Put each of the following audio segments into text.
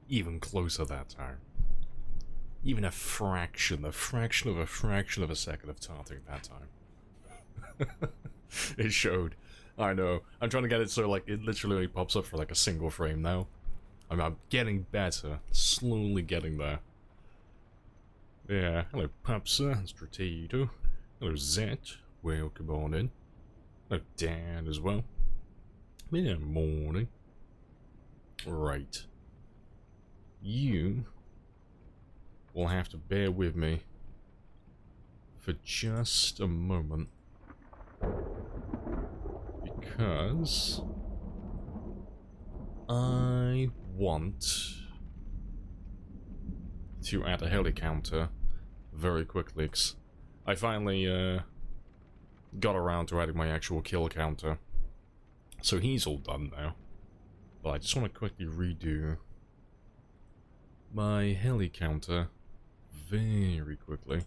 even closer that time. Even a fraction of a second of tarting that time. It showed. I know. I'm trying to get it so, like, it literally pops up for, like, a single frame now. I'm getting better. Slowly getting there. Yeah, hello Pupsa, Stratito. Hello Zet, welcome on in. Hello Dan as well. Yeah, morning. Right. You will have to bear with me for just a moment. Because I want to add a heli counter very quickly. I finally got around to adding my actual kill counter. So he's all done now. But I just want to quickly redo my heli counter very quickly.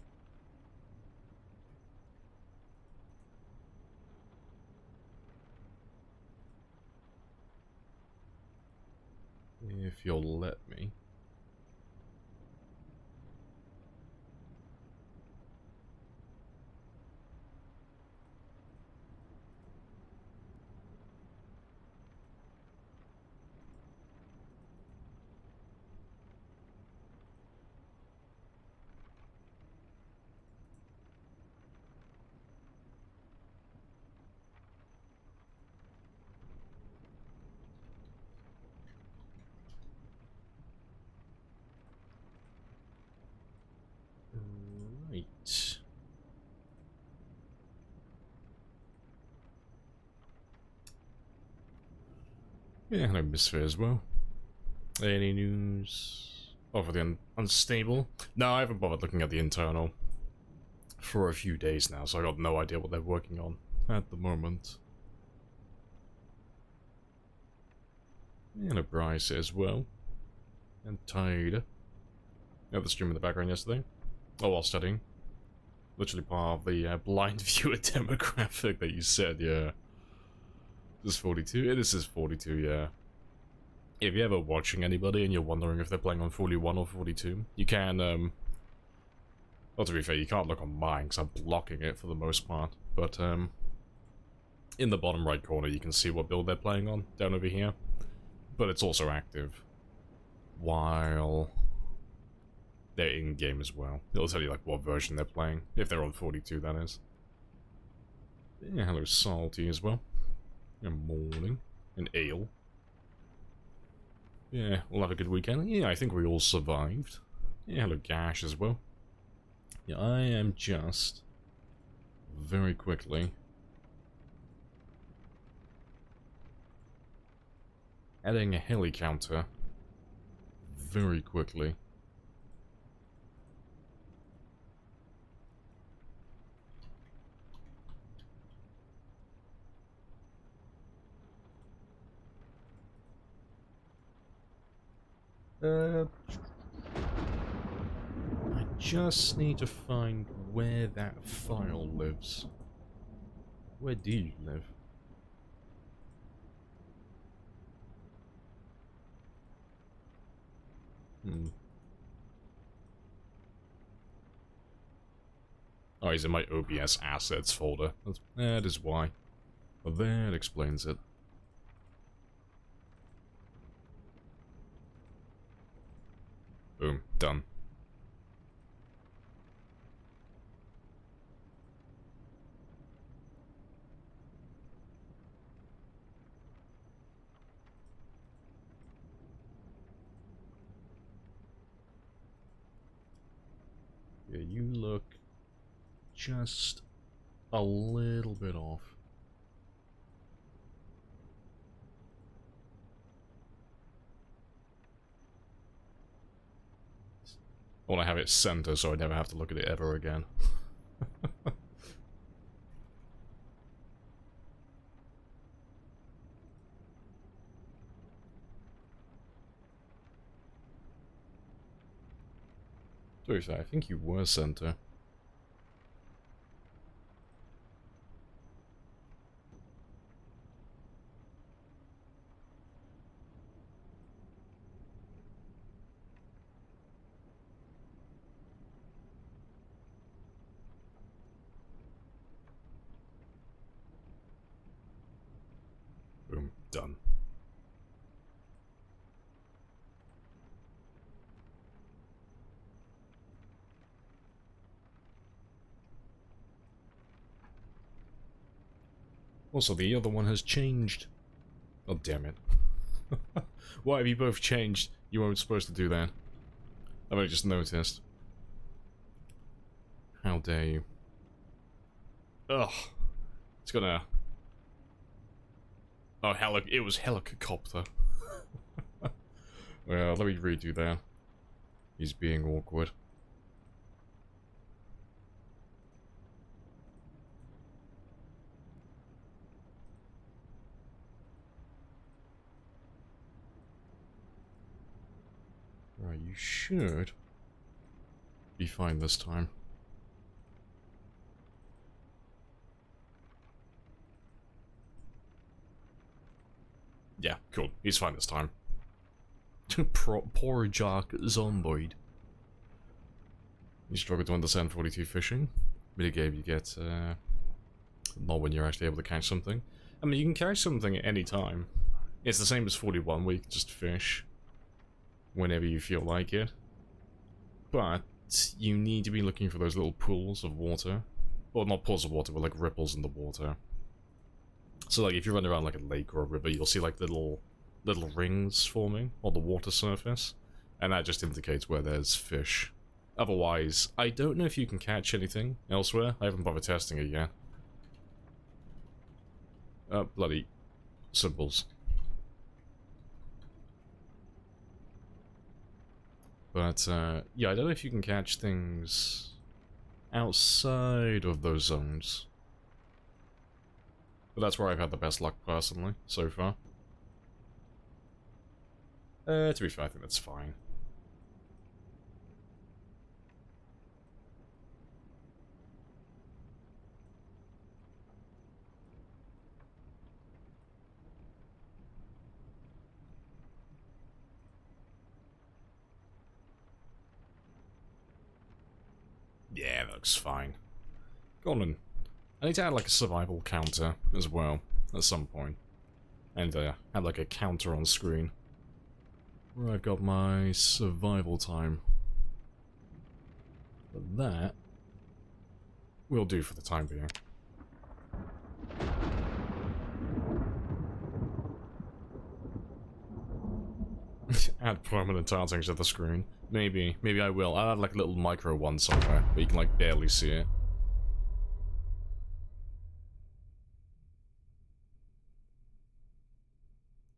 If you'll let me. Right. Yeah, hello Misfit as well. Any news? Oh, for the unstable? No, I haven't bothered looking at the internal for a few days now, so I got no idea what they're working on at the moment. And a Bryce as well. And Tide. You had the stream in the background yesterday. Oh, while studying. Literally part of the blind viewer demographic that you said, yeah. This is 42? Yeah, this is 42, yeah. If you're ever watching anybody and you're wondering if they're playing on 41 or 42, you can, well, to be fair, you can't look on mine because I'm blocking it for the most part, but, in the bottom right corner you can see what build they're playing on, down over here. But it's also active while they're in-game as well. It'll tell you, like, what version they're playing, if they're on 42, that is. Yeah, hello Salty as well. And morning. And Ale. Yeah, we'll have a good weekend. Yeah, I think we all survived. Yeah, hello Gash as well. Yeah, I am just very quickly adding a heli counter very quickly. I just need to find where that file lives. Where do you live? Oh, he's in my OBS assets folder. That is why. Well, that explains it. Boom. Done. Yeah, you look just a little bit off. I want to have it center so I never have to look at it ever again. To be fair, I think you were center. Done. Also, the other one has changed. Oh, damn it. Why have you both changed? You weren't supposed to do that. I've only just noticed. How dare you. Ugh. It's gonna... Oh, it was helicopter. Well, let me redo that. He's being awkward. Right, you should be fine this time. Yeah, cool. He's fine this time. Poor Jack Zomboid. You struggle to understand 42 fishing. Minigame you get, not when you're actually able to catch something. I mean, you can catch something at any time. It's the same as 41, where you can just fish whenever you feel like it. But you need to be looking for those little pools of water. Well, not pools of water, but like ripples in the water. So like if you run around like a lake or a river, you'll see like little rings forming on the water surface. And that just indicates where there's fish. Otherwise, I don't know if you can catch anything elsewhere. I haven't bothered testing it yet. Bloody symbols. But, yeah, I don't know if you can catch things outside of those zones. But that's where I've had the best luck, personally, so far. To be fair, I think that's fine. Yeah, that looks fine. Go on, I need to add like a survival counter as well, at some point. And have like a counter on screen. Where I've got my survival time. But that will do for the time being. Add permanent tartings to the screen. Maybe I will. I'll add like a little micro one somewhere, but you can like barely see it.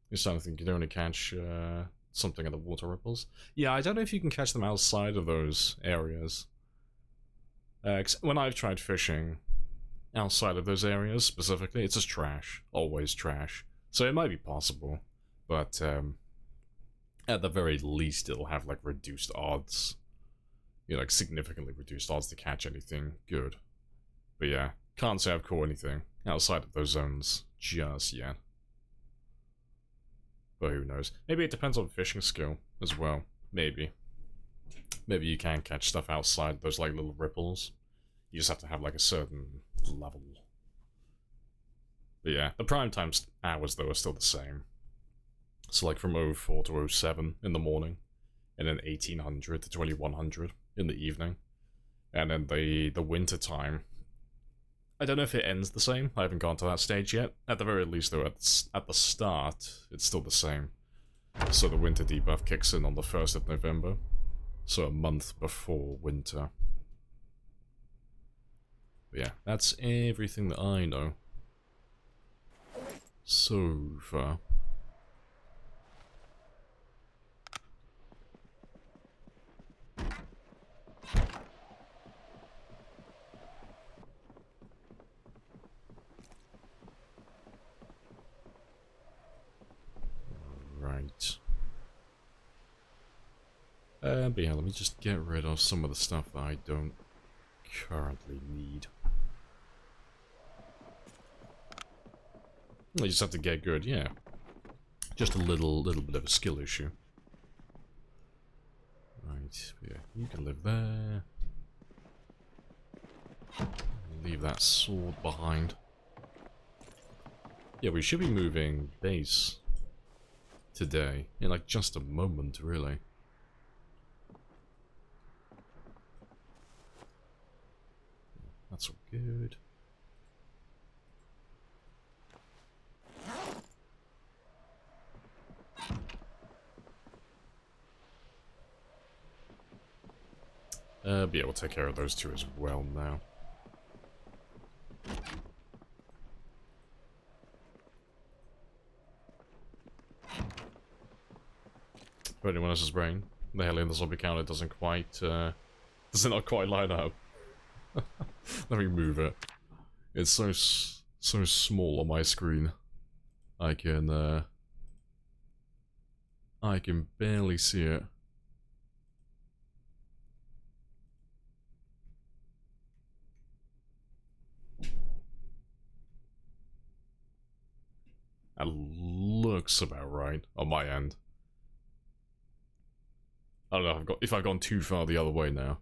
You're starting to think you don't want to catch something in the water ripples. Yeah, I don't know if you can catch them outside of those areas. When I've tried fishing outside of those areas specifically, it's just trash. Always trash. So it might be possible, but at the very least it'll have like reduced odds. You know, like significantly reduced odds to catch anything good. But yeah, can't say I've caught anything outside of those zones just yet. But who knows? Maybe it depends on fishing skill as well. Maybe. Maybe you can catch stuff outside those like little ripples. You just have to have like a certain level. But yeah, the prime time hours though are still the same. So like from 04 to 07 in the morning, and then 1800 to 2100 in the evening. And then the winter time, I don't know if it ends the same. I haven't gone to that stage yet. At the very least, though, at the start, it's still the same. So the winter debuff kicks in on the 1st of November. So a month before winter. But yeah, that's everything that I know. So far. Right. But yeah, let me just get rid of some of the stuff that I don't currently need. You just have to get good, yeah. Just a little bit of a skill issue. Right, yeah, you can live there. Leave that sword behind. Yeah, we should be moving base today. In like just a moment, really. That's all good. But yeah, we'll take care of those two as well now. For anyone else's brain, the hell in the zombie counter doesn't quite, does it not quite line up? Let me move it. It's so small on my screen. I can barely see it. That looks about right on my end. I don't know if I've gone too far the other way now.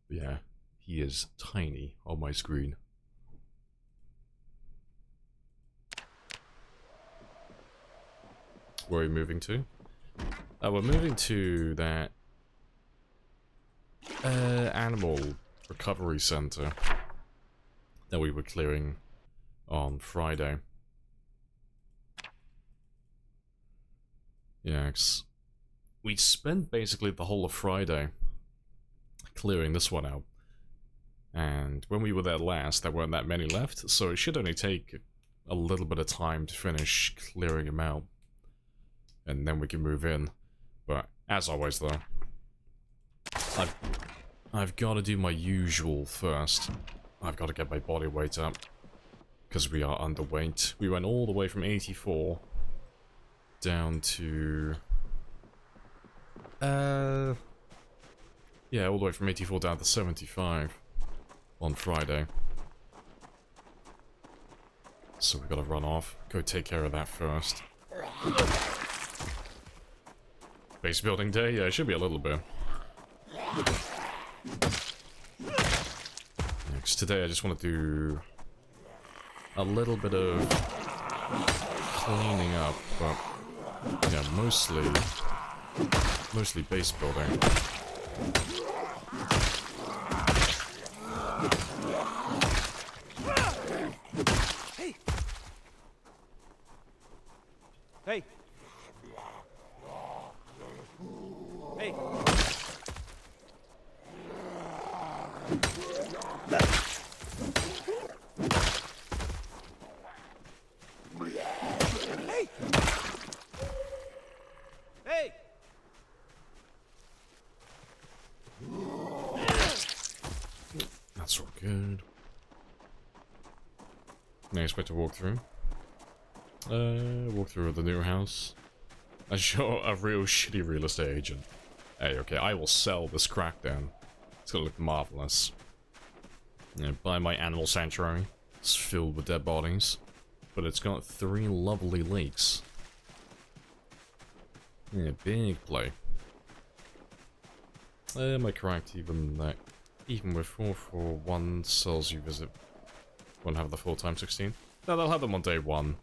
But yeah, he is tiny on my screen. Where are we moving to? We're moving to that animal recovery center that we were clearing on Friday. Yeah, we spent basically the whole of Friday clearing this one out. And when we were there last, there weren't that many left, so it should only take a little bit of time to finish clearing them out. And then we can move in. But, as always though, I've got to do my usual first. I've got to get my body weight up. Because we are underweight. We went all the way from 84 down to... yeah, all the way from 84 down to 75 on Friday. So we gotta run off. Go take care of that first. Base building day? Yeah, it should be a little bit. Next, today I just want to do a little bit of cleaning up, but yeah, mostly base building. Hey! Hey! Hey! Hey! That's all good. Now you expect to walk through? Walk through the new house. As you're a real shitty real estate agent. Hey, okay, I will sell this crackdown. It's gonna look marvelous. Yeah, buy my animal sanctuary. It's filled with dead bodies. But it's got 3 lovely lakes. Yeah, big play. Am I correct even that even with 441 cells you visit won't have the full time 16? No, they'll have them on day 1.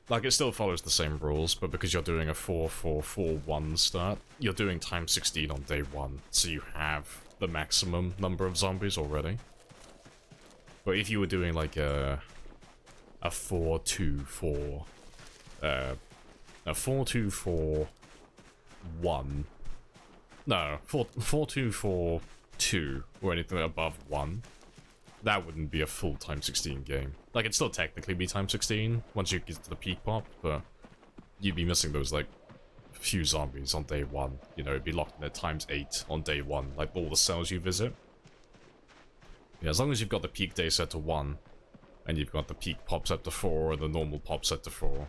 Like, it still follows the same rules, but because you're doing a 4-4-4-1 start, you're doing times 16 on day 1, so you have the maximum number of zombies already. But if you were doing, like, a 4-2-4... a 4-2-4-1... No, 4-2-4-2, or anything above 1, that wouldn't be a full time 16 game. Like, it'd still technically be time 16 once you get to the peak pop, but you'd be missing those, like, few zombies on day 1. You know, it'd be locked in at times 8 on day 1, like all the cells you visit. Yeah, as long as you've got the peak day set to 1, and you've got the peak pop set to 4, and the normal pop set to 4,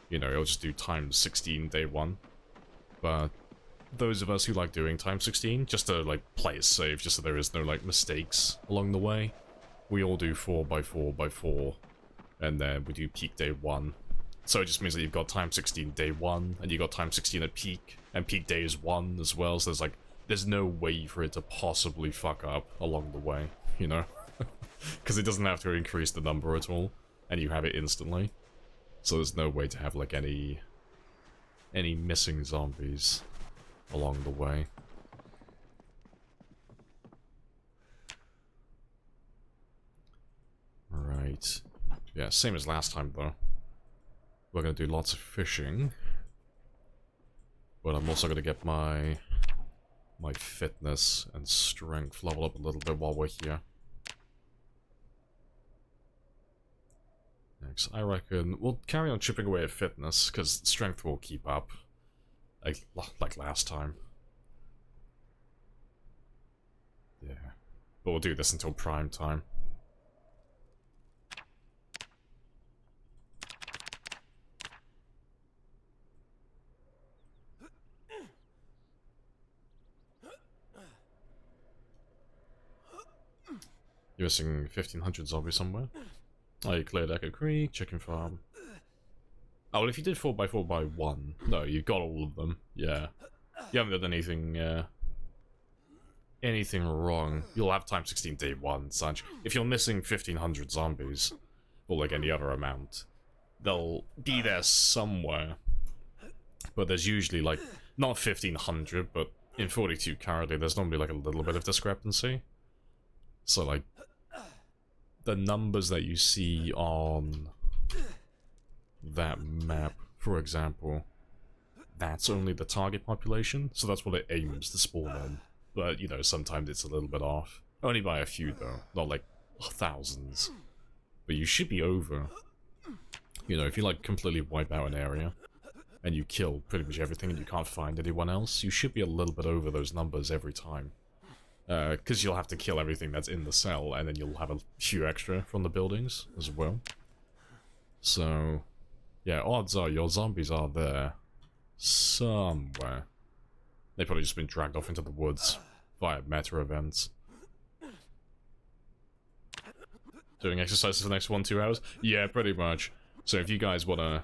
you know, it'll just do times 16 day 1. But those of us who like doing times 16, just to, like, play it safe, just so there is no, like, mistakes along the way, we all do 4x4x4, and then we do peak day 1. So it just means that you've got time 16 day 1, and you got time 16 at peak, and peak day is 1 as well, so there's like, there's no way for it to possibly fuck up along the way, you know? Because it doesn't have to increase the number at all, and you have it instantly. So there's no way to have, like, any missing zombies along the way. Right. Yeah, same as last time, though. We're gonna do lots of fishing. But I'm also gonna get my fitness and strength leveled up a little bit while we're here. Next, I reckon we'll carry on chipping away at fitness, because strength will keep up. Like last time. Yeah. But we'll do this until prime time. You're missing 1500 zombies somewhere. Oh, you cleared Echo Creek, Chicken Farm. Oh, well, if you did 4x4x1, no, you got all of them. Yeah. You haven't done anything wrong. You'll have time 16 day 1, such. If you're missing 1500 zombies, or like any other amount, they'll be there somewhere. But there's usually like, not 1500, but in 42 currently, there's normally like a little bit of discrepancy. So like, the numbers that you see on that map, for example, that's only the target population, so that's what it aims to spawn on. But, you know, sometimes it's a little bit off. Only by a few, though. Not like thousands. But you should be over. You know, if you, like, completely wipe out an area, and you kill pretty much everything and you can't find anyone else, you should be a little bit over those numbers every time. Because you'll have to kill everything that's in the cell, and then you'll have a few extra from the buildings as well. So, yeah, odds are your zombies are there somewhere. They've probably just been dragged off into the woods via meta events. Doing exercises for the next 1-2 hours? Yeah, pretty much. So if you guys want to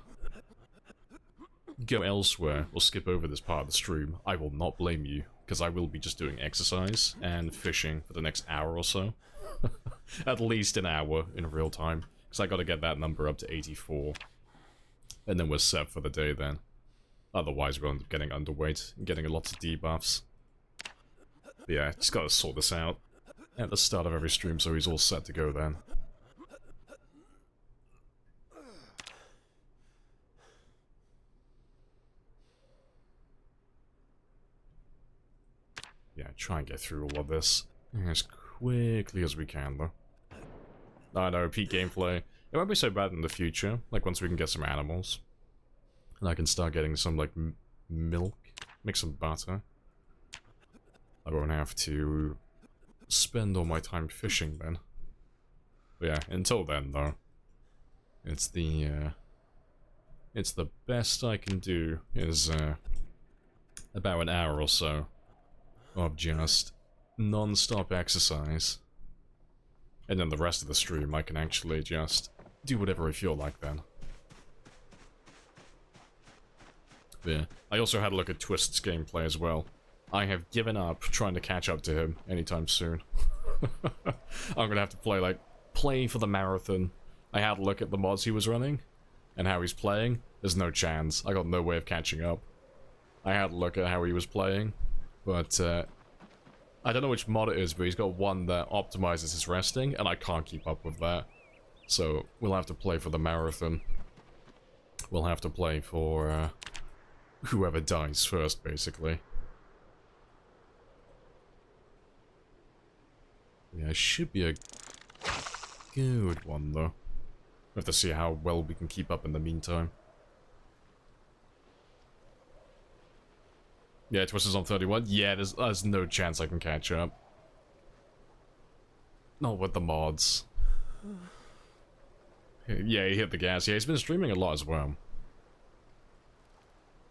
go elsewhere or skip over this part of the stream, I will not blame you, because I will be just doing exercise and fishing for the next hour or so. At least an hour in real time, because I got to get that number up to 84. And then we're set for the day then. Otherwise we'll end up getting underweight and getting lots of debuffs. But yeah, just gotta sort this out at the start of every stream so he's all set to go then. Yeah, try and get through all of this as quickly as we can, though. I know, peak gameplay. It won't be so bad in the future, like once we can get some animals. And I can start getting some, like, milk, make some butter. I won't have to spend all my time fishing then. But yeah, until then, though, it's the best I can do is, about an hour or so of just non-stop exercise. And then the rest of the stream I can actually just do whatever I feel like then. But yeah, I also had a look at Twist's gameplay as well. I have given up trying to catch up to him anytime soon. I'm gonna have to play for the marathon. I had a look at the mods he was running, and how he's playing. There's no chance. I got no way of catching up. I had a look at how he was playing, but I don't know which mod it is, but he's got one that optimizes his resting, and I can't keep up with that. So, we'll have to play for the marathon. We'll have to play for whoever dies first, basically. Yeah, it should be a good one, though. We have to see how well we can keep up in the meantime. Yeah, Twist is on 31. Yeah, there's no chance I can catch up. Not with the mods. Yeah, he hit the gas. Yeah, he's been streaming a lot as well.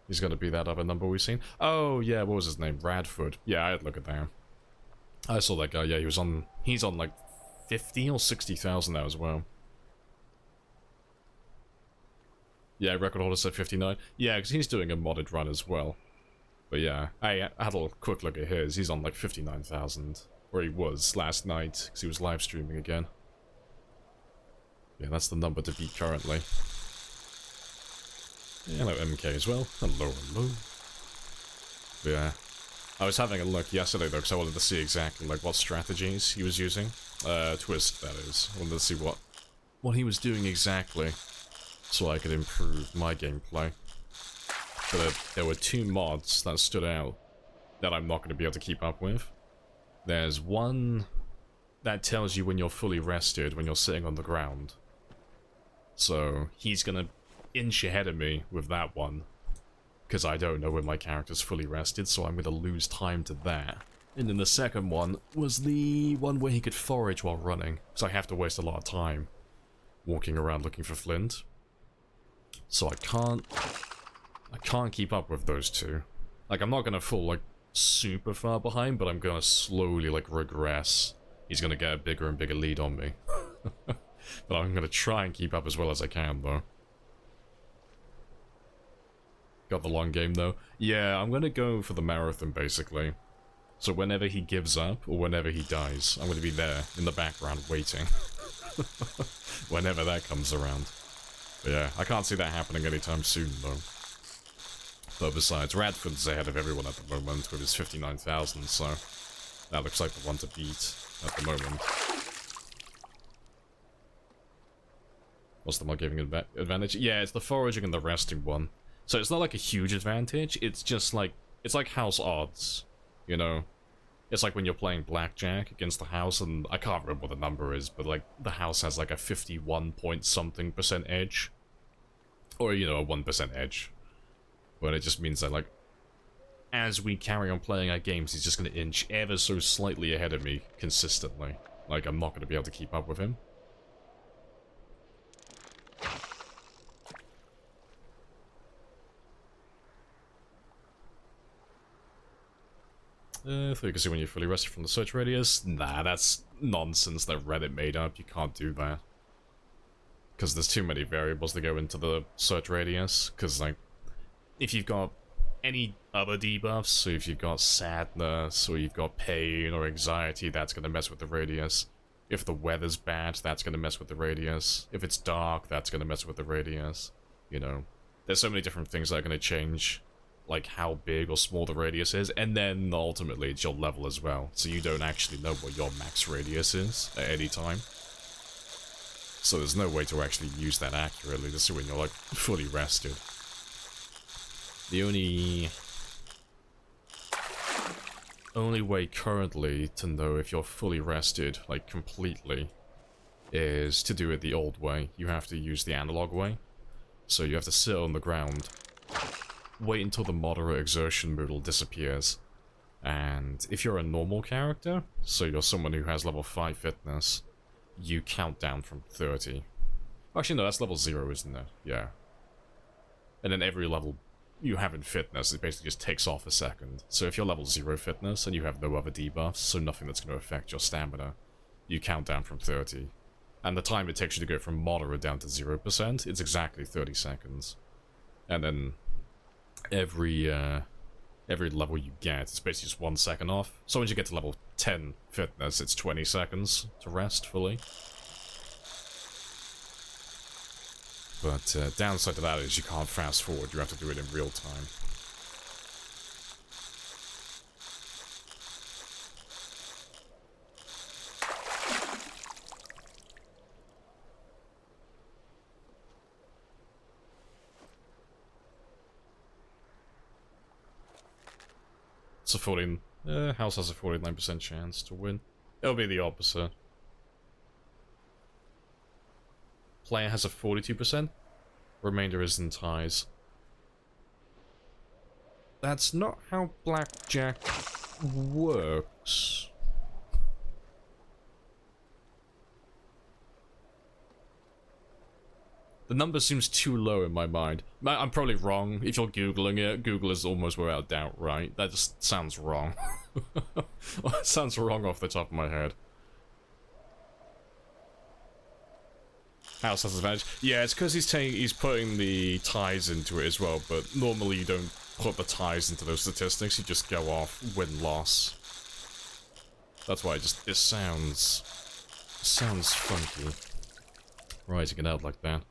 He's gonna be that other number we've seen. Oh, yeah, what was his name? Radford. Yeah, I had a look at that. I saw that guy. Yeah, he's on like 50 or 60,000 now as well. Yeah, record holder said 59. Yeah, because he's doing a modded run as well. But yeah, I had a quick look at his. He's on like 59,000. Where he was last night, because he was live streaming again. Yeah, that's the number to beat currently. Hello, MK as well. Hello, hello. Yeah. I was having a look yesterday, though, because I wanted to see exactly, like, what strategies he was using. Twist, that is. I wanted to see what he was doing exactly, so I could improve my gameplay. But there were two mods that stood out that I'm not going to be able to keep up with. There's one that tells you when you're fully rested, when you're sitting on the ground. So, he's going to inch ahead of me with that one. Because I don't know when my character's fully rested, so I'm going to lose time to that. And then the second one was the one where he could forage while running. So I have to waste a lot of time walking around looking for flint. So I can't keep up with those two. Like, I'm not going to fall, like, super far behind, but I'm going to slowly, like, regress. He's going to get a bigger and bigger lead on me. But I'm going to try and keep up as well as I can, though. Got the long game, though. Yeah, I'm going to go for the marathon, basically. So whenever he gives up, or whenever he dies, I'm going to be there, in the background, waiting. Whenever that comes around. But yeah, I can't see that happening anytime soon, though. But besides, Radford's ahead of everyone at the moment with his 59,000, so that looks like the one to beat at the moment. What's the mod giving advantage? Yeah, it's the foraging and the resting one. So it's not like a huge advantage, it's just like, it's like house odds, you know? It's like when you're playing blackjack against the house, and I can't remember what the number is, but like, the house has like a 51 point something % edge. Or, you know, a 1% edge. But it just means that, like, as we carry on playing our games, he's just going to inch ever so slightly ahead of me consistently. Like, I'm not going to be able to keep up with him. So you can see when you're fully rested from the search radius. Nah, that's nonsense that Reddit made up. You can't do that. Because there's too many variables that go into the search radius. Because, like, if you've got any other debuffs, so if you've got sadness, or you've got pain or anxiety, that's going to mess with the radius. If the weather's bad, that's going to mess with the radius. If it's dark, that's going to mess with the radius. You know, there's so many different things that are going to change, like how big or small the radius is, and then ultimately it's your level as well, so you don't actually know what your max radius is at any time. So there's no way to actually use that accurately to see when you're, like, fully rested. The only way currently to know if you're fully rested, like completely, is to do it the old way. You have to use the analog way. So you have to sit on the ground, wait until the moderate exertion modal disappears, and if you're a normal character, so you're someone who has level 5 fitness, you count down from 30. Actually, no, that's level 0, isn't it? Yeah. And then every level you have in fitness, it basically just takes off a second. So if you're level 0 fitness and you have no other debuffs, so nothing that's going to affect your stamina, you count down from 30. And the time it takes you to go from moderate down to 0%, it's exactly 30 seconds. And then every level you get, it's basically just 1 second off. So once you get to level 10 fitness, it's 20 seconds to rest fully. But downside to that is you can't fast forward, you have to do it in real time. It's a 14... House has a 49% chance to win. It'll be the opposite. Player has a 42%. Remainder is in ties. That's not how blackjack works. The number seems too low in my mind. I'm probably wrong. If you're Googling it, Google is almost without doubt right. That just sounds wrong. It sounds wrong off the top of my head. House has advantage. Yeah, it's because he's putting the ties into it as well, but normally you don't put the ties into those statistics, you just go off win-loss. That's why it sounds funky. Writing it out like that.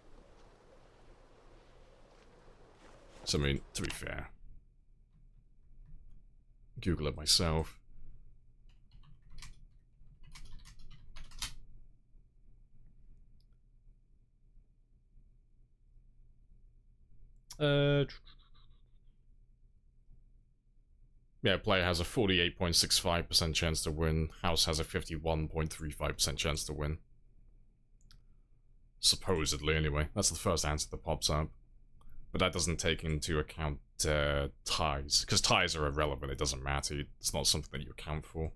So, I mean, to be fair, Google it myself. Yeah, player has a 48.65% chance to win. House has a 51.35% chance to win. Supposedly, anyway. That's the first answer that pops up. But that doesn't take into account ties. Because ties are irrelevant, it doesn't matter. It's not something that you account for.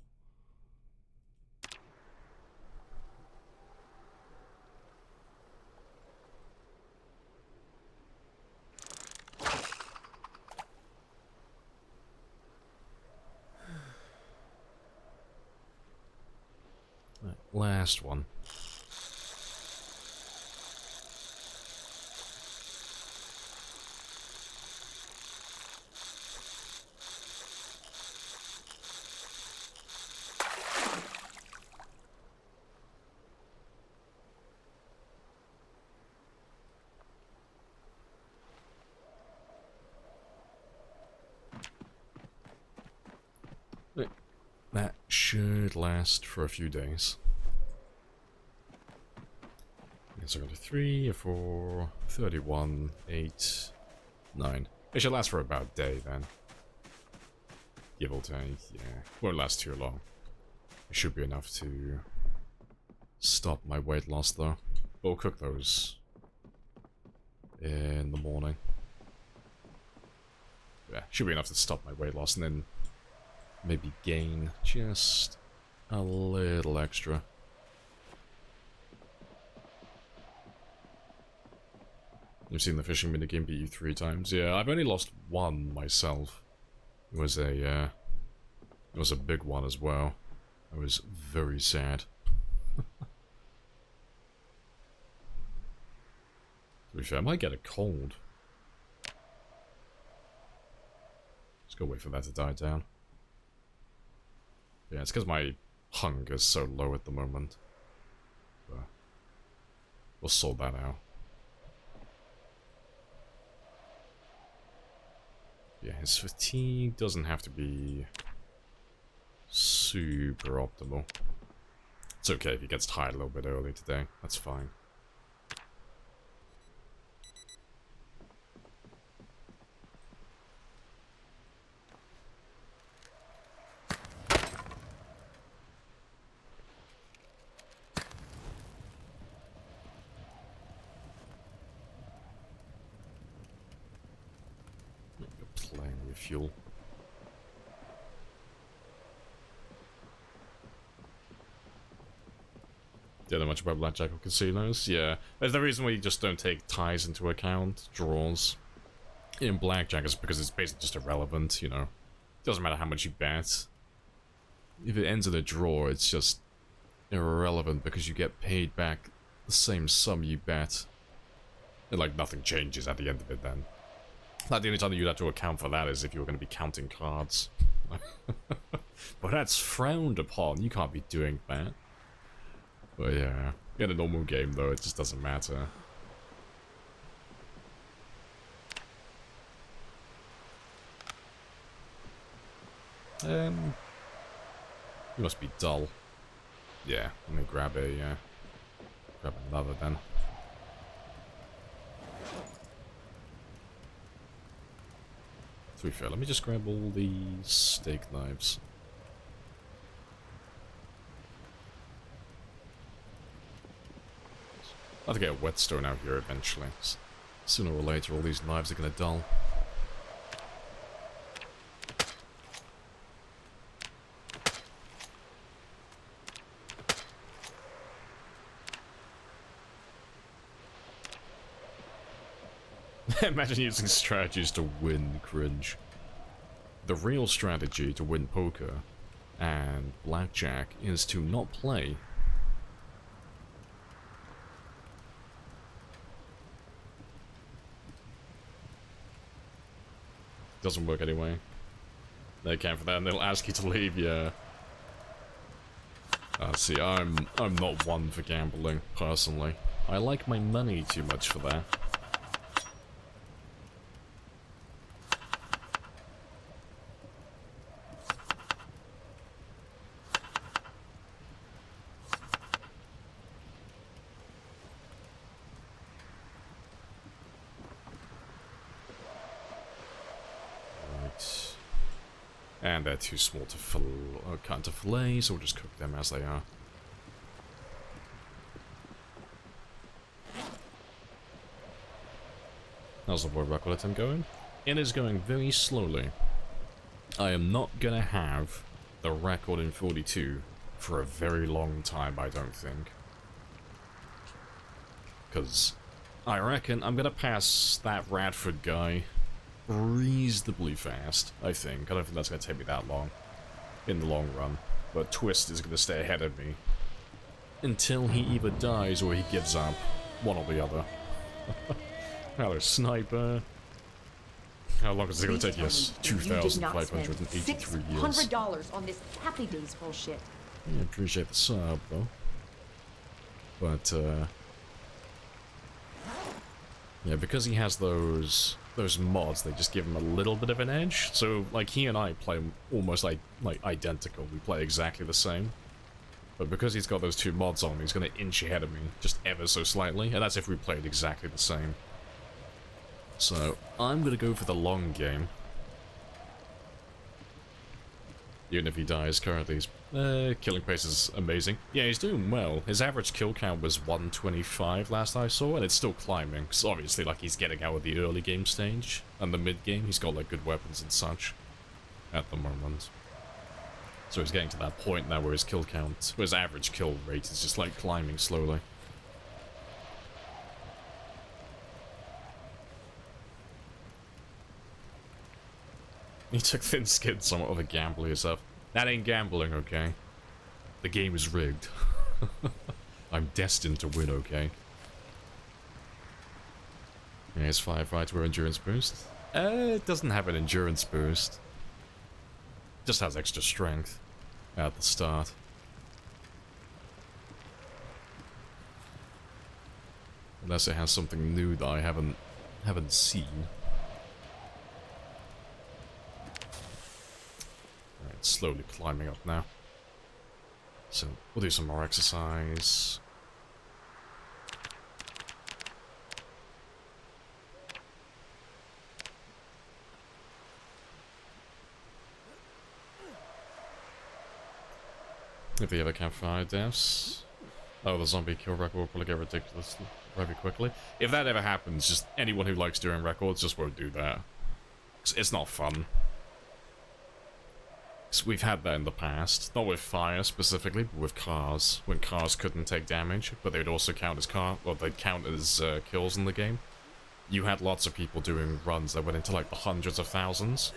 Right, last one. That should last for a few days. So go to 3, 4, 31, 8, 9. It should last for about a day then. Give or take, yeah. Won't last too long. It should be enough to stop my weight loss though. We'll cook those in the morning. Yeah, should be enough to stop my weight loss and then maybe gain just a little extra. You've seen the fishing minigame beat you 3 times. Yeah, I've only lost 1 myself. It was a big one as well. I was very sad. To be fair, I might get a cold. Just gotta wait for that to die down. Yeah, it's because my hunger's so low at the moment. But we'll sort that out. Yeah, his fatigue doesn't have to be super optimal. It's okay if he gets tired a little bit early today. That's fine. Playing with fuel. Don't know much about blackjack or casinos. Yeah, there's the reason why you just don't take ties into account. Draws in blackjack is because it's basically just irrelevant. You know, it doesn't matter how much you bet. If it ends in a draw, it's just irrelevant because you get paid back the same sum you bet. And like nothing changes at the end of it then. Like the only time that you'd have to account for that is if you were going to be counting cards. But that's frowned upon. You can't be doing that. But yeah, in a normal game though, it just doesn't matter. You must be dull. Yeah, let me grab another then. To be fair, let me just grab all these steak knives. I'll have to get a whetstone out here eventually. Sooner or later, all these knives are gonna dull. Imagine using strategies to win, cringe. The real strategy to win poker and blackjack is to not play. Doesn't work anyway. They account for that and they'll ask you to leave, yeah. See, I'm not one for gambling, personally. I like my money too much for that. And they're too small to cut into fillet, so we'll just cook them as they are. How's the board record attempt going? It is going very slowly. I am not gonna have the record in 42 for a very long time, I don't think. Because I reckon I'm gonna pass that Radford guy reasonably fast, I think. I don't think that's gonna take me that long in the long run. But Twist is gonna stay ahead of me until he either dies or he gives up. One or the other. Hello, Sniper. How long is it going to take? Yes, 2,583 years. $600 on this Happy Days bullshit. Yeah, appreciate the sub, though. But, yeah, because he has those mods, they just give him a little bit of an edge. So, like, he and I play almost like identical. We play exactly the same. But because he's got those two mods on, he's going to inch ahead of me, just ever so slightly. And that's if we played exactly the same. So, I'm gonna go for the long game. Even if he dies currently, his killing pace is amazing. Yeah, he's doing well. His average kill count was 125 last I saw, and it's still climbing. Because obviously, like, he's getting out of the early game stage, and the mid game, he's got, like, good weapons and such at the moment. So he's getting to that point now where his kill count, where his average kill rate is just, like, climbing slowly. He took thin skin somewhat of a gamble yourself. That ain't gambling, okay? The game is rigged. I'm destined to win, okay? Yeah, his firefighter endurance boost. It doesn't have an endurance boost. Just has extra strength at the start. Unless it has something new that I haven't seen. It's slowly climbing up now. So, we'll do some more exercise. If you ever campfire deaths. Oh, the zombie kill record will probably get ridiculous very quickly. If that ever happens, just anyone who likes doing records just won't do that. It's not fun. We've had that in the past, not with fire specifically, but with cars, when cars couldn't take damage, but they would also count as they'd count as kills in the game. You had lots of people doing runs that went into like the hundreds of thousands.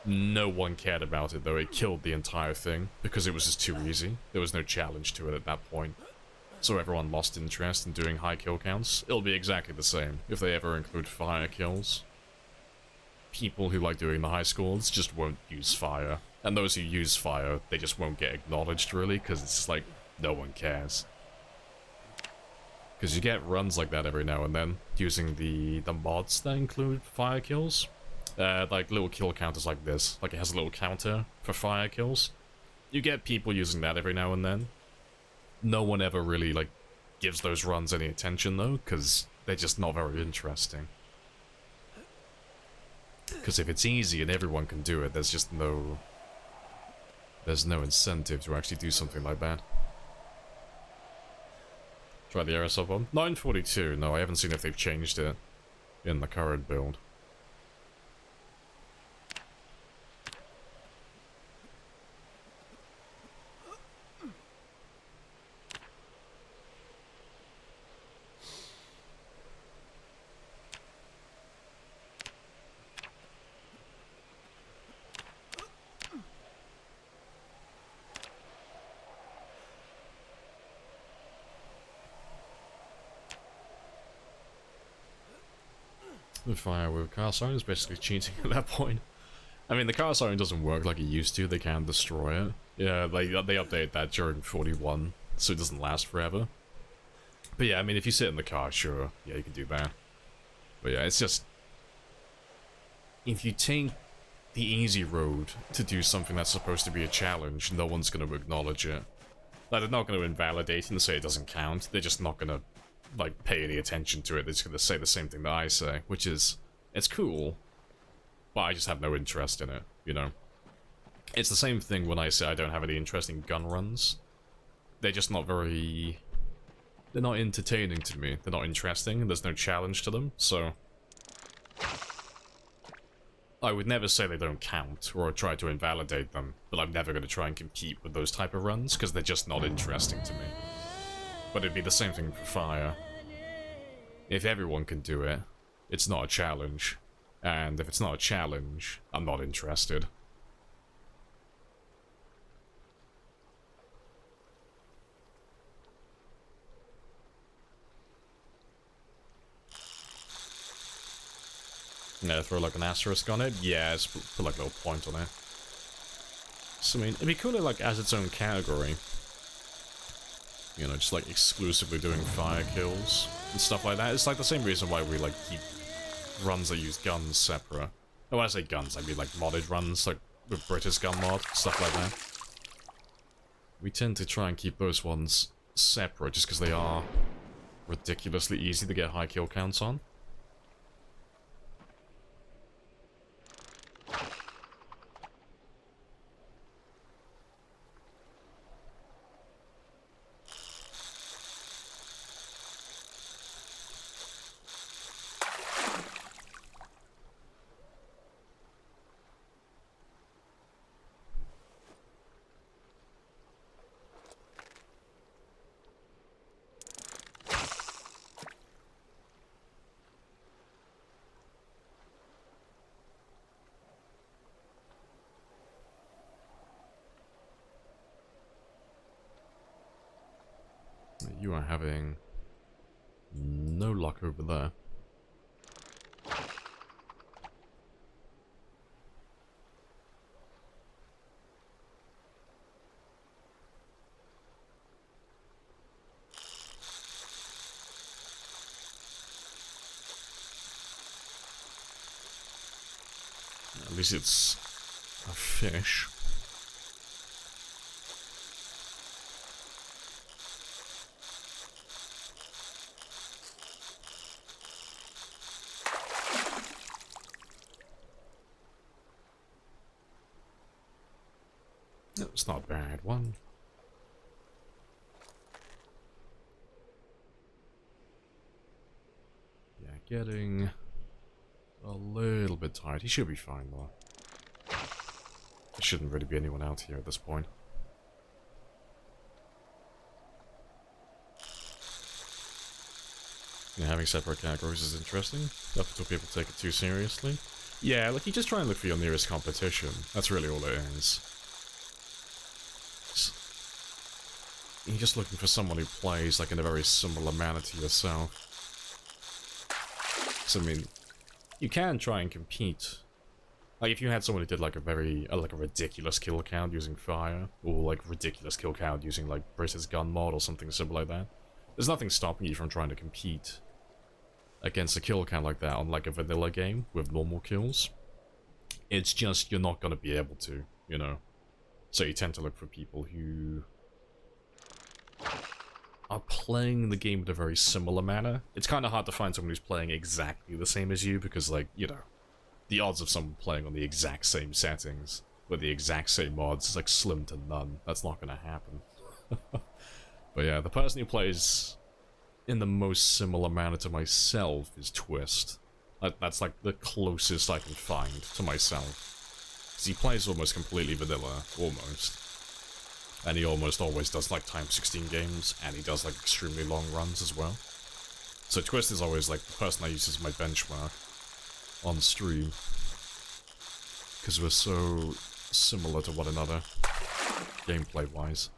No one cared about it though, it killed the entire thing, because it was just too easy. There was no challenge to it at that point. So everyone lost interest in doing high kill counts. It'll be exactly the same, if they ever include fire kills. People who like doing the high scores just won't use fire. And those who use fire, they just won't get acknowledged, really, because it's just like, no one cares. Because you get runs like that every now and then, using the mods that include fire kills. Like little kill counters like this, like it has a little counter for fire kills. You get people using that every now and then. No one ever really, like, gives those runs any attention, though, because they're just not very interesting. Because if it's easy and everyone can do it, there's just no... There's no incentive to actually do something like that. Try the aerosol bomb. 942. No, I haven't seen if they've changed it in the current build. The fire with car siren is basically cheating at that point. I mean, the car siren doesn't work like it used to. They can destroy it. Yeah, they updated that during 41, so it doesn't last forever. But yeah, I mean, if you sit in the car, sure, yeah, you can do that. But yeah, it's just... If you take the easy road to do something that's supposed to be a challenge, no one's going to acknowledge it. Like, they're not going to invalidate it and say it doesn't count. They're just not going to, like, pay any attention to it. They're just going to say the same thing that I say, which is, it's cool, but I just have no interest in it, you know? It's the same thing when I say I don't have any interest in gun runs. They're just not very... They're not entertaining to me. They're not interesting. There's no challenge to them, so... I would never say they don't count, or try to invalidate them, but I'm never going to try and compete with those type of runs, because they're just not interesting to me. But it'd be the same thing for fire. If everyone can do it, it's not a challenge. And if it's not a challenge, I'm not interested. Yeah, throw like an asterisk on it? Yeah, just put like a little point on it. So I mean, it'd be cool to like as its own category. You know, just like exclusively doing fire kills and stuff like that. It's like the same reason why we like keep runs that use guns separate. Oh, when I say guns, I mean like modded runs, like with British gun mod, stuff like that. We tend to try and keep those ones separate just because they are ridiculously easy to get high kill counts on. You are having no luck over there. At least it's a fish. No, it's not a bad one. Yeah, getting a little bit tired. He should be fine though. There shouldn't really be anyone out here at this point. Yeah, having separate categories is interesting. Not until people take it too seriously. Yeah, like you just try and look for your nearest competition. That's really all it is. You're just looking for someone who plays like in a very similar manner to yourself. So I mean, you can try and compete. Like if you had someone who did like a very like a ridiculous kill count using fire, or like ridiculous kill count using like British gun mod or something similar like that, there's nothing stopping you from trying to compete against a kill count like that on like a vanilla game with normal kills. It's just you're not gonna be able to, you know. So you tend to look for people who are playing the game in a very similar manner. It's kind of hard to find someone who's playing exactly the same as you, because, like, you know, the odds of someone playing on the exact same settings with the exact same mods is, like, slim to none. That's not gonna happen. But yeah, the person who plays in the most similar manner to myself is Twist. That's, like, the closest I can find to myself. Because he plays almost completely vanilla, almost. And he almost always does like times 16 games, and he does like extremely long runs as well. So Twist is always like the person I use as my benchmark on stream. Because we're so similar to one another, gameplay wise.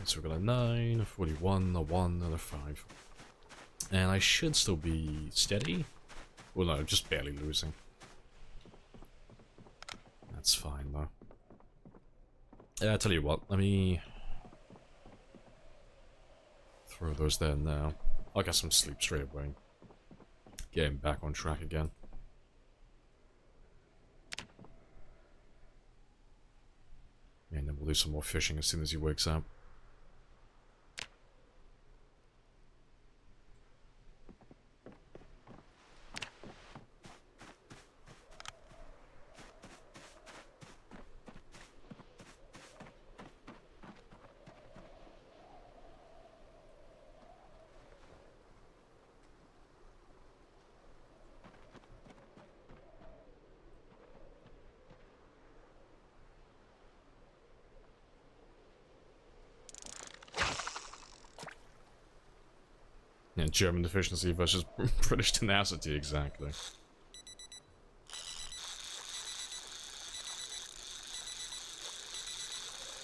So we've got a 9, a 41, a 1, and a 5. And I should still be steady. Well, no, just barely losing. That's fine, though. Yeah, I tell you what, let me throw those there now. I'll get some sleep straight away. Getting back on track again. Yeah, and then we'll do some more fishing as soon as he wakes up. Yeah, German efficiency versus British tenacity, exactly.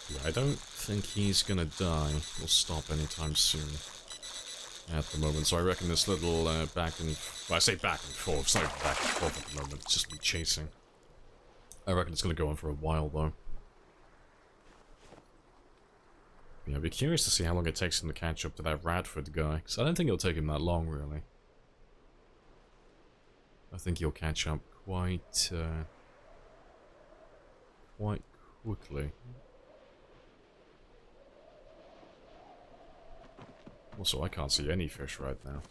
Yeah, I don't think he's gonna die or stop anytime soon at the moment, so I reckon this little back and... Well, I say back and forth, it's not even back and forth at the moment, it's just me chasing. I reckon it's gonna go on for a while, though. Yeah, I'd be curious to see how long it takes him to catch up to that Radford guy, because I don't think it'll take him that long, really. I think he'll catch up quite quickly. Also, I can't see any fish right now.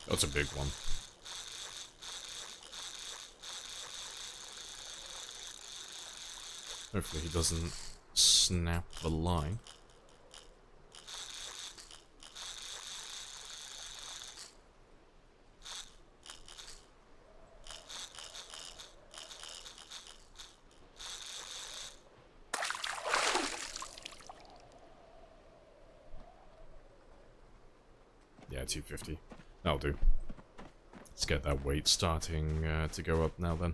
That's a big one. Hopefully he doesn't snap the line. Yeah, 250. That'll do. Let's get that weight starting to go up now then.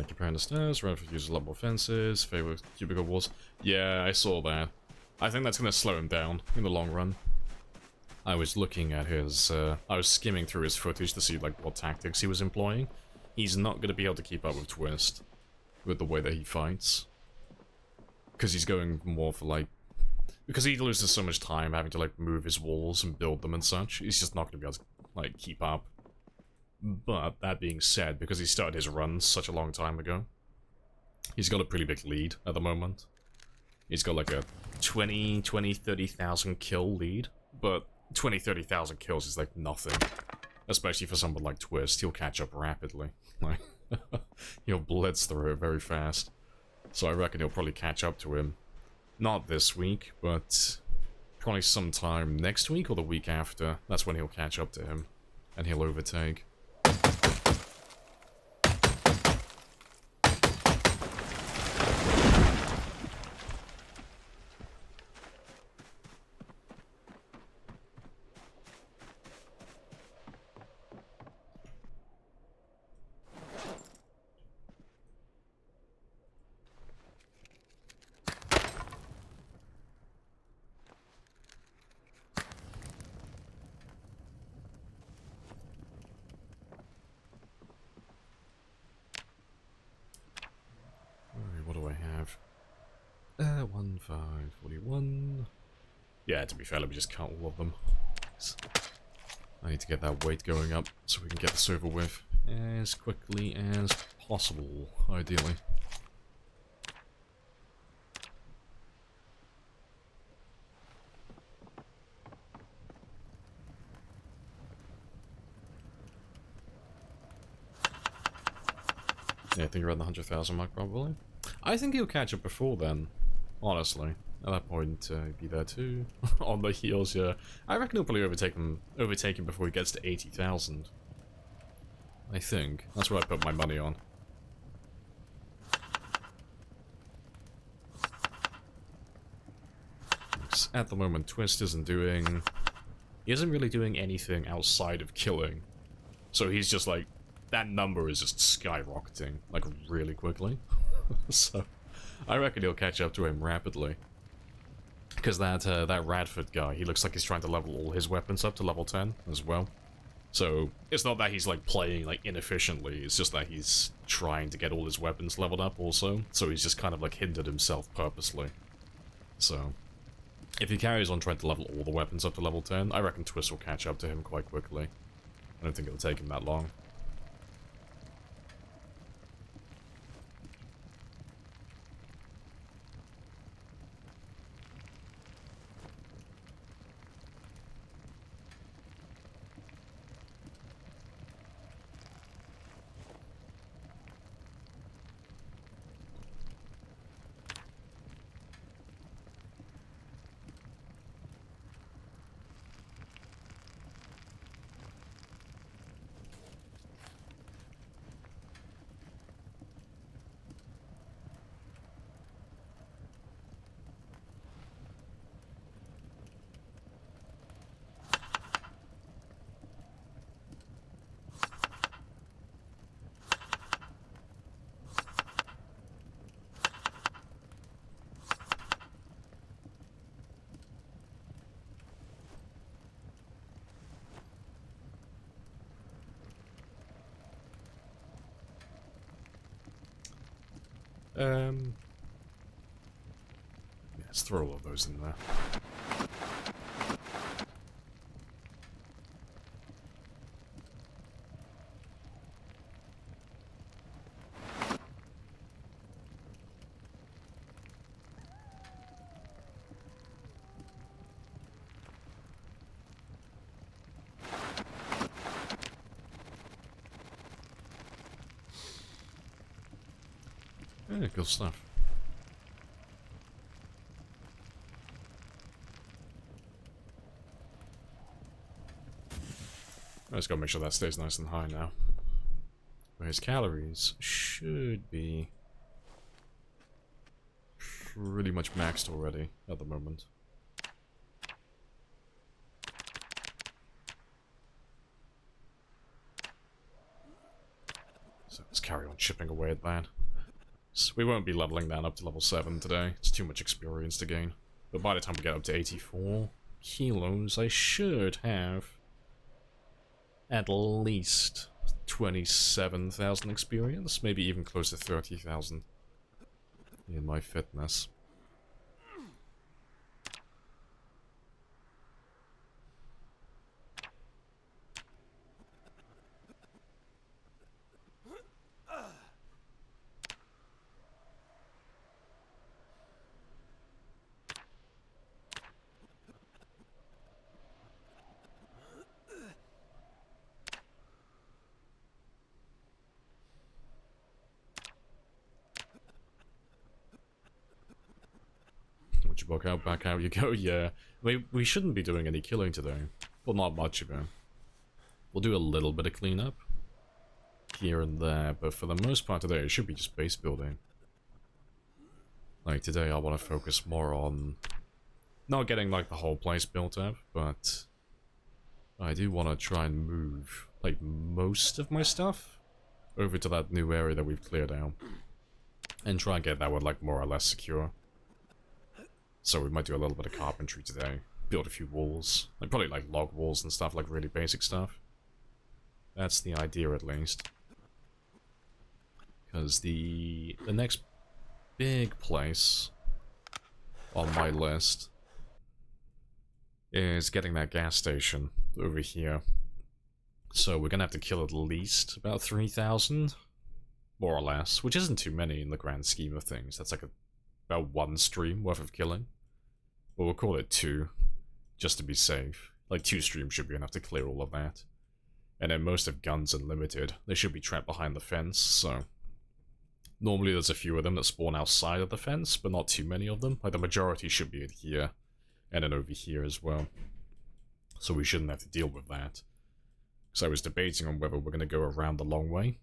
Comparing the stairs, Radford uses a lot more fences, favor cubicle walls. Yeah, I saw that. I think that's going to slow him down in the long run. I was looking at his, I was skimming through his footage to see, like, what tactics he was employing. He's not going to be able to keep up with Twist, with the way that he fights. Because he's going more for, like... Because he loses so much time having to, like, move his walls and build them and such, he's just not going to be able to, like, keep up. But, that being said, because he started his runs such a long time ago, he's got a pretty big lead at the moment. He's got, like, a 30,000 kill lead, but 30,000 kills is, like, nothing. Especially for someone like Twist, he'll catch up rapidly. Like, he'll blitz through it very fast. So I reckon he'll probably catch up to him. Not this week, but probably sometime next week or the week after. That's when he'll catch up to him. And he'll overtake. What do I have? 1541. Yeah, to be fair, let me just count all of them. I need to get that weight going up so we can get this over with as quickly as possible, ideally. Yeah, I think around the 100,000 mark, probably. I think he'll catch up before then, honestly. At that point, he'd be there too. On the heels, yeah. I reckon he'll probably overtake him before he gets to 80,000. I think. That's what I put my money on. Because at the moment, Twist isn't doing... He isn't really doing anything outside of killing. So he's just like... That number is just skyrocketing, like, really quickly. So, I reckon he'll catch up to him rapidly. Because that Radford guy, he looks like he's trying to level all his weapons up to level 10 as well. So, it's not that he's, like, playing, like, inefficiently, it's just that he's trying to get all his weapons leveled up also. So he's just kind of, like, hindered himself purposely. So, if he carries on trying to level all the weapons up to level 10, I reckon Twist will catch up to him quite quickly. I don't think it'll take him that long. Yeah, let's throw all of those in there. Yeah, good stuff. I just gotta make sure that stays nice and high now. Where his calories should be pretty much maxed already at the moment. So let's carry on chipping away at that. So we won't be leveling that up to level 7 today. It's too much experience to gain. But by the time we get up to 84 kilos, I should have at least 27,000 experience, maybe even close to 30,000 in my fitness. Would you back out you go? Yeah. We shouldn't be doing any killing today. Well, not much of it. We'll do a little bit of cleanup here and there, but for the most part today it should be just base building. Like today I want to focus more on not getting like the whole place built up, but I do want to try and move like most of my stuff over to that new area that we've cleared out and try and get that one like more or less secure. So we might do a little bit of carpentry today, build a few walls, like probably like log walls and stuff, like really basic stuff. That's the idea at least. Because the next big place on my list is getting that gas station over here. So we're gonna have to kill at least about 3,000, more or less, which isn't too many in the grand scheme of things. That's like about one stream worth of killing. But we'll call it 2, just to be safe. Like 2 streams should be enough to clear all of that. And then most of guns unlimited, they should be trapped behind the fence, so normally there's a few of them that spawn outside of the fence, but not too many of them. Like the majority should be in here, and then over here as well. So we shouldn't have to deal with that. So I was debating on whether we're going to go around the long way,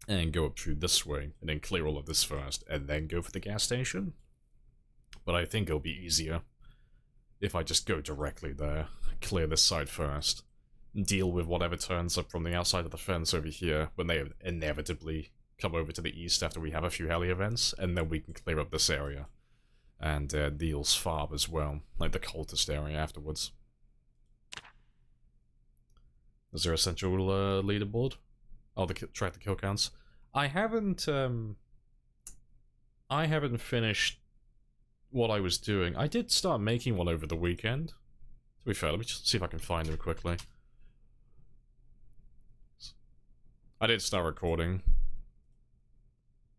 and go up through this way, and then clear all of this first, and then go for the gas station. But I think it'll be easier if I just go directly there, clear this side first, deal with whatever turns up from the outside of the fence over here when they inevitably come over to the east after we have a few heli events, and then we can clear up this area. And Deal's farm as well, like the cultist area afterwards. Is there a central leaderboard? Oh, track the kill counts. I haven't finished what I was doing. I did start making one over the weekend. To be fair, let me just see if I can find them quickly. I did start recording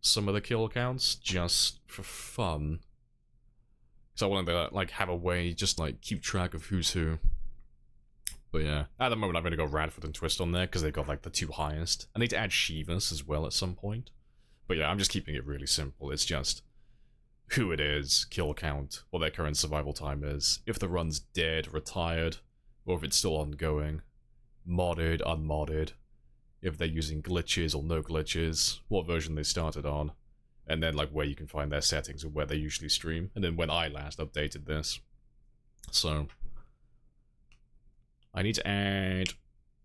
some of the kill counts just for fun. So I wanted to like have a way just like keep track of who's who. But yeah, at the moment I've only got Radford and Twist on there because they've got like the 2 highest. I need to add Shivas as well at some point. But yeah, I'm just keeping it really simple. It's just who it is, kill count, what their current survival time is, if the run's dead, retired, or if it's still ongoing, modded, unmodded, if they're using glitches or no glitches, what version they started on, and then like where you can find their settings and where they usually stream, and then when I last updated this. So I need to add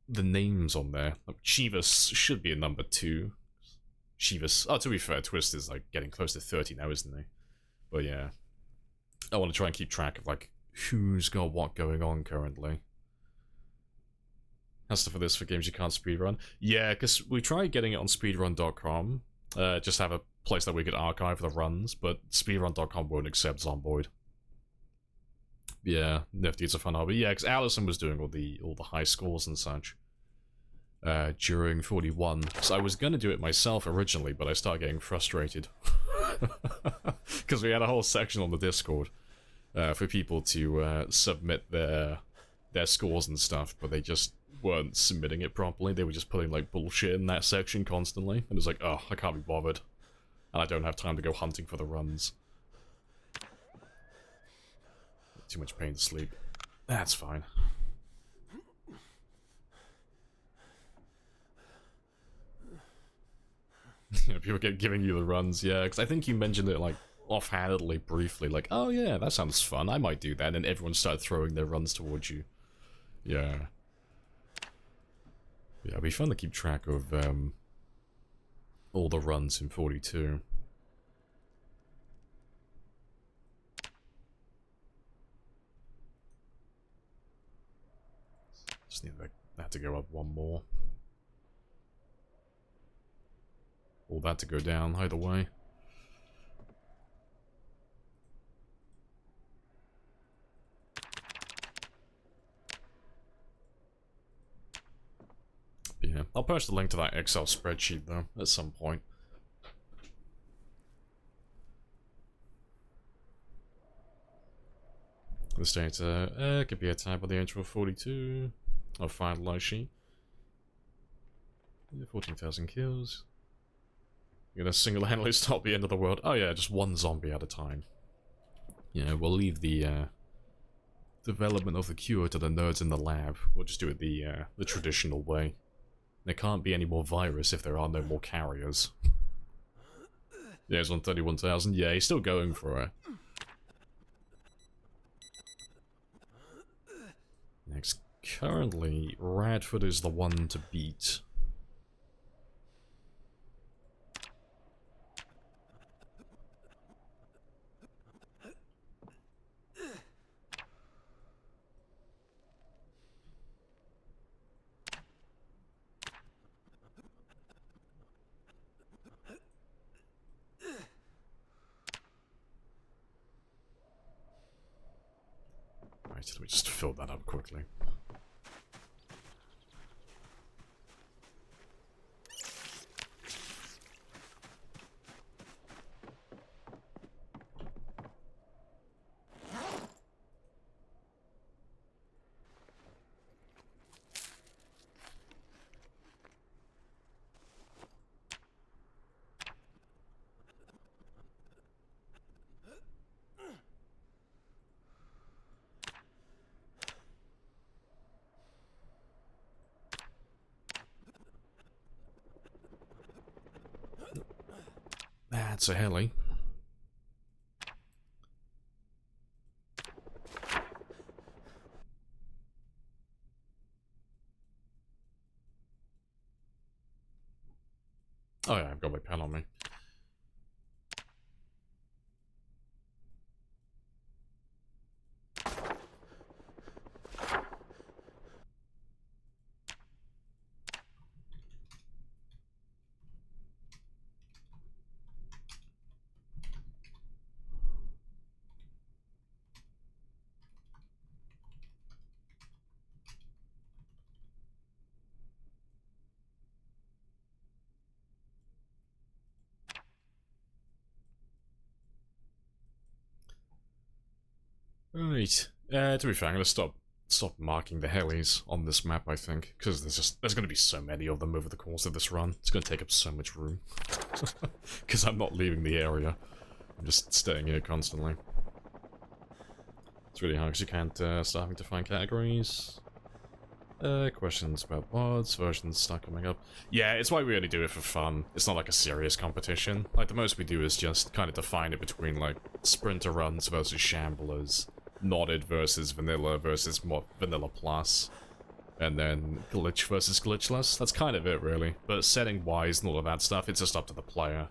the names on there. Like, Chivas should be a number 2. Chivas, oh, to be fair, Twist is like getting close to 30 now, isn't he? But yeah, I want to try and keep track of like who's got what going on currently. Has stuff for this for games you can't speedrun? Yeah, because we tried getting it on speedrun.com. Just have a place that we could archive the runs, but speedrun.com won't accept Zomboid. Yeah, nifty, it's a fun hobby. Yeah, because Allison was doing all the high scores and such during 41. So I was gonna do it myself originally, but I started getting frustrated because we had a whole section on the Discord for people to submit their scores and stuff, but they just weren't submitting it properly. They were just putting like bullshit in that section constantly, and it was like, oh, I can't be bothered, and I don't have time to go hunting for the runs. Too much pain to sleep. That's fine. Yeah, people get giving you the runs, yeah, because I think you mentioned it like offhandedly, briefly, like, oh yeah, that sounds fun, I might do that, and then everyone started throwing their runs towards you. Yeah. Yeah, it'd be fun to keep track of all the runs in 42. Just need that to go up one more. Or that to go down, either way. Yeah, I'll post a link to that Excel spreadsheet though, at some point. This data could be a type of the intro 42. I'll finalize sheet. 14,000 kills. You're gonna single-handedly stop the end of the world. Oh yeah, just one zombie at a time. Yeah, we'll leave the development of the cure to the nerds in the lab. We'll just do it the traditional way. There can't be any more virus if there are no more carriers. Yeah, he's on 31,000. Yeah, he's still going for it. Next, currently, Radford is the one to beat. Right, let me just fill that up quickly. That's a heli. Oh yeah, I've got my pen on me. Right. To be fair, I'm gonna stop marking the helis on this map, I think, because there's gonna be so many of them over the course of this run. It's gonna take up so much room. Because I'm not leaving the area. I'm just staying here constantly. It's really hard because you can't start having to find categories. Questions about mods, versions start coming up. Yeah, it's why we only do it for fun. It's not like a serious competition. Like, the most we do is just kind of define it between, like, sprinter runs versus shamblers, modded versus vanilla versus vanilla plus, and then glitch versus glitchless. That's kind of it, really. But setting-wise and all of that stuff, it's just up to the player.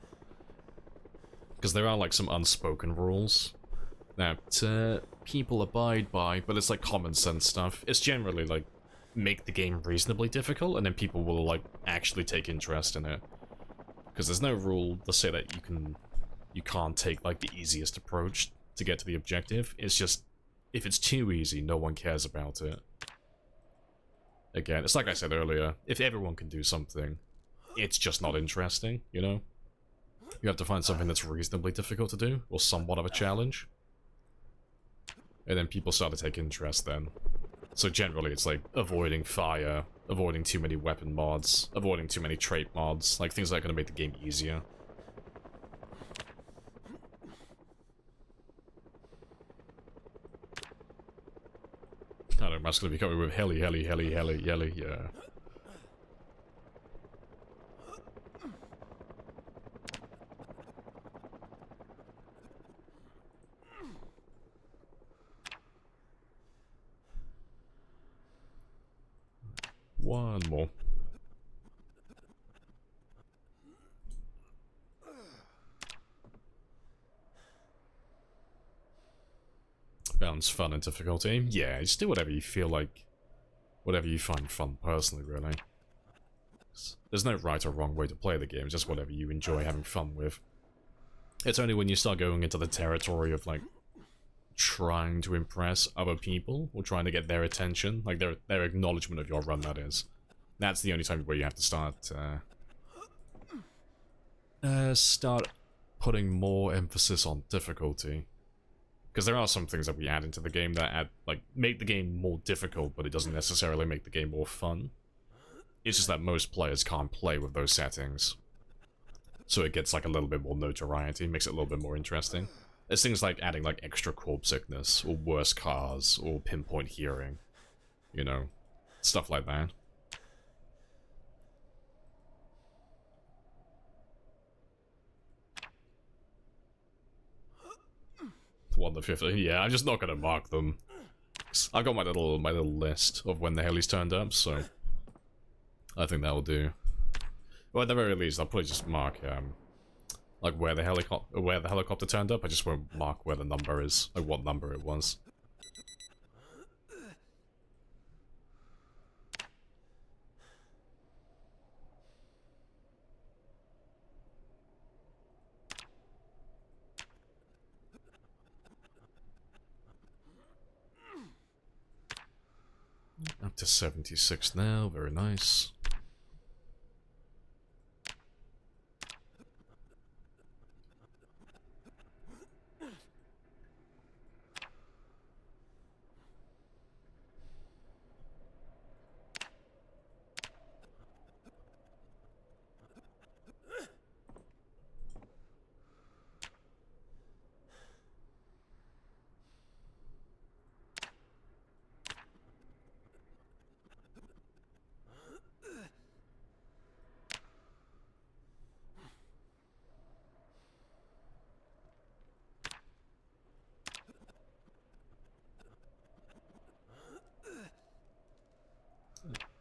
Because there are, like, some unspoken rules that people abide by, but it's, like, common sense stuff. It's generally, like, make the game reasonably difficult, and then people will, like, actually take interest in it. Because there's no rule to say that you can't take, like, the easiest approach to get to the objective. It's just, if it's too easy, no one cares about it. Again, it's like I said earlier, if everyone can do something, it's just not interesting, you know? You have to find something that's reasonably difficult to do, or somewhat of a challenge. And then people start to take interest then. So generally it's like avoiding fire, avoiding too many weapon mods, avoiding too many trait mods, like things that are going to make the game easier. I don't know, Matt's going to be coming with heli, yeah. One more. Balance fun and difficulty. Yeah, just do whatever you feel like. Whatever you find fun personally, really. There's no right or wrong way to play the game, just whatever you enjoy having fun with. It's only when you start going into the territory of, like, trying to impress other people, or trying to get their attention, like their acknowledgement of your run, that is. That's the only time where you have to start putting more emphasis on difficulty. Because there are some things that we add into the game that make the game more difficult, but it doesn't necessarily make the game more fun. It's just that most players can't play with those settings. So it gets like a little bit more notoriety, makes it a little bit more interesting. There's things like adding like extra corpse sickness, or worse cars, or pinpoint hearing. You know, stuff like that. 1 to 15. Yeah, I'm just not gonna mark them. I've got my little list of when the helis turned up, so I think that'll do. Well, at the very least, I'll probably just mark like where the helicopter turned up. I just won't mark where the number is, like what number it was. Up to 76 now, very nice.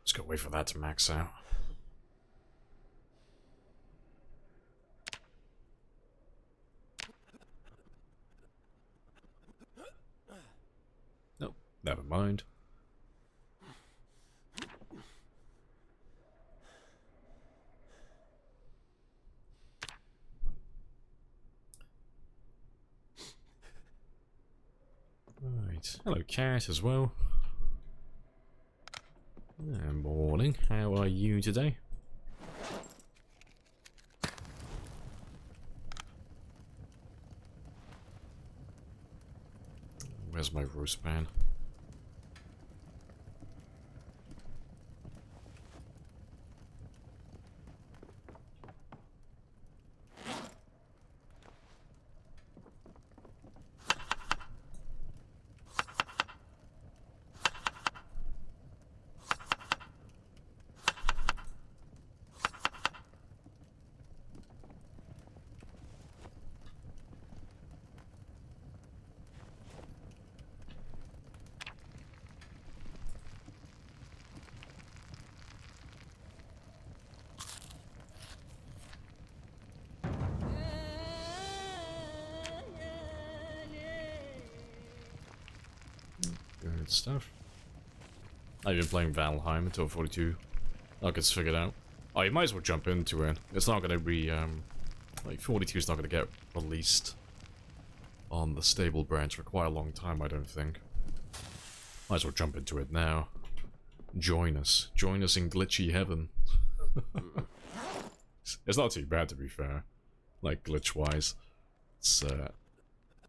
Just gotta wait for that to max out. mind. Right. Hello, cat, as well. Morning. How are you today? Where's my roast pan? Good stuff. I've been playing Valheim until 42. That gets figured out. Oh, you might as well jump into it. It's not gonna be, like, 42 is not gonna get released on the stable branch for quite a long time, I don't think. Might as well jump into it now. Join us. Join us in glitchy heaven. It's not too bad, to be fair. Like, glitch-wise. It's,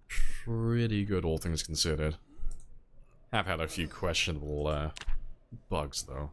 pretty good, all things considered. Have had a few questionable, bugs, though.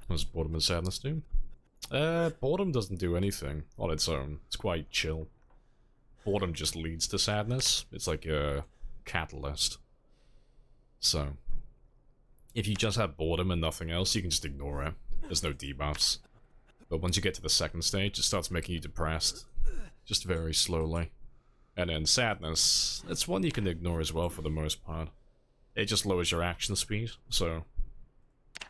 What does Boredom and Sadness do? Boredom doesn't do anything on its own. It's quite chill. Boredom just leads to sadness. It's like a catalyst. So, if you just have boredom and nothing else, you can just ignore it. There's no debuffs. But once you get to the second stage, it starts making you depressed. Just very slowly. And then sadness, it's one you can ignore as well for the most part. It just lowers your action speed, so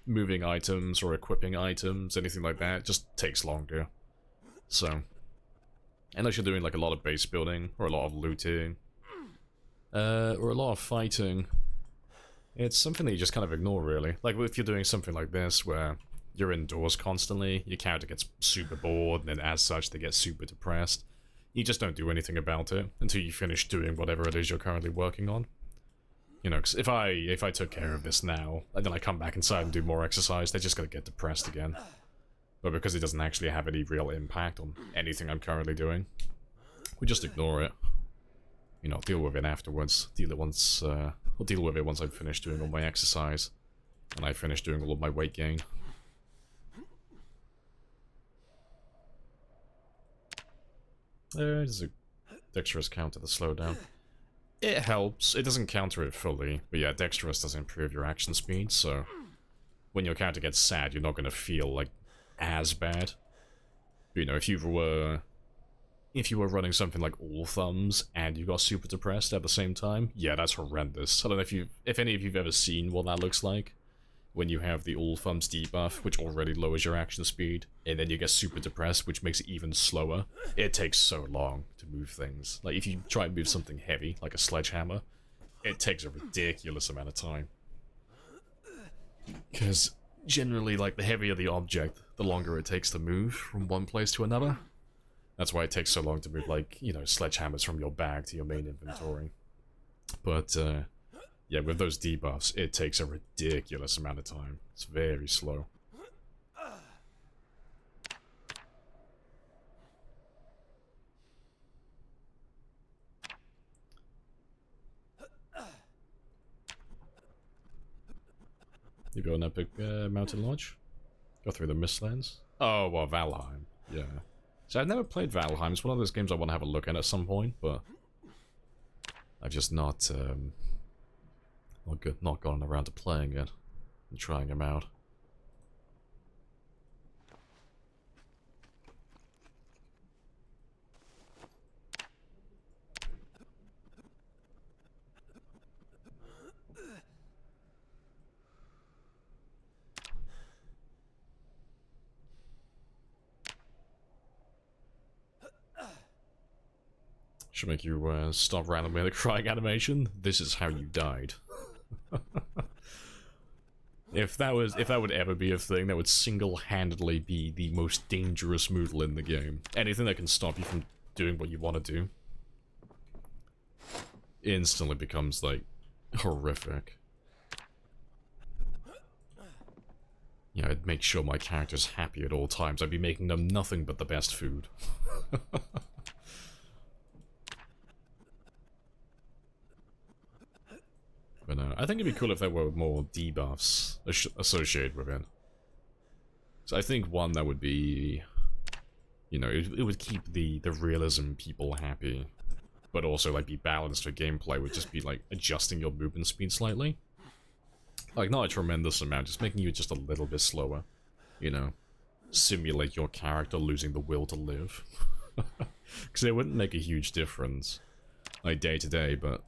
moving items or equipping items, anything like that, just takes longer. So, unless you're doing like a lot of base building, or a lot of looting, or a lot of fighting, it's something that you just kind of ignore, really. Like if you're doing something like this, where you're indoors constantly, your character gets super bored, and then as such they get super depressed, you just don't do anything about it until you finish doing whatever it is you're currently working on. You know, cause if I took care of this now, and then I come back inside and do more exercise, they're just gonna get depressed again. But because it doesn't actually have any real impact on anything I'm currently doing, we just ignore it. You know, deal with it afterwards. Deal it once, I'll deal with it once I've finished doing all my exercise, and I finish doing all of my weight gain. There's a dexterous counter to slow down. It helps. It doesn't counter it fully, but yeah, dexterous does improve your action speed, so when your character gets sad, you're not going to feel like as bad. But, you know, if you were running something like all thumbs and you got super depressed at the same time, yeah, that's horrendous. I don't know if any of you've ever seen what that looks like. When you have the all thumbs debuff, which already lowers your action speed, and then you get super depressed, which makes it even slower. It takes so long to move things. Like, if you try and move something heavy, like a sledgehammer, it takes a ridiculous amount of time. Because generally, like, the heavier the object, the longer it takes to move from one place to another. That's why it takes so long to move, like, you know, sledgehammers from your bag to your main inventory. But, yeah, with those debuffs, it takes a ridiculous amount of time. It's very slow. You go on Epic Mountain Lodge? Go through the Mistlands? Oh, well, Valheim. Yeah. So I've never played Valheim. It's one of those games I want to have a look at some point, but I've just not gotten around to playing it and trying them out. Should make you stop randomly the crying animation. This is how you died. If that would ever be a thing, that would single-handedly be the most dangerous Moodle in the game. Anything that can stop you from doing what you want to do instantly becomes, like, horrific. Yeah, I'd make sure my character's happy at all times. I'd be making them nothing but the best food. But I think it'd be cool if there were more debuffs associated with it. So I think one that would be, you know, it would keep the realism people happy, but also like be balanced for gameplay. Would just be like adjusting your movement speed slightly, like not a tremendous amount, just making you just a little bit slower. You know, simulate your character losing the will to live, because it wouldn't make a huge difference, like day to day, but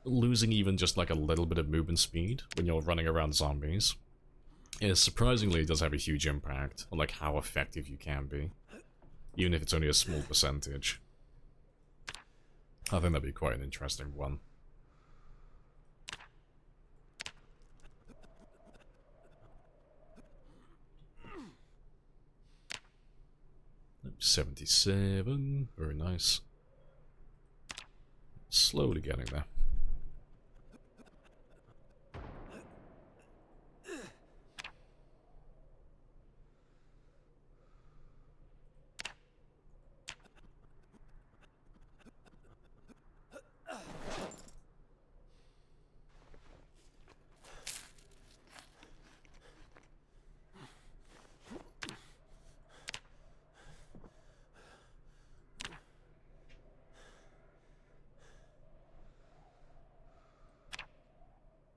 losing even just like a little bit of movement speed when you're running around zombies is surprisingly does have a huge impact on like how effective you can be, even if it's only a small percentage. I think that'd be quite an interesting one. Nope, 77, very nice. Slowly getting there.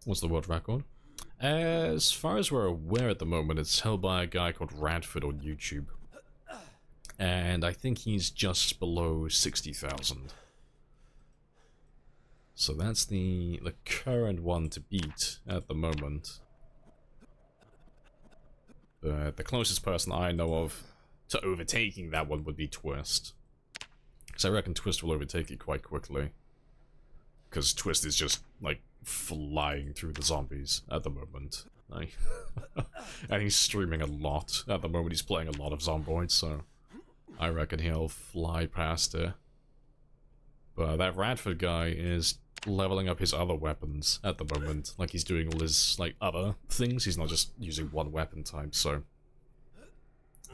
What's the world record? As far as we're aware at the moment, it's held by a guy called Radford on YouTube. And I think he's just below 60,000. So that's the current one to beat at the moment. But the closest person I know of to overtaking that one would be Twist. Because I reckon Twist will overtake it quite quickly. Because Twist is just, like, flying through the zombies at the moment. Like, and he's streaming a lot at the moment. He's playing a lot of Zomboids, so I reckon he'll fly past it. But that Radford guy is leveling up his other weapons at the moment. Like, he's doing all his, like, other things. He's not just using one weapon type, so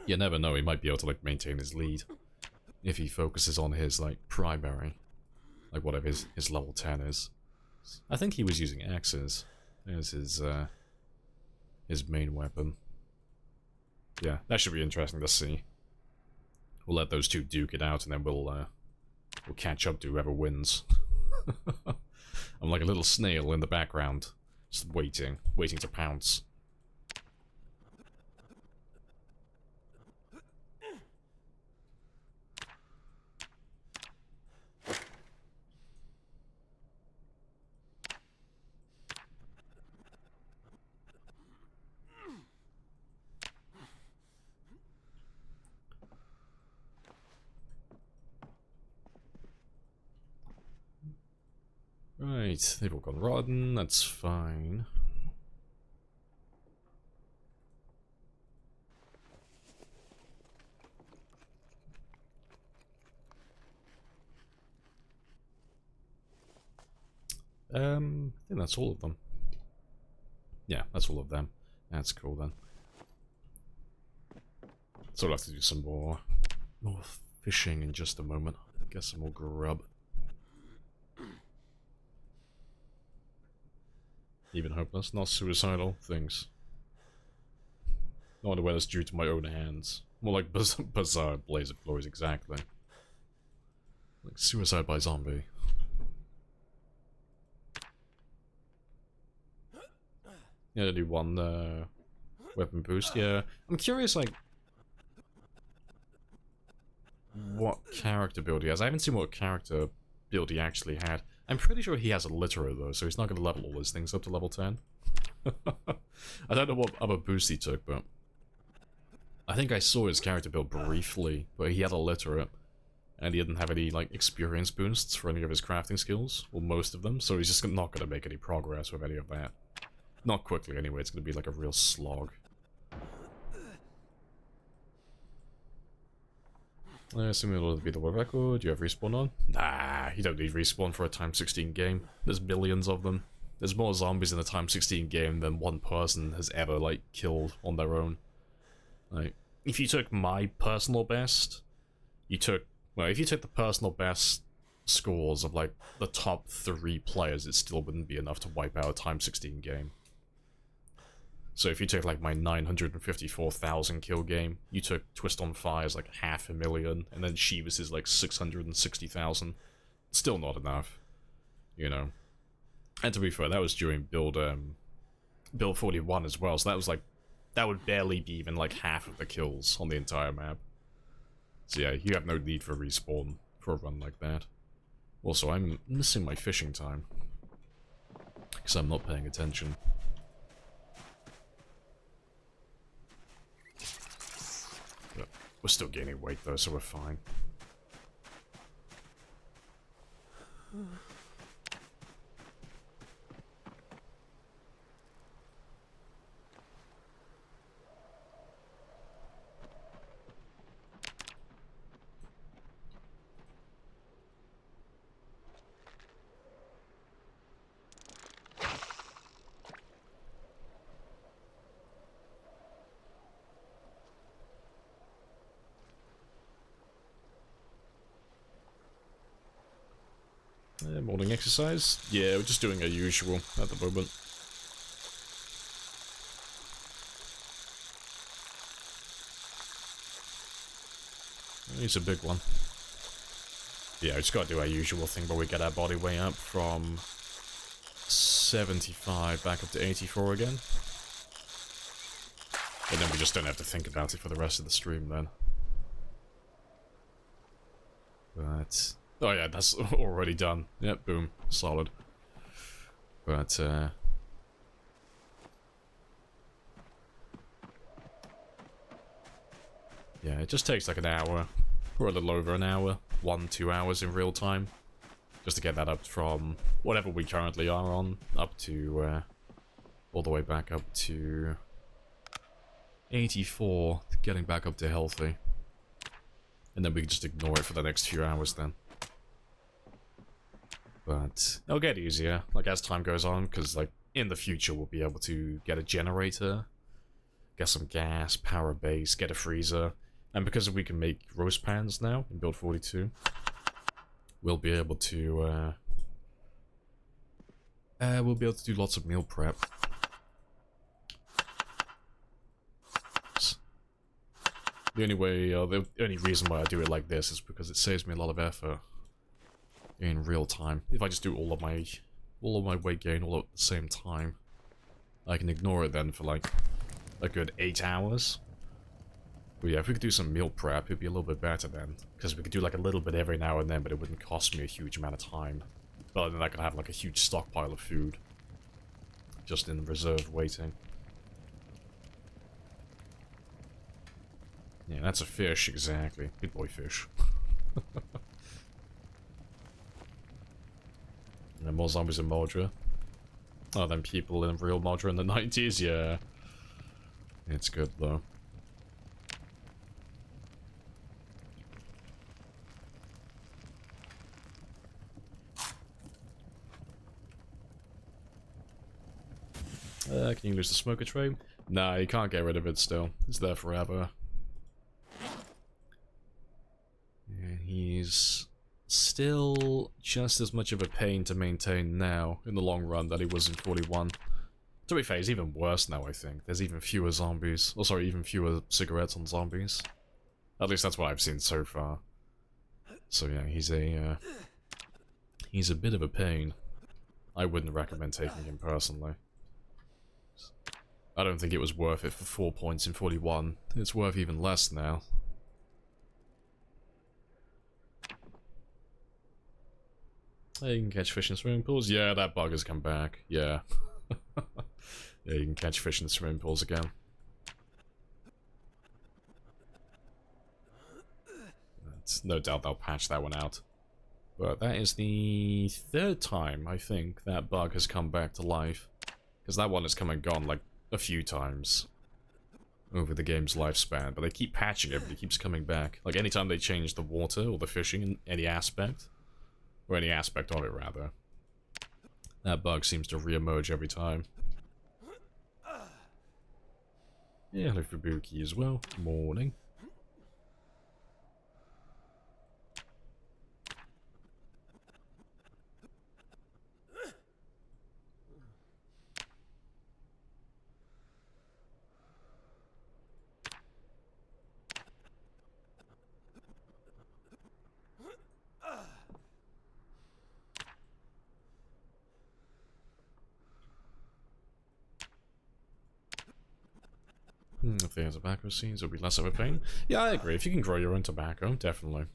you never know. He might be able to, like, maintain his lead if he focuses on his, like, primary. Like, whatever his level 10 is. I think he was using axes as his main weapon. Yeah, that should be interesting to see. We'll let those two duke it out, and then we'll catch up to whoever wins. I'm like a little snail in the background, just waiting to pounce. Right, they've all gone rotten, that's fine. I think that's all of them. Yeah, that's all of them. That's cool then. So we'll have to do some more fishing in just a moment. Get some more grub. Even hopeless, not suicidal things. Not aware that's due to my own hands. More like bizarre blaze of glories, exactly. Like suicide by zombie. Yeah, to do one weapon boost. Yeah, I'm curious, like, what character build he has. I haven't seen what character build he actually had. I'm pretty sure he has a Litterer though, so he's not going to level all his things up to level 10. I don't know what other boost he took, but I think I saw his character build briefly, but he had a Litterer, and he didn't have any, like, experience boosts for any of his crafting skills, or most of them, so he's just not gonna make any progress with any of that. Not quickly, anyway, it's gonna be like a real slog. I assume it'll be the world record. Do you have respawn on? Nah, you don't need respawn for a time 16 game. There's millions of them. There's more zombies in a time 16 game than one person has ever, like, killed on their own. Like, if you took my personal best, if you took the personal best scores of, like, the top 3 players, it still wouldn't be enough to wipe out a time 16 game. So if you took, like, my 954,000 kill game, you took Twist on Fire's, like, 500,000, and then Shivas' like, 660,000. Still not enough, you know. And to be fair, that was during build 41 as well, so that was, like, that would barely be even, like, half of the kills on the entire map. So yeah, you have no need for respawn for a run like that. Also, I'm missing my fishing time, because I'm not paying attention. But we're still gaining weight though, so we're fine. Morning exercise? Yeah, we're just doing our usual at the moment. It's a big one. Yeah, we just gotta do our usual thing where we get our body weight up from 75 back up to 84 again. And then we just don't have to think about it for the rest of the stream then. But... oh yeah, that's already done. Yep, boom. Solid. But, yeah, it just takes like an hour, or a little over an hour, 1-2 hours in real time, just to get that up from whatever we currently are on, up to, all the way back up to 84, getting back up to healthy. And then we can just ignore it for the next few hours then. But it'll get easier, like, as time goes on, because, like, in the future we'll be able to get a generator, get some gas, power a base, get a freezer, and because we can make roast pans now in build 42, we'll be able to, do lots of meal prep. The only reason why I do it like this is because it saves me a lot of effort in real time. If I just do all of my weight gain all at the same time, I can ignore it then for like a good 8 hours. But yeah, if we could do some meal prep, it'd be a little bit better then, because we could do like a little bit every now and then, but it wouldn't cost me a huge amount of time. But then I could have like a huge stockpile of food just in reserve waiting. Yeah, that's a fish, exactly. Good boy fish. And more zombies in Modra. Oh, than people in real Modra in the 90s, yeah. It's good, though. Can you lose the smoker tray? Nah, you can't get rid of it still. It's there forever. Yeah, he's still just as much of a pain to maintain now in the long run that he was in 41. To be fair, he's even worse now, I think. There's even fewer zombies. Oh, sorry, even fewer cigarettes on zombies. At least that's what I've seen so far. So yeah, he's a bit of a pain. I wouldn't recommend taking him personally. I don't think it was worth it for 4 points in 41. It's worth even less now. You can catch fish in swimming pools? Yeah, that bug has come back. Yeah. Yeah, you can catch fish in swimming pools again. but no doubt they'll patch that one out. But that is the third time, I think, that bug has come back to life. Because that one has come and gone, like, a few times over the game's lifespan. But they keep patching it, but it keeps coming back. Like, anytime they change the water or the fishing in any aspect, or any aspect of it, rather, that bug seems to re-emerge every time. Yeah, hello Fubuki as well. Morning. If there's tobacco seeds, it'll be less of a pain. Yeah, I agree. If you can grow your own tobacco, definitely.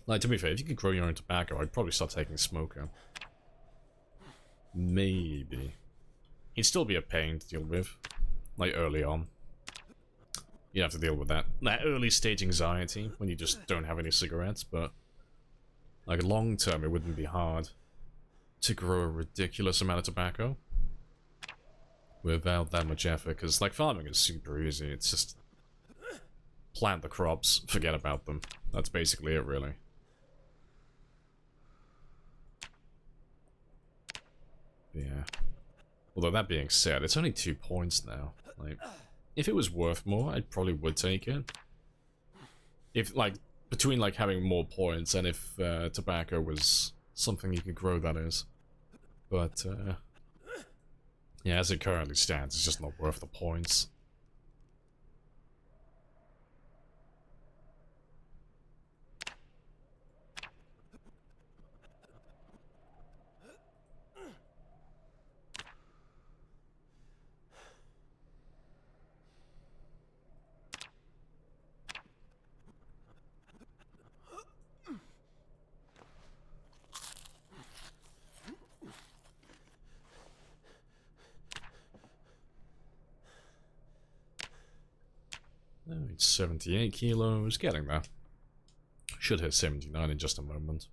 Like, to be fair, if you could grow your own tobacco, I'd probably start taking smoker. Maybe. He'd still be a pain to deal with. Like, early on. You have to deal with that early stage anxiety when you just don't have any cigarettes, but like long term it wouldn't be hard to grow a ridiculous amount of tobacco without that much effort, because like farming is super easy. It's just plant the crops, forget about them. That's basically it, really. Yeah. Although that being said, it's only 2 points now. Like, if it was worth more, I probably would take it. If, like, between, like, having more points and if tobacco was something you could grow, that is. But, yeah, as it currently stands, it's just not worth the points. Oh, it's 78 kilos, getting there. Should hit 79 in just a moment.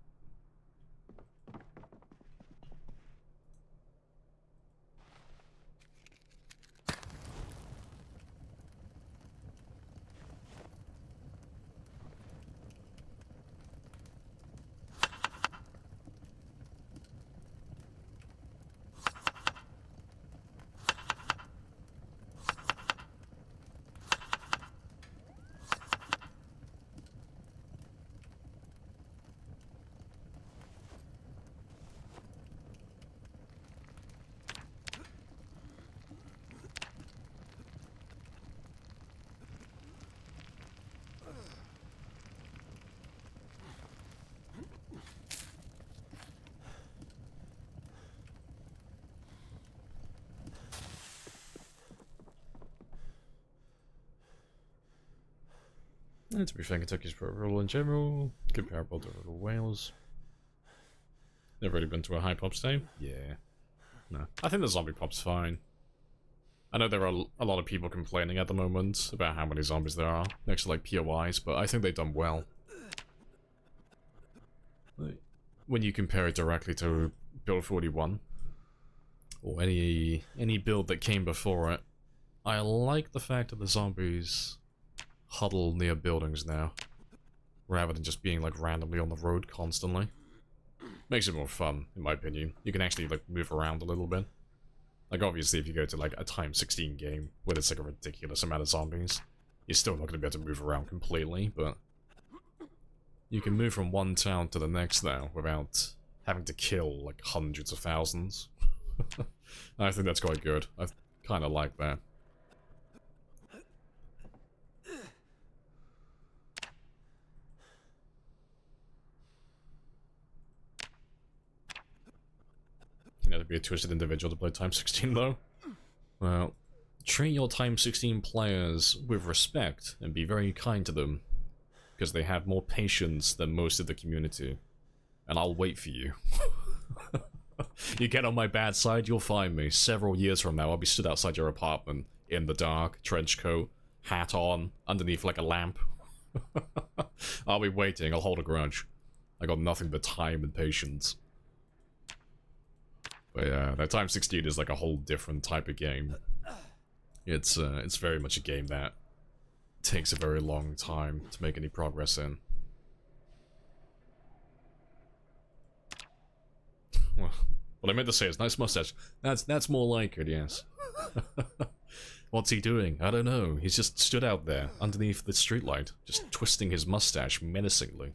And to be fair, Kentucky's rural in general, comparable to rural Wales. Never really been to a high pop stay? Yeah. No. I think the zombie pop's fine. I know there are a lot of people complaining at the moment about how many zombies there are next to like POIs, but I think they've done well. When you compare it directly to Build 41, or any build that came before it, I like the fact that the zombies huddle near buildings now, rather than just being like randomly on the road constantly. Makes it more fun, in my opinion. You can actually like move around a little bit. Like obviously if you go to like a times 16 game where there's like a ridiculous amount of zombies, you're still not going to be able to move around completely, but you can move from one town to the next now without having to kill like hundreds of thousands. I think that's quite good. I kind of like that. You have to be a twisted individual to play times 16 though. Well, treat your times 16 players with respect and be very kind to them, because they have more patience than most of the community. And I'll wait for you. You get on my bad side, you'll find me. Several years from now, I'll be stood outside your apartment, in the dark, trench coat, hat on, underneath like a lamp, I'll be waiting, I'll hold a grudge. I got nothing but time and patience. But yeah, that Time 16 is like a whole different type of game. It's very much a game that takes a very long time to make any progress in. Well, what I meant to say is nice mustache. That's more like it, yes. What's he doing? I don't know. He's just stood out there underneath the streetlight, just twisting his mustache menacingly.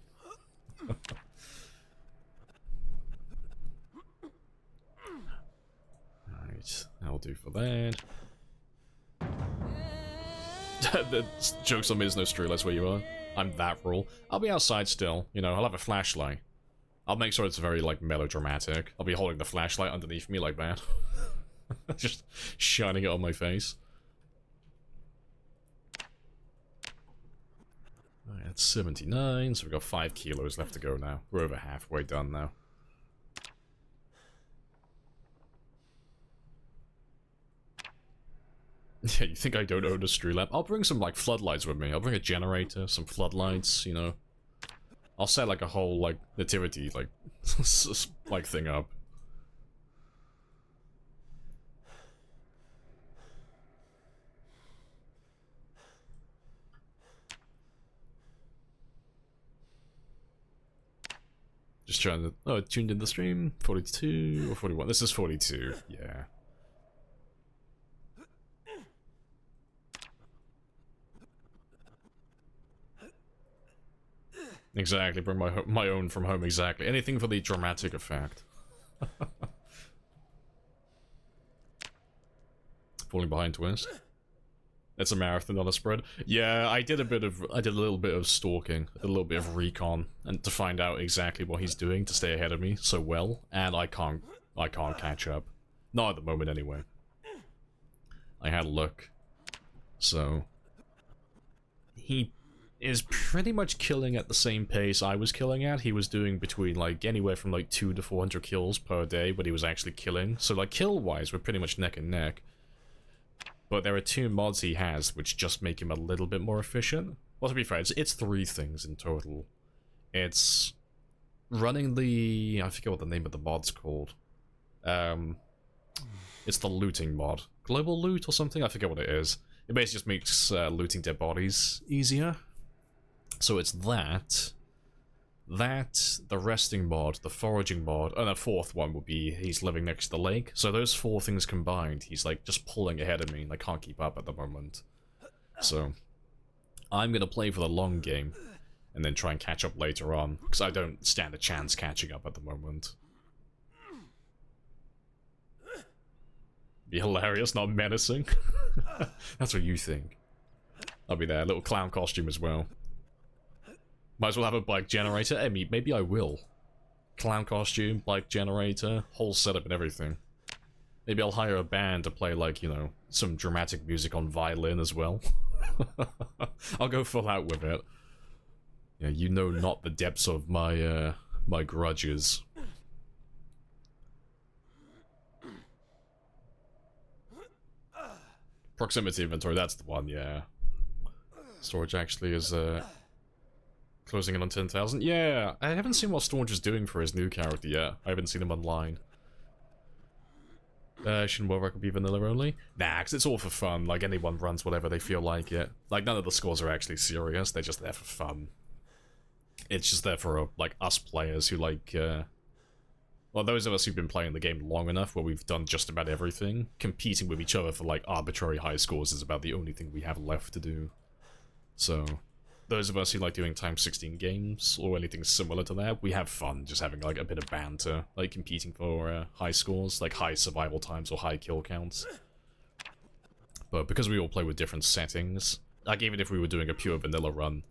Alright, that'll do for that. The joke's on me, there's no streetlights where you are. I'm that rural. I'll be outside still, you know, I'll have a flashlight. I'll make sure it's very, like, melodramatic. I'll be holding the flashlight underneath me like that. Just shining it on my face. Alright, that's 79, so we've got 5 kilos left to go now. We're over halfway done now. Yeah, you think I don't own a Streamlab? I'll bring some, like, floodlights with me. I'll bring a generator, some floodlights, you know. I'll set, like, a whole, like, nativity, like, like, thing up. Just trying to... Oh, it tuned in the stream? 42 or 41? This is 42, yeah. Exactly, bring my own from home, exactly. Anything for the dramatic effect. Falling behind twist. It's a marathon, not a spread. Yeah, I did a little bit of stalking, a little bit of recon, and to find out exactly what he's doing to stay ahead of me so well, and I can't catch up. Not at the moment, anyway. I had a look. So he is pretty much killing at the same pace I was killing at. He was doing between, like, anywhere from, like, 200 to 400 kills per day, but he was actually killing. So, like, kill-wise, we're pretty much neck and neck. But there are 2 mods he has, which just make him a little bit more efficient. Well, to be fair, it's 3 things in total. It's running the... I forget what the name of the mod's called. It's the looting mod. Global loot or something? I forget what it is. It basically just makes looting dead bodies easier. So it's that, the resting mod, the foraging mod, and a 4th one would be he's living next to the lake. So those 4 things combined, he's like just pulling ahead of me and I can't keep up at the moment. So I'm gonna play for the long game and then try and catch up later on, because I don't stand a chance catching up at the moment. Be hilarious, not menacing. That's what you think. I'll be there, little clown costume as well. Might as well have a bike generator. I mean, maybe I will. Clown costume, bike generator, whole setup and everything. Maybe I'll hire a band to play, like, you know, some dramatic music on violin as well. I'll go full out with it. Yeah, you know not the depths of my, my grudges. Proximity inventory, that's the one, yeah. Storage actually is, closing in on 10,000? Yeah, I haven't seen what Storage is doing for his new character yet. I haven't seen him online. Shouldn't Warwick be vanilla only? Nah, because it's all for fun. Like, anyone runs whatever they feel like it. Like, none of the scores are actually serious. They're just there for fun. It's just there for, like, us players who, like, well, those of us who've been playing the game long enough where we've done just about everything, competing with each other for, like, arbitrary high scores is about the only thing we have left to do. So those of us who like doing Time 16 games, or anything similar to that, we have fun just having, like, a bit of banter, like, competing for high scores, like high survival times or high kill counts. But because we all play with different settings, like, even if we were doing a pure vanilla run,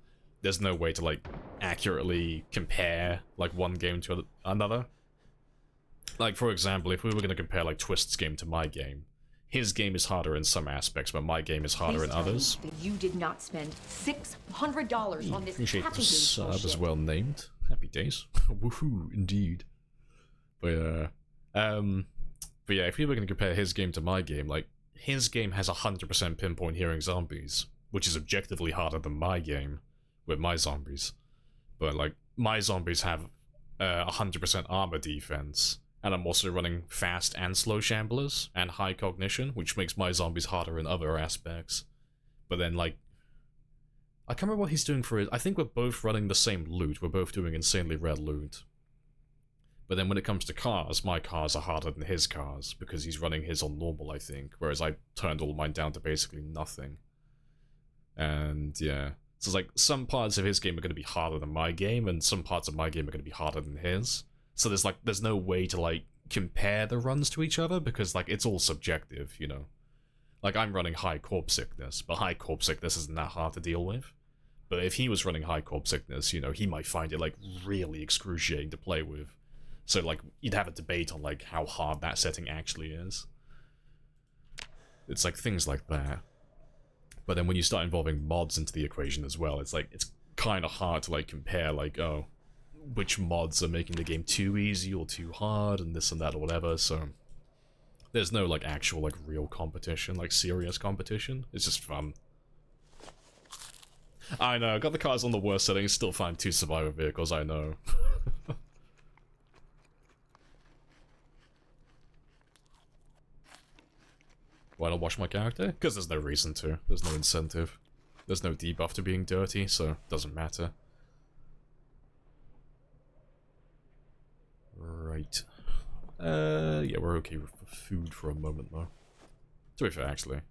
there's no way to, like, accurately compare, like, one game to another. Like, for example, if we were going to compare, like, Twist's game to my game, his game is harder in some aspects, but my game is harder in others. That you did not spend $600 on this Appreciate Happy the Days sub bullshit. as well named. Happy days. Woohoo, indeed. But yeah, if we were going to compare his game to my game, like, his game has 100% pinpoint hearing zombies, which is objectively harder than my game, with my zombies. But, like, my zombies have 100% armor defense, and I'm also running fast and slow shamblers, and high cognition, which makes my zombies harder in other aspects. But then, like, I can't remember what he's doing for it. I think we're both running the same loot. We're both doing insanely rare loot. But then when it comes to cars, my cars are harder than his cars, because he's running his on normal, I think, whereas I turned all mine down to basically nothing. And, yeah. So it's like, some parts of his game are going to be harder than my game, and some parts of my game are going to be harder than his. So there's no way to, like, compare the runs to each other, because, like, it's all subjective, you know? Like, I'm running high corpse sickness, but high corpse sickness isn't that hard to deal with. But if he was running high corpse sickness, you know, he might find it, like, really excruciating to play with. So, like, you'd have a debate on, like, how hard that setting actually is. It's, like, things like that. But then when you start involving mods into the equation as well, it's, like, it's kind of hard to, like, compare, like, oh, which mods are making the game too easy or too hard, and this and that or whatever, so... There's no, like, actual, like, real competition, like, serious competition. It's just fun. I know, got the cars on the worst settings, still find 2 survivor vehicles, I know. Why not wash my character? Because there's no reason to. There's no incentive. There's no debuff to being dirty, so it doesn't matter. Right. Yeah, we're okay with food for a moment, though. To be fair, actually.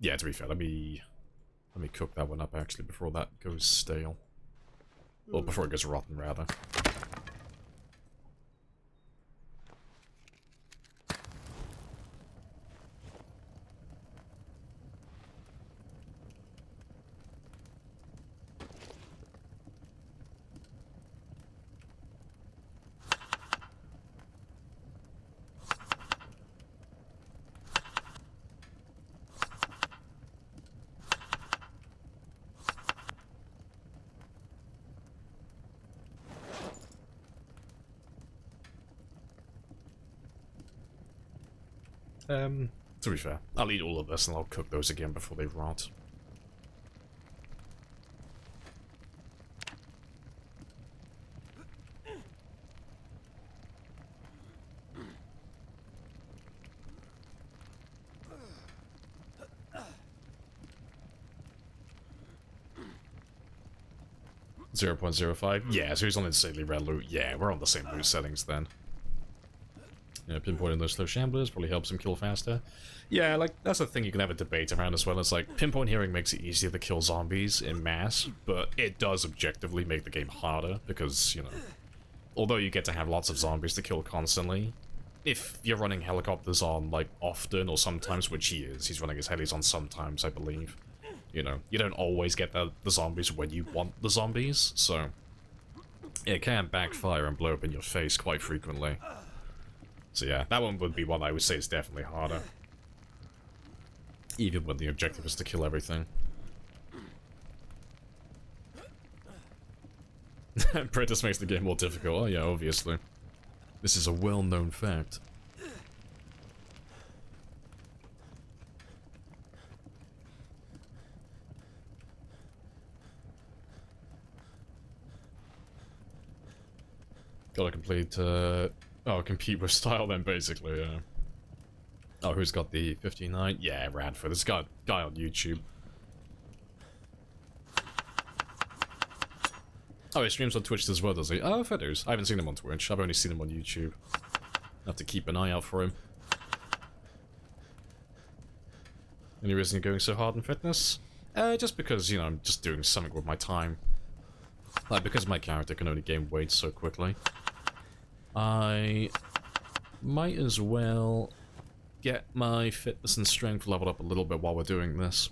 Yeah, to be fair, let me cook that one up, actually, before that goes stale. Well, before it goes rotten, rather. 'em. To be fair, I'll eat all of this and I'll cook those again before they rot. .05? Yeah, so he's on insanely rare loot. Yeah, we're on the same loot settings then. Yeah, pinpointing those slow shamblers probably helps him kill faster. Yeah, like, that's a thing you can have a debate around as well. It's like, pinpoint hearing makes it easier to kill zombies in mass, but it does objectively make the game harder, because, you know, although you get to have lots of zombies to kill constantly, if you're running helicopters on, like, often or sometimes, which he is, he's running his helis on sometimes, I believe, you know, you don't always get the zombies when you want the zombies, so it can backfire and blow up in your face quite frequently. So yeah, that one would be one I would say is definitely harder. Even when the objective is to kill everything. Apprentice makes the game more difficult. Oh yeah, obviously. This is a well-known fact. Gotta complete, oh, compete with style then, basically, yeah. Oh, who's got the 59? Yeah, Radford. This guy on YouTube. Oh, he streams on Twitch as well, does he? Oh, fair dues. I haven't seen him on Twitch. I've only seen him on YouTube. I have to keep an eye out for him. Any reason you're going so hard in fitness? Just because, you know, I'm just doing something with my time. Like, because my character can only gain weight so quickly, I might as well get my fitness and strength leveled up a little bit while we're doing this.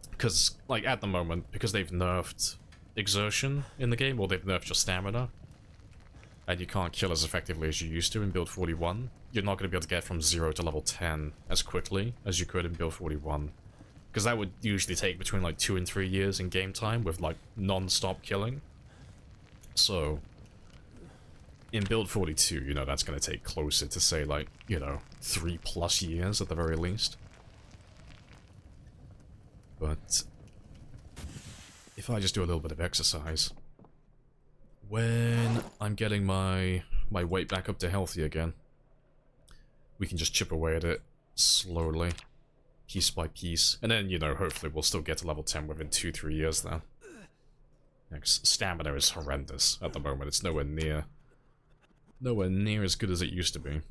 Because, like, at the moment, because they've nerfed exertion in the game, or they've nerfed your stamina, and you can't kill as effectively as you used to in build 41, you're not going to be able to get from 0 to level 10 as quickly as you could in build 41. Because that would usually take between, like, 2 and 3 years in game time with, like, non-stop killing. So, in build 42, you know, that's going to take closer to, say, like, you know, 3+ years at the very least. But if I just do a little bit of exercise, when I'm getting my weight back up to healthy again, we can just chip away at it slowly, piece by piece, and then, you know, hopefully we'll still get to level 10 within 2-3 years then. Next, stamina is horrendous at the moment. It's nowhere near as good as it used to be.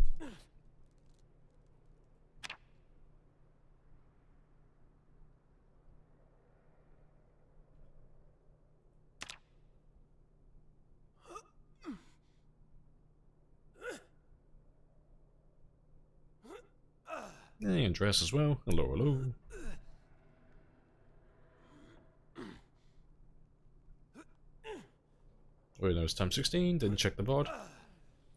And dress as well. Hello, hello. Wait, no, it's time 16. Didn't check the VOD.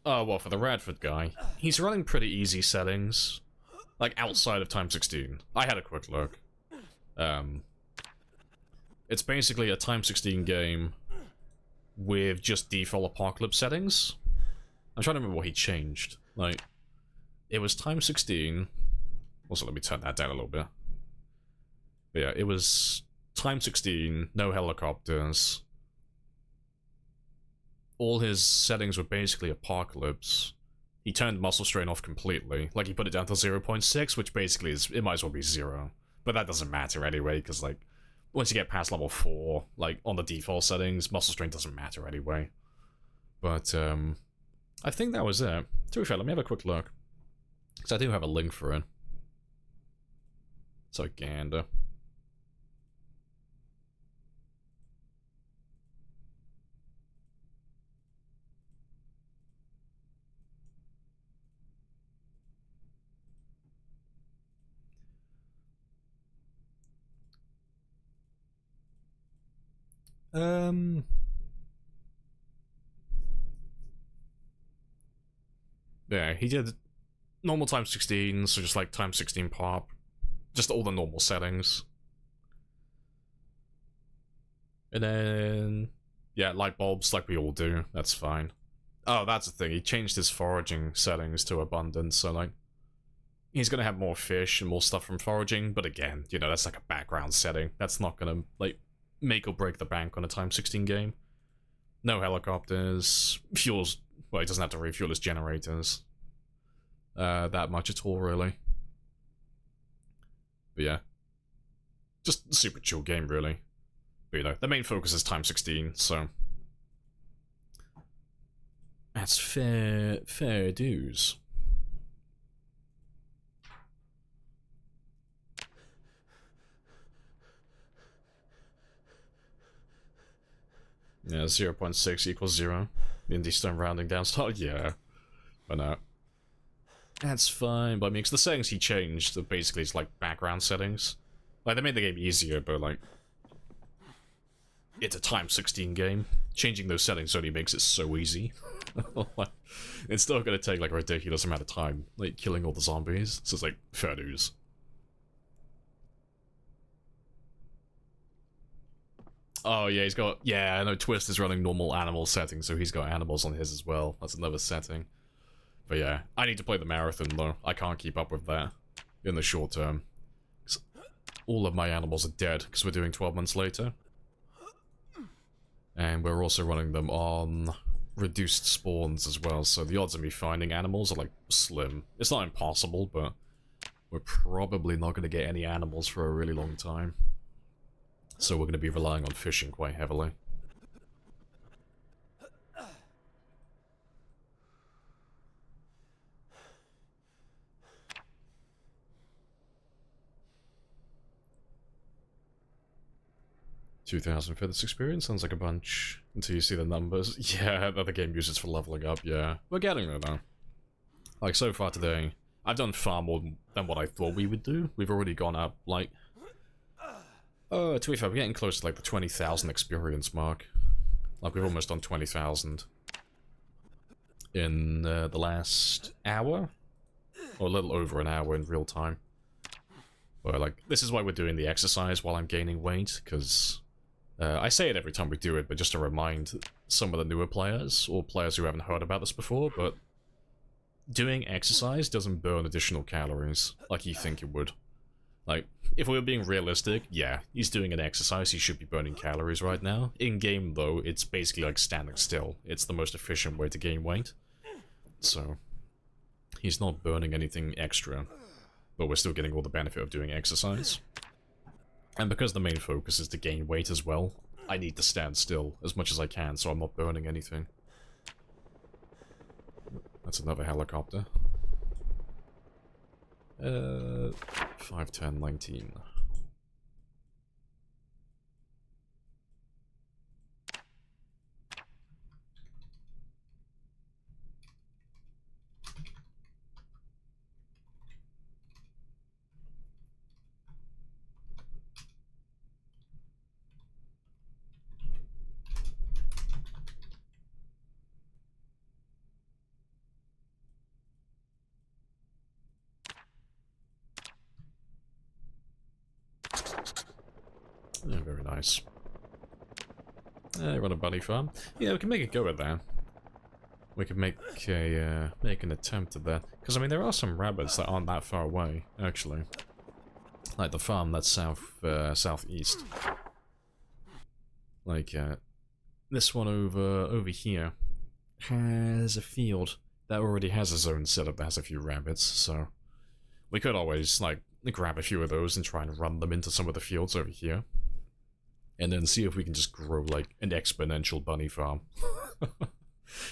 Oh, well, for the Radford guy, he's running pretty easy settings. Like, outside of time 16. I had a quick look. It's basically a time 16 game with just default apocalypse settings. I'm trying to remember what he changed. Like, it was time 16. Also, let me turn that down a little bit. But yeah, it was time 16, no helicopters. All his settings were basically apocalypse. He turned muscle strain off completely. Like, he put it down to 0.6, which basically is, it might as well be 0. But that doesn't matter anyway, because, like, once you get past level 4, like, on the default settings, muscle strain doesn't matter anyway. But, I think that was it. To be fair, let me have a quick look. Because I do have a link for it. So, gander. Yeah, he did normal time 16, so just like time 16 pop. Just all the normal settings. And then, yeah, light bulbs like we all do, that's fine. Oh, that's the thing, he changed his foraging settings to abundance, so like, he's gonna have more fish and more stuff from foraging, but again, you know, that's like a background setting. That's not gonna, like, make or break the bank on a time 16 game. No helicopters, fuels, well, he doesn't have to refuel his generators. That much at all, really. But yeah. Just super chill game, really. But you know, the main focus is time 16, so... That's fair dues. Yeah, 0.6 equals 0. Indie stone rounding down. Oh, yeah. But no. That's fine, but I mean, because the settings he changed are basically just like background settings. Like, they made the game easier, but like... It's a time 16 game. Changing those settings only makes it so easy. It's still gonna take like a ridiculous amount of time, like killing all the zombies. So it's like, fair dues. Oh yeah, he's got... Yeah, I know Twist is running normal animal settings, so he's got animals on his as well. That's another setting. But yeah, I need to play the marathon though. I can't keep up with that in the short term. All of my animals are dead because we're doing 12 months later. And we're also running them on reduced spawns as well, so the odds of me finding animals are like slim. It's not impossible, but we're probably not going to get any animals for a really long time. So we're going to be relying on fishing quite heavily. $2,000 for this experience sounds like a bunch until you see the numbers. Yeah, that the game uses for leveling up, yeah. We're getting there though. Like, so far today, I've done far more than what I thought we would do. We've already gone up, like... to be fair, we're getting close to like the 20,000 experience mark. Like, we've almost done 20,000 in the last hour? Or a little over an hour in real time. But like, this is why we're doing the exercise while I'm gaining weight, because... I say it every time we do it, but just to remind some of the newer players, or players who haven't heard about this before, but doing exercise doesn't burn additional calories like you think it would. Like, if we were being realistic, yeah, he's doing an exercise, he should be burning calories right now. In-game, though, it's basically like standing still. It's the most efficient way to gain weight. So, he's not burning anything extra, but we're still getting all the benefit of doing exercise. And because the main focus is to gain weight as well, I need to stand still as much as I can so I'm not burning anything. That's another helicopter. 5, 10, 19. Yeah, very nice. Run a bunny farm. Yeah, we can make a go at that. We could make an attempt at that. Because, I mean, there are some rabbits that aren't that far away, actually. Like the farm that's southeast. Like, this one over here has a field that already has its own setup that has a few rabbits, so we could always, like, grab a few of those and try and run them into some of the fields over here. And then see if we can just grow, like, an exponential bunny farm.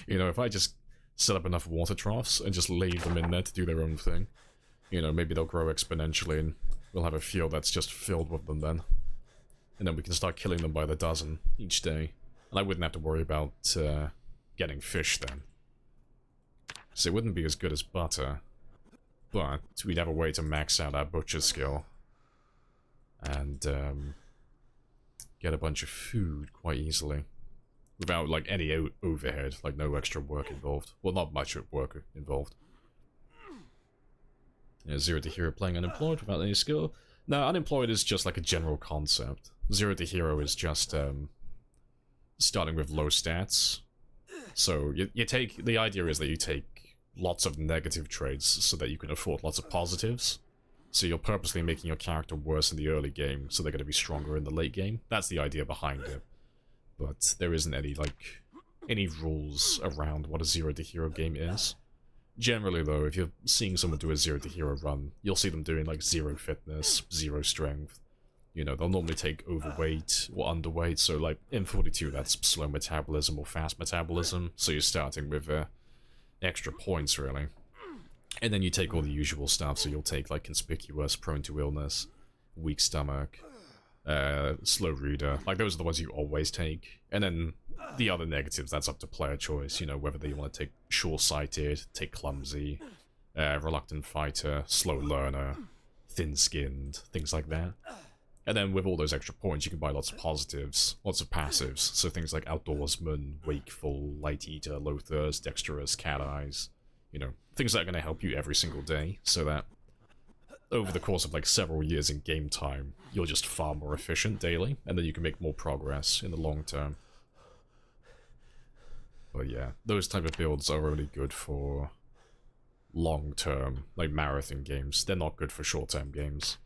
You know, if I just set up enough water troughs and just leave them in there to do their own thing, you know, maybe they'll grow exponentially and we'll have a field that's just filled with them then. And then we can start killing them by the dozen each day. And I wouldn't have to worry about getting fish then. So it wouldn't be as good as butter, but we'd have a way to max out our butcher skill. And get a bunch of food quite easily. Without, like, any overhead, like, no extra work involved. Well, not much work involved. Yeah, Zero to Hero playing unemployed without any skill. No, unemployed is just, like, a general concept. Zero to Hero is just, starting with low stats. So, you take... The idea is that you take lots of negative traits so that you can afford lots of positives. So you're purposely making your character worse in the early game, so they're going to be stronger in the late game. That's the idea behind it. But there isn't any, like, any rules around what a Zero to Hero game is. Generally, though, if you're seeing someone do a Zero to Hero run, you'll see them doing, like, 0 fitness, 0 strength. You know, they'll normally take overweight or underweight, so, like, in 42, that's slow metabolism or fast metabolism, so you're starting with extra points, really. And then you take all the usual stuff, so you'll take, like, conspicuous, prone to illness, weak stomach, slow reader. Like, those are the ones you always take. And then the other negatives, that's up to player choice, you know, whether they want to take short-sighted, take clumsy, reluctant fighter, slow learner, thin-skinned, things like that. And then with all those extra points, you can buy lots of positives, lots of passives, so things like outdoorsman, wakeful, light eater, low thirst, dexterous, cat eyes, you know, things that are going to help you every single day, so that over the course of, like, several years in game time, you're just far more efficient daily, and then you can make more progress in the long term. But yeah, those type of builds are only good for long-term, like, marathon games. They're not good for short-term games.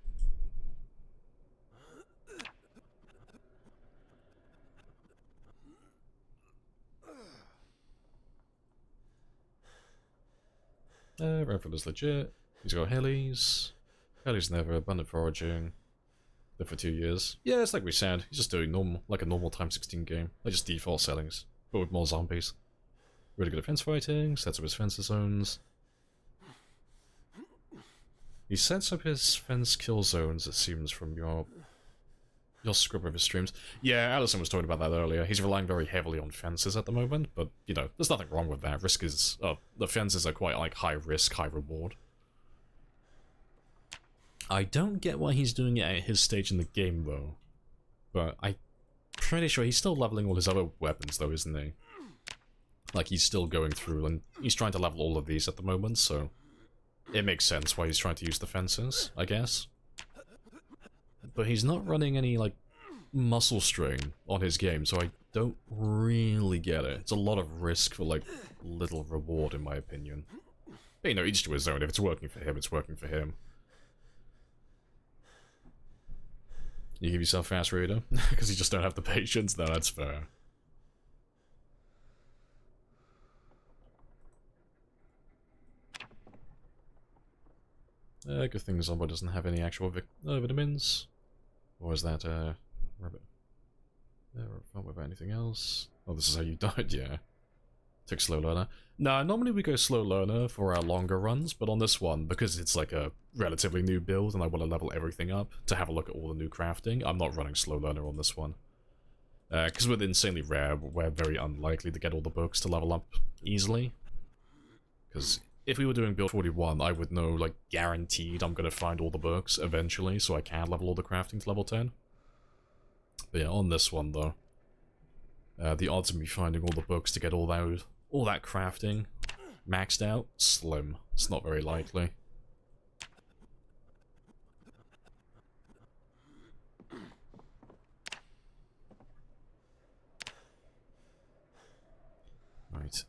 Redfield is legit. He's got helis. Helis never abundant foraging. There for 2 years. Yeah, it's like we said. He's just doing normal, like a normal time 16 game. Like just default settings, but with more zombies. Really good at fence fighting. Sets up his fence zones. He sets up his fence kill zones, it seems, from your script of his streams. Yeah, Allison was talking about that earlier. He's relying very heavily on fences at the moment, but, you know, there's nothing wrong with that. Risk is... the fences are quite, like, high risk, high reward. I don't get why he's doing it at his stage in the game, though. But I'm pretty sure he's still leveling all his other weapons, though, isn't he? Like, he's still going through, and he's trying to level all of these at the moment, so... it makes sense why he's trying to use the fences, I guess. But he's not running any, like, muscle strain on his game, so I don't really get it. It's a lot of risk for, like, little reward, in my opinion. But, you know, each to his own. If it's working for him, it's working for him. You give yourself fast reader? Because you just don't have the patience? No, that's fair. Good thing Zombo doesn't have any actual vitamins. Or is that, rabbit? Not with anything else. Oh, this is how you died, yeah. Took slow learner. Nah, normally we go slow learner for our longer runs, but on this one, because it's like a relatively new build and I want to level everything up to have a look at all the new crafting, I'm not running slow learner on this one. Because with Insanely Rare, we're very unlikely to get all the books to level up easily. Because if we were doing build 41, I would know, like, guaranteed I'm going to find all the books eventually, so I can level all the crafting to level 10. But yeah, on this one, though, the odds of me finding all the books to get all that crafting maxed out, slim. It's not very likely. Right.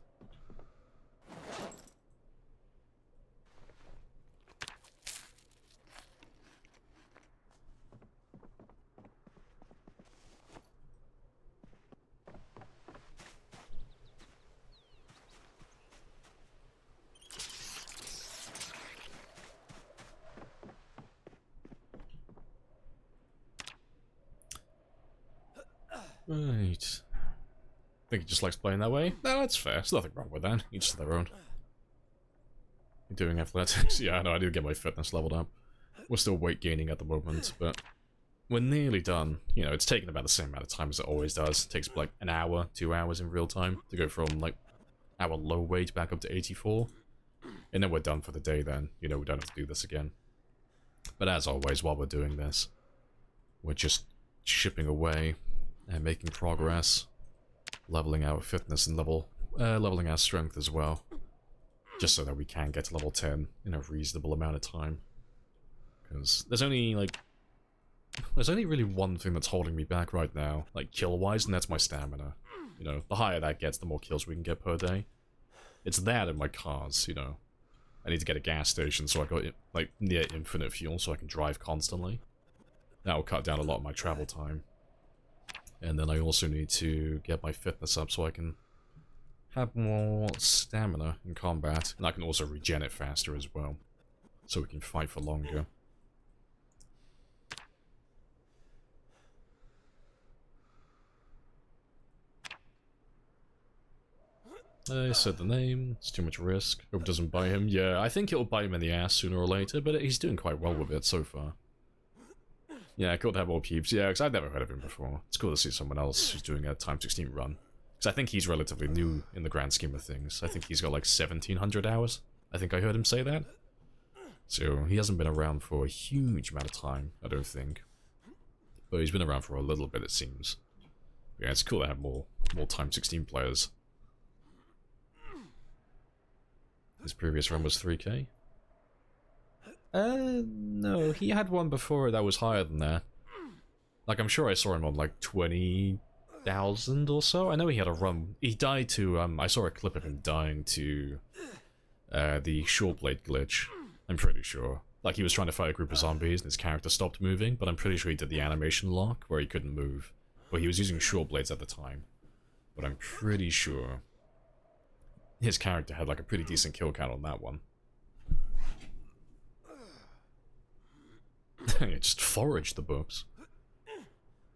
Right. I think he just likes playing that way. No, that's fair. There's nothing wrong with that. Each to their own. You're doing athletics? Yeah, I know, I do get my fitness leveled up. We're still weight gaining at the moment, but we're nearly done. You know, it's taken about the same amount of time as it always does. It takes like an hour, 2 hours in real time to go from like our low weight back up to 84. And then we're done for the day then. You know, we don't have to do this again. But as always, while we're doing this, we're just chipping away and making progress, leveling our fitness and leveling our strength as well, just so that we can get to level 10 in a reasonable amount of time. Because there's only really one thing that's holding me back right now, like kill-wise, and that's my stamina. You know, the higher that gets, the more kills we can get per day. It's that in my cars, you know. I need to get a gas station so I got like near infinite fuel so I can drive constantly. That will cut down a lot of my travel time. And then I also need to get my fitness up so I can have more stamina in combat. And I can also regen it faster as well, so we can fight for longer. I said the name, it's too much risk. Hope it doesn't bite him. Yeah, I think it'll bite him in the ass sooner or later, but he's doing quite well with it so far. Yeah, cool to have more peeps. Yeah, because I've never heard of him before. It's cool to see someone else who's doing a time 16 run. Because I think he's relatively new in the grand scheme of things. I think he's got like 1,700 hours. I think I heard him say that. So he hasn't been around for a huge amount of time, I don't think. But he's been around for a little bit, it seems. Yeah, it's cool to have more time 16 players. His previous run was 3k? No, he had one before that was higher than that. Like, I'm sure I saw him on, like, 20,000 or so. I know he had a run. He died to, I saw a clip of him dying to, the Shoreblade glitch. I'm pretty sure. Like, he was trying to fight a group of zombies and his character stopped moving, but I'm pretty sure he did the animation lock where he couldn't move. But he was using Shoreblades at the time. But I'm pretty sure his character had, like, a pretty decent kill count on that one. It just foraged the books.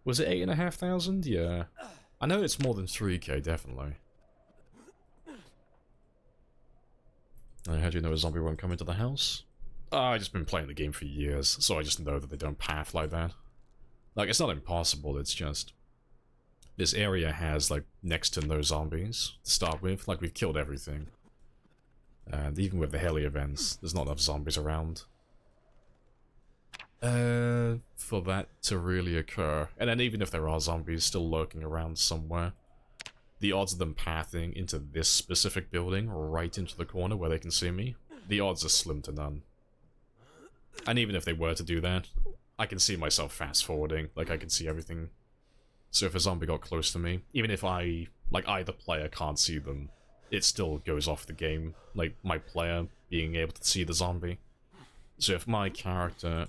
Was it 8,500? Yeah. I know it's more than 3k, definitely. How do you know a zombie won't come into the house? I've just been playing the game for years, so I just know that they don't path like that. Like, it's not impossible, it's just... This area has, like, next to no zombies to start with. Like, we've killed everything. And even with the heli events, there's not enough zombies around. For that to really occur. And then even if there are zombies still lurking around somewhere, the odds of them pathing into this specific building, right into the corner where they can see me, the odds are slim to none. And even if they were to do that, I can see myself fast-forwarding, like I can see everything. So if a zombie got close to me, even if I, like either player can't see them, it still goes off the game, like my player being able to see the zombie. So if my character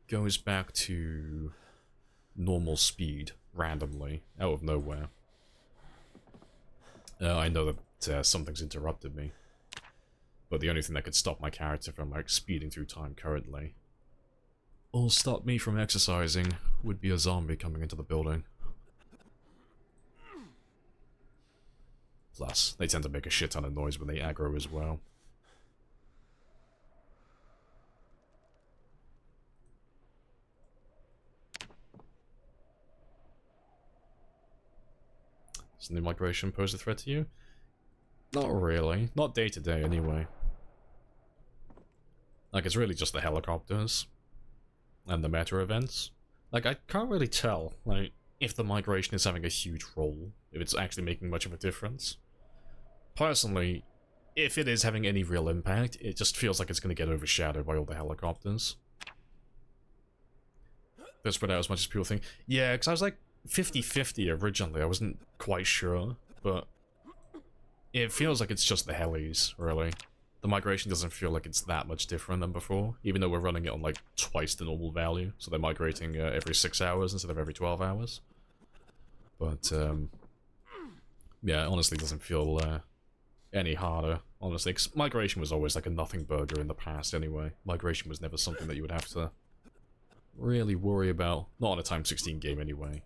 goes back to normal speed randomly out of nowhere. I know that something's interrupted me, but the only thing that could stop my character from like speeding through time currently, or stop me from exercising, would be a zombie coming into the building. Plus, they tend to make a shit ton of noise when they aggro as well. Does the new migration pose a threat to you? Not really. Not day to day, anyway. Like, it's really just the helicopters. And the meta events. Like, I can't really tell, like, if the migration is having a huge role. If it's actually making much of a difference. Personally, if it is having any real impact, it just feels like it's going to get overshadowed by all the helicopters. They're spread out as much as people think. Yeah, because I was like 50-50 originally. I wasn't quite sure, but it feels like it's just the helis, really. The migration doesn't feel like it's that much different than before, even though we're running it on like twice the normal value. So they're migrating every 6 hours instead of every 12 hours. But, yeah, it honestly doesn't feel any harder, honestly. 'Cause migration was always like a nothing burger in the past anyway. Migration was never something that you would have to really worry about. Not on a time 16 game anyway.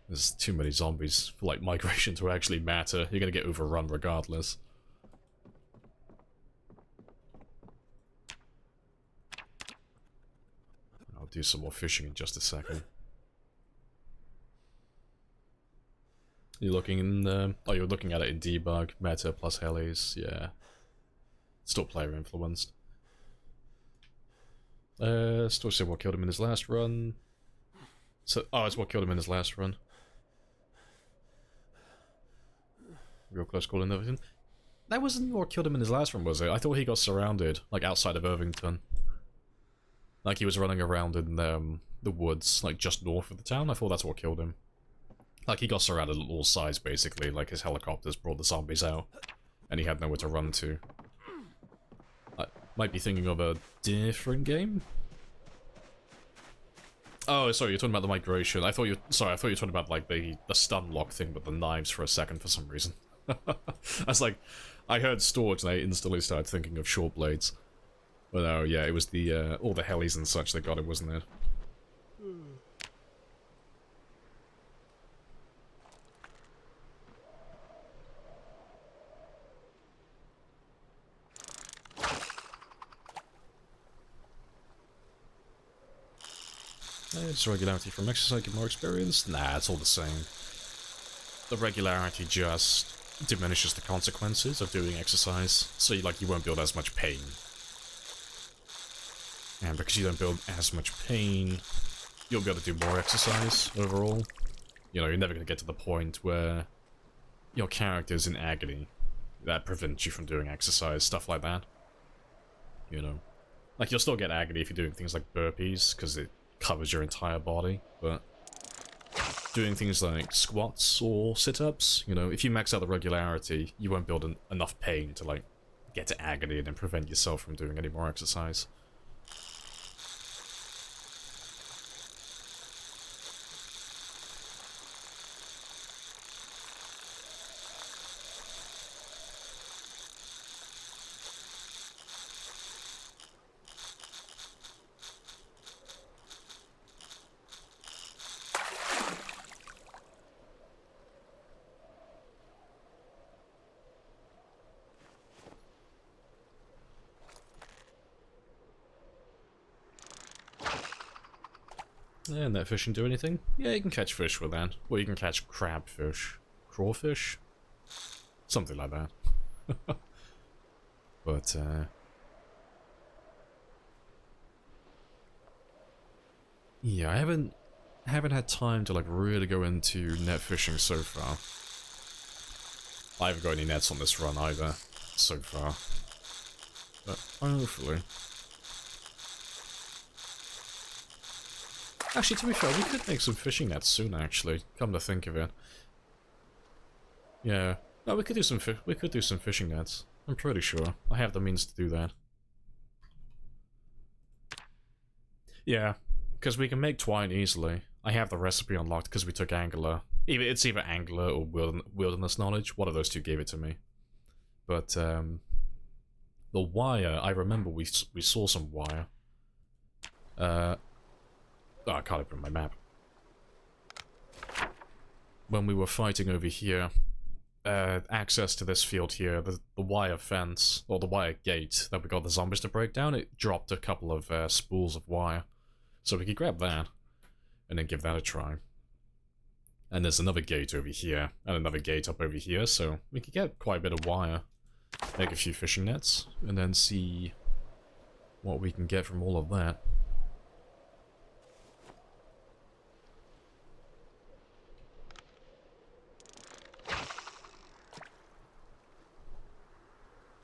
There's too many zombies for like migration to actually matter. You're gonna get overrun regardless. I'll do some more fishing in just a second. You're looking in oh, you're looking at it in debug, meta plus helis, yeah. Still player influenced. Still said what killed him in his last run. So, oh, it's what killed him in his last run. Real close call and everything. That wasn't what killed him in his last run, was it? I thought he got surrounded, like outside of Irvington. Like he was running around in the woods, like just north of the town. I thought that's what killed him. Like he got surrounded on all sides, basically. Like his helicopters brought the zombies out, and he had nowhere to run to. I might be thinking of a different game. Oh, sorry, you're talking about the migration. I thought you were talking about like the stun lock thing with the knives for a second for some reason. I was like, I heard storage and I instantly started thinking of short blades. But no, yeah, it was the all the helis and such that got it, wasn't it? It's regularity from exercise, get more experience? Nah, it's all the same. The regularity just diminishes the consequences of doing exercise, so you won't build as much pain. And because you don't build as much pain, you'll be able to do more exercise overall. You know, you're never going to get to the point where your character's in agony. That prevents you from doing exercise, stuff like that. You know. Like, you'll still get agony if you're doing things like burpees, because it covers your entire body, but doing things like squats or sit-ups, you know, if you max out the regularity, you won't build enough pain to, like, get to agony and then prevent yourself from doing any more exercise. And that fishing do anything? Yeah, you can catch fish with that. Or you can catch crabfish. Crawfish? Something like that. But, yeah, I haven't had time to, like, really go into net fishing so far. I haven't got any nets on this run either, so far. But, hopefully. Actually, to be fair, we could make some fishing nets soon, actually. Come to think of it. Yeah. No, we could do some fishing nets. I'm pretty sure. I have the means to do that. Yeah. because we can make twine easily. I have the recipe unlocked because we took Angular. It's either Angular or Wilderness Knowledge. One of those two gave it to me. But, the wire, I remember we saw some wire. Oh, I can't open my map. When we were fighting over here, access to this field here, the wire fence, or the wire gate that we got the zombies to break down, it dropped a couple of spools of wire. So we could grab that, and then give that a try. And there's another gate over here, and another gate up over here, so we could get quite a bit of wire. Make a few fishing nets, and then see what we can get from all of that.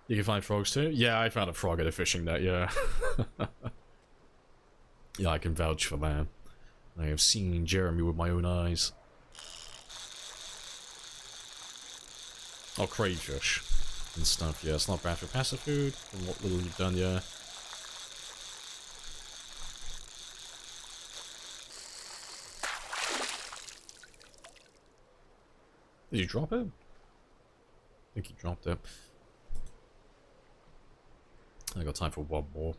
You can find frogs too? Yeah, I found a frog at a fishing net, yeah. Yeah, I can vouch for that. I have seen Jeremy with my own eyes. Oh, crayfish and stuff, yeah, it's not bad for passive food, from what little you've done, yeah. Did you drop it? I think you dropped it. I got time for one more.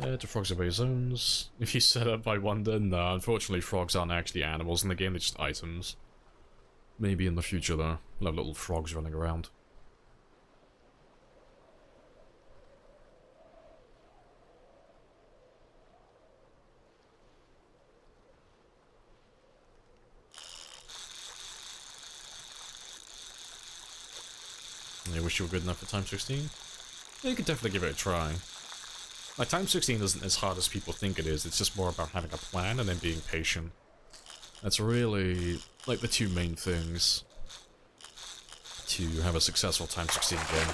To frogs obey zones. If you set up, I wonder. No, unfortunately frogs aren't actually animals in the game, they're just items. Maybe in the future though, we'll have little frogs running around. I wish you were good enough for time 16. Yeah, you could definitely give it a try. Like, time 16 isn't as hard as people think it is, it's just more about having a plan and then being patient. That's really, like, the two main things to have a successful time 16 game.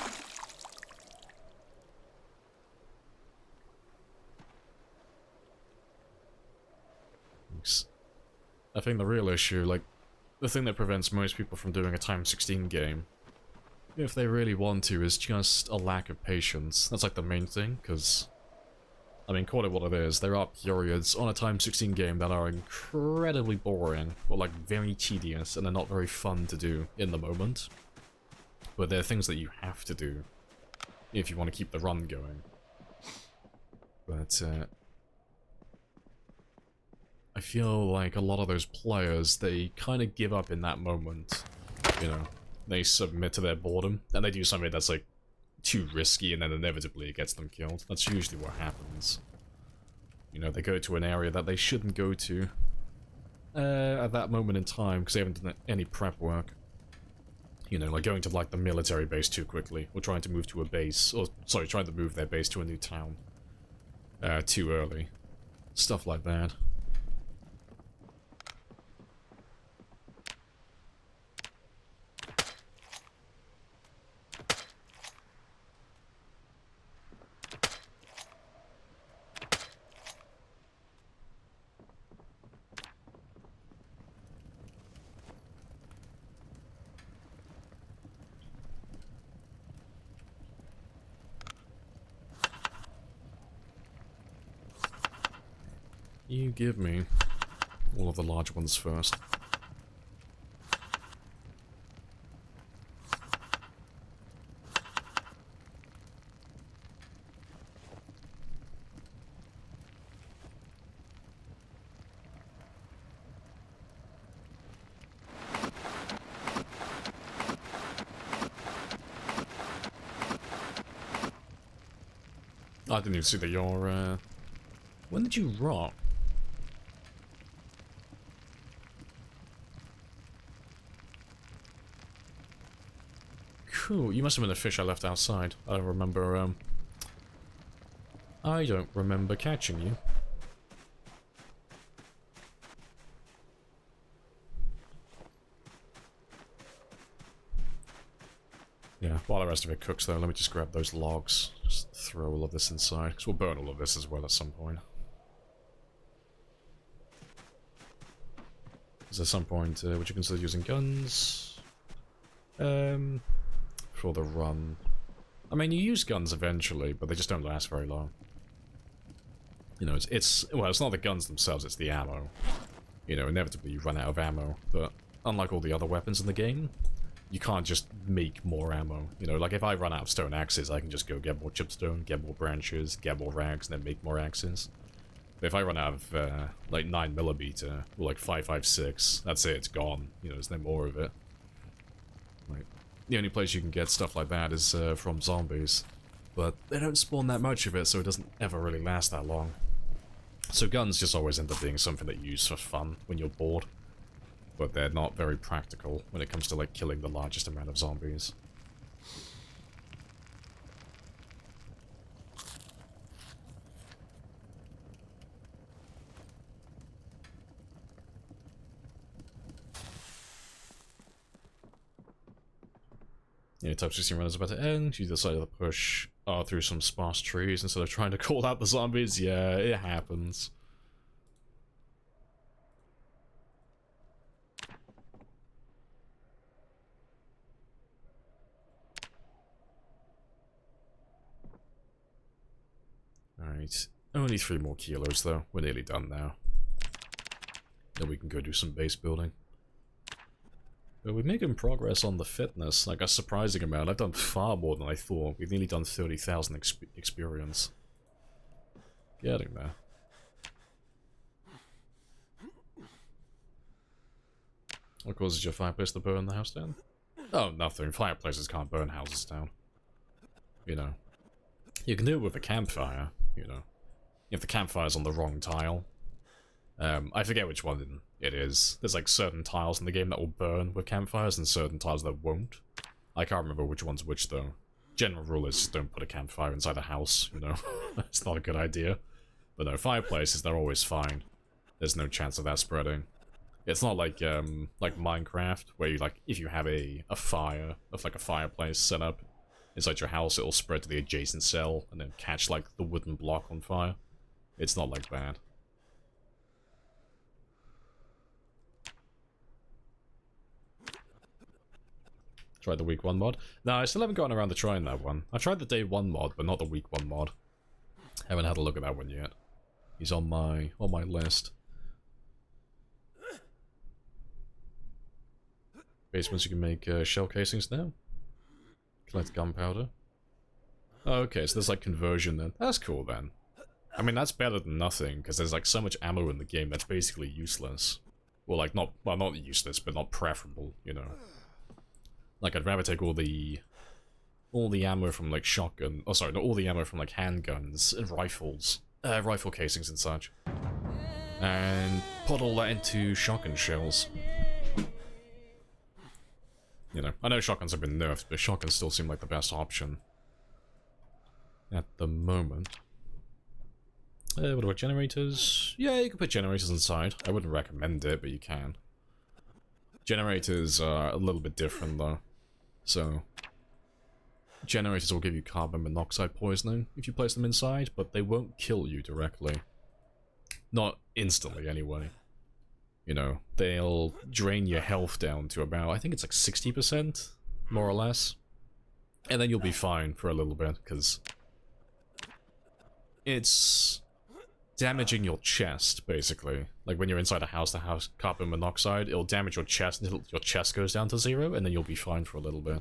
I think the real issue, like, the thing that prevents most people from doing a time 16 game, if they really want to, is just a lack of patience. That's like the main thing, because, I mean, call it what it is, there are periods on a time 16 game that are incredibly boring, or like very tedious, and they're not very fun to do in the moment. But they're things that you have to do if you want to keep the run going. But, I feel like a lot of those players, they kind of give up in that moment, you know. They submit to their boredom, and they do something that's, like, too risky, and then inevitably it gets them killed. That's usually what happens. You know, they go to an area that they shouldn't go to at that moment in time, because they haven't done any prep work. You know, like going to, like, the military base too quickly, or trying to move to a base, or, sorry, trying to move their base to a new town too early. Stuff like that. You give me all of the large ones first. I didn't even see that you're, when did you rot? Cool, you must have been a fish I left outside. I don't remember, I don't remember catching you. Yeah, while the rest of it cooks though, let me just grab those logs. Just throw all of this inside, because we'll burn all of this as well at some point. Because at some point, would you consider using guns? For the run. I mean, you use guns eventually, but they just don't last very long. You know, well, it's not the guns themselves, it's the ammo. You know, inevitably you run out of ammo, but unlike all the other weapons in the game, you can't just make more ammo. You know, like if I run out of stone axes, I can just go get more chipstone, get more branches, get more rags, and then make more axes. But if I run out of, like 9mm, or like 5.56, that's it, it's gone. You know, there's no more of it. Like, the only place you can get stuff like that is from zombies. But they don't spawn that much of it, so it doesn't ever really last that long. So guns just always end up being something that you use for fun when you're bored. But they're not very practical when it comes to, like, killing the largest amount of zombies. Yeah, Type 16 run is about to end. You decided to push through some sparse trees instead of trying to call out the zombies. Yeah, it happens. Alright. Only 3 more kilos, though. We're nearly done now. Then we can go do some base building. But we're making progress on the fitness, like a surprising amount. I've done far more than I thought. We've nearly done 30,000 experience. Getting there. What causes your fireplace to burn the house down? Oh, nothing. Fireplaces can't burn houses down. You know. You can do it with a campfire, you know. If the campfire's on the wrong tile. I forget which one it is. There's like certain tiles in the game that will burn with campfires and certain tiles that won't. I can't remember which one's which though. General rule is don't put a campfire inside a house, you know. It's not a good idea. But no, fireplaces, they're always fine. There's no chance of that spreading. It's not like Minecraft, where you like, if you have a fire, of like a fireplace set up inside your house, it'll spread to the adjacent cell and then catch like the wooden block on fire. It's not like that. Tried the week 1 mod? No, I still haven't gotten around to trying that one. I tried the day 1 mod, but not the week 1 mod. Haven't had a look at that one yet. He's on my list. Basements you can make shell casings now. Collect gunpowder. Oh, okay, so there's like conversion then. That's cool then. I mean, that's better than nothing, because there's like so much ammo in the game that's basically useless. Well, like not useless, but not preferable, you know. Like, I'd rather take all the ammo from, like, shotgun... Oh, sorry, not all the ammo from, like, handguns and rifles. Rifle casings and such. And put all that into shotgun shells. You know, I know shotguns have been nerfed, but shotguns still seem like the best option. At the moment. What about generators? Yeah, you can put generators inside. I wouldn't recommend it, but you can. Generators are a little bit different, though. So, generators will give you carbon monoxide poisoning if you place them inside, but they won't kill you directly. Not instantly, anyway. You know, they'll drain your health down to about, I think it's like 60%, more or less. And then you'll be fine for a little bit, because it's damaging your chest, basically. Like, when you're inside a house that has carbon monoxide, it'll damage your chest until your chest goes down to 0, and then you'll be fine for a little bit.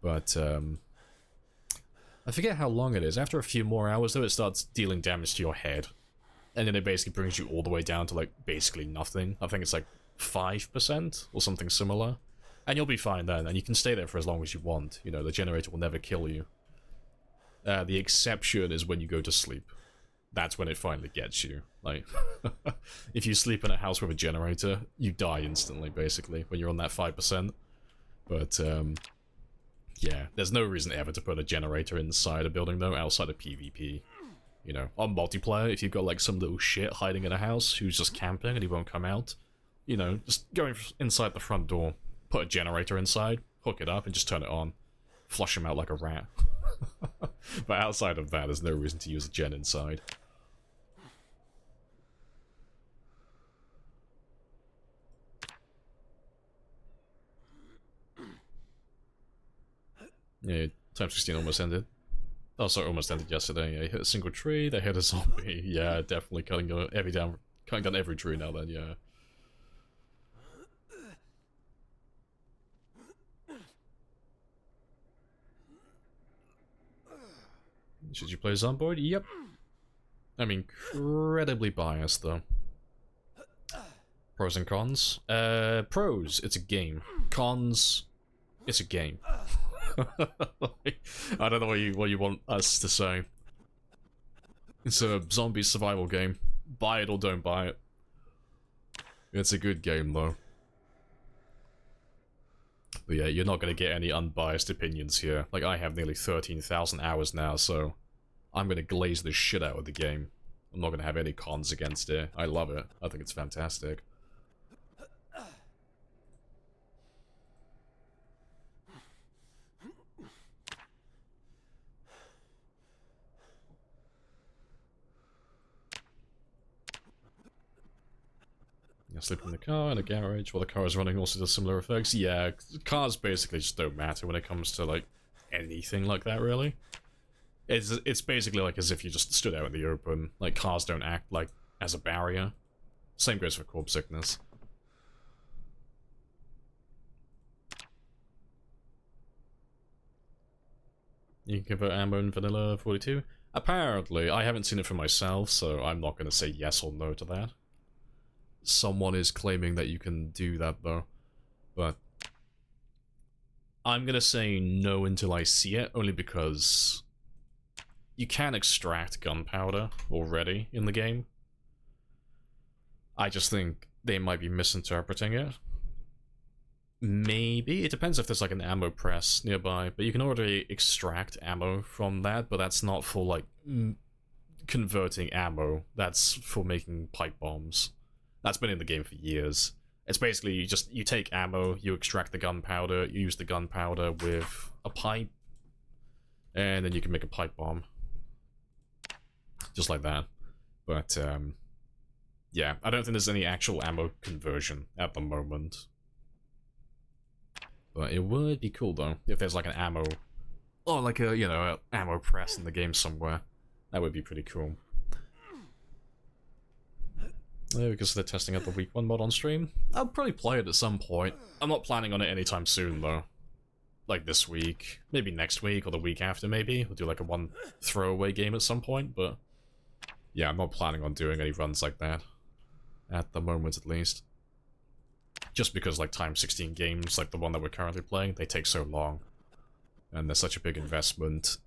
But, I forget how long it is. After a few more hours, though, it starts dealing damage to your head. And then it basically brings you all the way down to, like, basically nothing. I think it's, like, 5% or something similar. And you'll be fine then, and you can stay there for as long as you want. You know, the generator will never kill you. The exception is when you go to sleep. That's when it finally gets you. Like, if you sleep in a house with a generator, you die instantly, basically, when you're on that 5%. But, yeah, there's no reason ever to put a generator inside a building, though, outside of PvP. You know, on multiplayer, if you've got, like, some little shit hiding in a house who's just camping and he won't come out, you know, just go inside the front door, put a generator inside, hook it up, and just turn it on. Flush him out like a rat. But outside of that, there's no reason to use a gen inside. Yeah, Type 16 almost ended. Oh, sorry, almost ended yesterday. Yeah, you hit a single tree, they hit a zombie. Yeah, definitely cutting down every tree now then, yeah. Should you play Zomboid? Yep. I'm incredibly biased, though. Pros and cons? Pros, it's a game. Cons, it's a game. I don't know what you want us to say. It's a zombie survival game. Buy it or don't buy it. It's a good game, though. But yeah, you're not going to get any unbiased opinions here. Like, I have nearly 13,000 hours now, so I'm going to glaze the shit out of the game. I'm not going to have any cons against it. I love it. I think it's fantastic. You sleep in the car, in a garage, while the car is running also does similar effects. Yeah, cars basically just don't matter when it comes to, like, anything like that, really. It's basically like as if you just stood out in the open. Like, cars don't act, like, as a barrier. Same goes for corpse sickness. You can convert ammo in Vanilla 42? Apparently, I haven't seen it for myself, so I'm not going to say yes or no to that. Someone is claiming that you can do that, though. But I'm going to say no until I see it, only because you can extract gunpowder already in the game. I just think they might be misinterpreting it. Maybe. It depends if there's like an ammo press nearby, but you can already extract ammo from that, but that's not for like converting ammo. That's for making pipe bombs. That's been in the game for years. It's basically you take ammo, you extract the gunpowder, you use the gunpowder with a pipe, and then you can make a pipe bomb. Just like that. But, yeah, I don't think there's any actual ammo conversion at the moment. But it would be cool, though, if there's like an ammo, or like a, you know, a ammo press in the game somewhere. That would be pretty cool. Because they're testing out the week 1 mod on stream. I'll probably play it at some point. I'm not planning on it anytime soon, though. Like this week, maybe next week, or the week after, maybe. We'll do like a one throwaway game at some point, but yeah, I'm not planning on doing any runs like that. At the moment, at least. Just because, like, Time 16 games, like the one that we're currently playing, they take so long. And they're such a big investment.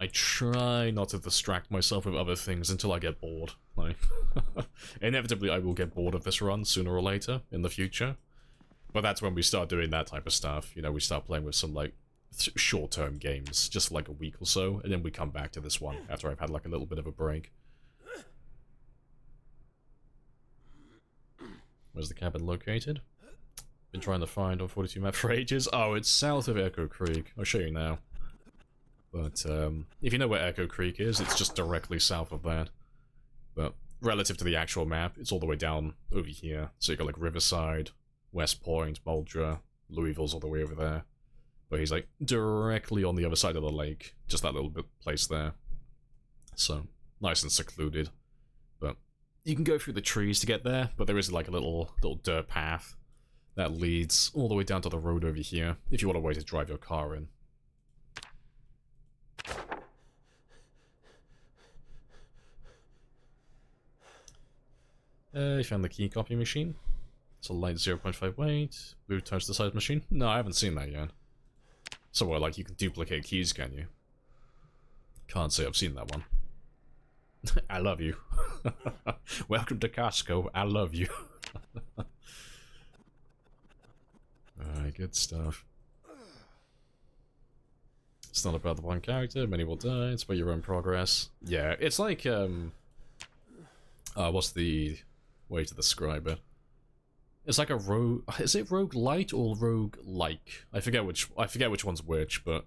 I try not to distract myself with other things until I get bored. Like, inevitably I will get bored of this run sooner or later in the future. But that's when we start doing that type of stuff. You know, we start playing with some, like, short-term games, just like a week or so, and then we come back to this one after I've had, like, a little bit of a break. Where's the cabin located? Been trying to find on 42 map for ages. Oh, it's south of Echo Creek. I'll show you now. But, if you know where Echo Creek is, it's just directly south of that. But, relative to the actual map, it's all the way down over here. So you got, like, Riverside, West Point, Muldra, Louisville's all the way over there. But he's, like, directly on the other side of the lake. Just that little bit place there. So, nice and secluded. But, you can go through the trees to get there, but there is, like, a little dirt path that leads all the way down to the road over here, if you want a way to drive your car in. You found the key copy machine. It's a light 0.5 weight. Blue touch the size machine. No, I haven't seen that yet. So what, like you can duplicate keys, can you? Can't say I've seen that one. I love you. Welcome to Costco. I love you. Alright, good stuff. It's not about the one character, many will die, it's about your own progress. Yeah, it's like, what's the way to describe it? It's like a rogue... Is it roguelite or roguelike? I forget which one's which, but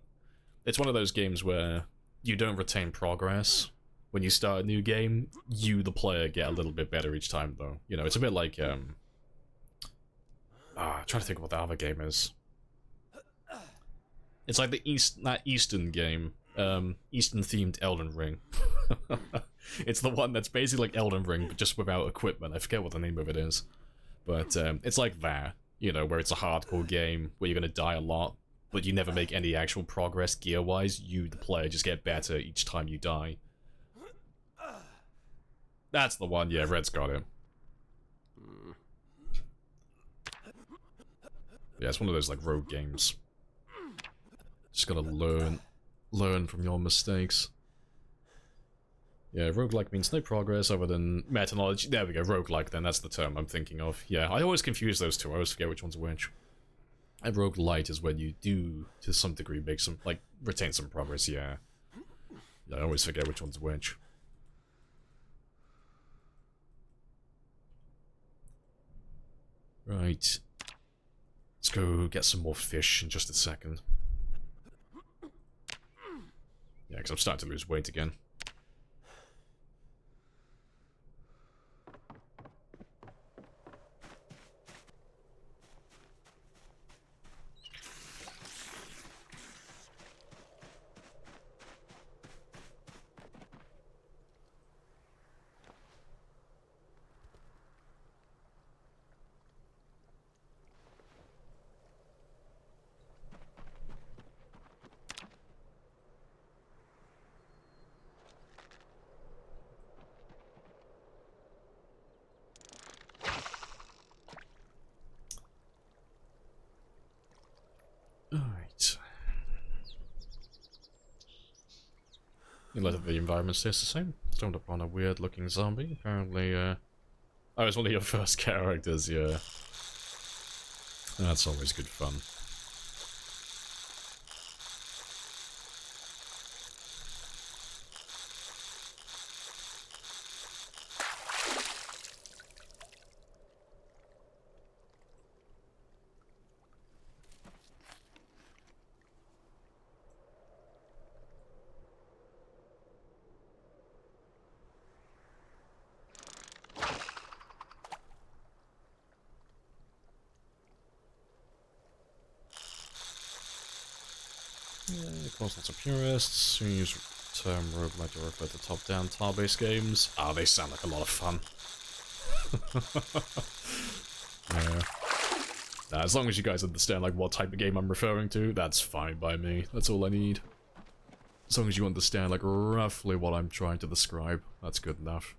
it's one of those games where you don't retain progress. When you start a new game, you, the player, get a little bit better each time, though. You know, it's a bit like, I'm trying to think of what the other game is. It's like that Eastern game Eastern-themed Elden Ring. It's the one that's basically like Elden Ring, but just without equipment. I forget what the name of it is. But it's like that, you know, where it's a hardcore game, where you're gonna die a lot, but you never make any actual progress gear-wise. You, the player, just get better each time you die. That's the one, yeah, Red's got it. Yeah, it's one of those, like, rogue games. Just gotta learn from your mistakes. Yeah, roguelike means no progress other than meta-knowledge. There we go, roguelike then, that's the term I'm thinking of. Yeah, I always confuse those two, I always forget which one's which. And roguelite is when you do, to some degree, make some, like, retain some progress, yeah. Yeah, I always forget which one's which. Right. Let's go get some more fish in just a second. Yeah, because I'm starting to lose weight again. Alright. You let the environment stays the same. Stumbled upon a weird looking zombie. Apparently, oh, it's one of your first characters, yeah. That's always good fun. Of course, lots of purists who use the term roguelike to refer to top-down tile-based games. Ah, they sound like a lot of fun. Yeah. Nah, as long as you guys understand like what type of game I'm referring to, that's fine by me. That's all I need. As long as you understand like roughly what I'm trying to describe, that's good enough.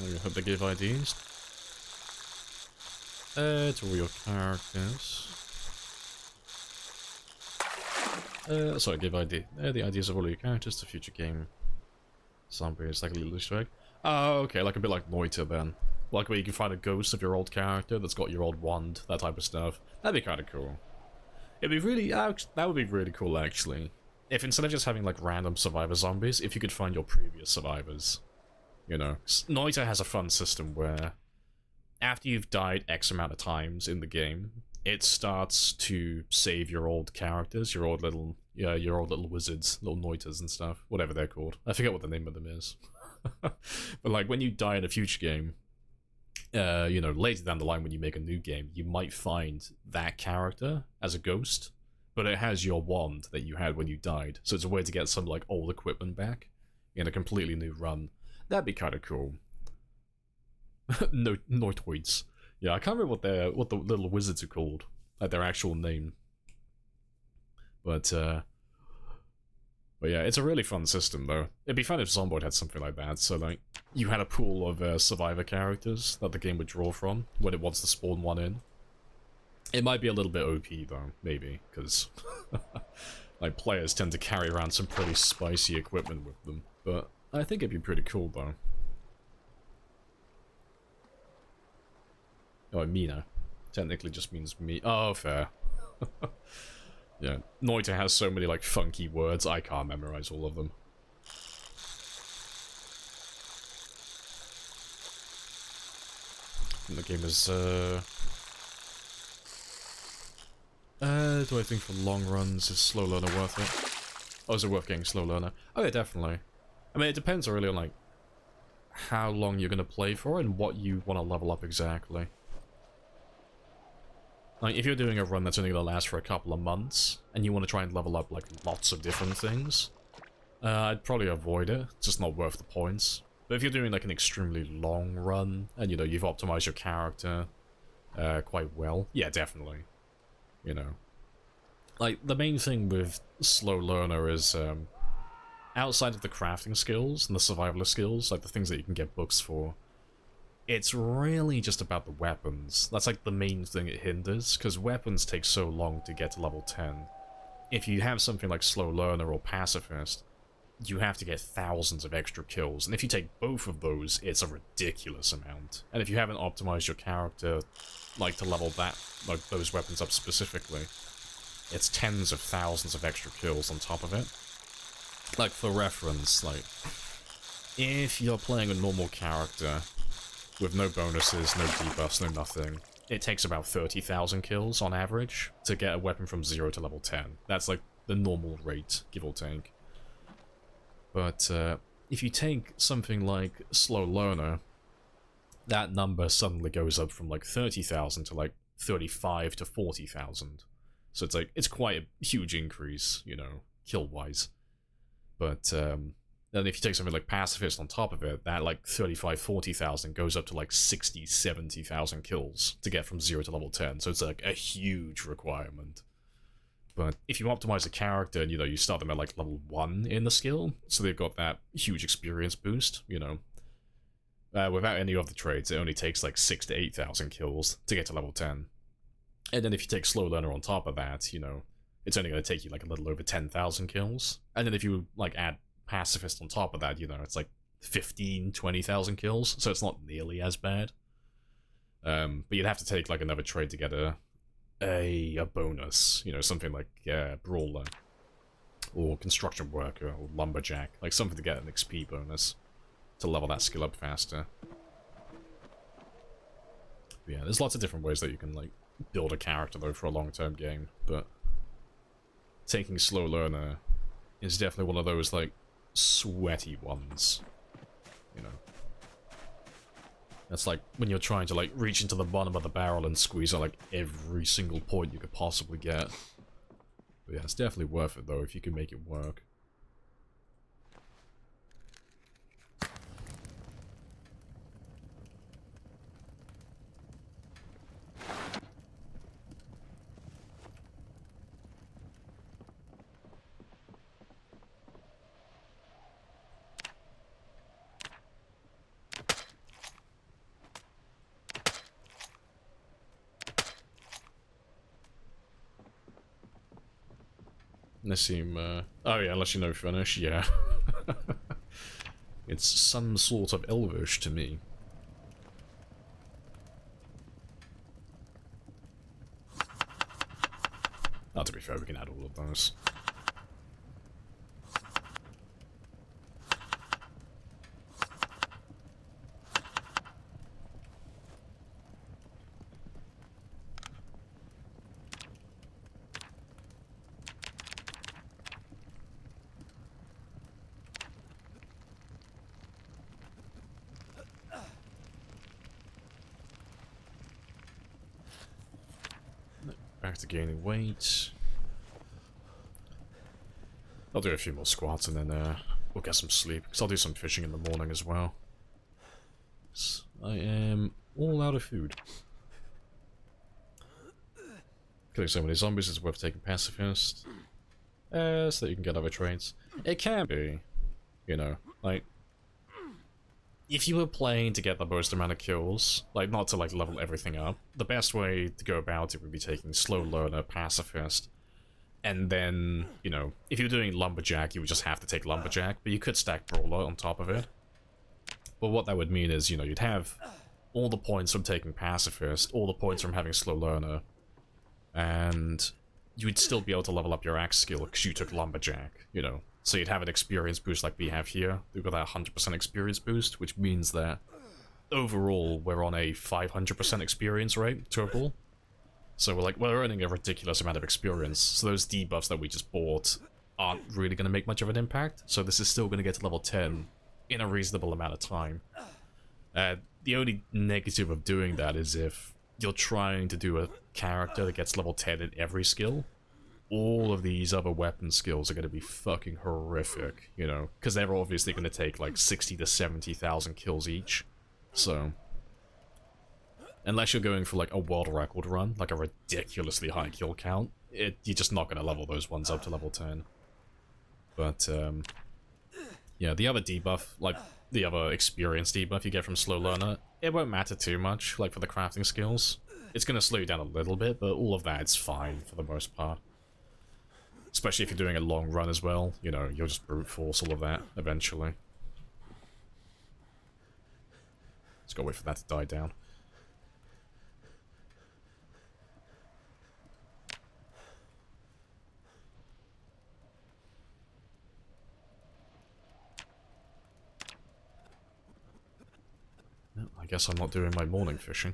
I hope they give IDs. To all your characters. Sorry, give ID. The IDs of all your characters to future game. Zombie is like a little Easter egg. Oh, okay, like a bit like Noita then. Like where you can find a ghost of your old character that's got your old wand, that type of stuff. That'd be kind of cool. It'd be really, that would be really cool actually. If instead of just having like random survivor zombies, if you could find your previous survivors. You know, Noita has a fun system where after you've died X amount of times in the game, it starts to save your old characters, your old little wizards, little Noitas and stuff, whatever they're called. I forget what the name of them is. But like when you die in a future game, you know, later down the line when you make a new game, you might find that character as a ghost, but it has your wand that you had when you died. So it's a way to get some like old equipment back in a completely new run. That'd be kind of cool. No, Noitoids. Yeah, I can't remember what the little wizards are called, like their actual name. But yeah, it's a really fun system though. It'd be fun if Zomboid had something like that. So like, you had a pool of survivor characters that the game would draw from when it wants to spawn one in. It might be a little bit OP though, maybe, because like players tend to carry around some pretty spicy equipment with them. But I think it'd be pretty cool though. Oh, Mina. Technically just means me. Oh, fair. Yeah, Noita has so many like funky words, I can't memorize all of them. And the game is, do I think for long runs is slow learner worth it? Oh, is it worth getting slow learner? Oh yeah, definitely. I mean, it depends really on like how long you're gonna play for and what you want to level up exactly. Like, if you're doing a run that's only gonna last for a couple of months, and you want to try and level up like lots of different things, I'd probably avoid it. It's just not worth the points. But if you're doing like an extremely long run, and you know, you've optimized your character quite well, yeah, definitely. You know. Like, the main thing with slow learner is, outside of the crafting skills and the survivalist skills, like the things that you can get books for, it's really just about the weapons. That's like the main thing it hinders, because weapons take so long to get to level 10. If you have something like slow learner or pacifist, you have to get thousands of extra kills, and if you take both of those, it's a ridiculous amount. And if you haven't optimized your character, like, to level that, like, those weapons up specifically, it's tens of thousands of extra kills on top of it. Like, for reference, like, if you're playing a normal character with no bonuses, no debuffs, no nothing, it takes about 30,000 kills on average to get a weapon from 0 to level 10. That's like the normal rate, give or take. But if you take something like slow learner, that number suddenly goes up from like 30,000 to like 35 to 40,000. So it's like, it's quite a huge increase, you know, kill-wise. But then if you take something like pacifist on top of it, that like 40,000 goes up to like 70,000 kills to get from 0 to level 10. So it's like a huge requirement. But if you optimize the character and, you know, you start them at like level 1 in the skill, so they've got that huge experience boost, you know. Without any of the trades, it only takes like 6,000 to 8,000 kills to get to level 10. And then if you take slow learner on top of that, you know, it's only going to take you like a little over 10,000 kills. And then if you like add pacifist on top of that, you know, it's like 15,000, 20,000 kills, so it's not nearly as bad. But you'd have to take like another trade to get a bonus, you know, something like brawler or construction worker or lumberjack, like something to get an XP bonus to level that skill up faster. But yeah, there's lots of different ways that you can like build a character though for a long-term game, but taking slow learner is definitely one of those like sweaty ones, you know. That's like when you're trying to like reach into the bottom of the barrel and squeeze out like every single point you could possibly get. But yeah, it's definitely worth it though if you can make it work. Nassim, oh yeah, unless you know Finnish, yeah. It's some sort of Elvish to me. Oh, to be fair, we can add all of those. Back to gaining weight. I'll do a few more squats and then we'll get some sleep, because I'll do some fishing in the morning as well. I am all out of food. Killing so many zombies is worth taking pacifist. So that you can get other trades. It can be, you know, like, if you were playing to get the most amount of kills, like not to like level everything up, the best way to go about it would be taking slow learner, pacifist, and then, you know, if you're doing lumberjack, you would just have to take lumberjack, but you could stack brawler on top of it. But what that would mean is, you know, you'd have all the points from taking pacifist, all the points from having slow learner, and you would still be able to level up your axe skill because you took lumberjack, you know. So you'd have an experience boost like we have here. We've got that 100% experience boost, which means that overall we're on a 500% experience rate total. So we're earning a ridiculous amount of experience. So those debuffs that we just bought aren't really going to make much of an impact, so this is still going to get to level 10 in a reasonable amount of time. The only negative of doing that is if you're trying to do a character that gets level 10 in every skill, all of these other weapon skills are going to be fucking horrific, you know, because they're obviously going to take like 60 to 70,000 kills each, so... Unless you're going for like a world record run, like a ridiculously high kill count, you're just not going to level those ones up to level 10. But, yeah, the other debuff, like the other experience debuff you get from Slow Learner, it won't matter too much, like for the crafting skills. It's going to slow you down a little bit, but all of that's fine for the most part. Especially if you're doing a long run as well, you know, you'll just brute force all of that eventually. Just gotta wait for that to die down. I guess I'm not doing my morning fishing.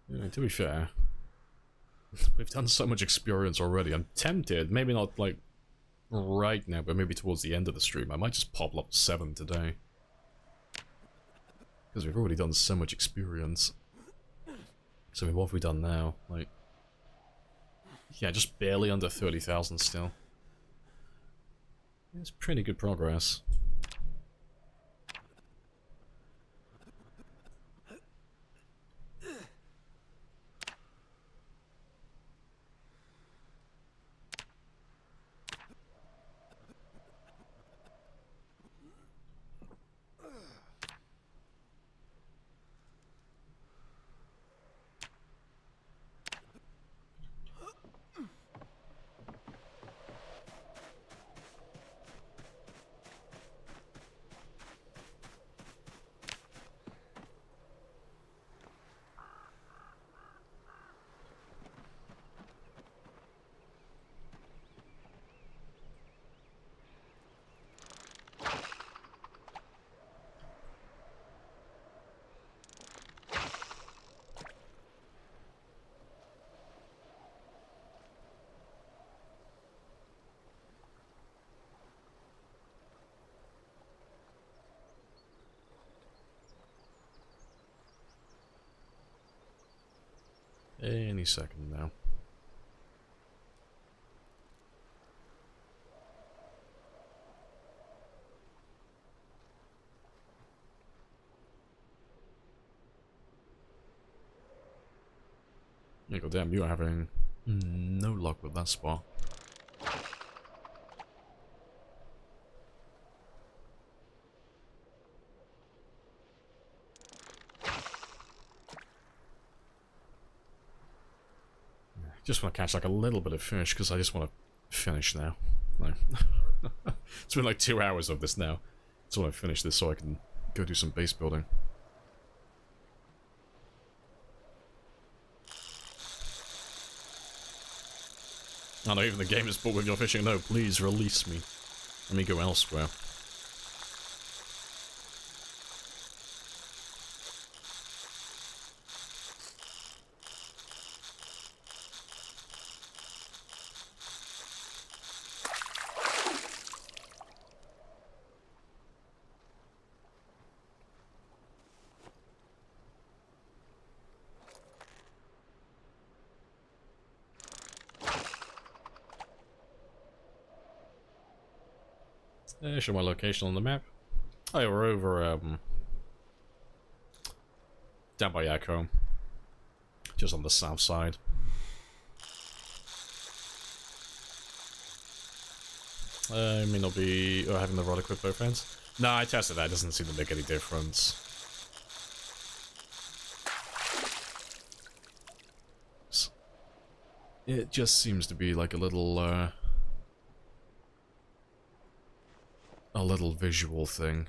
Yeah, to be fair, we've done so much experience already. I'm tempted, maybe not like right now, but maybe towards the end of the stream, I might just pop level 7 today. Because we've already done so much experience. So what have we done now? Like, yeah, just barely under 30,000 still. It's pretty good progress. Any second now. Yeah, goddamn, you are having no luck with that spot. Just want to catch like a little bit of fish because I just want to finish now. No. It's been like 2 hours of this now. Just want to finish this so I can go do some base building. I know even the game is bored with your fishing. No, please release me. Let me go elsewhere. Show my location on the map. Oh, yeah, we're over, down by Echo. Just on the south side. I may not be having the rod equipped both ends. No, I tested that. It doesn't seem to make any difference. It just seems to be like a little visual thing.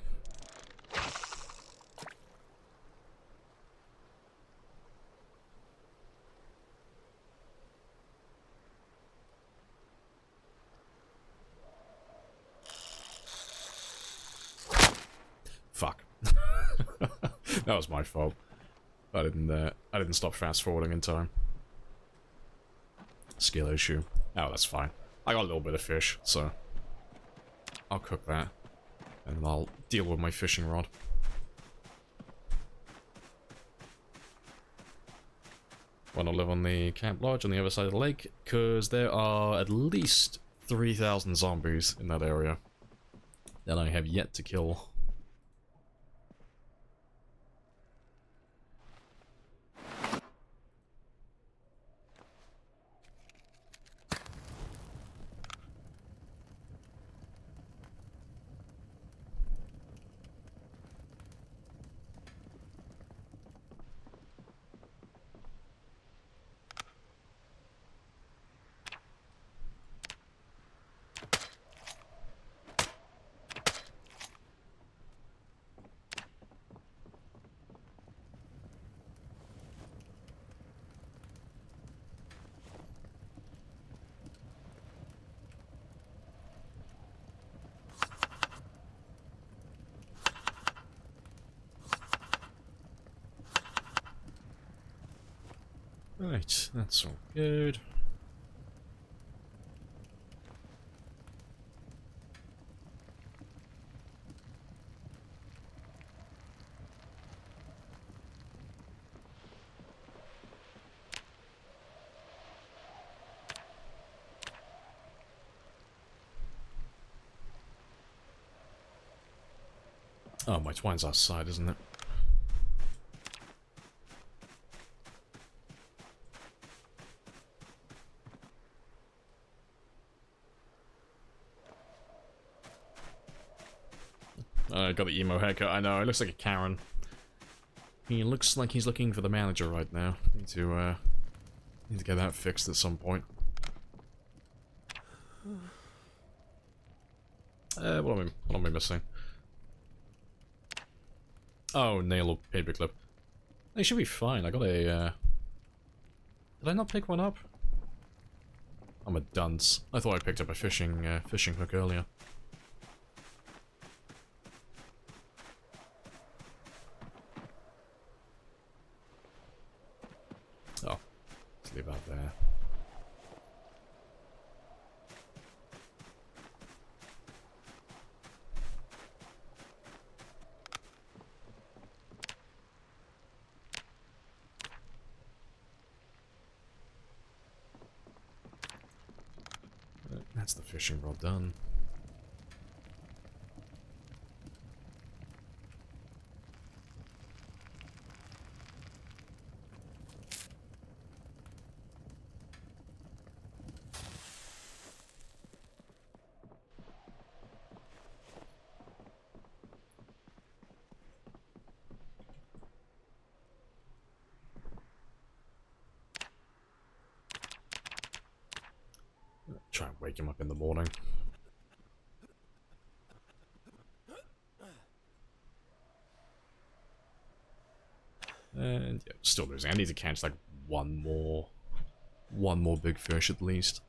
Fuck. That was my fault. I didn't stop fast forwarding in time. Skill issue. Oh, that's fine. I got a little bit of fish, so I'll cook that, and I'll deal with my fishing rod. Want to live on the camp lodge on the other side of the lake, because there are at least 3,000 zombies in that area that I have yet to kill. Right, that's all good. Oh, my twine's outside, isn't it? Got the emo haircut, I know, it looks like a Karen. He looks like he's looking for the manager right now. Need to get that fixed at some point. What am I missing? Oh, nail or paperclip. They should be fine. I got a, did I not pick one up? I'm a dunce. I thought I picked up a fishing hook earlier. Oh, let's leave that there. That's the fishing rod done. Try and wake him up in the morning. And yeah, still losing. I need to catch like one more big fish at least.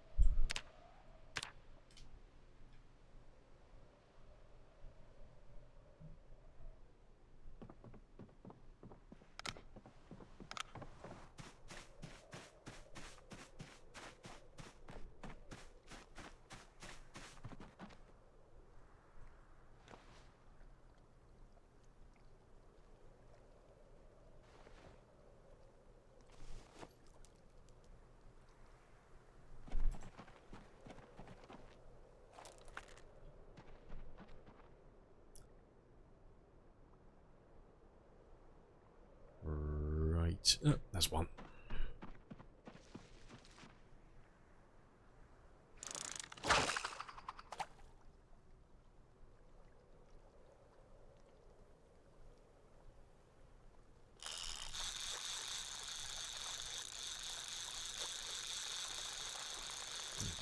Right, there's one.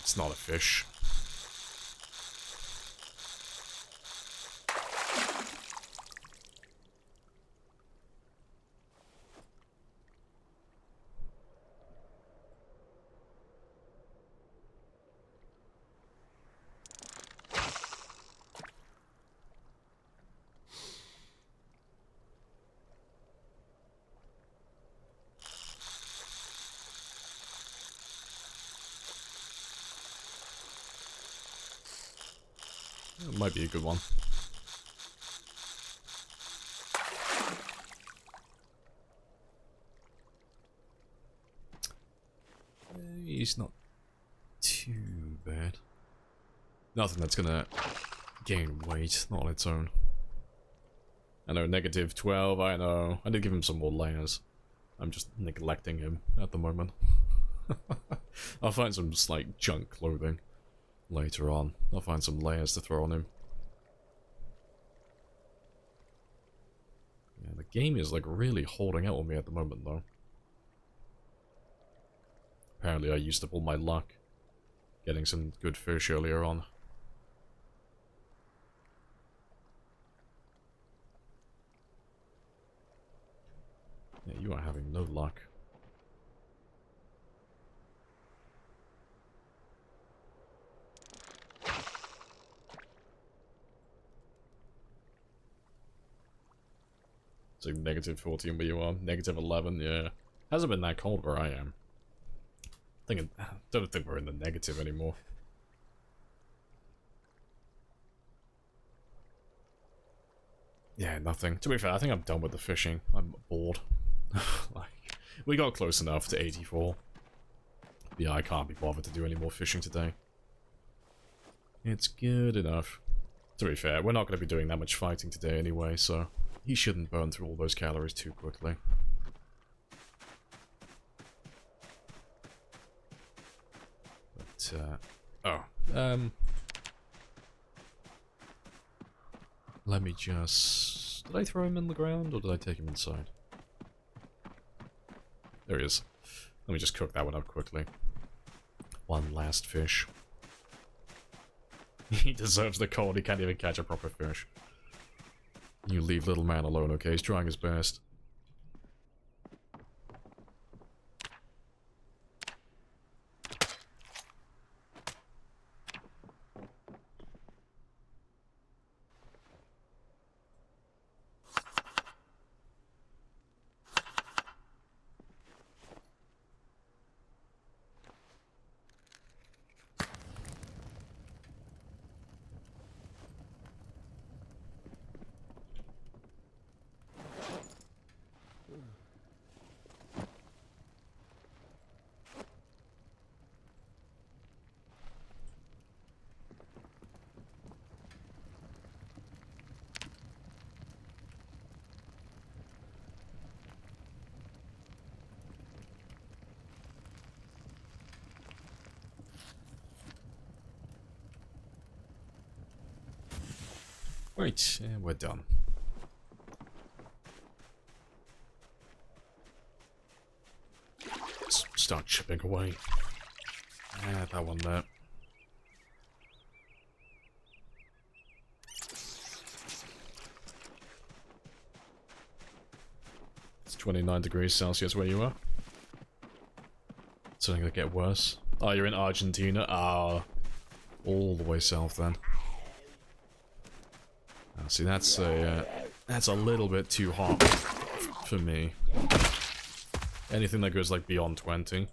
It's not a fish. It might be a good one. He's not too bad. Nothing that's gonna gain weight, not on its own. I know, negative 12, I know. I did give him some more layers. I'm just neglecting him at the moment. I'll find some just, like, junk clothing later on. I'll find some layers to throw on him. Yeah, the game is, like, really holding out on me at the moment, though. Apparently I used up all my luck getting some good fish earlier on. Yeah, you are having no luck. So negative 14 where you are, negative 11, yeah. Hasn't been that cold where I am. I don't think we're in the negative anymore. Yeah, nothing. To be fair, I think I'm done with the fishing. I'm bored. Like, we got close enough to 84. But yeah, I can't be bothered to do any more fishing today. It's good enough. To be fair, we're not going to be doing that much fighting today anyway, so he shouldn't burn through all those calories too quickly. But, let me just... Did I throw him in the ground, or did I take him inside? There he is. Let me just cook that one up quickly. One last fish. He deserves the cold, he can't even catch a proper fish. You leave little man alone, okay? He's trying his best. Right, and we're done. Let's start chipping away. Yeah, that one there. It's 29 degrees Celsius where you are. It's only gonna get worse. Oh, you're in Argentina? Ah, all the way south then. See, that's a little bit too hot for me. Anything that goes like beyond 20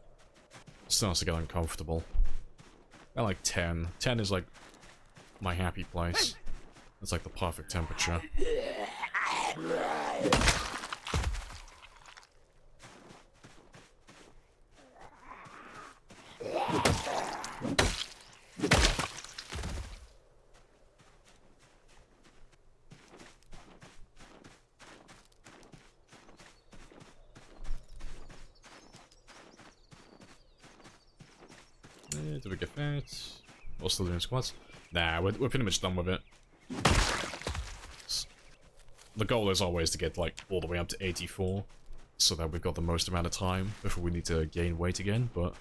starts to get uncomfortable. I like 10. 10 is like my happy place. It's like the perfect temperature. Did we get that? We're still doing squats? Nah, we're pretty much done with it. The goal is always to get like all the way up to 84, so that we've got the most amount of time before we need to gain weight again, but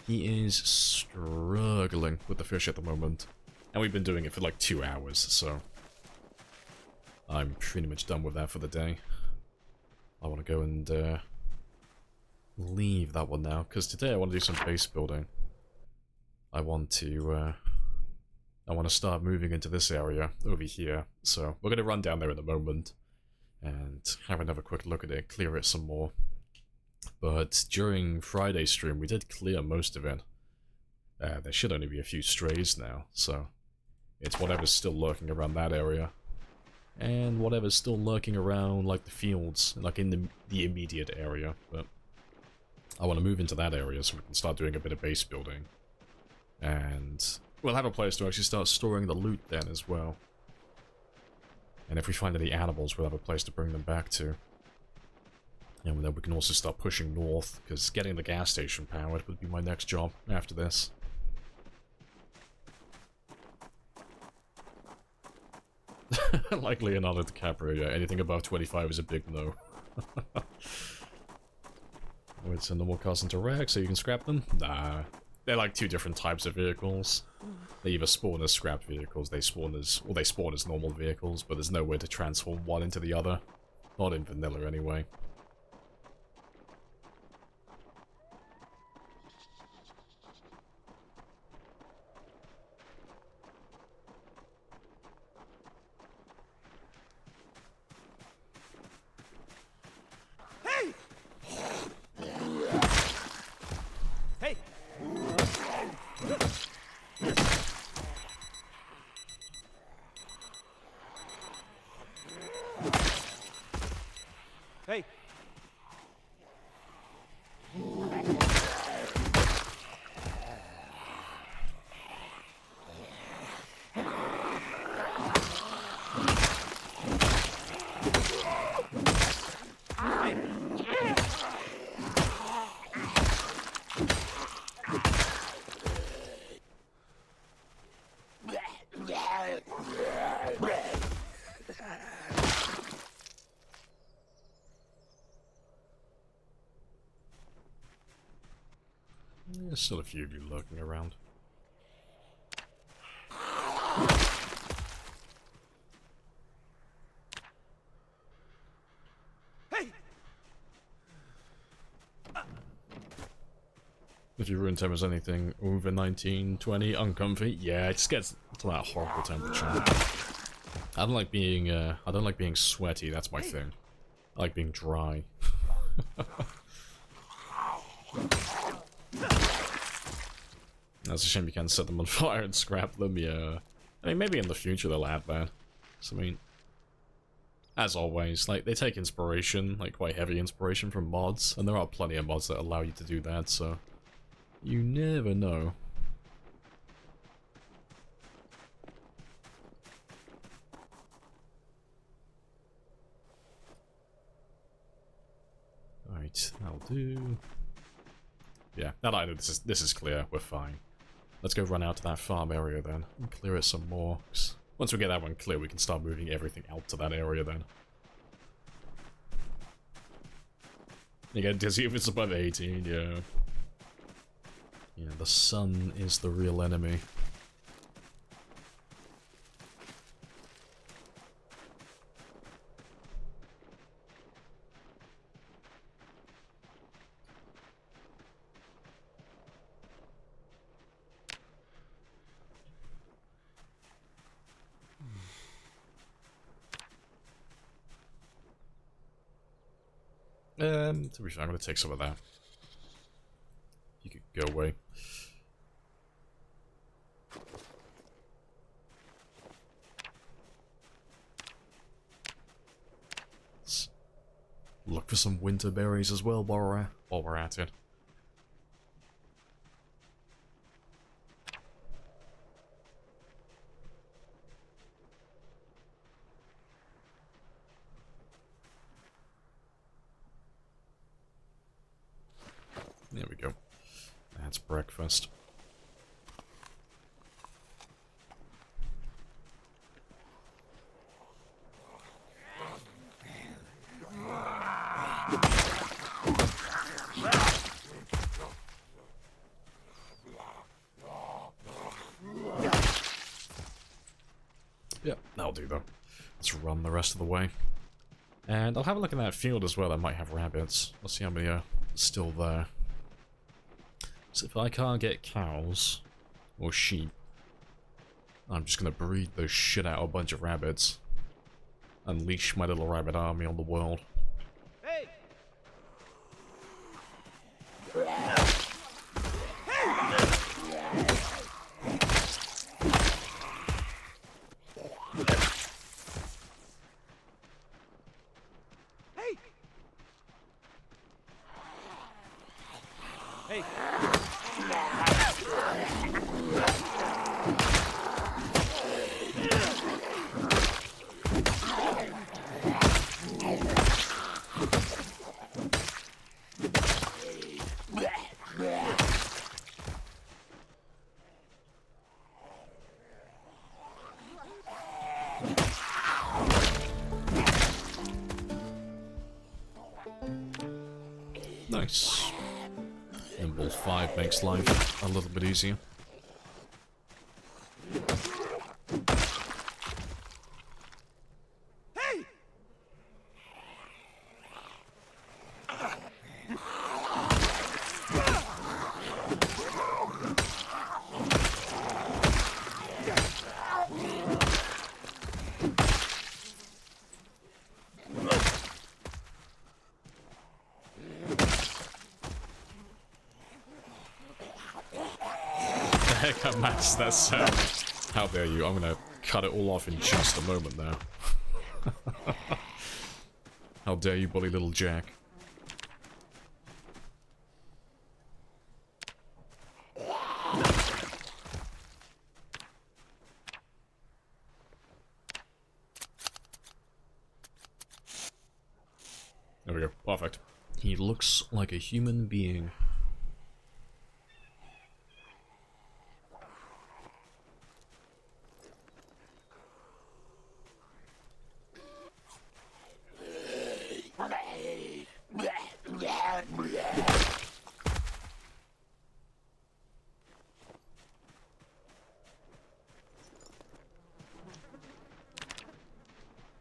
He is struggling with the fish at the moment. And we've been doing it for like 2 hours, so I'm pretty much done with that for the day. I want to go and leave that one now, because today I want to do some base building. I want to start moving into this area over here, so we're going to run down there in a moment and have another quick look at it, clear it some more. But during Friday's stream, we did clear most of it. There should only be a few strays now, so it's whatever's still lurking around that area. And whatever's still lurking around, like, the fields, like in the immediate area. But I want to move into that area so we can start doing a bit of base building. And we'll have a place to actually start storing the loot then as well. And if we find any animals, we'll have a place to bring them back to. And then we can also start pushing north, because getting the gas station powered would be my next job after this. Like Leonardo DiCaprio, yeah, anything above 25 is a big no. Would send normal cars into wreck so you can scrap them? Nah. They're like 2 different types of vehicles. They either spawn as scrap vehicles, they spawn as normal vehicles, but there's no way to transform one into the other. Not in vanilla anyway. Hey! Hey! There's still a few of you lurking around. Hey! If your room temp is anything over 19, 20, uncomfy, yeah, it just gets to that horrible temperature. I don't like being sweaty, that's my thing. I like being dry. That's a shame you can't set them on fire and scrap them, yeah. I mean, maybe in the future they'll add that. So, I mean, as always, like, they take inspiration, like, quite heavy inspiration from mods, and there are plenty of mods that allow you to do that, so you never know. Alright, that'll do. Yeah, now that I know this is clear, we're fine. Let's go run out to that farm area then, and clear it some more. 'Cause once we get that one clear, we can start moving everything out to that area then. You get dizzy if it's above 18, yeah. Yeah, the sun is the real enemy. To be fair, I'm gonna take some of that. You could go away. Let's look for some winter berries as well while we're at it. There we go. That's breakfast. Yeah, that'll do though. Let's run the rest of the way. And I'll have a look in that field as well, that might have rabbits. Let's see how many are still there. So if I can't get cows, or sheep, I'm just gonna breed the shit out of a bunch of rabbits. Unleash my little rabbit army on the world. Hey! Hey! Nice. Nimble 5 makes life a little bit easier. Hey! The heck I matched that sound. How dare you? I'm gonna cut it all off in just a moment now. How dare you, bully little Jack. There we go. Perfect. He looks like a human being.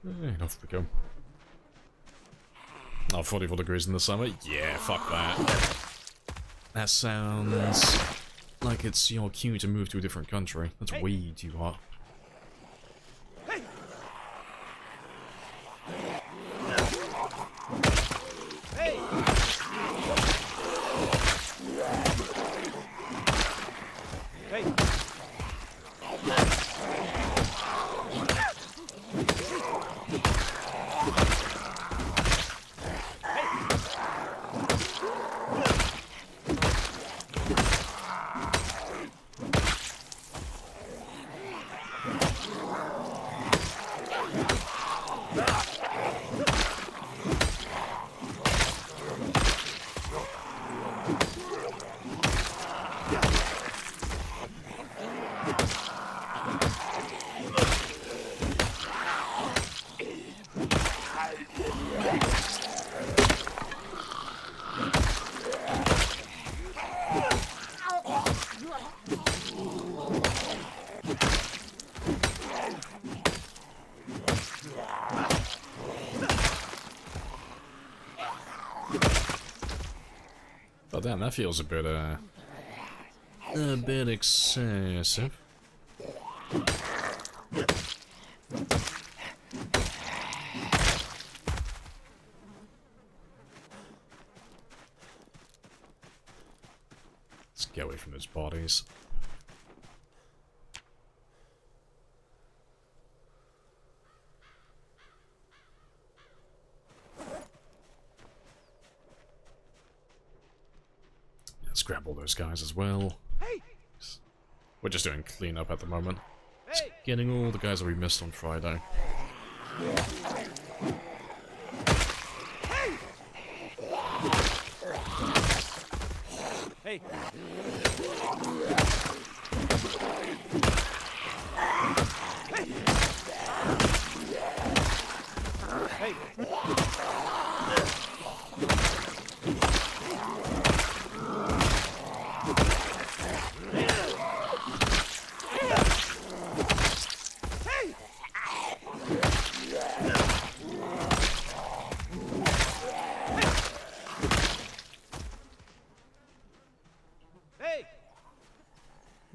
And off we go. Oh, 44 degrees in the summer? Yeah, fuck that. That sounds like it's your cue to move to a different country. That's way too hot. Hey! Hey! Hey! Oh damn, that feels a bit excessive. Let's get away from those bodies. Let's grab all those guys as well. Hey! We're just doing cleanup at the moment. Just Hey! getting all the guys that we missed on Friday. Hey! Hey!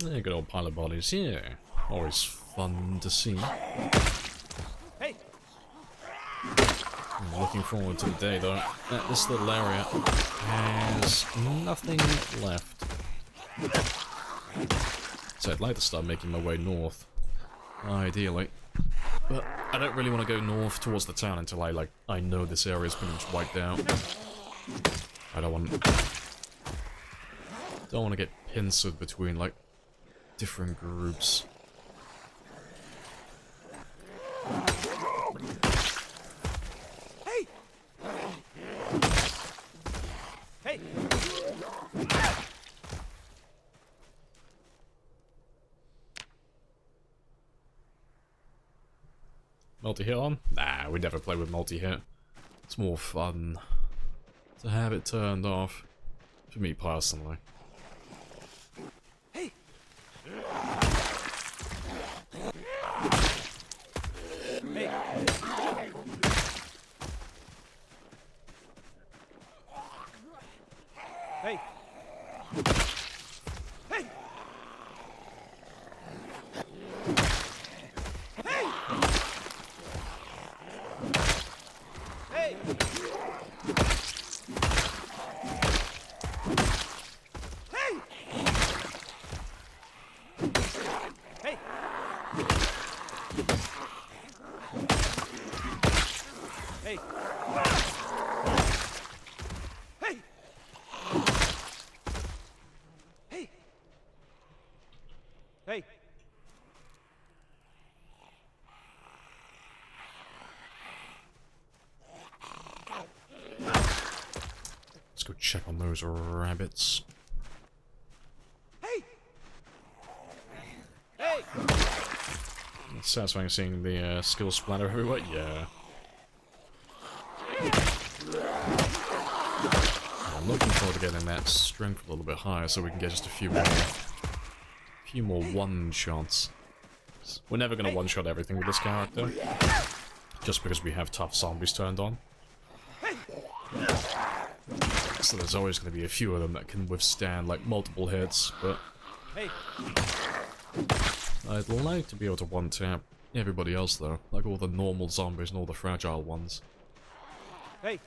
Yeah, good old pile of bodies, yeah. Always fun to see. Hey! I'm looking forward to the day, though, that this little area has nothing left. So I'd like to start making my way north, ideally. But I don't really want to go north towards the town until I know this area's pretty much wiped out. I don't want to get pincered between, like, different groups. Hey! Hey! Multi-hit on? Nah, we never play with multi-hit. It's more fun to have it turned off, for me personally. Hey! Hey! Hey! Hey! Hey! Hey! Hey! Hey! Hey! Hey! Hey! Hey! Let's go check on those rabbits. Hey! Hey! It's satisfying seeing the skill splatter everywhere. Yeah. I'm looking forward to getting that strength a little bit higher so we can get just a few more one-shots. We're never going to one-shot everything with this character, just because we have tough zombies turned on. So there's always going to be a few of them that can withstand, like, multiple hits, but Hey! I'd like to be able to one-tap everybody else, though, like all the normal zombies and all the fragile ones. Hey!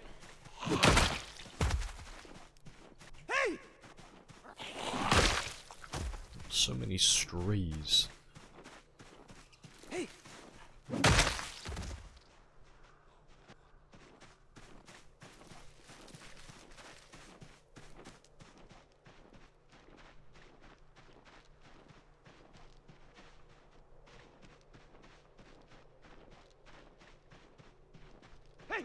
Hey! So many strays. Hey! Hey!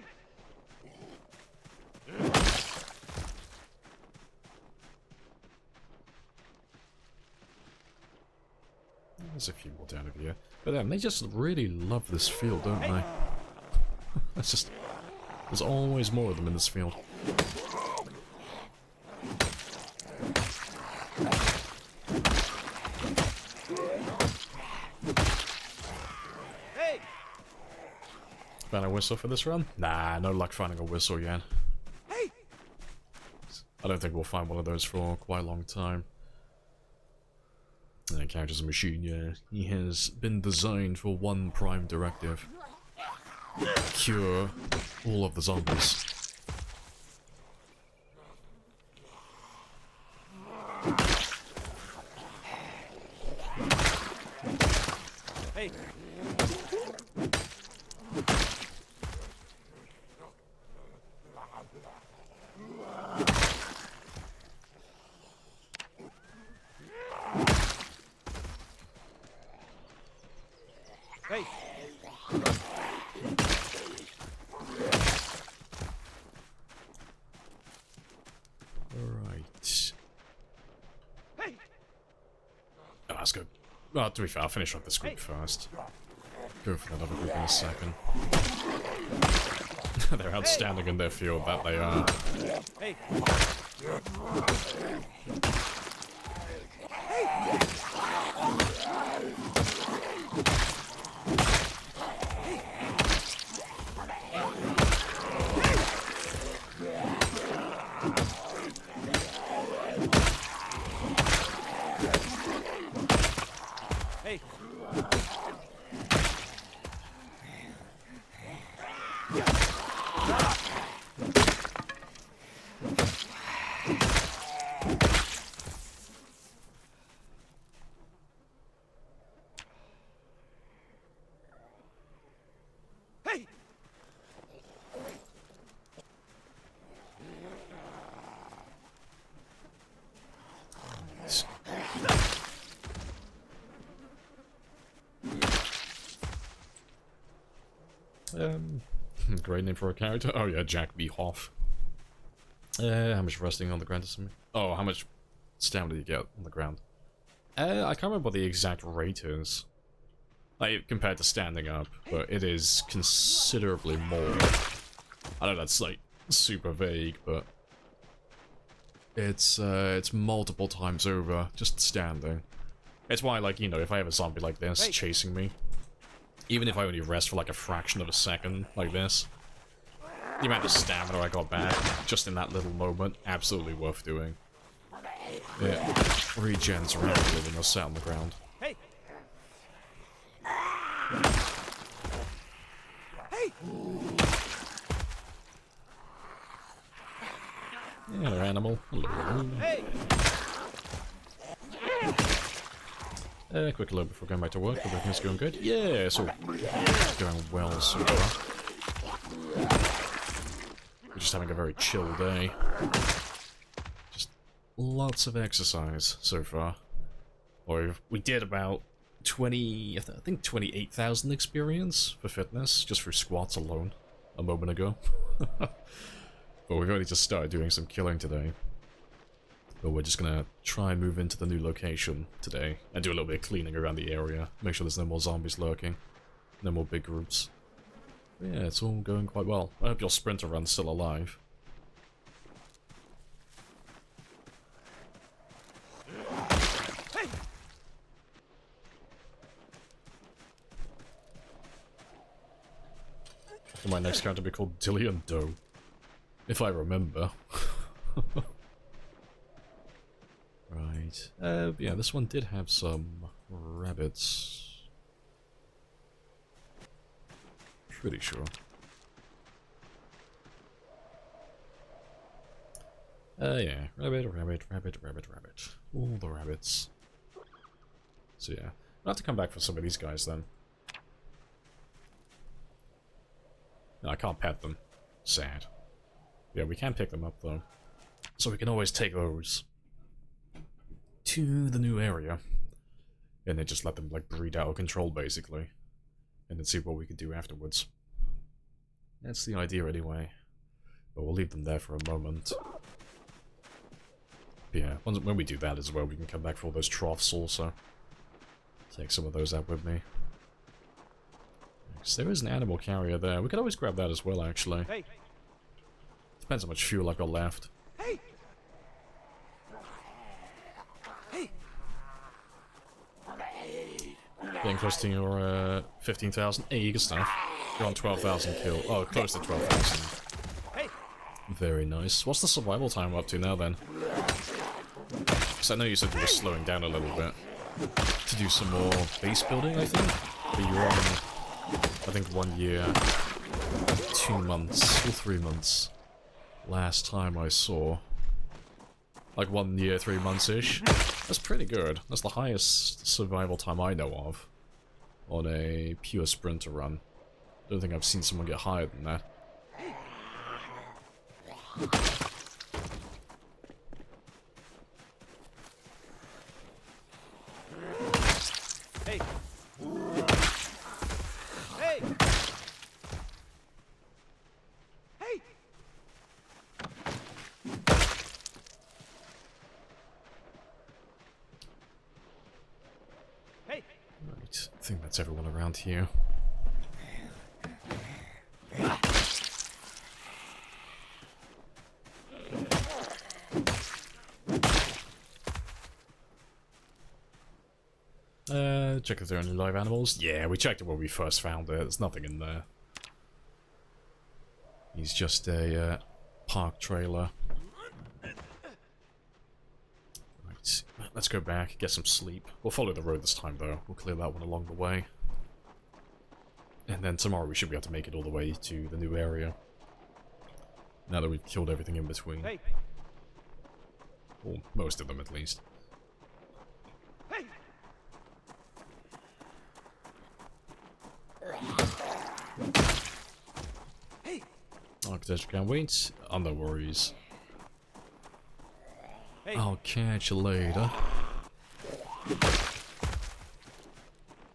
There's a few more down over here. But they just really love this field, don't they? That's just... There's always more of them in this field. Hey! Found a whistle for this run? Nah, no luck finding a whistle yet. Hey! I don't think we'll find one of those for quite a long time. That character's a machine, yeah. He has been designed for one prime directive. Cure all of the zombies. Hey! Hey! Alright. Hey! Oh, that's good. Well, to be fair, I'll finish off this group first. Go for that other group in a second. They're outstanding in their field, that they are. Hey! Great name for a character. Oh yeah, Jack MiHoff. How much resting on the ground is something? Oh, how much stamina do you get on the ground? I can't remember what the exact rate is. Like, compared to standing up, but it is considerably more. I know that's, like, super vague, but... It's multiple times over, just standing. It's why, like, you know, if I have a zombie like this chasing me, even if I only rest for, like, a fraction of a second, like this, the amount of stamina I got back, just in that little moment, absolutely worth doing. It regens rapidly when you're sat on the ground. Hey! Hey! Hello, animal. Hello. Hey! Quick load before going back to work. Everything's going good? Yeah, it's all going well so far. We're just having a very chill day. Just lots of exercise so far. We did about 20, I think 28,000 experience for fitness, just for squats alone, a moment ago. But we've only just started doing some killing today. But we're just gonna try and move into the new location today, and do a little bit of cleaning around the area, make sure there's no more zombies lurking, no more big groups. But yeah, it's all going quite well. I hope your sprinter run's still alive. Hey! And my next character will be called Dillian Doe. If I remember. Right. Yeah, this one did have some rabbits. Pretty sure. Yeah. Rabbit, rabbit, rabbit, rabbit, rabbit. All the rabbits. So yeah. I'll have to come back for some of these guys then. No, I can't pet them. Sad. Yeah, we can pick them up though. So we can always take those to the new area. And then just let them, like, breed out of control, basically. And then see what we can do afterwards. That's the idea anyway. But we'll leave them there for a moment. But yeah, when we do that as well, we can come back for all those troughs also. Take some of those out with me. So there is an animal carrier there. We could always grab that as well, actually. Hey! Depends how much fuel I've got left. Hey! Hey! Getting close to your 15,000. Hey, good stuff. You're on 12,000 kill. Oh, close to 12,000. Hey! Very nice. What's the survival time up to now then? Because I know you said you were slowing down a little bit to do some more base building, I think. But you're on, I think, 1 year, 2 months, or 3 months. Last time I saw. Like 1 year, 3 months-ish. That's pretty good. That's the highest survival time I know of on a pure sprinter run. Don't think I've seen someone get higher than that. Hey! Hey! Hey! Hey! Right, I think that's everyone around here. Check if there are any live animals. Yeah, we checked it when we first found it. There's nothing in there. He's just a park trailer. Right, let's go back, get some sleep. We'll follow the road this time though. We'll clear that one along the way. And then tomorrow we should be able to make it all the way to the new area. Now that we've killed everything in between. Hey! Or most of them at least. Hey! Hey! Architecture can't wait. Oh, no worries. Hey! I'll catch you later.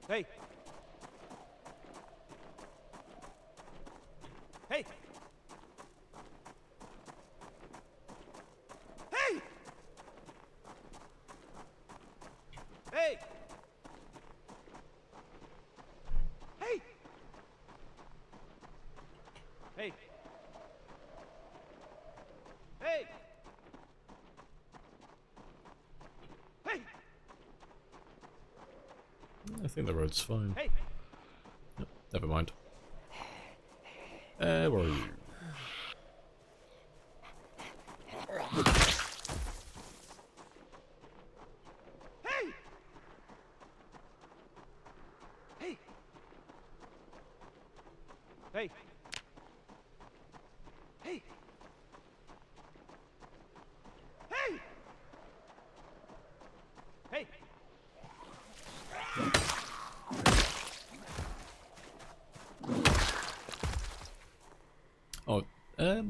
Hey! I think the road's fine. Hey! Yep, never mind. Where are you? Hey! Hey! Hey! Hey! Hey! Hey! Oh,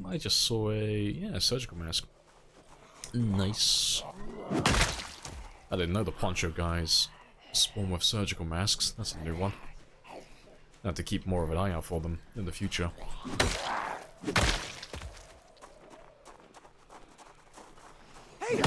I just saw a surgical mask. Nice. I didn't know the poncho guys spawn with surgical masks. That's a new one. I have to keep more of an eye out for them in the future. Hey!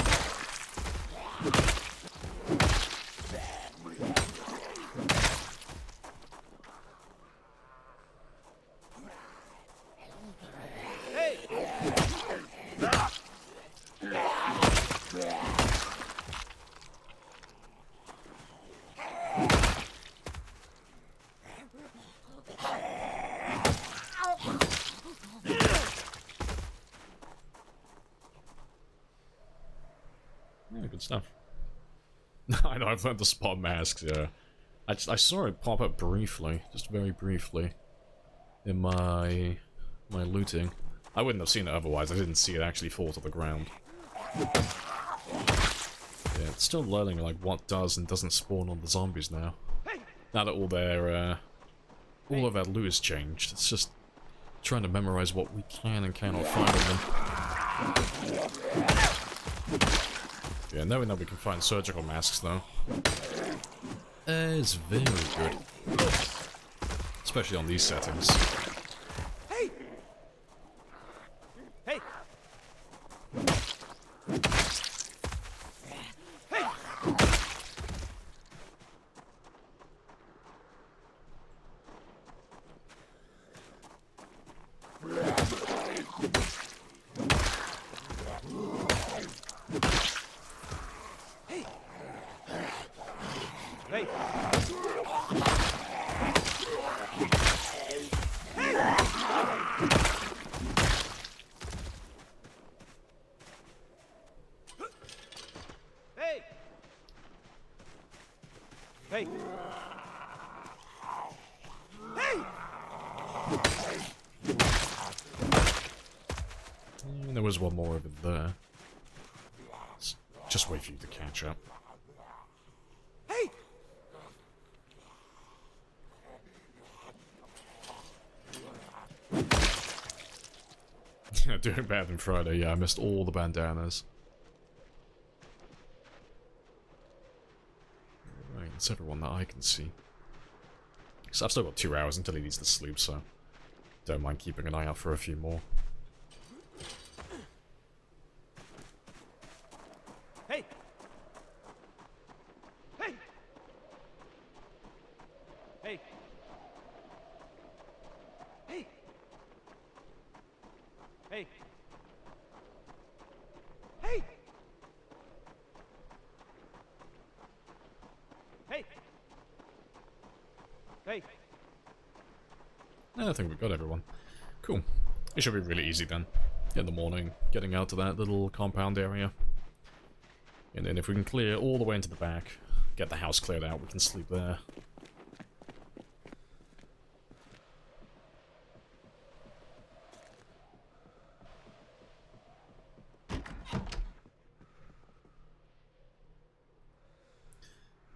Yeah, good stuff. I know, I've learned to spot masks, yeah. I saw it pop up briefly, just very briefly, in my looting. I wouldn't have seen it otherwise, I didn't see it actually fall to the ground. Yeah, it's still learning like what does and doesn't spawn on the zombies now. Now that all of their loot has changed, it's just trying to memorize what we can and cannot find on them. Yeah, knowing that we can find surgical masks though is very good. Especially on these settings. Hey! Hey! Hey! Hey! Hey! Hey! Hey! And there was one more over there. Just wait for you to catch up. Hey! Yeah, doing bad on Friday, yeah, I missed all the bandanas. Right, it's everyone that I can see. So I've still got 2 hours until he needs to sleep, so don't mind keeping an eye out for a few more. Hey! Hey! Hey! Hey! Hey! Hey! Hey! Hey! I think we've got everyone. Cool. It should be really easy then. In the morning, getting out to that little compound area. And then if we can clear all the way into the back, get the house cleared out, we can sleep there.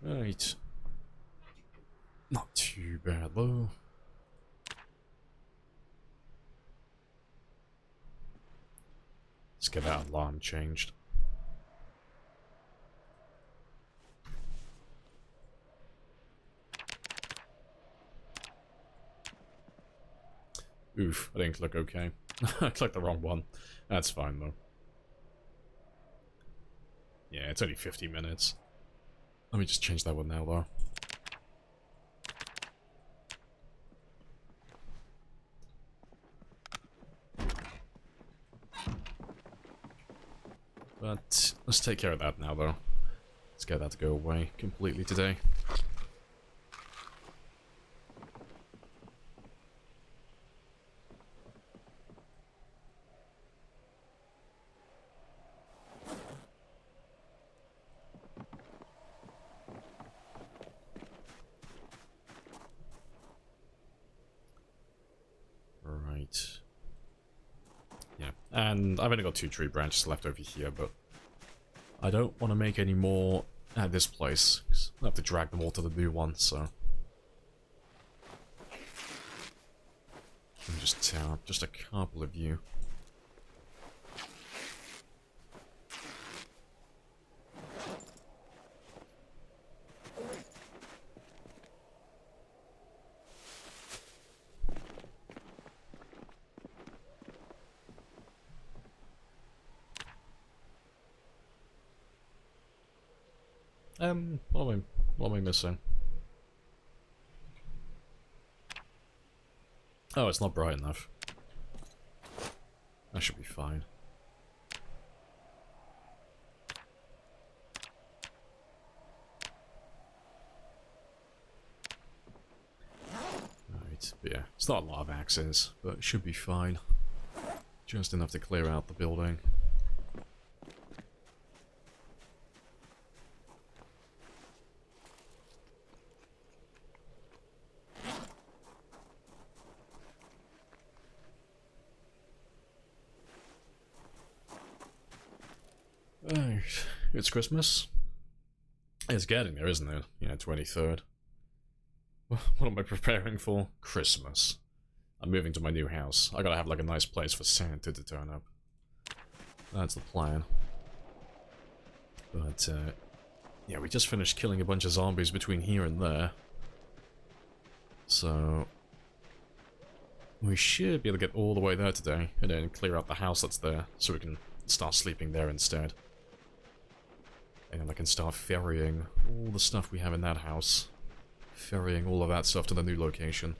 Right. Not too bad though. Let's get that alarm changed. Oof, I didn't click OK. I clicked the wrong one. That's fine though. Yeah, it's only 50 minutes. Let me just change that one now though. But, let's take care of that now, though. Let's get that to go away completely today. And I've only got 2 tree branches left over here, but I don't want to make any more at this place. 'Cause I'll have to drag them all to the new one, so... Let me just tear up just a couple of you. What am I missing? Oh, it's not bright enough. That should be fine. Alright, but yeah, it's not a lot of axes, but it should be fine. Just enough to clear out the building. It's Christmas. It's getting there, isn't it? Yeah, 23rd. What am I preparing for? Christmas. I'm moving to my new house. I gotta have like a nice place for Santa to turn up. That's the plan. But, yeah, we just finished killing a bunch of zombies between here and there. So... we should be able to get all the way there today, and then clear out the house that's there, so we can start sleeping there instead. And then I can start ferrying all the stuff we have in that house. Ferrying all of that stuff to the new location.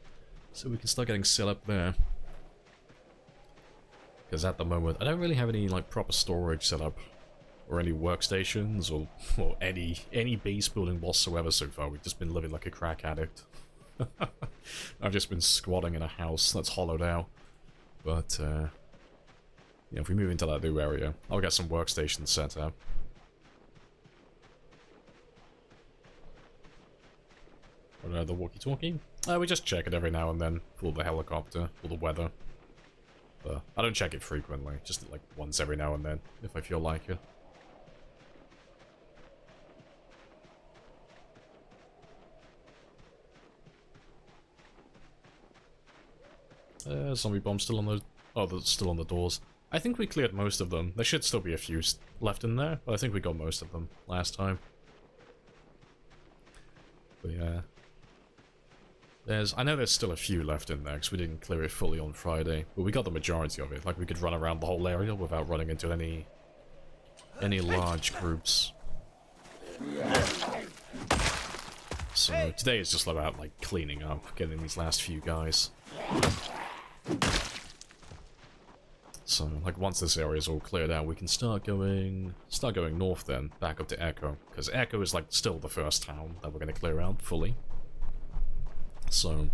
So we can start getting set up there. Because at the moment, I don't really have any like proper storage set up. Or any workstations, or any base building whatsoever so far. We've just been living like a crack addict. I've just been squatting in a house that's hollowed out. But, yeah, if we move into that new area, I'll get some workstations set up. The walkie-talkie? We just check it every now and then for the helicopter, for the weather. But I don't check it frequently, just like once every now and then, if I feel like it. Zombie bomb still on the... oh, that's still on the doors. I think we cleared most of them. There should still be a few left in there, but I think we got most of them last time. But yeah... I know there's still a few left in there, because we didn't clear it fully on Friday, but we got the majority of it. Like, we could run around the whole area without running into any large groups. So, today is just about, like, cleaning up, getting these last few guys. So, like, once this area is all cleared out, we can start going north then, back up to Echo, because Echo is, like, still the first town that we're going to clear out fully. So,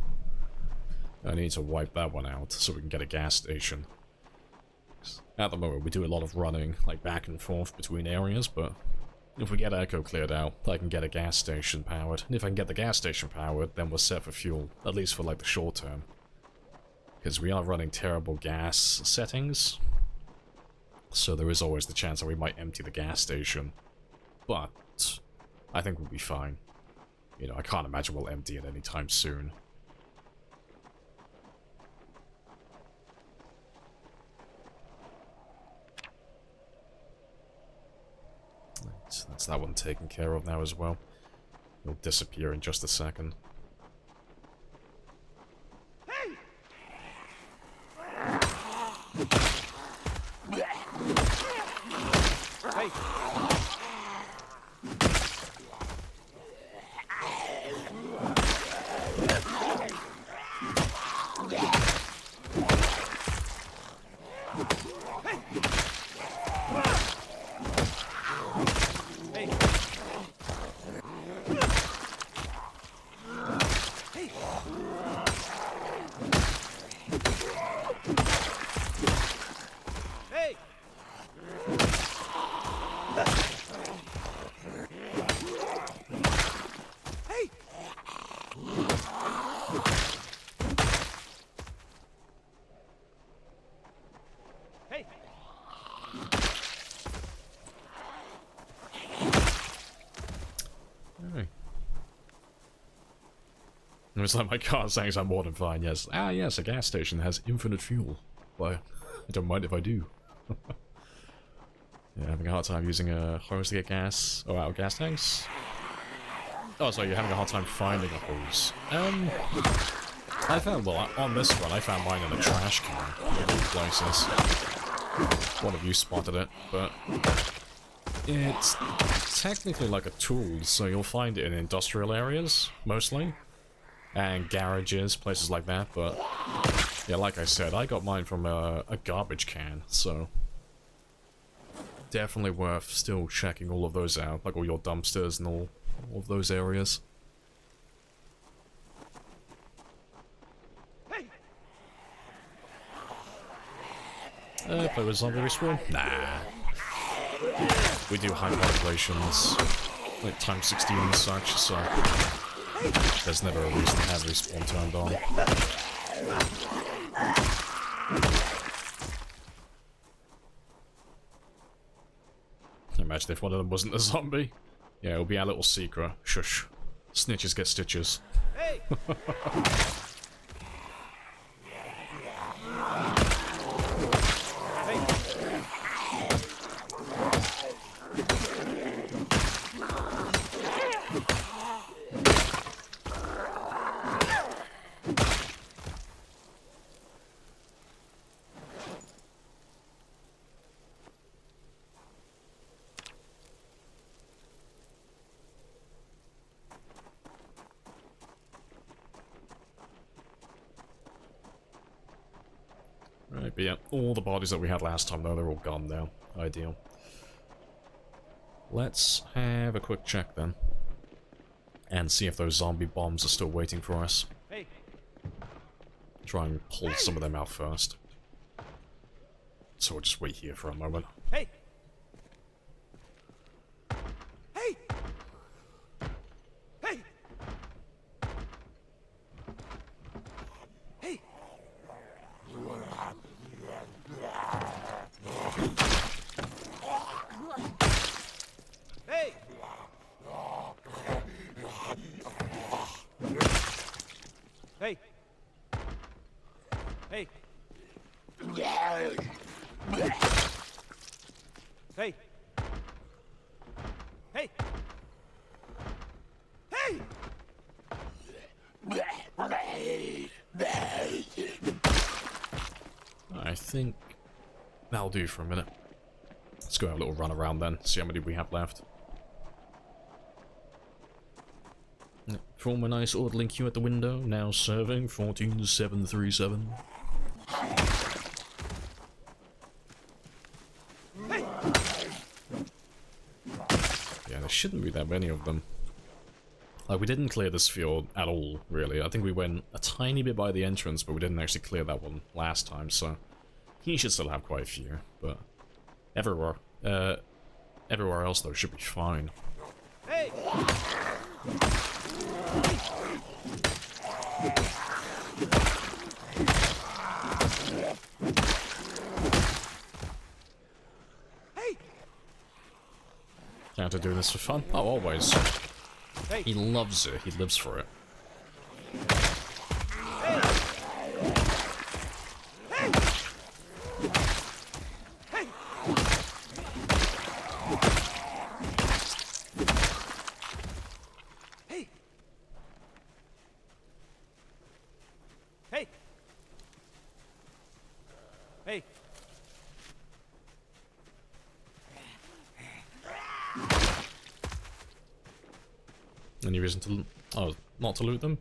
I need to wipe that one out so we can get a gas station. At the moment, we do a lot of running, like back and forth between areas, but if we get Echo cleared out, I can get a gas station powered. And if I can get the gas station powered, then we're set for fuel, at least for like the short term. Because we are running terrible gas settings, so there is always the chance that we might empty the gas station. But I think we'll be fine. You know, I can't imagine we'll empty it anytime soon. Right, that's that one taken care of now as well. It'll disappear in just a second. Hey! Hey! Okay. It's like my car saying I'm more than fine, yes. Ah, yes, a gas station has infinite fuel. Well, I don't mind if I do. Yeah, having a hard time using a hose to get gas. Oh, out of gas tanks? Oh, sorry, you're having a hard time finding a hose. I found, well, on this one, I found mine in a trash can in all places. One of you spotted it, but it's technically like a tool, so you'll find it in industrial areas, mostly. And garages, places like that, but yeah, like I said, I got mine from a garbage can, so definitely worth still checking all of those out, like all your dumpsters and all of those areas. Play with zombie respawn? Nah. We do high populations, like times 16 and such, so there's never a reason to have respawn turned on. Imagine if one of them wasn't a zombie. Yeah, it'll be our little secret. Shush. Snitches get stitches. Hey! Right, but yeah, all the bodies that we had last time, though, they're all gone now. Ideal. Let's have a quick check then. And see if those zombie bombs are still waiting for us. Hey! Try and pull some of them out first. So we'll just wait here for a moment. Hey! Hey! Hey! Hey! Hey! Hey! Hey! Hey! Hey! Hey! I think that'll do for a minute. Let's go have a little run around then, see how many we have left. Form a nice orderly queue at the window, now serving 14737. Yeah, there shouldn't be that many of them. Like, we didn't clear this field at all, really. I think we went a tiny bit by the entrance, but we didn't actually clear that one last time, so he should still have quite a few, but everywhere else, though, should be fine. Hey! Hey! Down to do this for fun? Oh, always. Hey! He loves it. He lives for it. Hey! Hey! Hey! Any reason to... oh, not to loot them?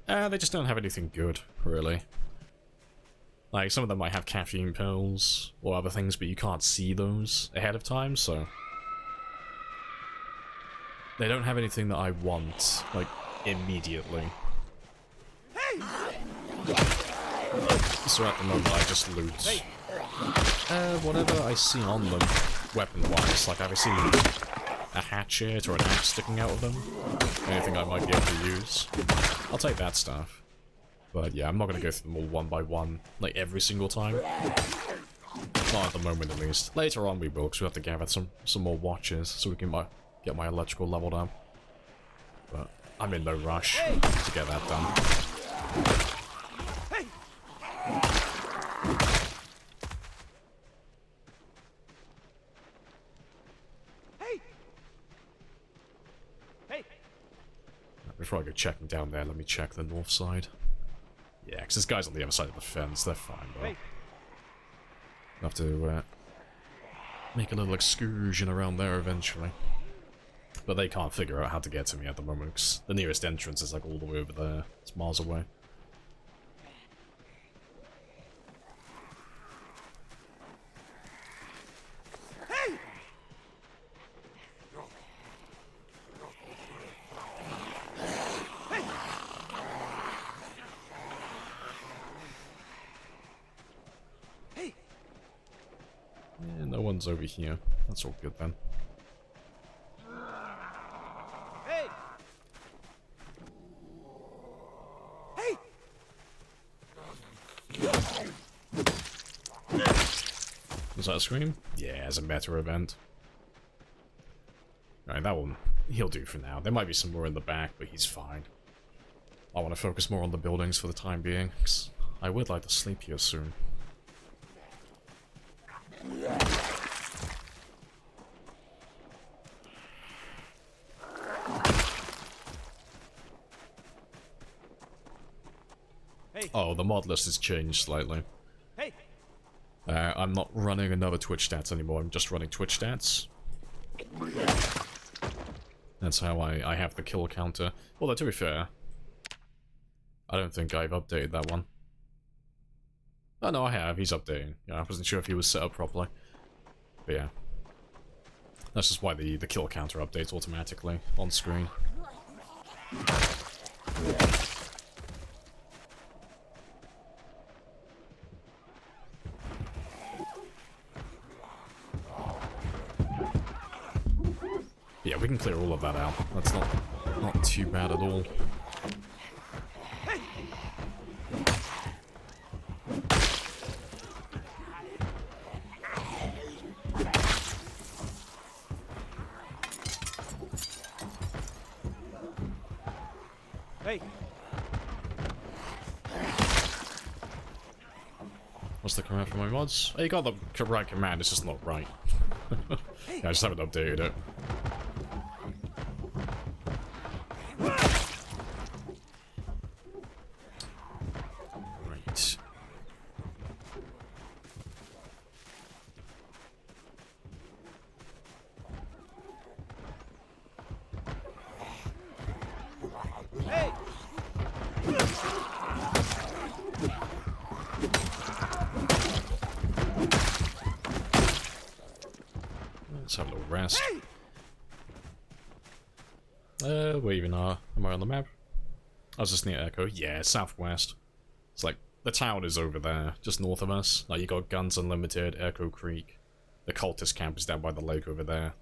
They just don't have anything good, really. Like, some of them might have caffeine pills or other things, but you can't see those ahead of time, so... they don't have anything that I want, like, immediately. Hey! So at the moment, I just loot whatever I see on them, weapon-wise. Like, have I seen a hatchet or an axe sticking out of them? Anything I might be able to use? I'll take that stuff. But yeah, I'm not going to go through them all one by one, like every single time. Not at the moment, at least. Later on we will, because we have to gather some more watches, so we can get my electrical leveled up. But I'm in no rush Hey! to get that done. Hey! Hey! Hey! Before I go checking down there, let me check the north side. Yeah, because this guy's on the other side of the fence. They're fine, though. Hey! I'll have to make a little excursion around there eventually. But they can't figure out how to get to me at the moment, 'cause the nearest entrance is like all the way over there. It's miles away. Hey! Hey! Hey! Yeah, no one's over here. That's all good then. Hey! Hey! Was that a scream? Yeah, as a meta event. Alright, that one, he'll do for now. There might be some more in the back, but he's fine. I want to focus more on the buildings for the time being, 'cause I would like to sleep here soon. Hey! Oh, the mod list has changed slightly. Hey! I'm not running another Twitch stats anymore, I'm just running Twitch stats. That's how I have the kill counter. Although, to be fair, I don't think I've updated that one. Oh no, I have, he's updating. Yeah, I wasn't sure if he was set up properly. But yeah. That's just why the kill counter updates automatically on screen. Yeah, we can clear all of that out. That's not too bad at all. Hey! What's the command for my mods? Oh, you got the right command, it's just not right. Yeah, I just haven't updated it. Right. Hey! Let's have a little rest. Hey! Where even are? Am I on the map? I was just near Echo. Yeah, southwest. It's like, the town is over there, just north of us. Like, you got Guns Unlimited, Echo Creek. The cultist camp is down by the lake over there.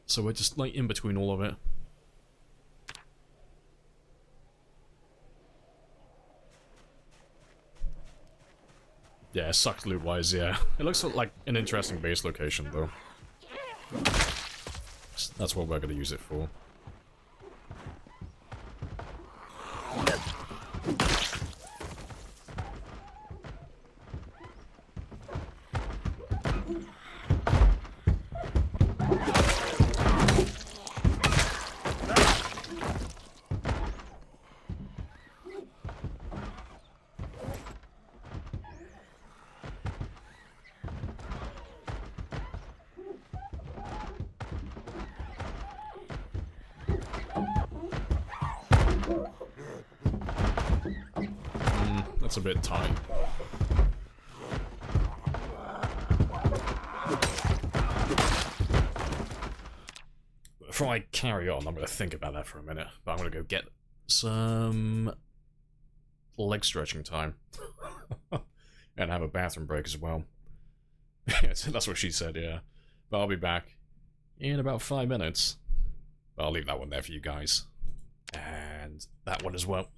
So we're just, like, in between all of it. Yeah, sucked loot-wise, yeah. It looks like an interesting base location, though. That's what we're gonna use it for. That's a bit tight. Before I carry on, I'm going to think about that for a minute. But I'm going to go get some leg stretching time. And have a bathroom break as well. That's what she said, yeah. But I'll be back in about 5 minutes. But I'll leave that one there for you guys. And that one as well.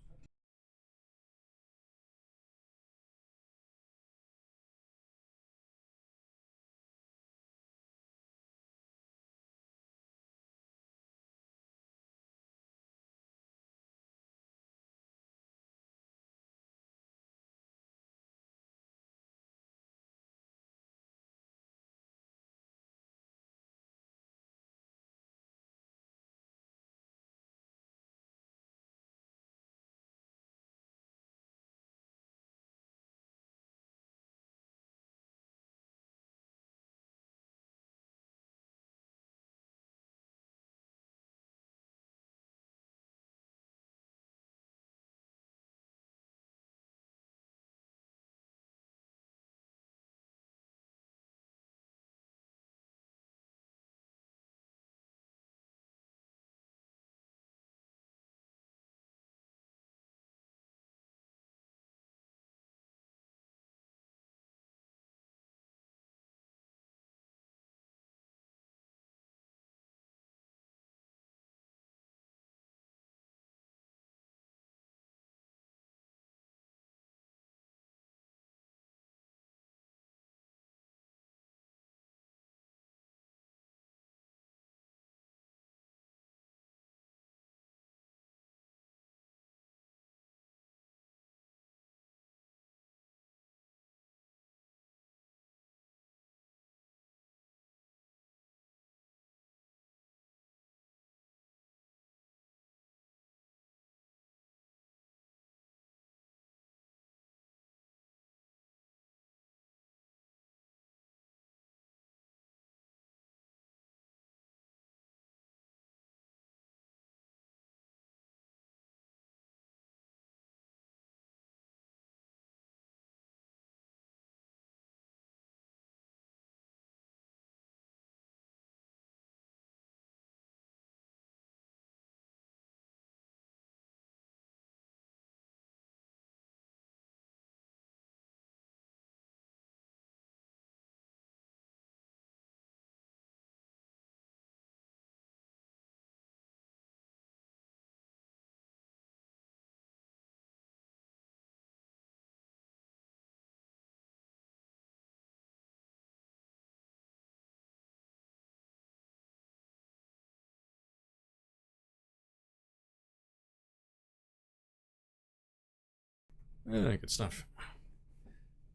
Good stuff.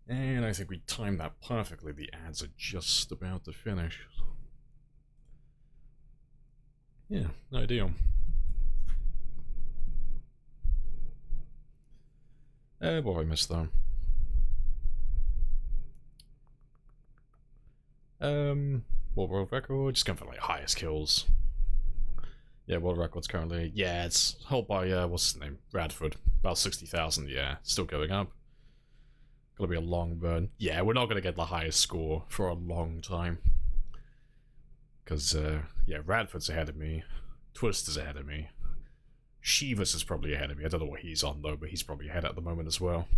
And I think we timed that perfectly. The ads are just about to finish. Yeah, ideal. What have I missed though? World record, just going for like highest kills. Yeah, world record's currently, yeah, it's held by, what's his name? Radford. About 60,000, yeah, still going up. Gonna be a long burn. Yeah, we're not gonna get the highest score for a long time. Because, yeah, Radford's ahead of me. Twist is ahead of me. Shivas is probably ahead of me. I don't know what he's on though, but he's probably ahead at the moment as well.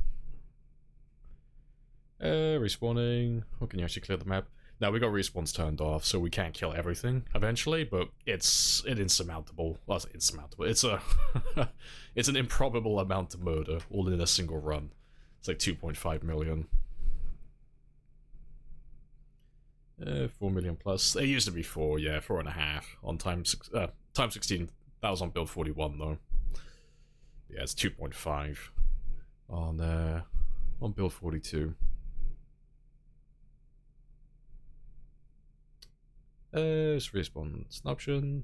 Respawning. Oh, can you actually clear the map? Now, we got respawns turned off, so we can't kill everything eventually, but it's an insurmountable. Well, it's insurmountable. It's a it's an improbable amount to murder all in a single run. It's like 2.5 million. 4 million plus. It used to be 4, yeah, 4.5 on time 16. That was on build 41 though. Yeah, it's 2.5 on build 42. Just respawn as an option.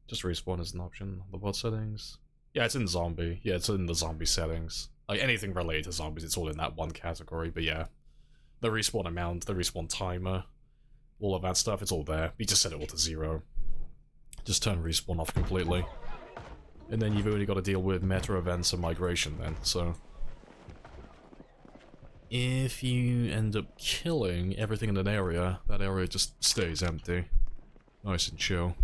Just respawn as an option on the bot settings. Yeah, it's in zombie. Yeah, it's in the zombie settings. Like anything related to zombies, it's all in that one category. But yeah, the respawn amount, the respawn timer, all of that stuff, it's all there. You just set it all to 0. Just turn respawn off completely. And then you've only got to deal with meta events and migration then, so... If you end up killing everything in an area, that area just stays empty. Nice and chill.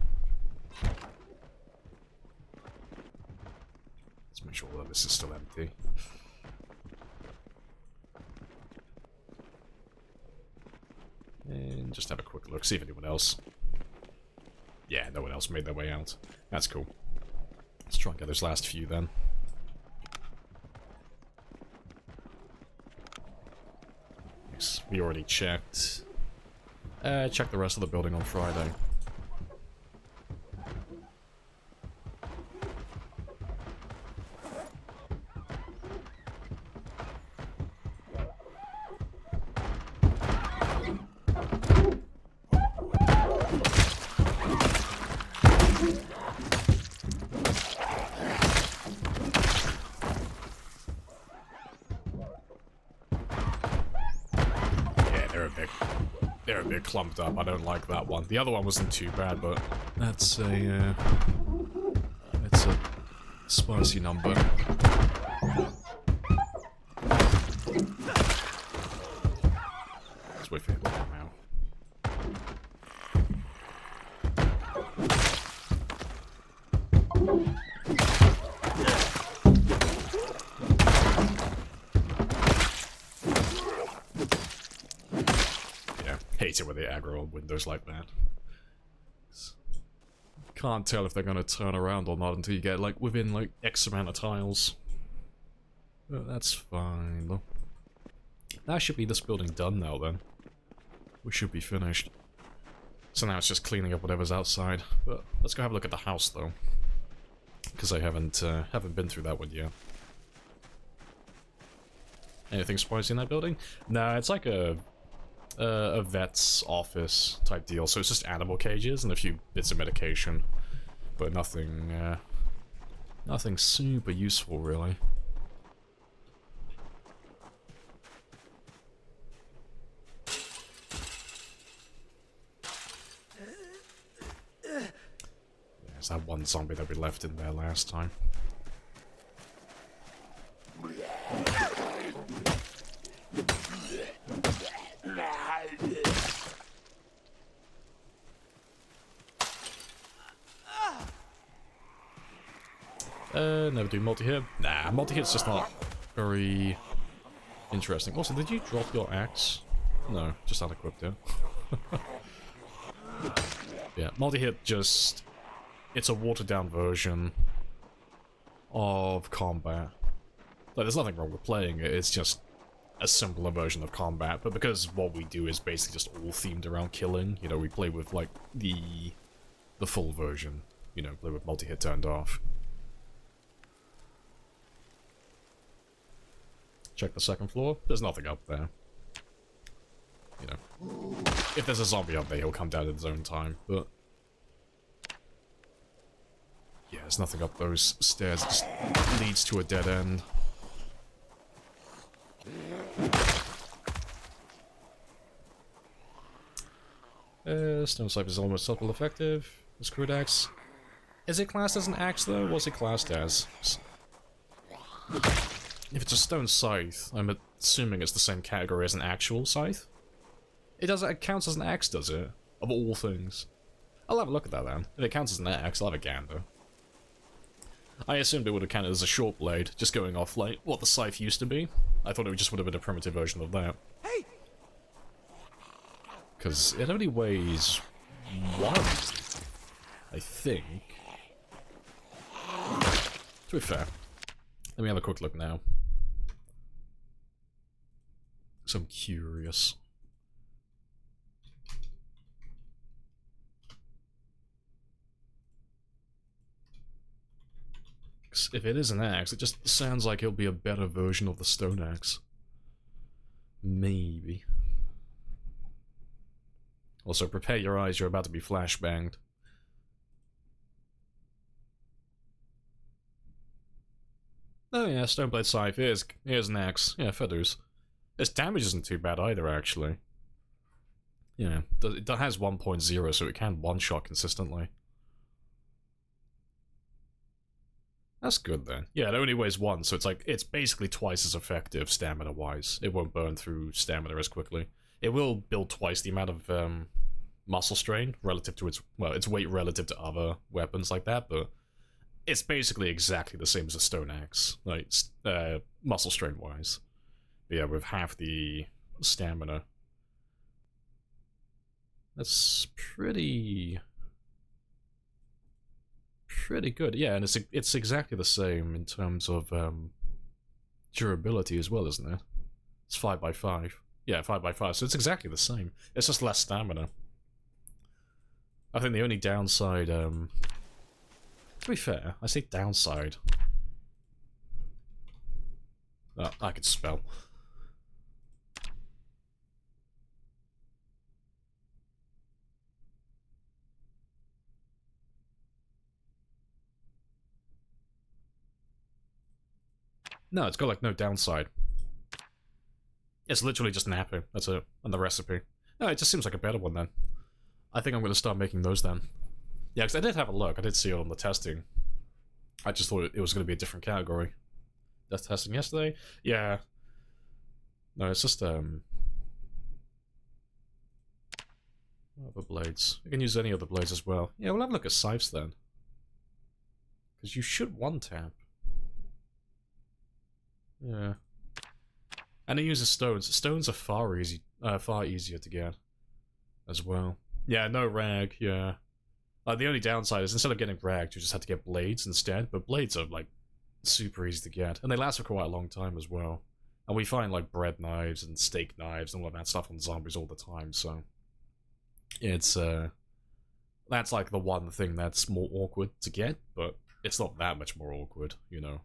Let's make sure that this is still empty. And just have a quick look, see if anyone else... Yeah, no one else made their way out. That's cool. Let's try and get those last few then. Nice. We already checked. Check the rest of the building on Friday. They're a bit clumped up. I don't like that one. The other one wasn't too bad, but that's a spicy number. Let's wait for him to come out. Hate it when they aggro on windows like that. Can't tell if they're gonna turn around or not until you get like within like X amount of tiles. But that's fine though. That should be this building done now then. We should be finished. So now it's just cleaning up whatever's outside. But let's go have a look at the house though. Because I haven't been through that one yet. Anything spicy in that building? Nah, it's like a vet's office type deal, so it's just animal cages and a few bits of medication, but nothing super useful really. There's that one zombie that we left in there last time. Never do multi-hit. Nah, multi-hit's just not very interesting. Also, did you drop your axe? No, just unequipped it. Yeah, multi-hit just... It's a watered-down version of combat. Like, there's nothing wrong with playing it, it's just a simpler version of combat, but because what we do is basically just all themed around killing, you know, we play with, like, the full version, you know, play with multi-hit turned off. check the second floor. There's nothing up there. You know, if there's a zombie up there, he'll come down at his own time, but... yeah, there's nothing up those stairs. It just leads to a dead end. Stone Scythe is almost double effective. The Screwed Axe. Is it classed as an axe though? What's it classed as? If it's a Stone Scythe, I'm assuming it's the same category as an actual scythe. It counts as an axe, does it? Of all things. I'll have a look at that then. If it counts as an axe, I'll have a gander. I assumed it would have counted as a short blade, just going off like what the scythe used to be. I thought it just would have been a primitive version of that. Hey! Because it only weighs 1, I think. To be fair. Let me have a quick look now. So I'm curious. If it is an axe, it just sounds like it'll be a better version of the stone axe. Maybe. Also, prepare your eyes, you're about to be flashbanged. Oh yeah, Stoneblade Scythe, here's an axe. Yeah, feathers. Its damage isn't too bad either, actually. Yeah, it has 1.0, so it can one-shot consistently. That's good then. Yeah, it only weighs 1, so it's basically twice as effective stamina-wise. It won't burn through stamina as quickly. It will build twice the amount of muscle strain relative to its weight relative to other weapons like that, but it's basically exactly the same as a stone axe, like muscle strain-wise. Yeah, with half the stamina. That's pretty good. Yeah, and it's exactly the same in terms of durability as well, isn't it? It's 5x5. Yeah, 5x5, so it's exactly the same. It's just less stamina. I think the only downside, to be fair, I say downside. Oh, I could spell. No, it's got like no downside. It's literally just an apple. That's it. And the recipe. No, it just seems like a better one then. I think I'm going to start making those then. Yeah, because I did have a look. I did see it on the testing. I just thought it was going to be a different category. That's testing yesterday? Yeah. No, it's just, other blades. You can use any other blades as well. Yeah, we'll have a look at scythes then. Because you should one-tap. Yeah. And it uses stones. Stones are far easier to get as well. Yeah, no rag, yeah. The only downside is instead of getting ragged, you just have to get blades instead, but blades are, like, super easy to get. And they last for quite a long time as well. And we find, like, bread knives and steak knives and all of that stuff on zombies all the time, so... It's, that's, like, the one thing that's more awkward to get, but it's not that much more awkward, you know.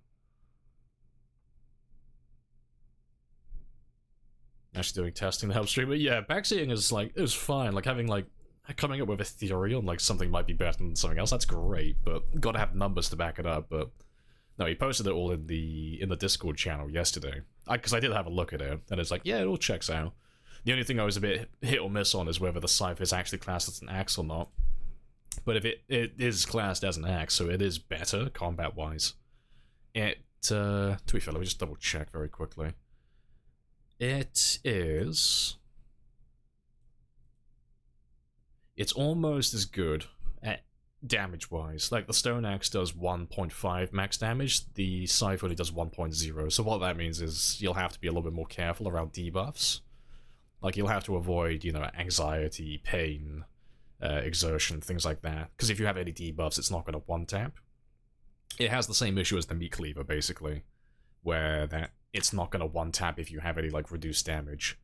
Actually doing testing to help stream it. Yeah, backseating is like, it was fine. Like having like, coming up with a theory on like something might be better than something else, that's great, but gotta have numbers to back it up. But no, he posted it all in the Discord channel yesterday. Because I did have a look at it, and it's like, yeah, it all checks out. The only thing I was a bit hit or miss on is whether the scythe is actually classed as an axe or not. But if it is classed as an axe, so it is better combat-wise. To be fair, let me just double check very quickly. It is... It's almost as good at damage-wise. Like, the Stone Axe does 1.5 max damage, the Scythe only does 1.0. So what that means is you'll have to be a little bit more careful around debuffs. Like, you'll have to avoid, you know, anxiety, pain, exertion, things like that. Because if you have any debuffs, it's not going to one-tap. It has the same issue as the Meat Cleaver, basically, where that it's not going to one-tap if you have any, like, reduced damage.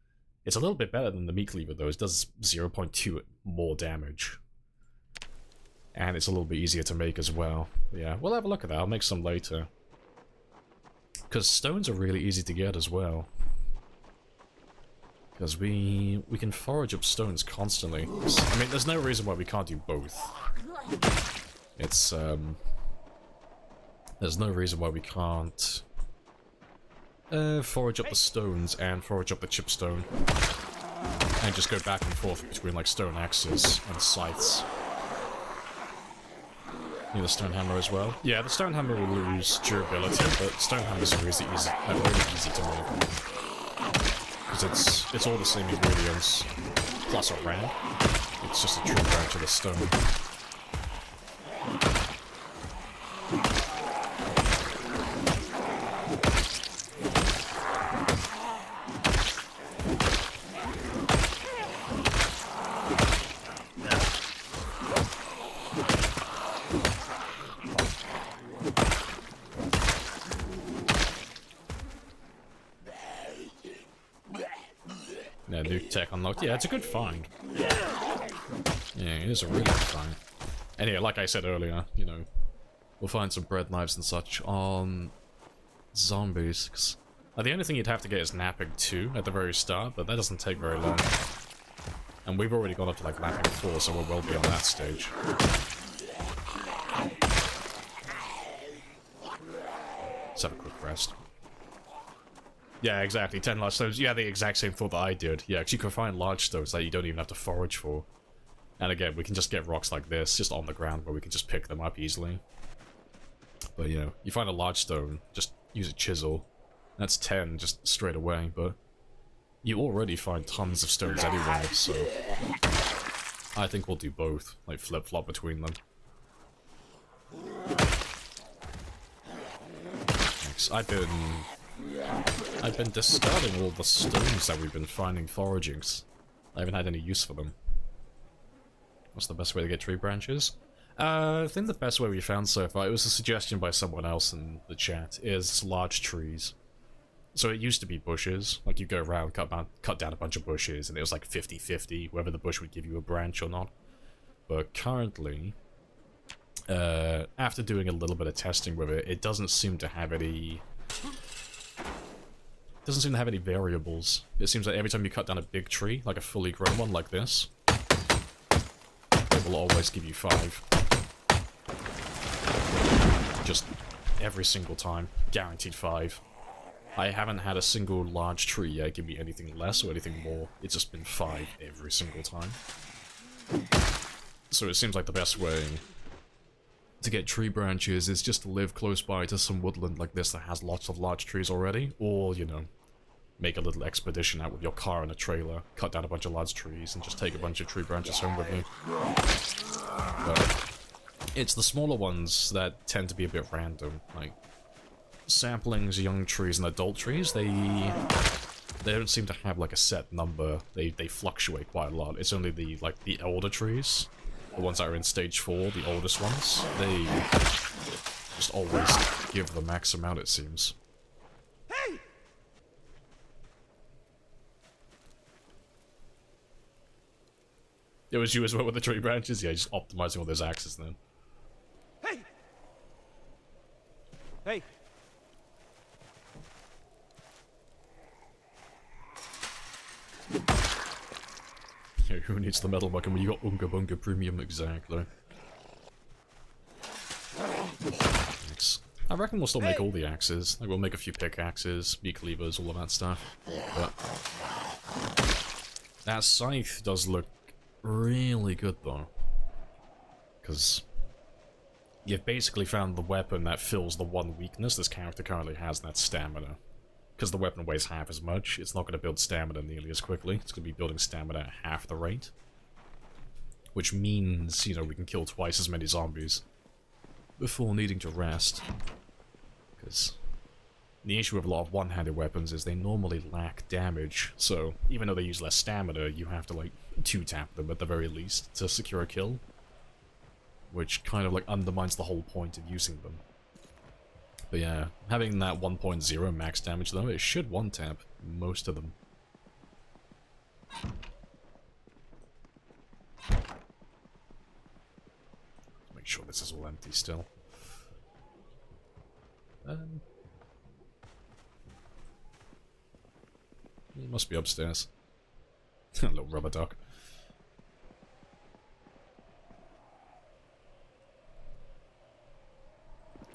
It's a little bit better than the Meat Cleaver, though. It does 0.2 more damage. And it's a little bit easier to make as well. Yeah, we'll have a look at that. I'll make some later. Because stones are really easy to get as well. Because we can forage up stones constantly. I mean, there's no reason why we can't do both. It's, there's no reason why we can't forage up the stones and forage up the chipstone. And just go back and forth between, like, stone axes and scythes. Need the stone hammer as well. Yeah, the stone hammer will lose durability, but stone hammers are really easy to make. Because it's all the same ingredients, plus a ramp. It's just a tree branch of the stone. Yeah, new tech unlocked. Yeah, it's a good find. Yeah, it is a really good find. And yeah, like I said earlier, you know, we'll find some bread knives and such on zombies. 'Cause the only thing you'd have to get is napping 2 at the very start, but that doesn't take very long. And we've already gone up to like napping 4, so we're well beyond that stage. Let's have a quick rest. Yeah, exactly. 10 large stones. Yeah, the exact same thought that I did. Yeah, because you can find large stones that you don't even have to forage for. And again, we can just get rocks like this, just on the ground, where we can just pick them up easily. But, you know, you find a large stone, just use a chisel. That's 10 just straight away, but you already find tons of stones anyway, so I think we'll do both, like flip-flop between them. Thanks. I've been discarding all the stones that we've been finding foragings. I haven't had any use for them. What's the best way to get tree branches? I think the best way we found so far, it was a suggestion by someone else in the chat, is large trees. So it used to be bushes, like you go around, cut down a bunch of bushes, and it was like 50-50, whether the bush would give you a branch or not. But currently, after doing a little bit of testing with it, it doesn't seem to have any... doesn't seem to have any variables. It seems like every time you cut down a big tree, like a fully grown one like this, it will always give you 5. Just every single time. Guaranteed 5. I haven't had a single large tree yet give me anything less or anything more. It's just been 5 every single time. So it seems like the best way to get tree branches is just to live close by to some woodland like this that has lots of large trees already, or, you know, make a little expedition out with your car and a trailer, cut down a bunch of large trees, and just take a bunch of tree branches home with you. But it's the smaller ones that tend to be a bit random, like saplings, young trees, and adult trees. They don't seem to have like a set number. They fluctuate quite a lot. It's only the older trees, the ones that are in stage 4, the oldest ones, they just always give the max amount, it seems. Hey! It was you as well with the tree branches? Yeah, just optimizing all those axes then. Hey! Hey! Yeah, who needs the metal bucket when you got Unga Bunga Premium? Exactly. Thanks. I reckon we'll still make all the axes. Like, we'll make a few pickaxes, meat cleavers, all of that stuff. But that scythe does look really good, though. Because you've basically found the weapon that fills the one weakness this character currently has, and that's stamina. Because the weapon weighs half as much, it's not going to build stamina nearly as quickly. It's going to be building stamina at half the rate. Which means, you know, we can kill twice as many zombies before needing to rest. Because the issue with a lot of one-handed weapons is they normally lack damage, so even though they use less stamina, you have to, like, 2-tap them at the very least to secure a kill. Which kind of, like, undermines the whole point of using them. But yeah, having that 1.0 max damage though, it should one-tap most of them. Make sure this is all empty still. Must be upstairs. A little rubber duck.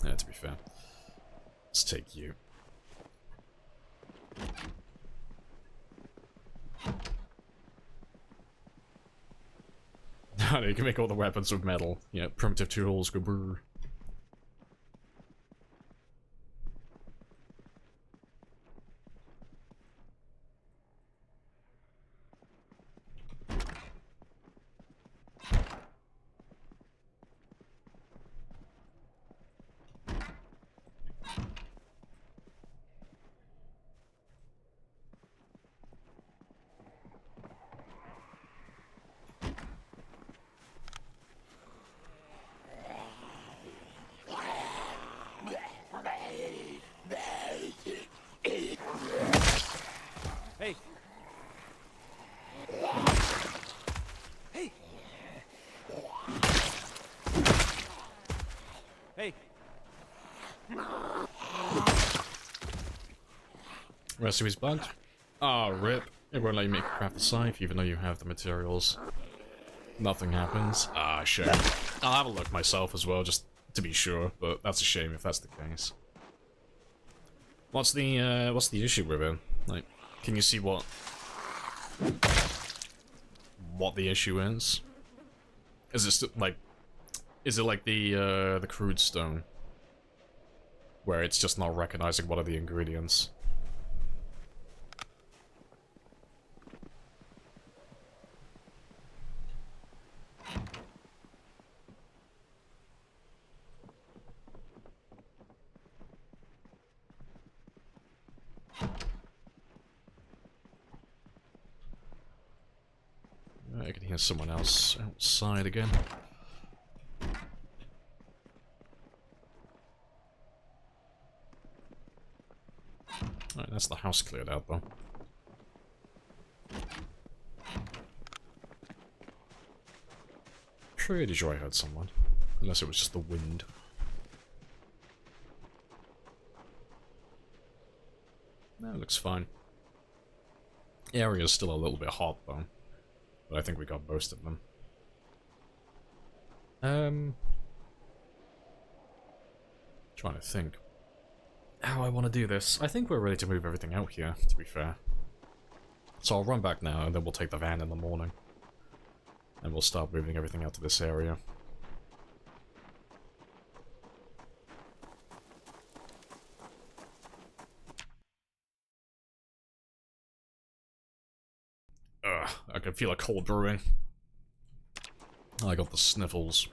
Yeah, to be fair. Let's take you. No, you can make all the weapons with metal. Yeah, primitive tools, go brr. Hey! Hey! Hey! Recipe's bugged. Ah, rip. It won't let you make a craft the scythe even though you have the materials. Nothing happens. Ah, shame. I'll have a look myself as well, just to be sure, but that's a shame if that's the case. What's the issue with it? Like, can you see what the issue is? Is it like, is it like the crude stone, where it's just not recognizing what are the ingredients? I can hear someone else outside again. Alright, that's the house cleared out though. Pretty sure I heard someone. Unless it was just the wind. No, it looks fine. The area's still a little bit hot though. But I think we got most of them. Trying to think how I want to do this. I think we're ready to move everything out here, to be fair. So I'll run back now, and then we'll take the van in the morning. And we'll start moving everything out to this area. Ugh, I can feel a cold brewing. I got the sniffles.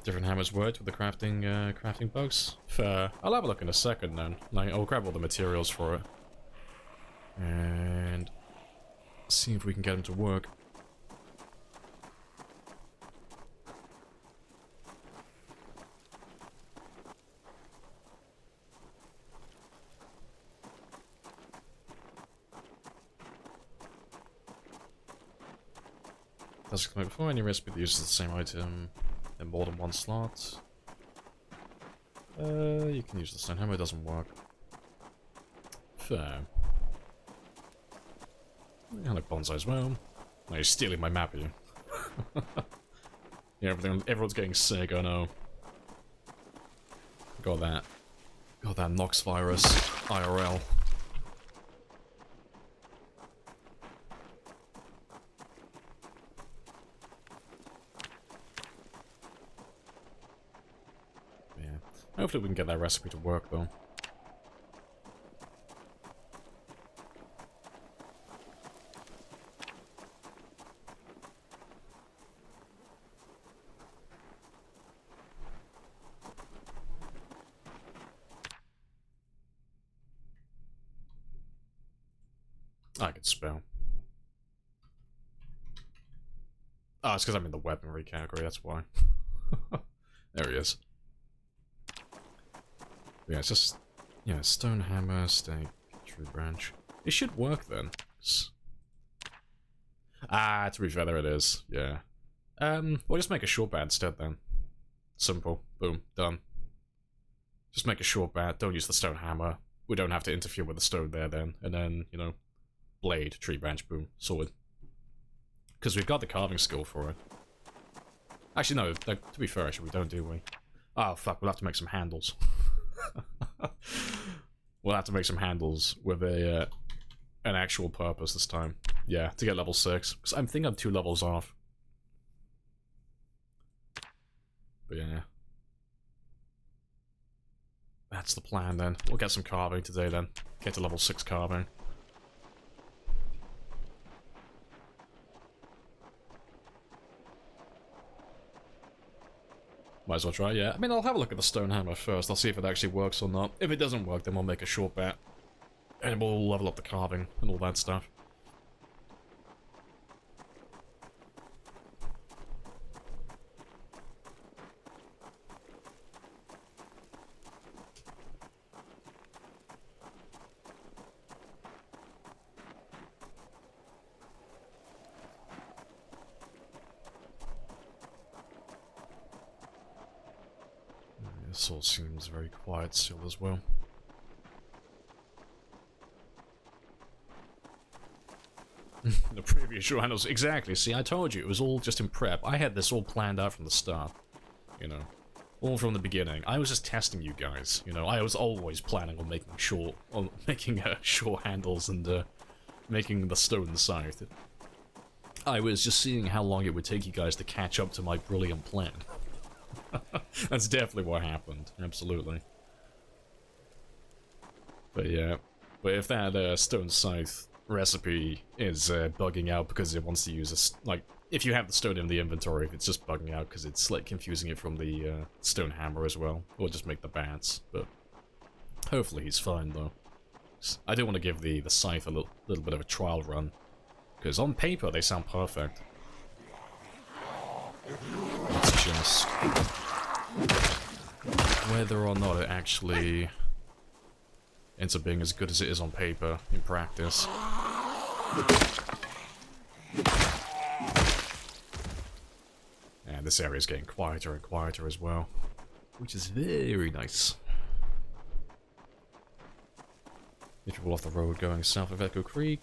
Different hammers worked with the crafting bugs. Fair. I'll have a look in a second then. Like, I'll grab all the materials for it. And see if we can get them to work. As explained before, any recipe that uses the same item in more than one slot. You can use the stone hammer, it doesn't work. Fair. I like bonsai as well. No, you're stealing my map, are you? Yeah, everyone's getting sick, I know. Got that Nox virus, IRL. Hopefully we can get that recipe to work, though. I could spell. Ah, it's because I'm in the weaponry category, that's why. There he is. Yeah, it's just, yeah, stone hammer, stake, tree branch. It should work then. Ah, to be fair, there it is. Yeah. We'll just make a short bat instead then. Simple. Boom. Done. Just make a short bat. Don't use the stone hammer. we don't have to interfere with the stone there then. And then, you know, blade, tree branch, boom, sword. Because we've got the carving skill for it. Actually, no, to be fair, actually, we don't, do we? Oh, fuck, we'll have to make some handles. We'll have to make some handles with a an actual purpose this time. Yeah, to get level 6. Because I think I'm 2 levels off. But yeah. That's the plan then. We'll get some carving today then. Get to level 6 carving. Might as well try, yeah. I mean, I'll have a look at the stone hammer first. I'll see if it actually works or not. If it doesn't work, then we'll make a short bet. And we'll level up the carving and all that stuff. This all seems very quiet still as well. The previous handles, exactly. See, I told you, it was all just in prep. I had this all planned out from the start, you know. All from the beginning. I was just testing you guys, you know. I was always planning on making short handles and making the stone scythe. I was just seeing how long it would take you guys to catch up to my brilliant plan. That's definitely what happened, absolutely. But yeah, but if that stone scythe recipe is bugging out because it wants to use like, if you have the stone in the inventory, if it's just bugging out because it's like confusing it from the stone hammer as well, we'll just make the bats. But hopefully he's fine though. I do want to give the scythe a little bit of a trial run, because on paper they sound perfect. It's just whether or not it actually ends up being as good as it is on paper in practice. And this area is getting quieter and quieter as well, which is very nice. If you wall off the road going south of Echo Creek,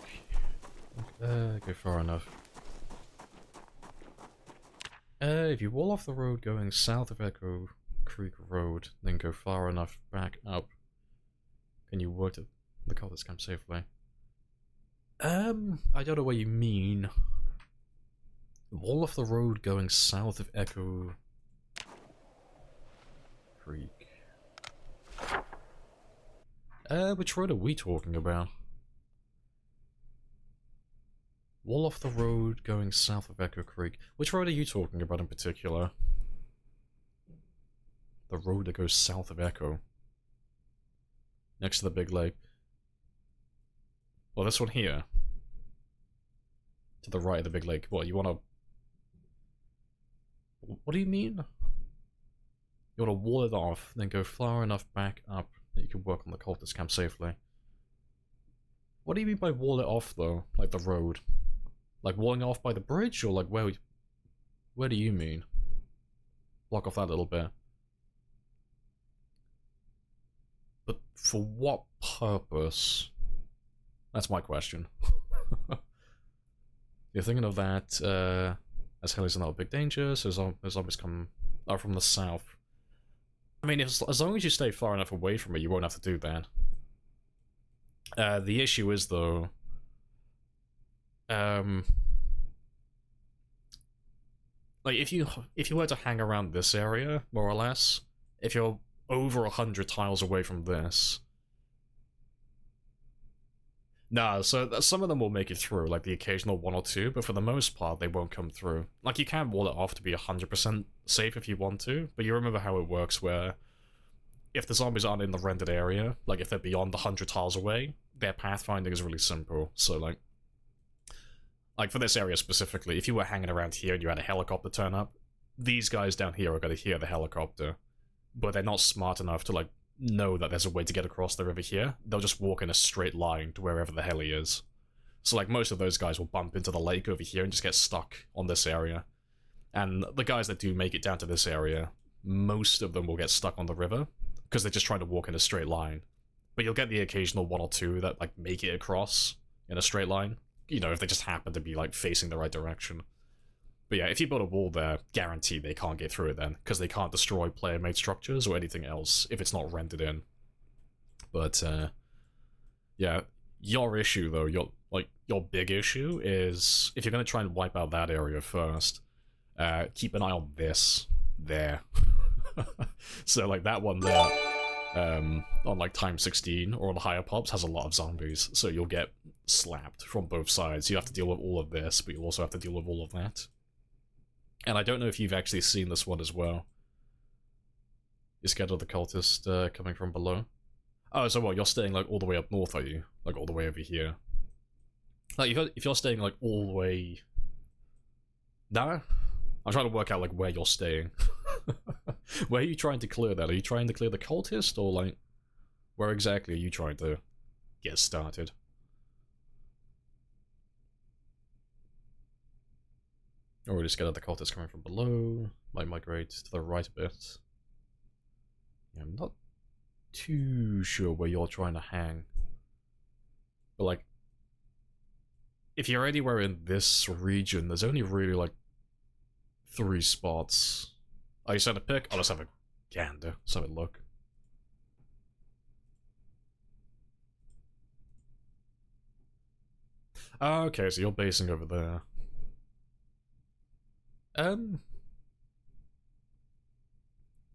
go far enough. If you wall off the road going south of Echo Creek Road, then go far enough back up, can you work to the cultist camp safely? I don't know what you mean. Wall off the road going south of Echo Creek. Which road are we talking about? Wall off the road going south of Echo Creek. Which road are you talking about in particular? The road that goes south of Echo. Next to the big lake. Well, this one here. To the right of the big lake. What, you wanna... What do you mean? You wanna wall it off, then go far enough back up that you can work on the cultist camp safely. What do you mean by wall it off, though? Like the road? Like walling off by the bridge, or like where do you mean? Block off that little bit. But for what purpose? That's my question. You're thinking of that, as hell is not a big danger, so zombies come out from the south. I mean, as long as you stay far enough away from it, you won't have to do that. The issue is, though, like, if you were to hang around this area, more or less, if you're over 100 tiles away from this... Nah, so some of them will make it through, like the occasional 1 or 2, but for the most part, they won't come through. Like, you can wall it off to be 100% safe if you want to, but you remember how it works where if the zombies aren't in the rendered area, like if they're beyond 100 tiles away, their pathfinding is really simple. So, like for this area specifically, if you were hanging around here and you had a helicopter turn up, these guys down here are going to hear the helicopter, but they're not smart enough to, like, know that there's a way to get across the river here. They'll just walk in a straight line to wherever the hell he is. So, like, most of those guys will bump into the lake over here and just get stuck on this area. And the guys that do make it down to this area, most of them will get stuck on the river, because they're just trying to walk in a straight line. but you'll get the occasional one or two that like make it across in a straight line. You know, if they just happen to be like facing the right direction. But yeah, if you build a wall there, guaranteed they can't get through it then, because they can't destroy player-made structures or anything else if it's not rendered in. But yeah, your issue though, your big issue is if you're gonna try and wipe out that area first, keep an eye on this there. So like that one there, on like time 16 or on the higher pops has a lot of zombies, so you'll get slapped from both sides. You have to deal with all of this, but you also have to deal with all of that. And I don't know if you've actually seen this one as well. You're scared of the cultist coming from below? Oh, so what, you're staying like all the way up north, are you? Like all the way over here? Like if you're staying like all the way... No? I'm trying to work out like where you're staying. Where are you trying to clear that? Are you trying to clear the cultist, or like... Where exactly are you trying to get started? Already scared of the cultist coming from below. Might migrate to the right a bit. Yeah, I'm not too sure where you're trying to hang. But like... If you're anywhere in this region, there's only really like 3 spots. Oh, you said a pick? Oh, let's have a gander. Let's have a look. Oh, okay, so you're basing over there.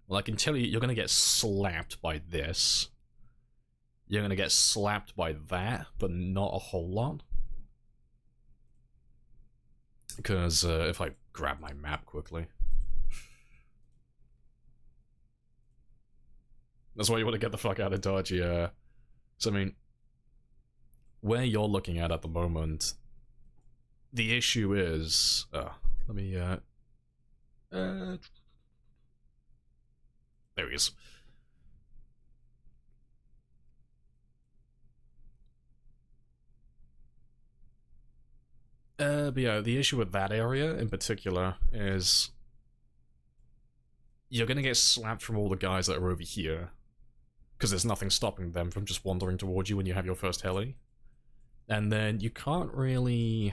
Well, I can tell you, you're gonna get slapped by this. You're gonna get slapped by that, but not a whole lot. Because, if I grab my map quickly... That's why you want to get the fuck out of Dodge, yeah. So, I mean... Where you're looking at the moment... The issue is... let me, there he is. But yeah, the issue with that area in particular is you're gonna get slapped from all the guys that are over here, because there's nothing stopping them from just wandering towards you when you have your first heli. And then you can't really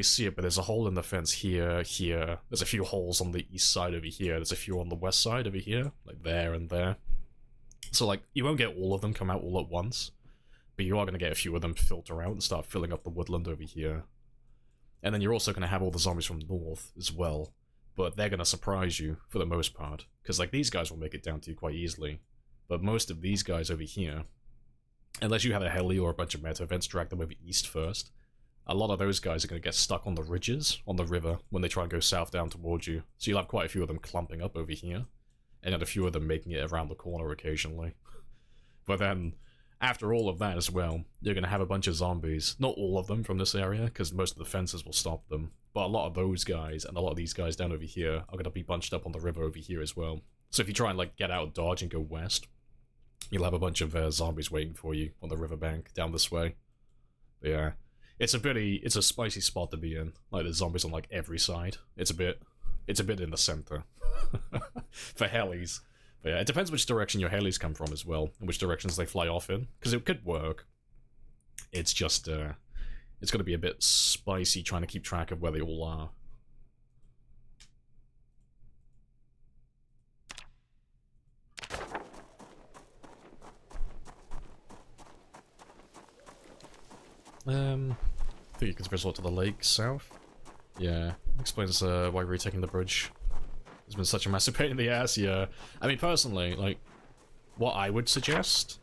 see it, but there's a hole in the fence here, here. There's a few holes on the east side over here. There's a few on the west side over here, like there and there. So like, you won't get all of them come out all at once, but you are going to get a few of them filter out and start filling up the woodland over here. And then you're also going to have all the zombies from north as well, but they're going to surprise you for the most part, because like these guys will make it down to you quite easily. But most of these guys over here, unless you have a heli or a bunch of meta events drag them over east first, a lot of those guys are going to get stuck on the ridges on the river when they try and go south down towards you. So you'll have quite a few of them clumping up over here, and then a few of them making it around the corner occasionally. But then, after all of that as well, you're going to have a bunch of zombies. Not all of them from this area, because most of the fences will stop them. But a lot of those guys, and a lot of these guys down over here, are going to be bunched up on the river over here as well. So if you try and like get out of Dodge and go west, you'll have a bunch of zombies waiting for you on the riverbank down this way. But yeah. It's a spicy spot to be in. Like, there's zombies on, like, every side. It's a bit in the center. For helis. But yeah, it depends which direction your helis come from as well, and which directions they fly off in. Because it could work. It's just, it's gonna be a bit spicy trying to keep track of where they all are. I think you can resort to the lake south. Yeah, explains why we're retaking the bridge. It's been such a massive pain in the ass, yeah. I mean, personally, like, what I would suggest,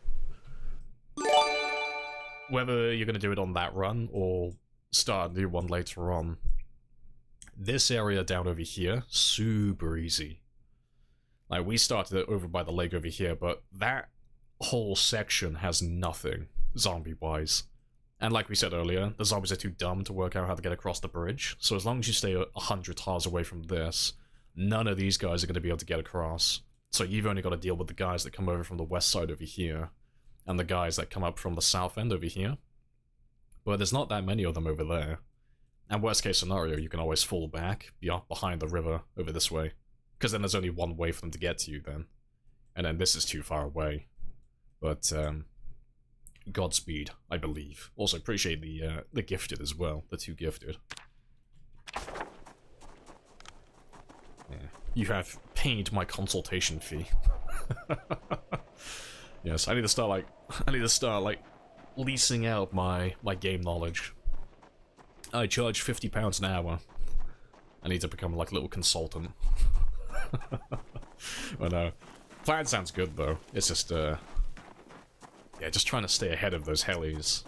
whether you're going to do it on that run or start a new one later on, this area down over here, super easy. Like, we started it over by the lake over here, but that whole section has nothing, zombie-wise. And like we said earlier, the zombies are too dumb to work out how to get across the bridge, so as long as you stay 100 tiles away from this, none of these guys are going to be able to get across. So you've only got to deal with the guys that come over from the west side over here, and the guys that come up from the south end over here. But there's not that many of them over there. And worst case scenario, you can always fall back behind the river over this way, because then there's only one way for them to get to you then. And then this is too far away. But, Godspeed, I believe. Also appreciate the gifted as well, the 2 gifted. Yeah. You have paid my consultation fee. Yes, I need to start like leasing out my game knowledge. I charge £50 an hour. I need to become like a little consultant. But no. Plan sounds good though. It's just yeah, just trying to stay ahead of those helis.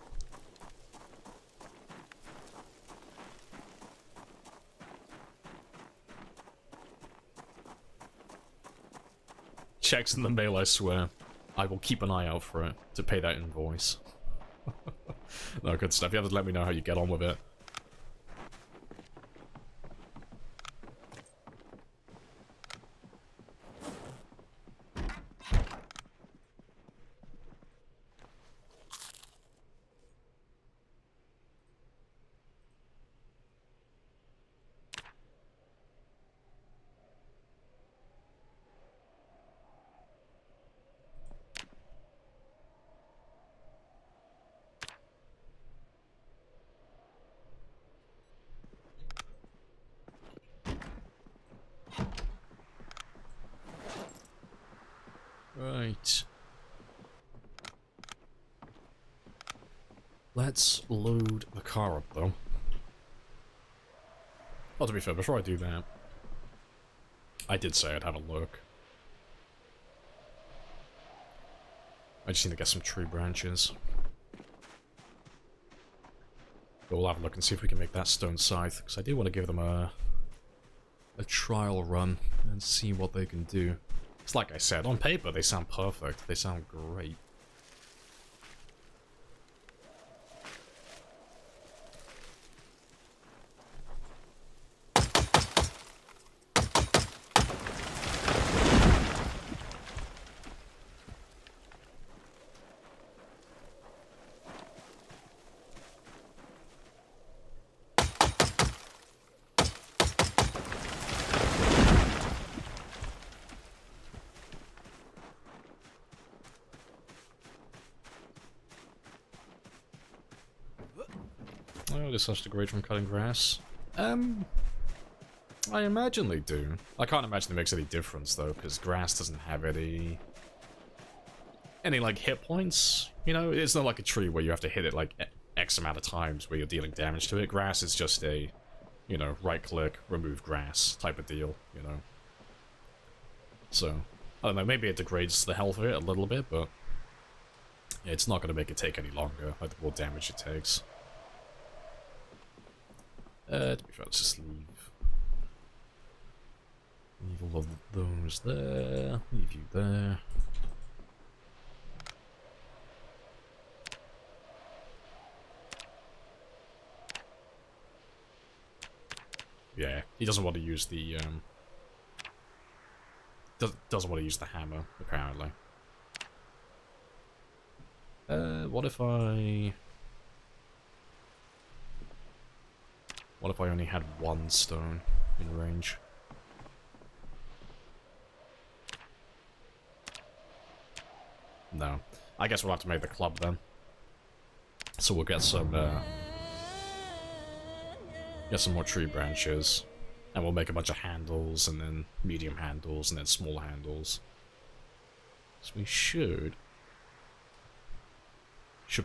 Checks in the mail, I swear. I will keep an eye out for it to pay that invoice. No, good stuff. You have to let me know how you get on with it. Right. Let's load the car up, though. Oh, to be fair, before I do that, I did say I'd have a look. I just need to get some tree branches. But we'll have a look and see if we can make that stone scythe, because I do want to give them a trial run and see what they can do. It's like I said, on paper they sound perfect. They sound great. Oh, this has to grade from cutting grass. I imagine they do. I can't imagine it makes any difference, though, because grass doesn't have any, like, hit points. You know, it's not like a tree where you have to hit it, like, X amount of times where you're dealing damage to it. Grass is just a, you know, right-click, remove grass type of deal, you know. So, I don't know, maybe it degrades the health of it a little bit, but yeah, it's not going to make it take any longer, like the more damage it takes. To be fair, let's just leave all of those there, leave you there. Yeah, he doesn't want to use the, doesn't want to use the hammer, apparently. What if I only had 1 stone in range? No. I guess we'll have to make the club then. So we'll get some more tree branches. And we'll make a bunch of handles, and then medium handles, and then small handles. So we should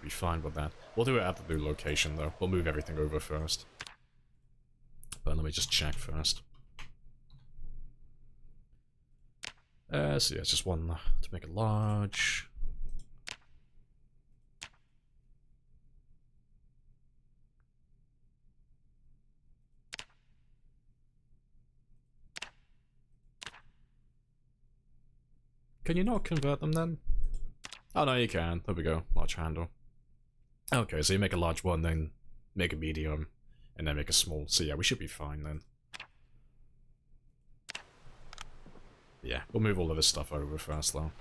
be fine with that. We'll do it at the new location, though. We'll move everything over first. But let me just check first. So yeah, it's just one to make it large. Can you not convert them then? Oh no, you can. There we go. Large handle. Okay, so you make a large one, then make a medium, and then make a small. So yeah, we should be fine then. Yeah, we'll move all of this stuff over first though.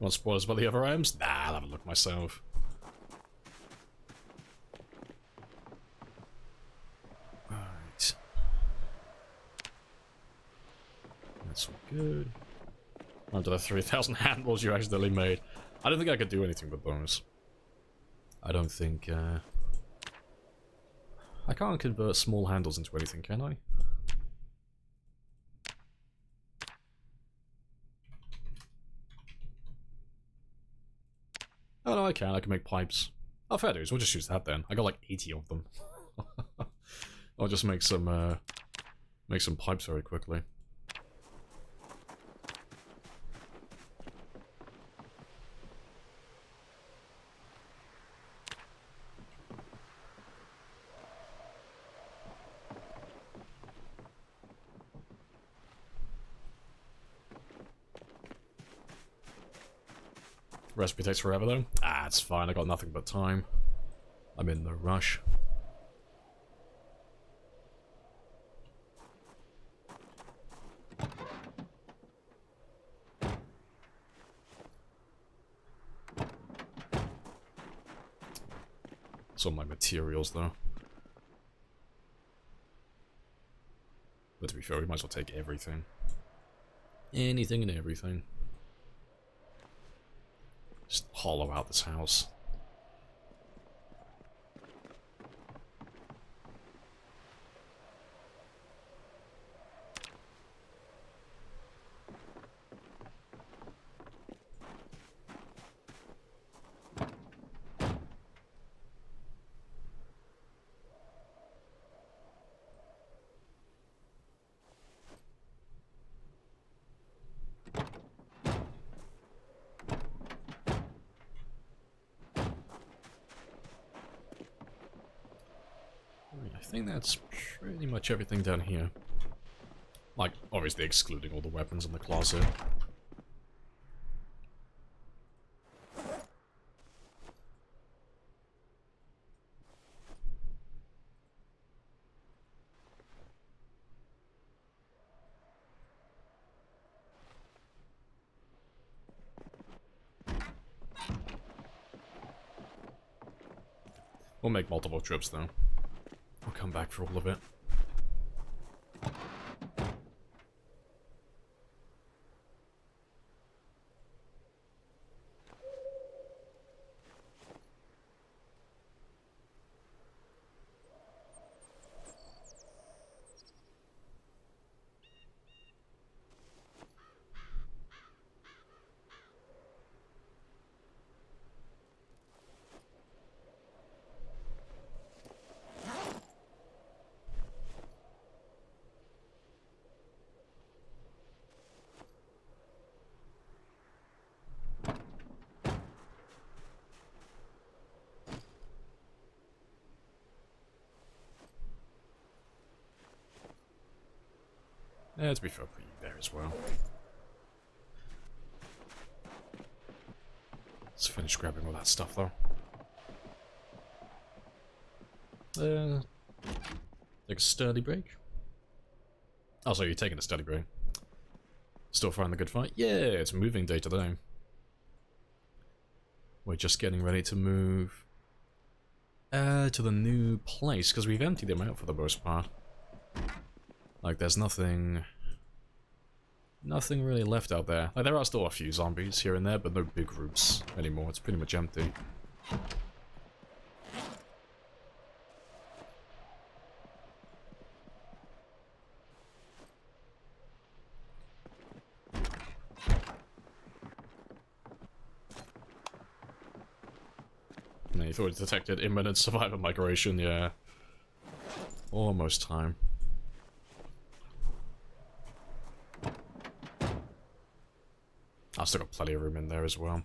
Want spoilers about the other items? Nah, I'll have a look myself. Alright. That's all good. Under the 3,000 handballs you accidentally made. I don't think I could do anything with those. I don't think, I can't convert small handles into anything, can I? Oh no, I can. I can make pipes. Oh, fair dues. We'll just use that then. I got like 80 of them. I'll just make some pipes very quickly. Recipe takes forever though. Ah, it's fine. I got nothing but time. I'm in no rush. It's all my materials though. But to be fair, we might as well take everything. Anything and everything. Just hollow out this house. I think that's pretty much everything down here. Like, obviously excluding all the weapons in the closet. We'll make multiple trips though. I'll come back for all of it. Yeah, to be fair, I'll put you there as well. Let's finish grabbing all that stuff though. Take a sturdy break. Oh, so you're taking a sturdy break. Still fighting the good fight? Yeah, it's moving day today. We're just getting ready to move to the new place, because we've emptied them out for the most part. Like, there's nothing really left out there. Like, there are still a few zombies here and there, but no big groups anymore. It's pretty much empty. You thought it detected imminent survivor migration, yeah. Almost time. I've still got plenty of room in there as well.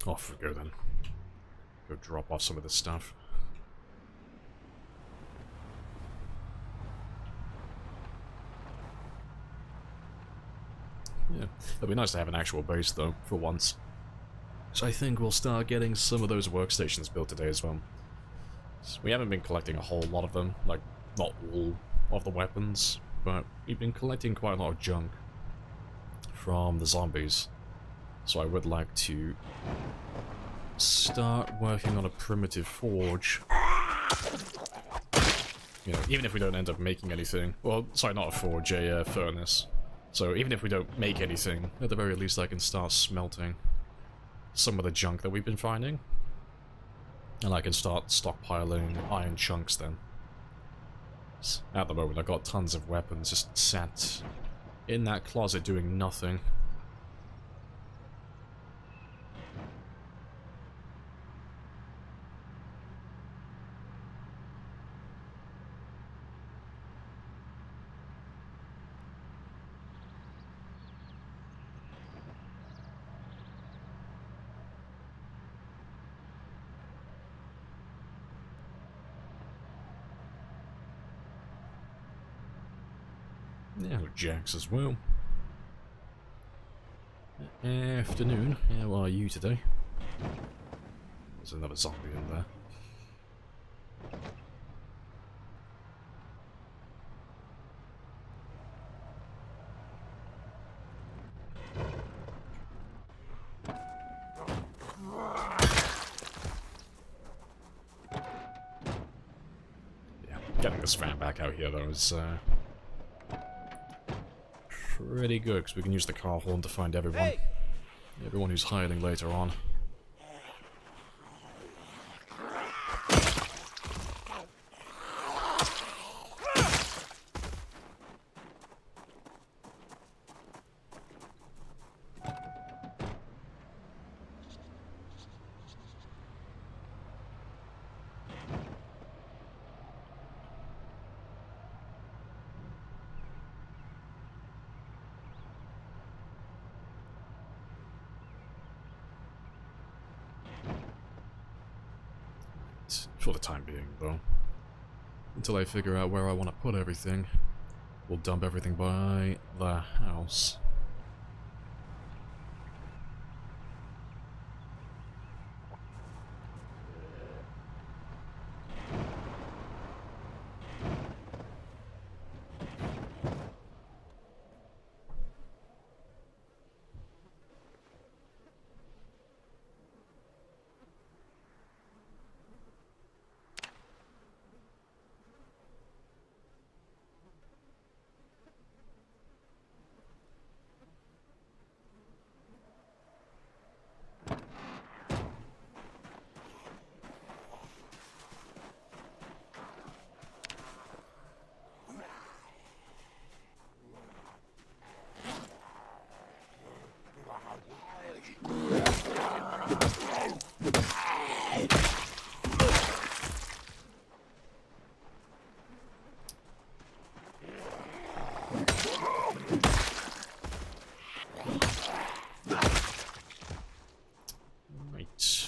Off we go then. Go drop off some of this stuff. Yeah, it'll be nice to have an actual base though, for once. So I think we'll start getting some of those workstations built today as well. So we haven't been collecting a whole lot of them, like, not all of the weapons, but we've been collecting quite a lot of junk from the zombies. So I would like to start working on a primitive forge. You know, even if we don't end up making anything. Well, sorry, not a forge, a furnace. So even if we don't make anything, at the very least I can start smelting some of the junk that we've been finding. And I can start stockpiling iron chunks then. At the moment I've got tons of weapons just sat in that closet doing nothing. Yeah, Jax as well. Afternoon, how are you today? There's another zombie in there. Yeah, getting this van back out here though is pretty good, because we can use the car horn to find everyone. Hey! Everyone who's hiding later on. For the time being, though. Until I figure out where I want to put everything, we'll dump everything by the house.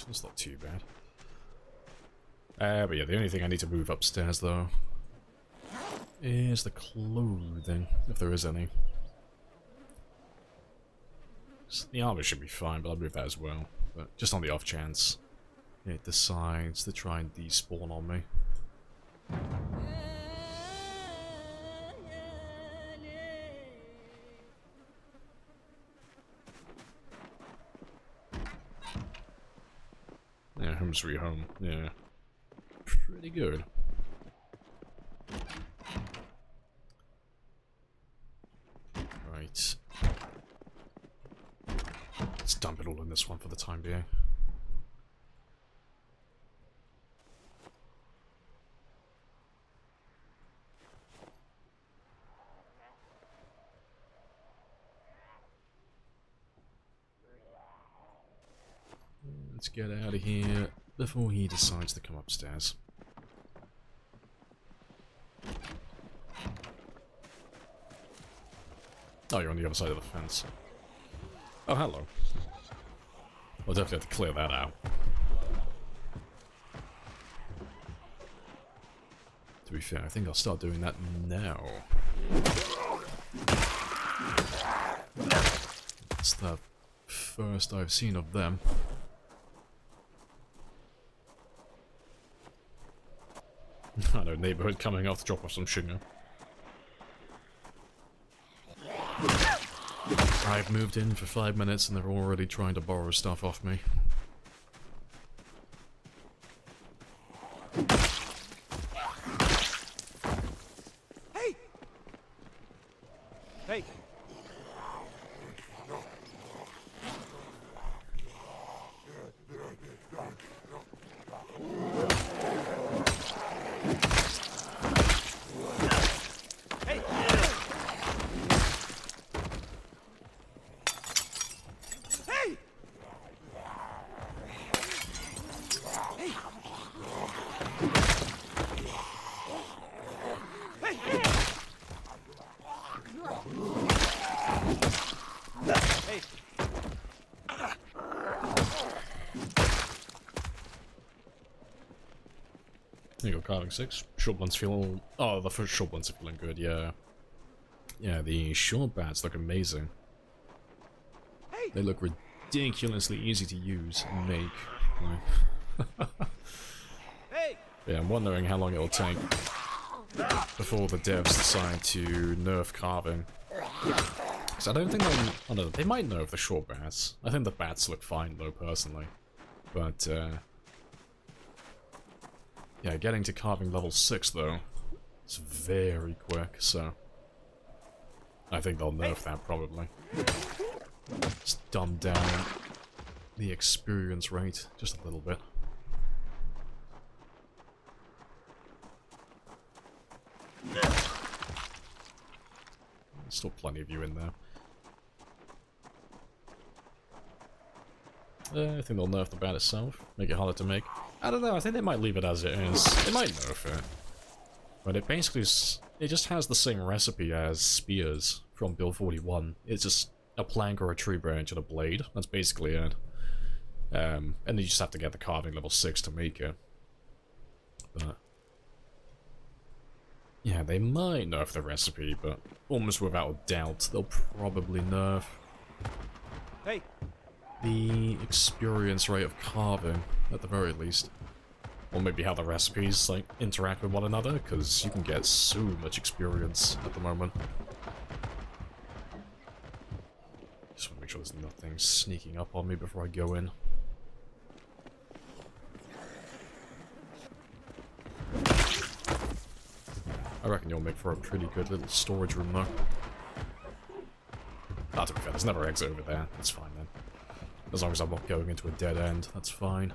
That's not too bad. But yeah, the only thing I need to move upstairs, though, is the clothing, if there is any. The armor should be fine, but I'll move that as well. But just on the off chance it decides to try and despawn on me. Yeah, home sweet home. Yeah. Pretty good. Right. Let's dump it all in this one for the time being. Let's get out of here before he decides to come upstairs. Oh, you're on the other side of the fence. Oh, hello. I'll definitely have to clear that out. To be fair, I think I'll start doing that now. It's the first I've seen of them. I know, neighborhood coming off to drop off some sugar. I've moved in for 5 minutes and they're already trying to borrow stuff off me. Hey! Hey! There you go, carving 6. Short ones feel... Oh, the first short ones are feeling good, yeah. Yeah, the short bats look amazing. They look ridiculously easy to use and make. Yeah, I'm wondering how long it'll take before the devs decide to nerf carving. Because I don't think they'll... Oh no, they might nerf the short bats. I think the bats look fine though, personally. But, yeah, getting to carving level 6 though, it's very quick, so... I think they'll nerf that probably. Just dumb down the experience rate just a little bit. Still plenty of you in there. I think they'll nerf the bat itself, make it harder to make. I don't know, I think they might leave it as it is. They might nerf it. But it basically it just has the same recipe as spears from Build 41. It's just a plank or a tree branch and a blade. That's basically it. And then you just have to get the carving level 6 to make it. But yeah, they might nerf the recipe, but almost without a doubt, they'll probably nerf the experience rate of carving, at the very least. Or maybe how the recipes, like, interact with one another, because you can get so much experience at the moment. Just want to make sure there's nothing sneaking up on me before I go in. I reckon you'll make for a pretty good little storage room, though. Ah, to be fair, there's never exit over there. That's fine, then. As long as I'm not going into a dead end, that's fine.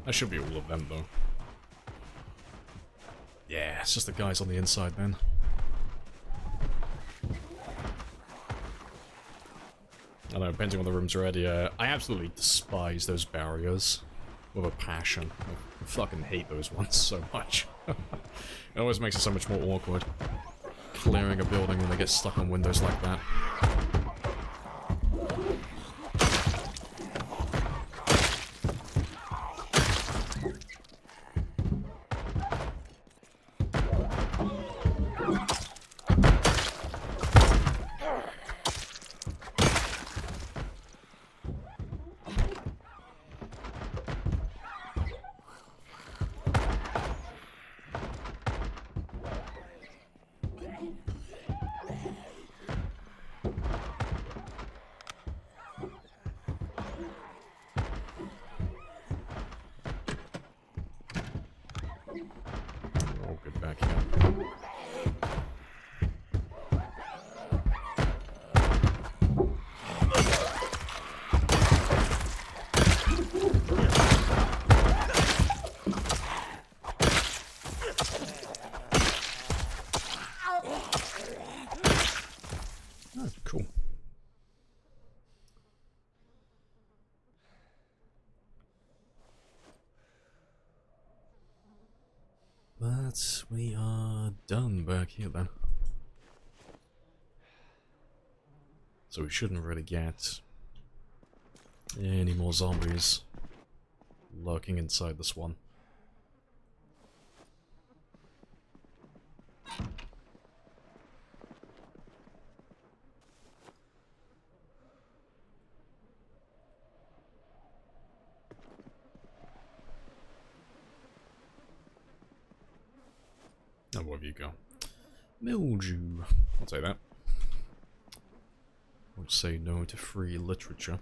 That should be all of them, though. Yeah, it's just the guys on the inside, then. I know, depending on the rooms already, I absolutely despise those barriers with a passion. I fucking hate those ones so much. It always makes it so much more awkward clearing a building when they get stuck on windows like that. back here. Oh, cool. But we are done back here then. So we shouldn't really get any more zombies lurking inside this one. Oh, wherever you go. Mildew. I'll say that. Won't say no to free literature.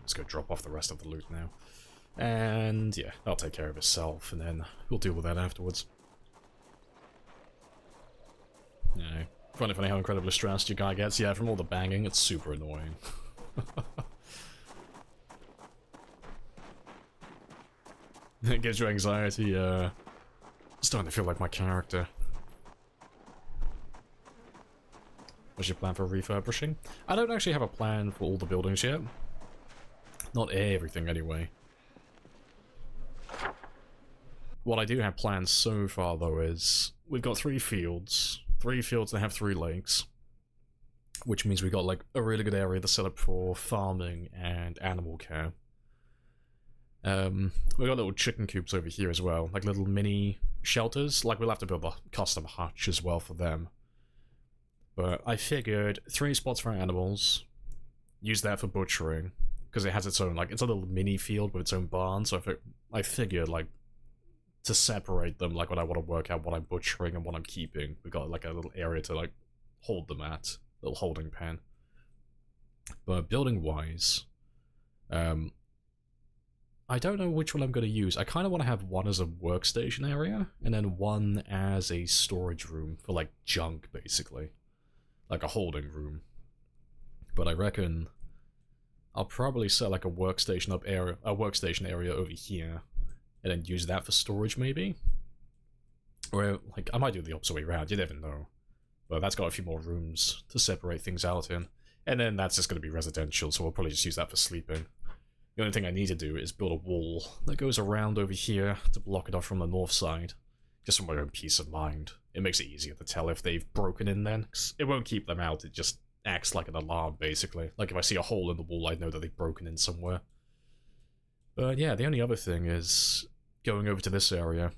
Let's go drop off the rest of the loot now. And yeah, that'll take care of itself, and then we'll deal with that afterwards. Yeah. Find it funny how incredibly stressed your guy gets. Yeah, from all the banging, it's super annoying. It gives you anxiety, starting to feel like my character. What's your plan for refurbishing? I don't actually have a plan for all the buildings yet. Not everything, anyway. What I do have planned so far, though, is we've got 3 fields. 3 fields that have 3 lakes. Which means we got, like, a really good area to set up for farming and animal care. We got little chicken coops over here as well, like little mini shelters. Like, we'll have to build a custom hutch as well for them. But I figured 3 spots for animals, use that for butchering, because it has its own, like, it's a little mini field with its own barn, so I figured, like, to separate them, like, when I want to work out what I'm butchering and what I'm keeping, we got, like, a little area to, like, hold them at, little holding pen. But building-wise, I don't know which one I'm going to use. I kind of want to have one as a workstation area, and then one as a storage room for, like, junk, basically. Like a holding room. But I reckon I'll probably set, like, a workstation area over here, and then use that for storage, maybe? Or, like, I might do the opposite way around, you never know. But that's got a few more rooms to separate things out in. And then that's just going to be residential, so we'll probably just use that for sleeping. The only thing I need to do is build a wall that goes around over here to block it off from the north side. Just for my own peace of mind. It makes it easier to tell if they've broken in then, 'cause it won't keep them out, it just acts like an alarm, basically. Like, if I see a hole in the wall, I know that they've broken in somewhere. But yeah, the only other thing is going over to this area.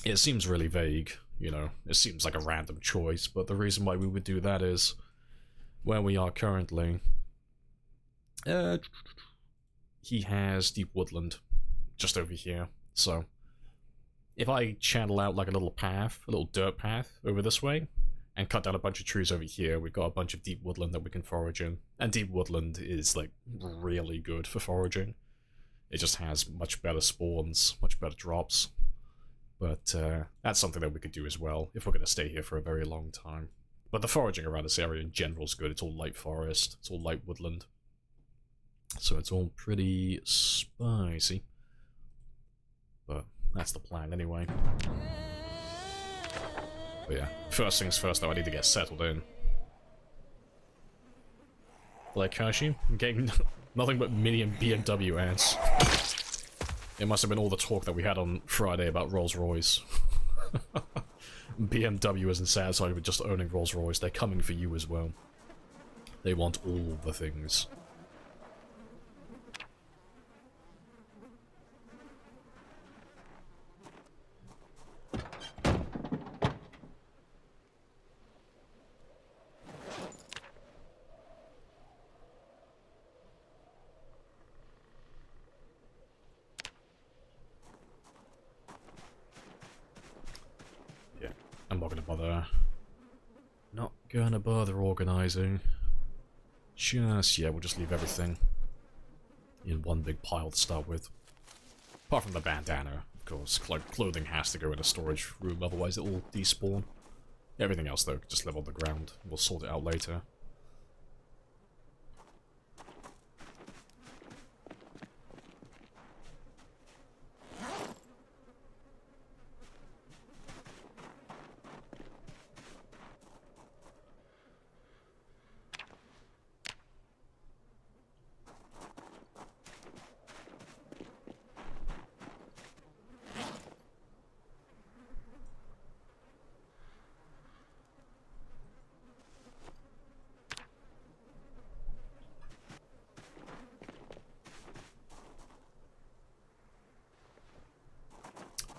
It seems really vague, you know, it seems like a random choice, but the reason why we would do that is where we are currently. He has deep woodland just over here, so if I channel out like a little path, a little dirt path over this way, and cut down a bunch of trees over here, we've got a bunch of deep woodland that we can forage in. And deep woodland is, like, really good for foraging. It just has much better spawns, much better drops. But that's something that we could do as well, if we're going to stay here for a very long time. But the foraging around this area in general is good. It's all light forest, it's all light woodland. So it's all pretty spicy. But that's the plan anyway. But yeah, first things first though, I need to get settled in. Like Hershey, I'm getting nothing but million BMW ads. It must have been all the talk that we had on Friday about Rolls-Royce. BMW isn't satisfied with just owning Rolls-Royce, they're coming for you as well. They want all the things. I'm not gonna bother. Not gonna bother organising. Yeah, we'll just leave everything in one big pile to start with. Apart from the bandana, of course. Clothing has to go in a storage room, otherwise it will despawn. Everything else, though, just live on the ground. We'll sort it out later.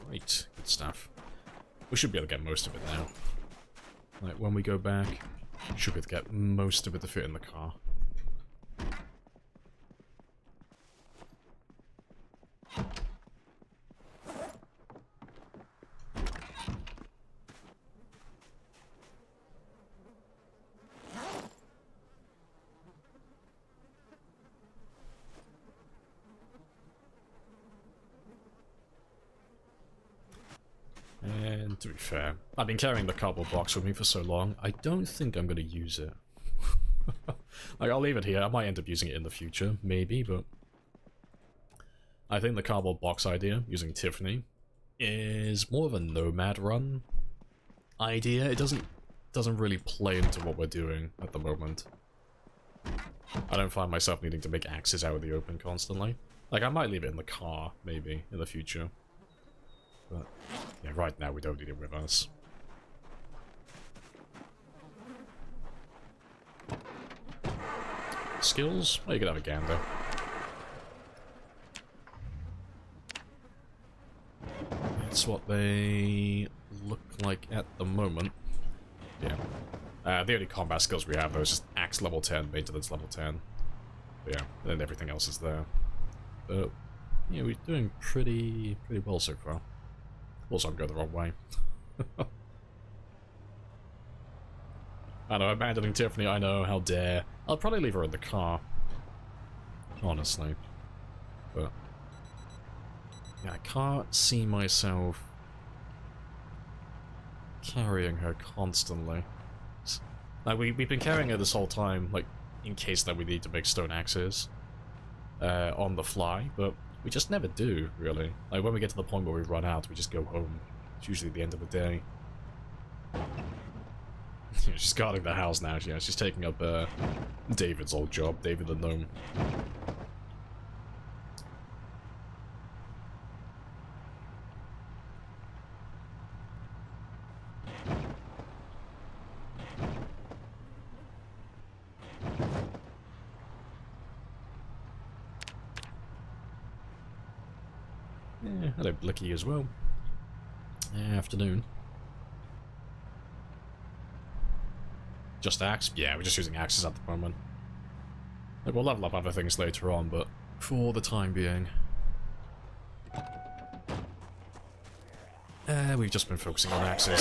Right, good stuff. We should be able to get most of it now. Like, when we go back, we should be able to get most of it to fit in the car. And to be fair, I've been carrying the cardboard box with me for so long, I don't think I'm going to use it. Like, I'll leave it here. I might end up using it in the future, maybe, but I think the cardboard box idea, using Tiffany, is more of a nomad run idea. It doesn't really play into what we're doing at the moment. I don't find myself needing to make axes out of the open constantly. Like, I might leave it in the car, maybe, in the future. But, yeah, right now we don't need it with us. Skills? Well, you could have a gander. That's what they look like at the moment. Yeah. The only combat skills we have, though, is just axe level 10, maintenance level 10. But yeah, and everything else is there. But, yeah, we're doing pretty well so far. Also, I'm going the wrong way. I know, abandoning Tiffany, I know, how dare. I'll probably leave her in the car. Honestly. But yeah, I can't see myself carrying her constantly. Like, we've been carrying her this whole time, like, in case that we need to make stone axes on the fly, but we just never do, really. Like, when we get to the point where we run out, we just go home. It's usually the end of the day. She's guarding the house now. Yeah, she's taking up David's old job, David the Gnome. Yeah, hello Blicky as well. Afternoon. Just axe? Yeah, we're just using axes at the moment. Like, we'll level up other things later on, but for the time being... we've just been focusing on axes.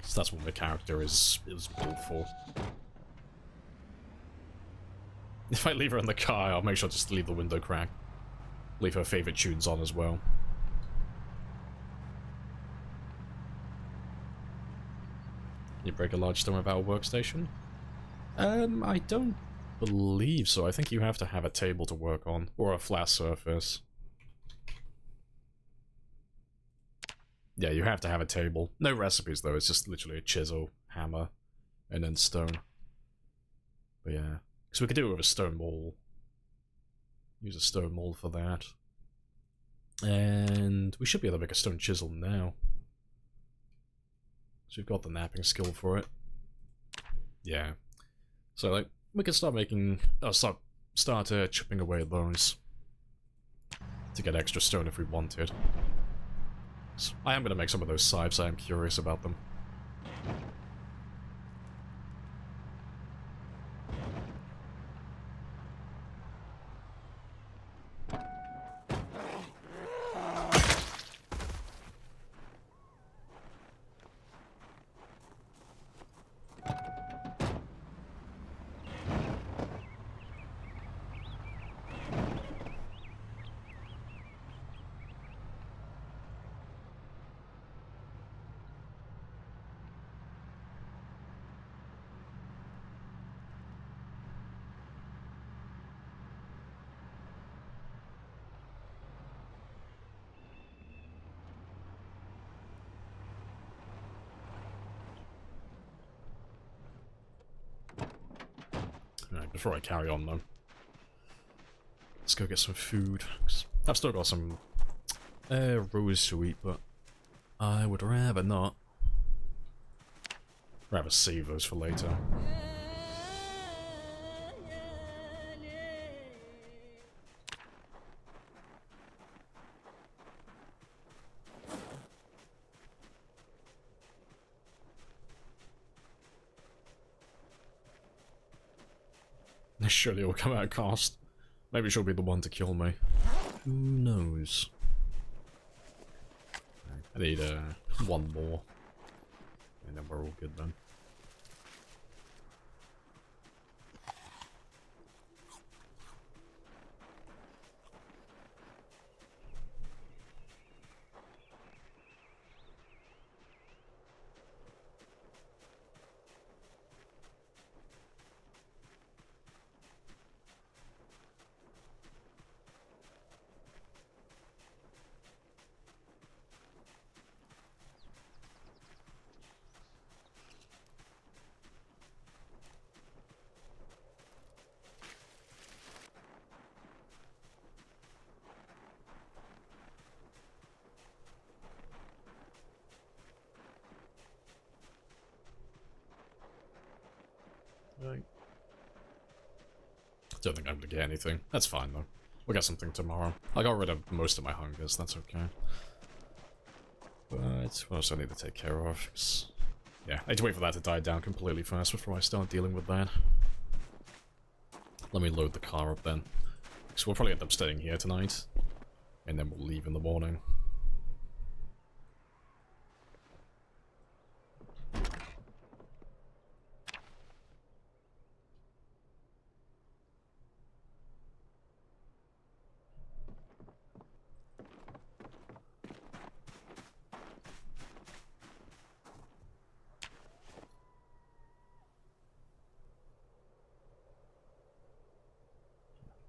So that's what my character is built for. If I leave her in the car, I'll make sure just to leave the window cracked. Leave her favourite tunes on as well. You break a large stone without a workstation? I don't believe so. I think you have to have a table to work on, or a flat surface. Yeah, you have to have a table. No recipes though, it's just literally a chisel, hammer, and then stone. But yeah, because we could do it with a stone maul. Use a stone maul for that. And we should be able to make a stone chisel now. So we've got the napping skill for it. Yeah. So, like, we can start making... start chipping away at those. To get extra stone if we wanted. So I am going to make some of those scythes, I am curious about them. before I carry on, though. Let's go get some food. I've still got some rows to eat, but I would rather not. Rather save those for later. Surely it will come out of cost. Maybe she'll be the one to kill me. Who knows? I need one more. And then we're all good then. Right. Don't think I'm gonna get anything. That's fine though. We'll get something tomorrow. I got rid of most of my hungers, that's okay. But what else do I need to take care of? Yeah, I need to wait for that to die down completely first before I start dealing with that. Let me load the car up then. So we'll probably end up staying here tonight. And then we'll leave in the morning.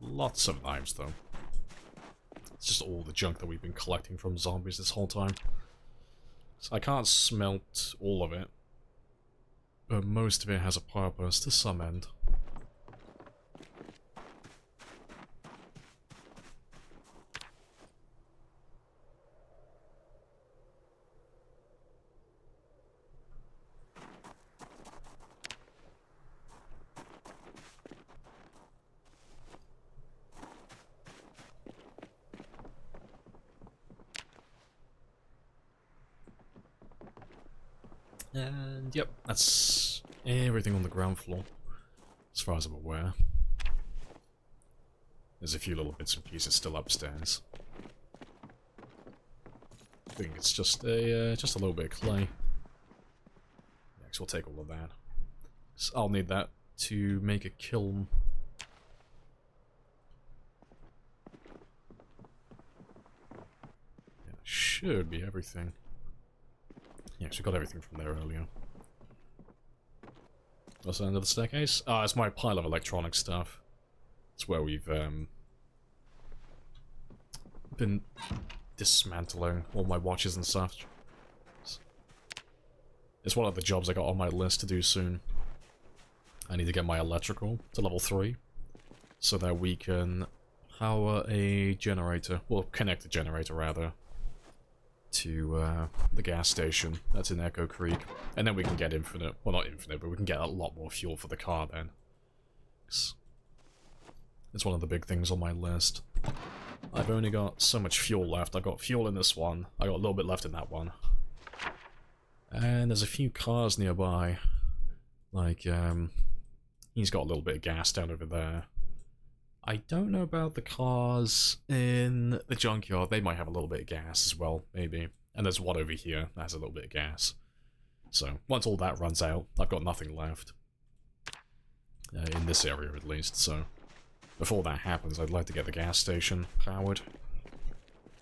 Lots of knives, though. It's just all the junk that we've been collecting from zombies this whole time. So I can't smelt all of it, but most of it has a purpose to some end. And yep, that's everything on the ground floor, as far as I'm aware. There's a few little bits and pieces still upstairs. I think it's just a little bit of clay. Next, we'll take all of that. So I'll need that to make a kiln. Yeah, should be everything. Yeah, so we got everything from there earlier. What's the end of the staircase? Ah, it's my pile of electronic stuff. It's where we've been dismantling all my watches and stuff. It's one of the jobs I got on my list to do soon. I need to get my electrical to level 3, so that we can power a generator, well, connect a generator rather, to the gas station that's in Echo Creek, and then we can get infinite, well not infinite, but we can get a lot more fuel for the car then. It's one of the big things on my list. I've only got so much fuel left. I've got fuel in this one, I got a little bit left in that one. And there's a few cars nearby, like, he's got a little bit of gas down over there. I don't know about the cars in the junkyard. They might have a little bit of gas as well, maybe. And there's one over here that has a little bit of gas. So, once all that runs out, I've got nothing left. In this area, at least, so... Before that happens, I'd like to get the gas station powered.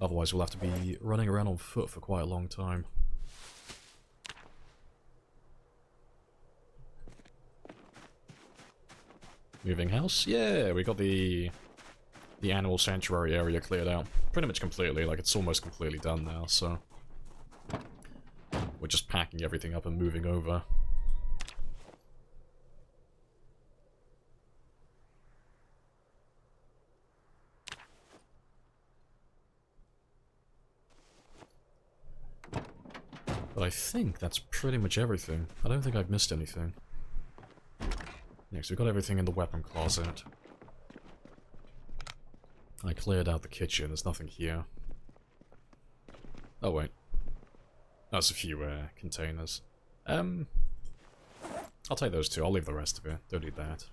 Otherwise, we'll have to be running around on foot for quite a long time. Moving house? Yeah, we got the animal sanctuary area cleared out. Pretty much completely, like it's almost completely done now, so... We're just packing everything up and moving over. But I think that's pretty much everything. I don't think I've missed anything. Next, we've got everything in the weapon closet. I cleared out the kitchen, there's nothing here. Oh wait. That's a few containers. I'll take those two, I'll leave the rest of it. Don't need that.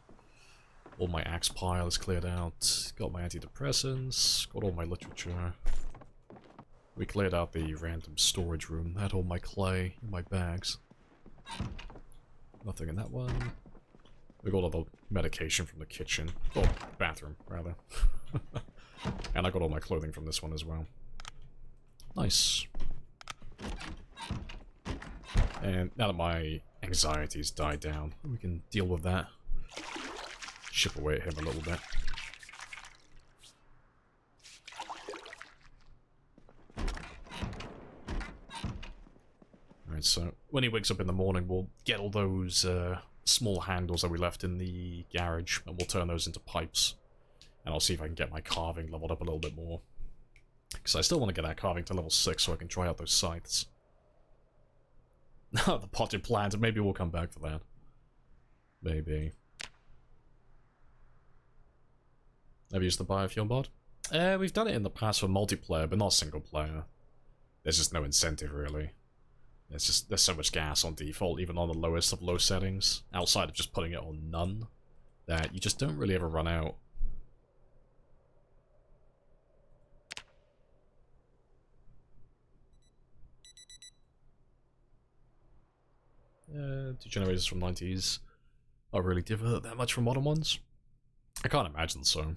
All my axe pile is cleared out. Got my antidepressants. Got all my literature. We cleared out the random storage room. Had all my clay in my bags. Nothing in that one. We got all the medication from the kitchen. Or bathroom, rather. And I got all my clothing from this one as well. Nice. And now that my anxiety's died down, we can deal with that. Chip away at him a little bit. Alright, so when he wakes up in the morning, we'll get all those small handles that we left in the garage, and we'll turn those into pipes. And I'll see if I can get my carving leveled up a little bit more. Because I still want to get that carving to level 6 so I can try out those scythes. The potted plant, maybe we'll come back for that. Maybe. Have you used the biofuel mod? We've done it in the past for multiplayer, but not single player. There's just no incentive, really. There's so much gas on default, even on the lowest of low settings, outside of just putting it on none, that you just don't really ever run out. Do generators from 90s not really differ that much from modern ones? I can't imagine so.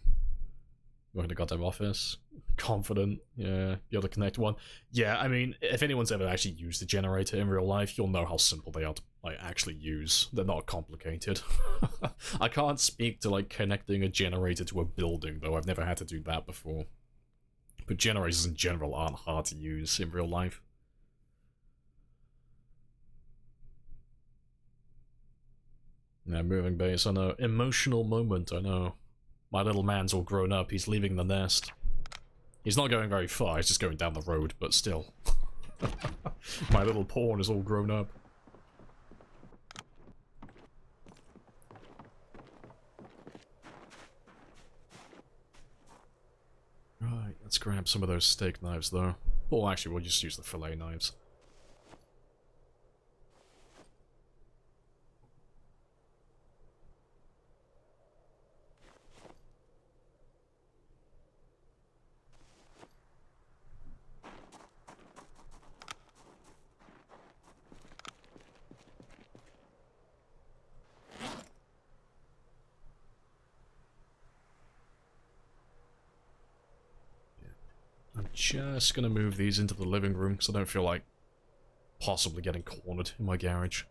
Going to the goddamn office. Confident, yeah, be able to connect one. Yeah, I mean, if anyone's ever actually used a generator in real life, you'll know how simple they are to, like, actually use. They're not complicated. I can't speak to, like, connecting a generator to a building, though. I've never had to do that before. But generators in general aren't hard to use in real life. Yeah, moving base, I know. Emotional moment, I know. My little man's all grown up, he's leaving the nest. He's not going very far, he's just going down the road, but still. My little pawn is all grown up. Right, let's grab some of those steak knives, though. Or actually, we'll just use the fillet knives. Just gonna move these into the living room because I don't feel like possibly getting cornered in my garage.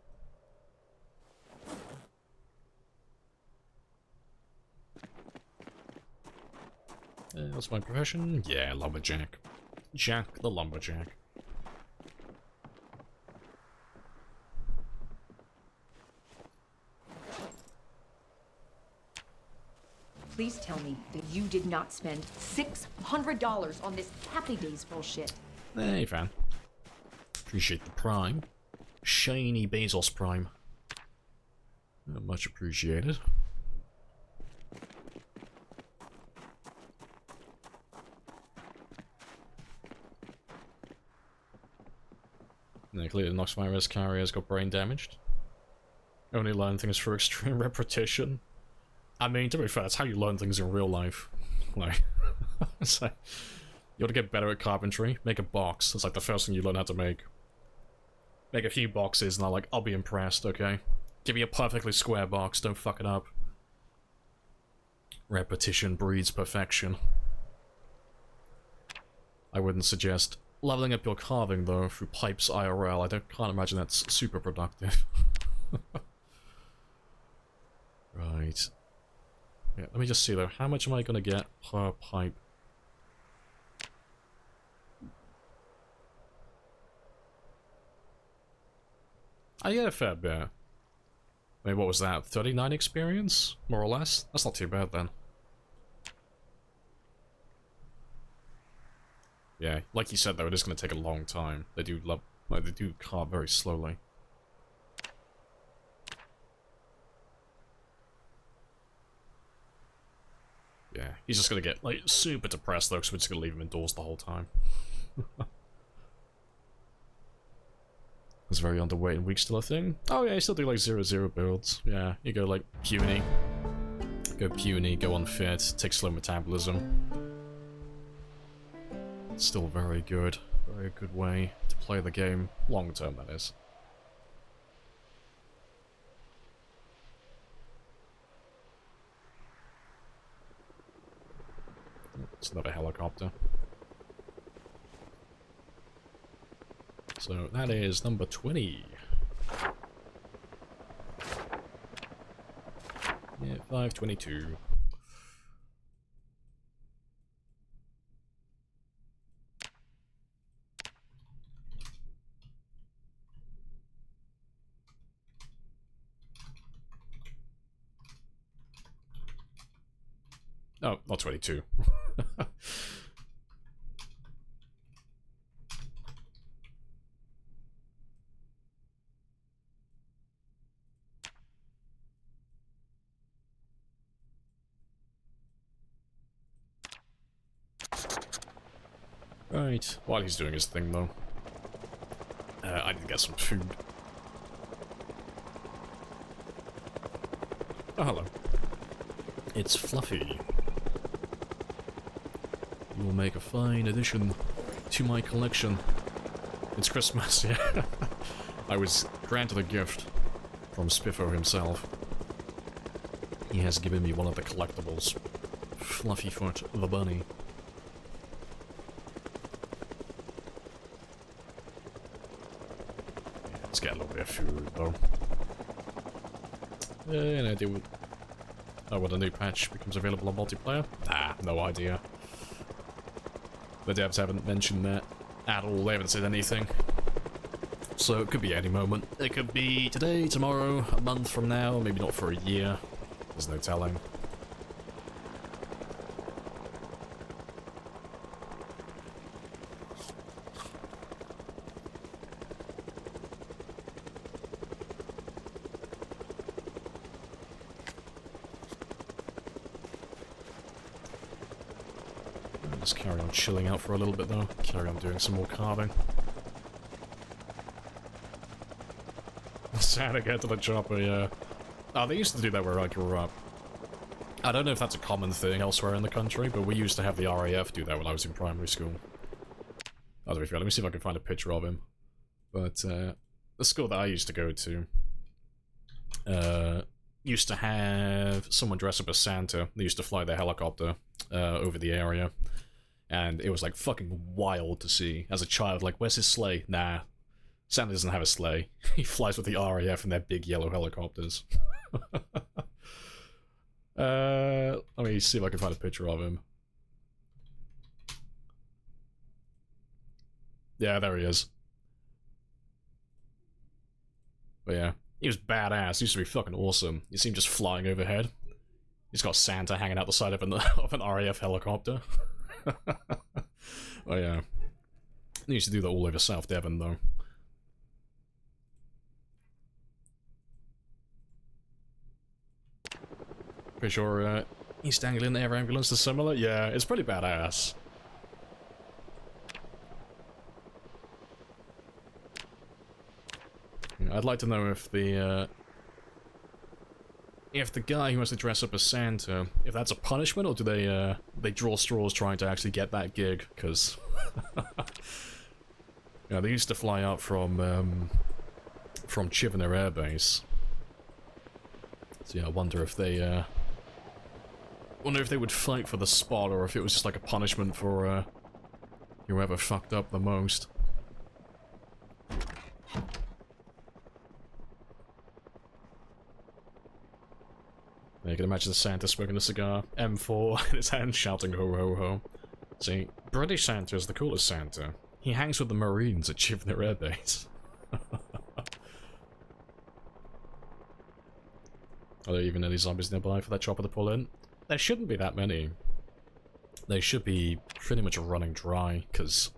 What's my profession? Yeah, lumberjack. Jack the lumberjack. Please tell me that you did not spend $600 on this Happy Days bullshit. Hey, fan. Appreciate the prime. Shiny Bezos prime. Much appreciated. And clearly the Noxvirus carrier's got brain damaged. Only learn things through extreme repetition. I mean, to be fair, that's how you learn things in real life. Like, so, you ought to get better at carpentry. Make a box. That's like the first thing you learn how to make. Make a few boxes, and I'll be impressed, okay? Give me a perfectly square box, don't fuck it up. Repetition breeds perfection. I wouldn't suggest leveling up your carving, though, through pipes IRL. Can't imagine that's super productive. Right. Yeah, let me just see though, how much am I gonna get per pipe? I get a fair bit. I mean, what was that, 39 experience? More or less? That's not too bad then. Yeah, like you said though, it is gonna take a long time. They do Like, they do carve very slowly. Yeah, he's just gonna get, like, super depressed, though, because we're just gonna leave him indoors the whole time. It's very underweight and weak still a thing. Oh yeah, you still do, like, 0-0 builds. Yeah, you go, like, puny. Go puny, go unfit, take slow metabolism. Still very good. Very good way to play the game. Long term, that is. It's another helicopter. So that is number 20. Yeah, 522. Oh, not 22. Right, while he's doing his thing, though, I need to get some food. Oh, hello. It's Fluffy. You will make a fine addition to my collection. It's Christmas, yeah. I was granted a gift from Spiffo himself. He has given me one of the collectibles. Fluffyfoot the bunny. Yeah, let's get a little bit of food, though. Any idea what... Oh, when a new patch becomes available on multiplayer? Ah, no idea. The devs haven't mentioned that at all. They haven't said anything. So it could be any moment. It could be today, tomorrow, a month from now, maybe not for a year. There's no telling. Just carry on chilling out for a little bit though. Carry on doing some more carving. Santa get to the chopper, yeah. Oh, they used to do that where I grew up. I don't know if that's a common thing elsewhere in the country, but we used to have the RAF do that when I was in primary school. Let me see if I can find a picture of him. But, the school that I used to go to, used to have someone dress up as Santa. They used to fly their helicopter, over the area. And it was, like, fucking wild to see. As a child, like, where's his sleigh? Nah. Santa doesn't have a sleigh. He flies with the RAF in their big yellow helicopters. Let me see if I can find a picture of him. Yeah, there he is. But yeah, he was badass. He used to be fucking awesome. You see him just flying overhead. He's got Santa hanging out the side of an RAF helicopter. Oh yeah. He used to do that all over South Devon, though. Pretty sure, East Anglian Air Ambulance is similar? Yeah, it's pretty badass. Yeah, I'd like to know if the guy who has to dress up as Santa, if that's a punishment, or do they draw straws trying to actually get that gig? Because yeah, they used to fly out from Chivener Air Base. So yeah, I wonder if they would fight for the spot, or if it was just like a punishment for whoever fucked up the most. Yeah, you can imagine the Santa smoking a cigar, M4 in his hand, shouting ho ho ho. See, British Santa is the coolest Santa. He hangs with the Marines at Chivener Air Base. Are there even any zombies nearby for that chopper to pull in? There shouldn't be that many. They should be pretty much running dry, because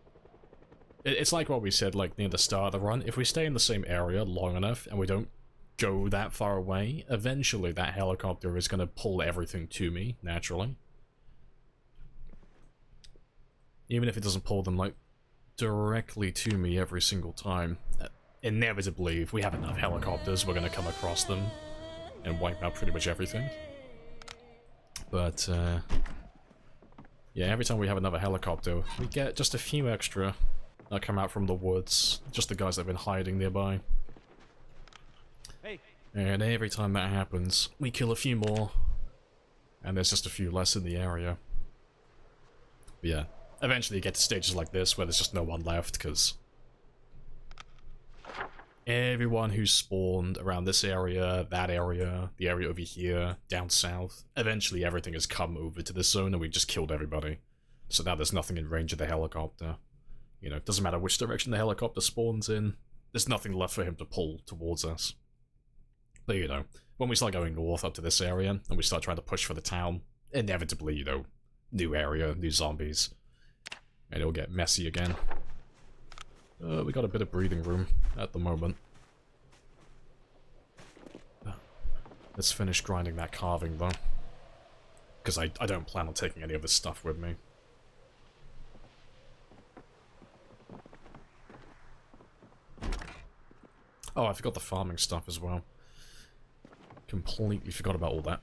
It's like what we said, like, near the start of the run. If we stay in the same area long enough, and we don't go that far away, eventually that helicopter is going to pull everything to me, naturally. Even if it doesn't pull them, like, directly to me every single time. Inevitably, if we have enough helicopters, we're going to come across them and wipe out pretty much everything. But, yeah, every time we have another helicopter, we get just a few extra that come out from the woods. Just the guys that have been hiding nearby. Hey. And every time that happens, we kill a few more. And there's just a few less in the area. But yeah, eventually you get to stages like this where there's just no one left, because everyone who's spawned around this area, that area, the area over here, down south, eventually everything has come over to this zone and we've just killed everybody. So now there's nothing in range of the helicopter. You know, it doesn't matter which direction the helicopter spawns in, there's nothing left for him to pull towards us. But you know, when we start going north up to this area, and we start trying to push for the town, inevitably, you know, new area, new zombies, and it'll get messy again. We got a bit of breathing room at the moment. Let's finish grinding that carving, though. Because I don't plan on taking any of this stuff with me. Oh, I forgot the farming stuff as well. Completely forgot about all that.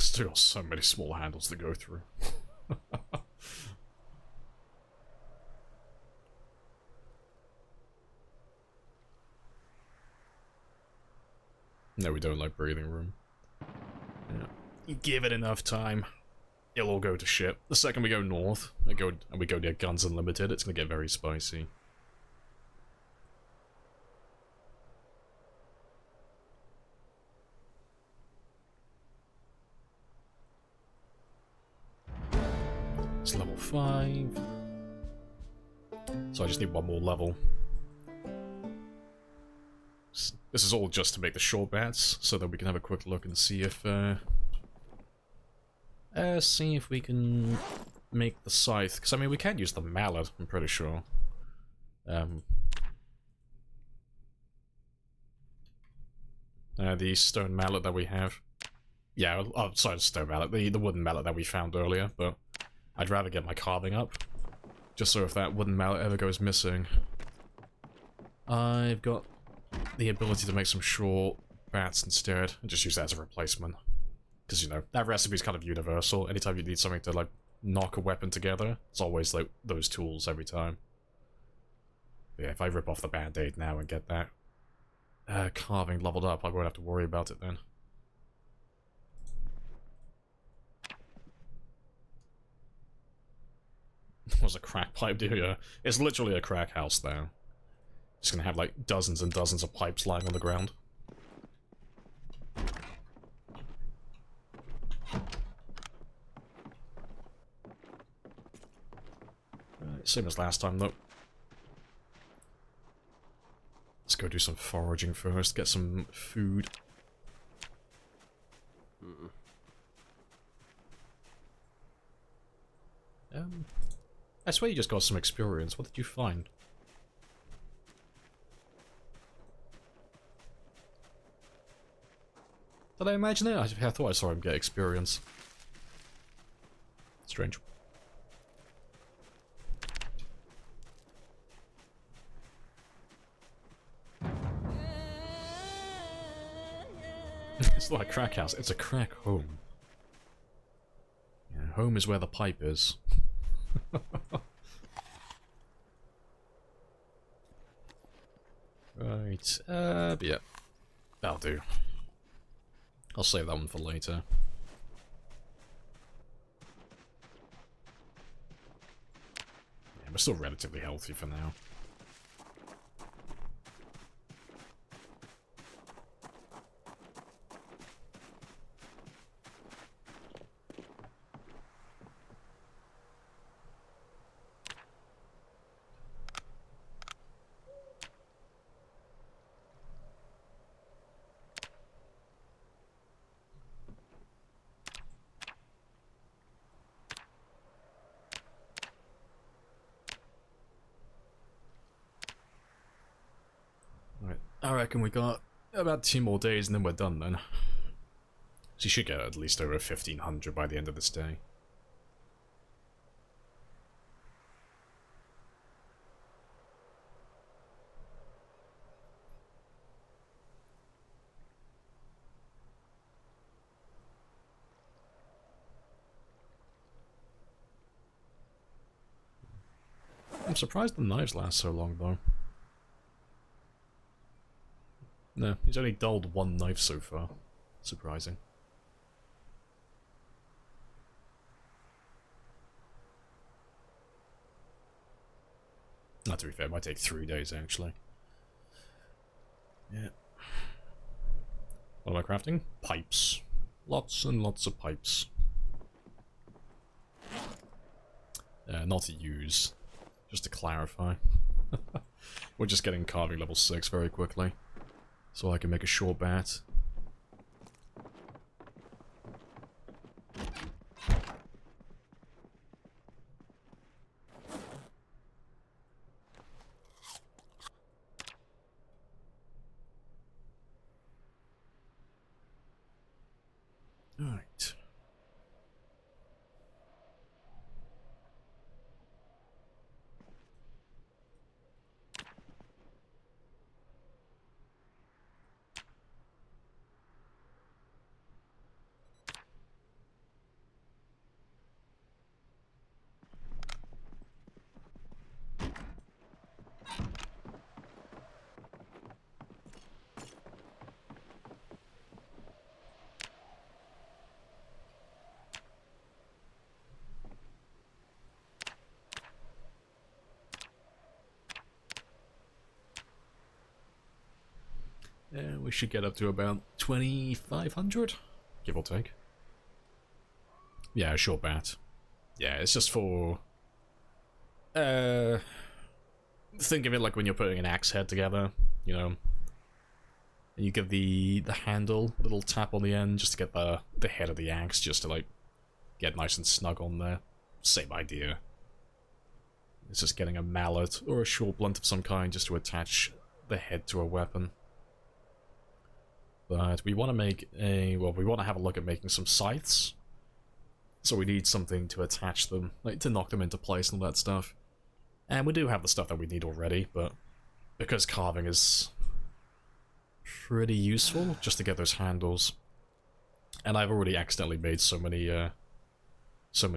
Still so many small handles to go through. No, we don't like breathing room. Yeah. You give it enough time, it'll all go to shit. The second we go north, and we go near Guns Unlimited, it's gonna get very spicy. It's level 5. So I just need one more level. This is all just to make the short bats, so that we can have a quick look and see if we can make the scythe. Because I mean, we can use the mallet, I'm pretty sure. The stone mallet that we have. Yeah, oh, sorry, the stone mallet. The wooden mallet that we found earlier, but I'd rather get my carving up. Just so if that wooden mallet ever goes missing, I've got the ability to make some short bats instead, and just use that as a replacement. Because, you know, that recipe's kind of universal. Anytime you need something to, like, knock a weapon together, it's always, like, those tools every time. But yeah, if I rip off the band-aid now and get that carving leveled up, I won't have to worry about it then. What's a crack pipe do here? It's literally a crack house now. Just gonna have like dozens and dozens of pipes lying on the ground. Same as last time though. Let's go do some foraging first, get some food. I swear you just got some experience. What did you find? Did I imagine it? I thought I saw him get experience. Strange. It's not a crack house, it's a crack home. Yeah, home is where the pipe is. Right, but yeah. That'll do. I'll save that one for later. Yeah, we're still relatively healthy for now. I reckon we got about 2 more days and then we're done then. So you should get at least over 1,500 by the end of this day. I'm surprised the knives last so long though. No, he's only dulled 1 knife so far. Surprising. Not to be fair, it might take 3 days actually. Yeah. What am I crafting? Pipes. Lots and lots of pipes. Not to use. Just to clarify. We're just getting carving level 6 very quickly. So I can make a short bat. Alright. Yeah, we should get up to about 2,500, give or take. Yeah, a short bat. Yeah, it's just for... think of it like when you're putting an axe head together, you know. And you give the handle a little tap on the end just to get the head of the axe, just to, like, get nice and snug on there. Same idea. It's just getting a mallet or a short blunt of some kind just to attach the head to a weapon. But we want to make a... well, we want to have a look at making some scythes. So we need something to attach them, like to knock them into place and all that stuff. And we do have the stuff that we need already, but because carving is pretty useful just to get those handles. And I've already accidentally made so many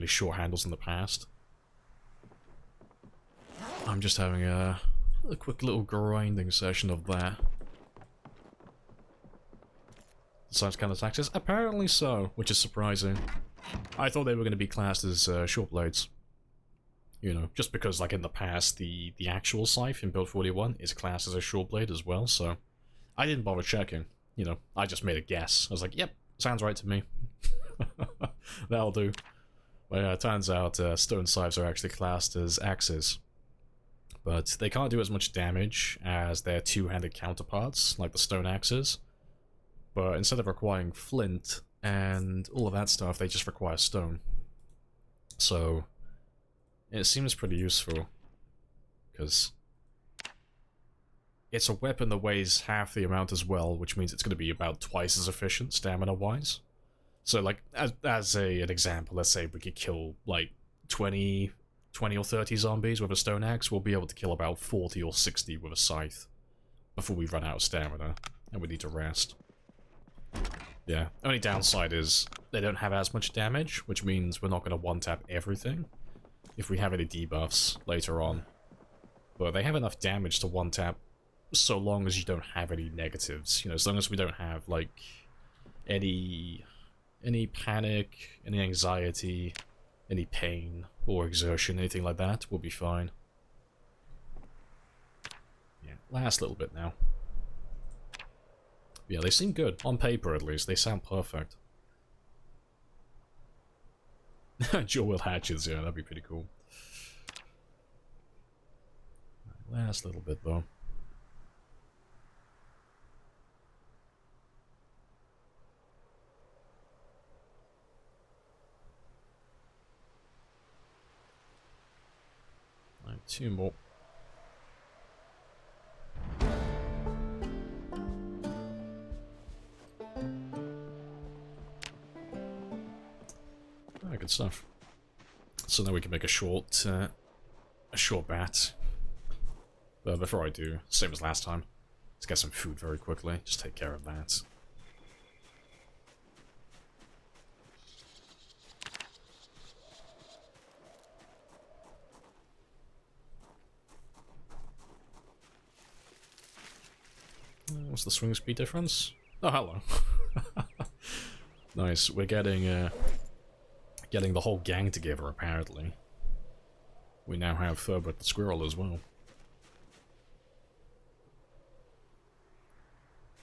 short handles in the past. I'm just having a quick little grinding session of that. Size kind of taxes? Apparently so, which is surprising. I thought they were going to be classed as short blades. You know, just because, like, in the past, the actual scythe in Build 41 is classed as a short blade as well, so I didn't bother checking. You know, I just made a guess. I was like, yep, sounds right to me. That'll do. But yeah, it turns out stone scythes are actually classed as axes. But they can't do as much damage as their two-handed counterparts, like the stone axes. But instead of requiring flint and all of that stuff, they just require stone. So it seems pretty useful, because it's a weapon that weighs half the amount as well, which means it's going to be about twice as efficient stamina-wise. So, like, as an example, let's say we could kill, like, 20 or 30 zombies with a stone axe, we'll be able to kill about 40 or 60 with a scythe before we run out of stamina, and we need to rest. Yeah, only downside is they don't have as much damage, which means we're not going to one-tap everything if we have any debuffs later on. But they have enough damage to one-tap so long as you don't have any negatives. You know, as long as we don't have, like, any panic, any anxiety, any pain or exertion, anything like that, we'll be fine. Yeah, last little bit now. Yeah, they seem good. On paper, at least. They sound perfect. Dual wheel hatches, yeah, that'd be pretty cool. Last little bit, though. Right, 2 more. Ah, good stuff. So now we can make a short bat. But before I do, same as last time, let's get some food very quickly. Just take care of that. What's the swing speed difference? Oh, hello. Nice. We're getting the whole gang together, apparently. We now have Furbert the squirrel as well.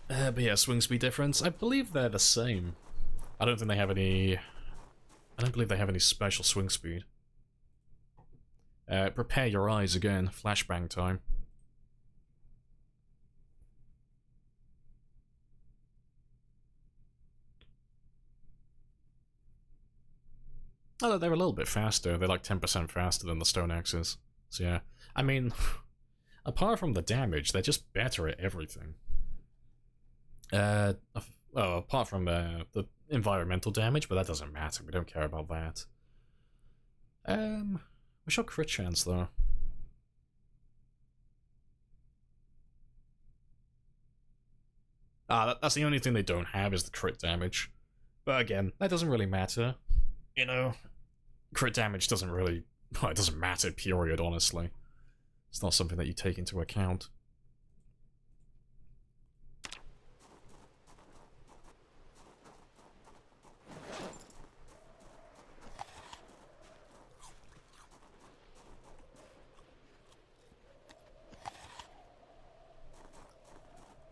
But yeah, swing speed difference. I believe they're the same. I don't think they have any... I don't believe they have any special swing speed. Prepare your eyes again. Flashbang time. Oh, they're a little bit faster. They're like 10% faster than the Stone Axes. So yeah. I mean, apart from the damage, they're just better at everything. Well, apart from the environmental damage, but that doesn't matter. We don't care about that. We shot crit chance, though. That's the only thing they don't have is the crit damage. But again, that doesn't really matter. You know, crit damage doesn't really... Well, it doesn't matter, period, honestly. It's not something that you take into account.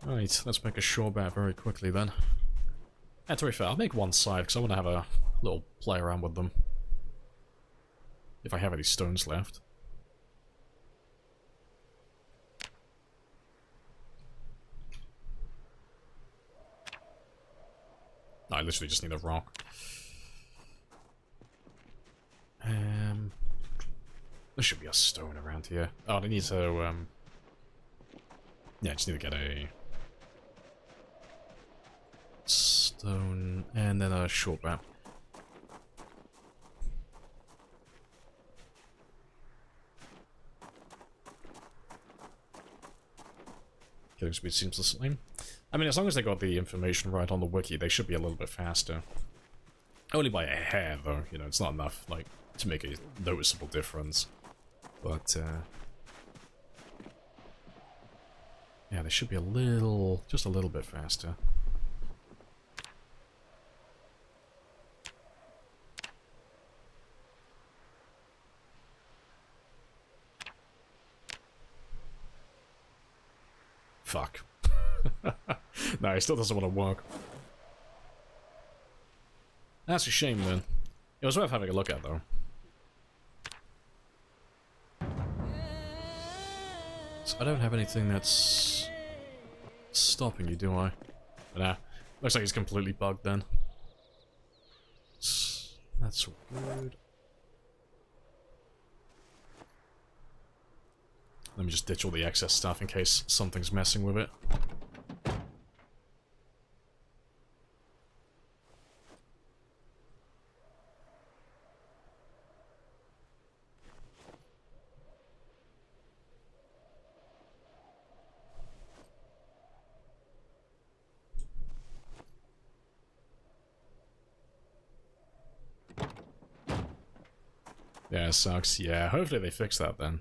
Right, let's make a shore bat very quickly then. To be fair, I'll make one side because I want to have a little play around with them. If I have any stones left. I literally just need a rock. There should be a stone around here. Oh, I need to, yeah, I just need to get a stone and then a short bat. Killing speed seems the same. I mean, as long as they got the information right on the wiki, they should be a little bit faster. Only by a hair, though. You know, it's not enough, like, to make a noticeable difference. But, yeah, they should be a little... just a little bit faster. Fuck. No, it still doesn't want to work. That's a shame, then. It was worth having a look at, though. So I don't have anything that's stopping you, do I? But nah. Looks like he's completely bugged, then. That's weird. Let me just ditch all the excess stuff in case something's messing with it. Yeah, it sucks. Yeah, hopefully they fix that then.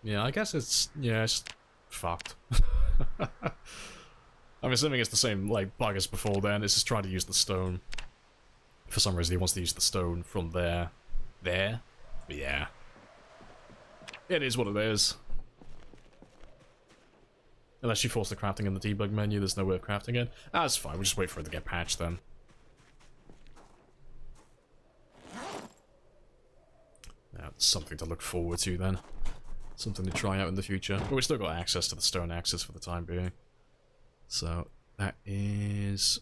Yeah, I guess it's... yeah, it's fucked. I'm assuming it's the same, like, bug as before then. It's just trying to use the stone. For some reason, he wants to use the stone from there. There? But yeah. It is what it is. Unless you force the crafting in the debug menu, there's no way of crafting it. Ah, that's fine. We'll just wait for it to get patched then. That's something to look forward to then. Something to try out in the future. But we've still got access to the stone axes for the time being. So, that is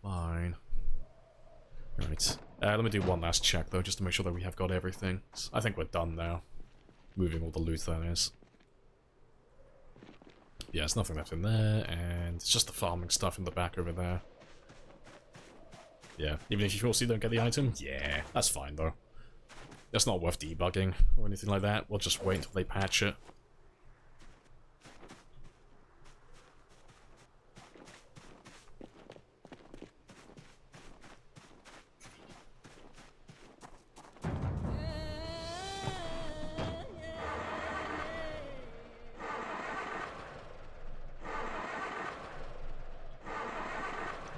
fine. Right. Let me do one last check though, just to make sure that we have got everything. I think we're done now. Moving all the loot, that is. Yeah, there's nothing left in there, and it's just the farming stuff in the back over there. Yeah, even if you also don't get the item? Yeah, that's fine though. It's not worth debugging or anything like that. We'll just wait until they patch it.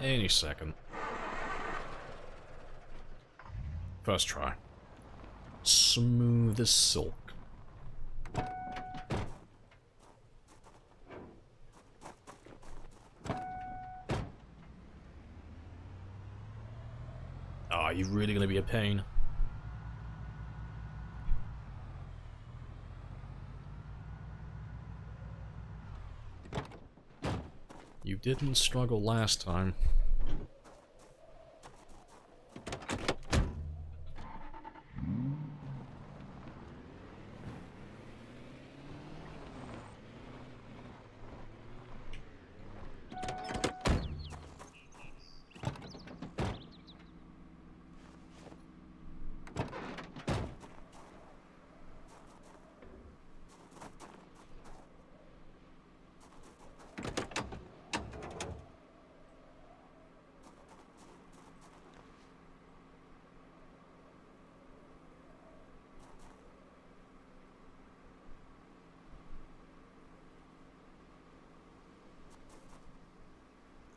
Any second. First try. Smooth as silk. Are you really gonna be a pain? You didn't struggle last time.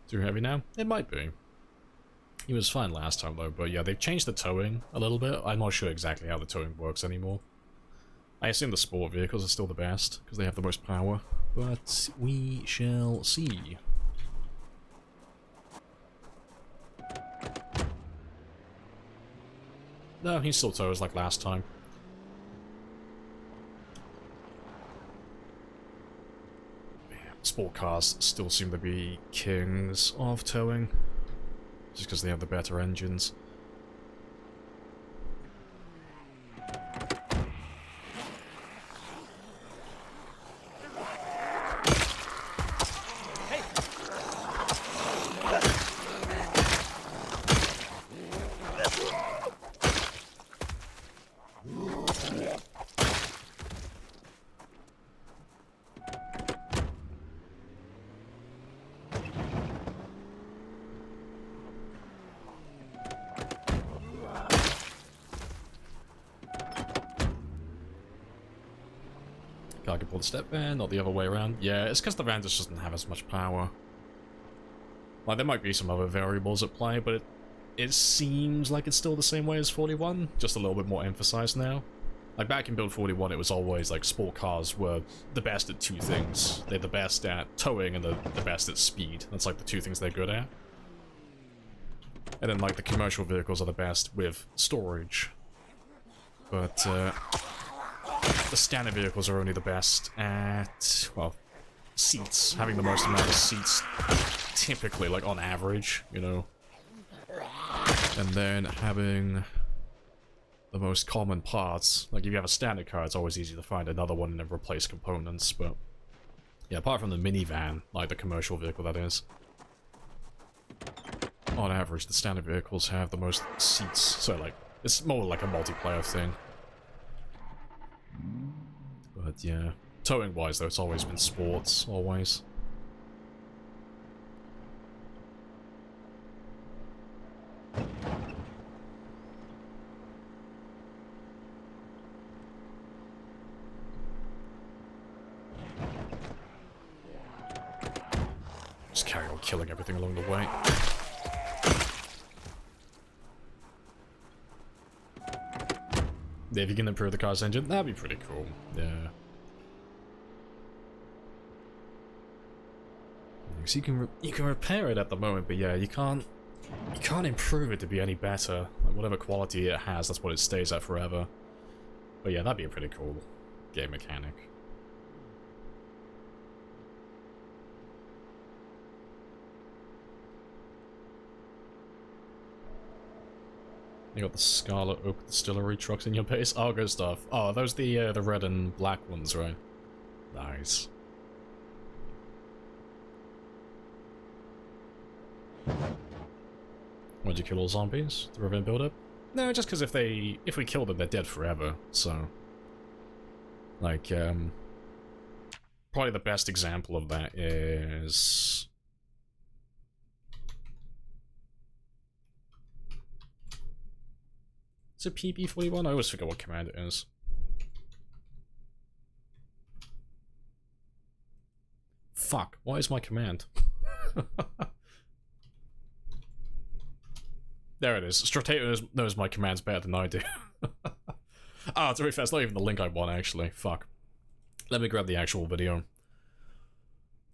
Too heavy now? It might be. He was fine last time though, but yeah, they've changed the towing a little bit. I'm not sure exactly how the towing works anymore. I assume the sport vehicles are still the best, because they have the most power, but we shall see. No, he still tows like last time. Sport cars still seem to be kings of towing, just because they have the better engines. I can pull the step van, not the other way around. Yeah, it's because the van just doesn't have as much power. Like, there might be some other variables at play, but it seems like it's still the same way as 41, just a little bit more emphasized now. Like, back in Build 41, it was always, like, sport cars were the best at two things. They're the best at towing and the best at speed. That's, like, the two things they're good at. And then, like, the commercial vehicles are the best with storage. But, the standard vehicles are only the best at, well, seats. Having the most amount of seats, typically, like, on average, you know. And then having the most common parts. Like, if you have a standard car, it's always easy to find another one and then replace components, but... yeah, apart from the minivan, like the commercial vehicle that is. On average, the standard vehicles have the most seats, so, like, it's more like a multiplayer thing. But yeah, towing-wise though, it's always been sports, always. Just carry on killing everything along the way. Yeah, if you can improve the car's engine, that'd be pretty cool. Yeah. So you can repair it at the moment, but yeah, you can't improve it to be any better. Like, whatever quality it has, that's what it stays at forever. But yeah, that'd be a pretty cool game mechanic. You got the Scarlet Oak Distillery trucks in your base. Oh, good stuff. Oh, those the red and black ones, right? Nice. Why'd you kill all zombies? The Riven buildup? No, just because if we kill them, they're dead forever. So, like, probably the best example of that is. Is it PB41? I always forget what command it is. Fuck, what is my command? There it is. Stratato knows my commands better than I do. Ah, to be fair, it's not even the link I want, actually. Fuck. Let me grab the actual video.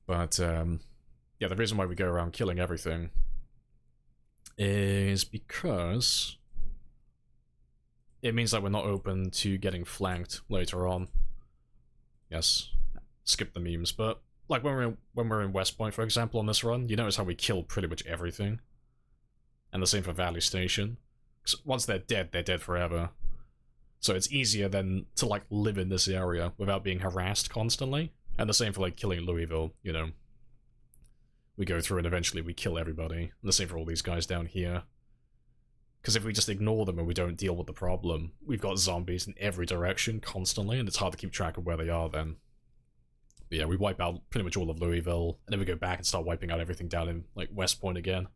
But, yeah, the reason why we go around killing everything is because it means that we're not open to getting flanked later on. Yes, skip the memes, but like when we're in West Point, for example, on this run, you notice how we kill pretty much everything. And the same for Valley Station. 'Cause once they're dead forever. So it's easier then to like live in this area without being harassed constantly. And the same for like killing Louisville, you know. We go through and eventually we kill everybody. And the same for all these guys down here. Because if we just ignore them and we don't deal with the problem, we've got zombies in every direction constantly, and it's hard to keep track of where they are then. But yeah, we wipe out pretty much all of Louisville, and then we go back and start wiping out everything down in, like, West Point again.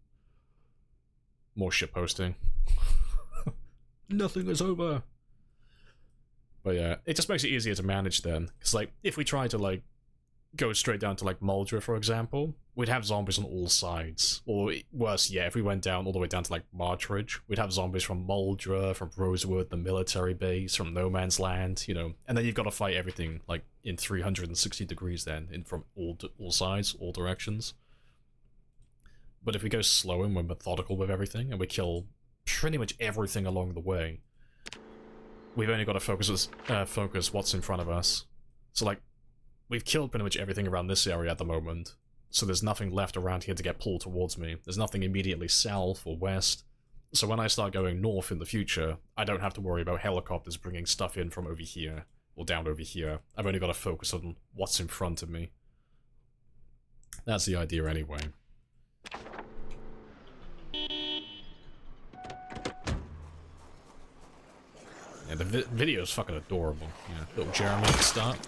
More shitposting. Nothing is over! But yeah, it just makes it easier to manage then. Because, like, if we try to, like, go straight down to, like, Muldra, for example, we'd have zombies on all sides. Or, worse, yeah, if we went down all the way down to, like, Marchridge, we'd have zombies from Muldra, from Rosewood, the military base, from No Man's Land, you know. And then you've got to fight everything, like, in 360 degrees then, from all sides, all directions. But if we go slow and we're methodical with everything, and we kill pretty much everything along the way, we've only got to focus what's in front of us. So, like, we've killed pretty much everything around this area at the moment, so there's nothing left around here to get pulled towards me. There's nothing immediately south or west, so when I start going north in the future, I don't have to worry about helicopters bringing stuff in from over here, or down over here. I've only got to focus on what's in front of me. That's the idea anyway. Yeah, the video's fucking adorable. Yeah, little Jeremy at the start.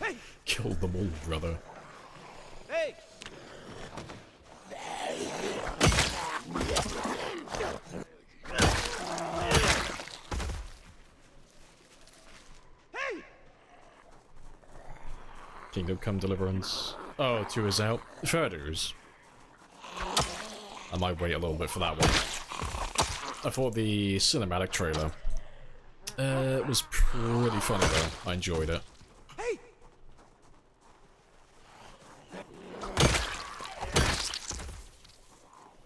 Hey! Killed them all, brother. Hey! Hey! Kingdom Come Deliverance. Oh, 2 is out. Fair dues. I might wait a little bit for that one. I thought the cinematic trailer was pretty funny though. I enjoyed it. Hey!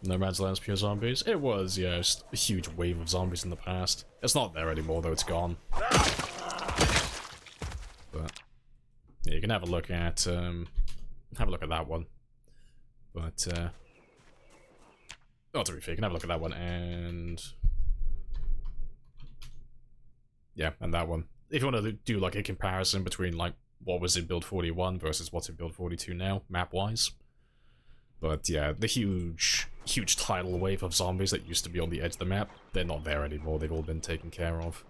No Man's Land's pure zombies? It was, yeah, just a huge wave of zombies in the past. It's not there anymore though, it's gone. But yeah, you can have a look at that one. But oh, to be fair, you can have a look at that one and yeah, and that one. If you want to do like a comparison between like what was in build 41 versus what's in build 42 now, map-wise. But yeah, the huge tidal wave of zombies that used to be on the edge of the map, they're not there anymore, they've all been taken care of.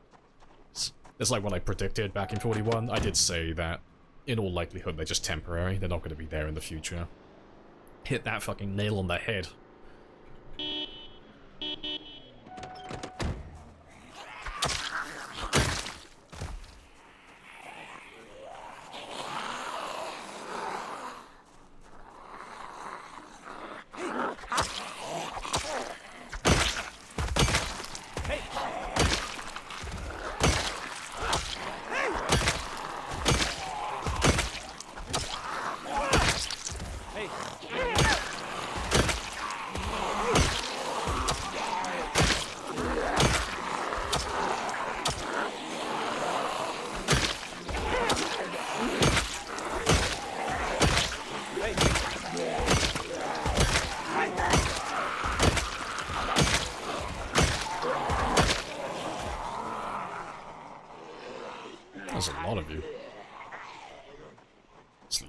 It's like what I predicted back in 41, I did say that in all likelihood they're just temporary, they're not going to be there in the future. Hit that fucking nail on the head.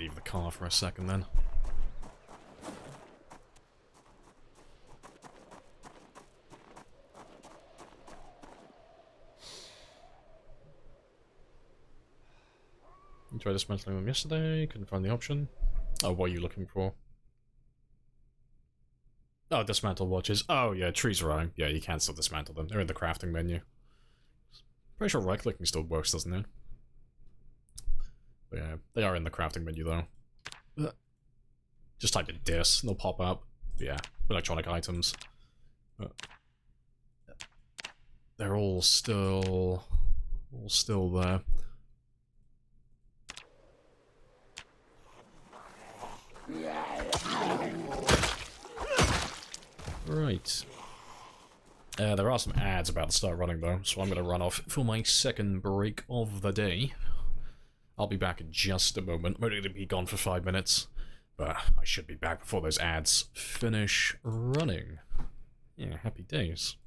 leave the car for a second then. You tried dismantling them yesterday, couldn't find the option. Oh, what are you looking for? Oh, dismantle watches. Oh, yeah, trees are yeah, you can still dismantle them. They're in the crafting menu. Pretty sure right-clicking still works, doesn't it? But yeah, they are in the crafting menu, though. Just type in dis, and they'll pop up. But yeah, electronic items. They're all still there. Right. There are some ads about to start running, though, so I'm going to run off for my second break of the day. I'll be back in just a moment. I'm only going to be gone for 5 minutes, but I should be back before those ads finish running. Yeah, happy days.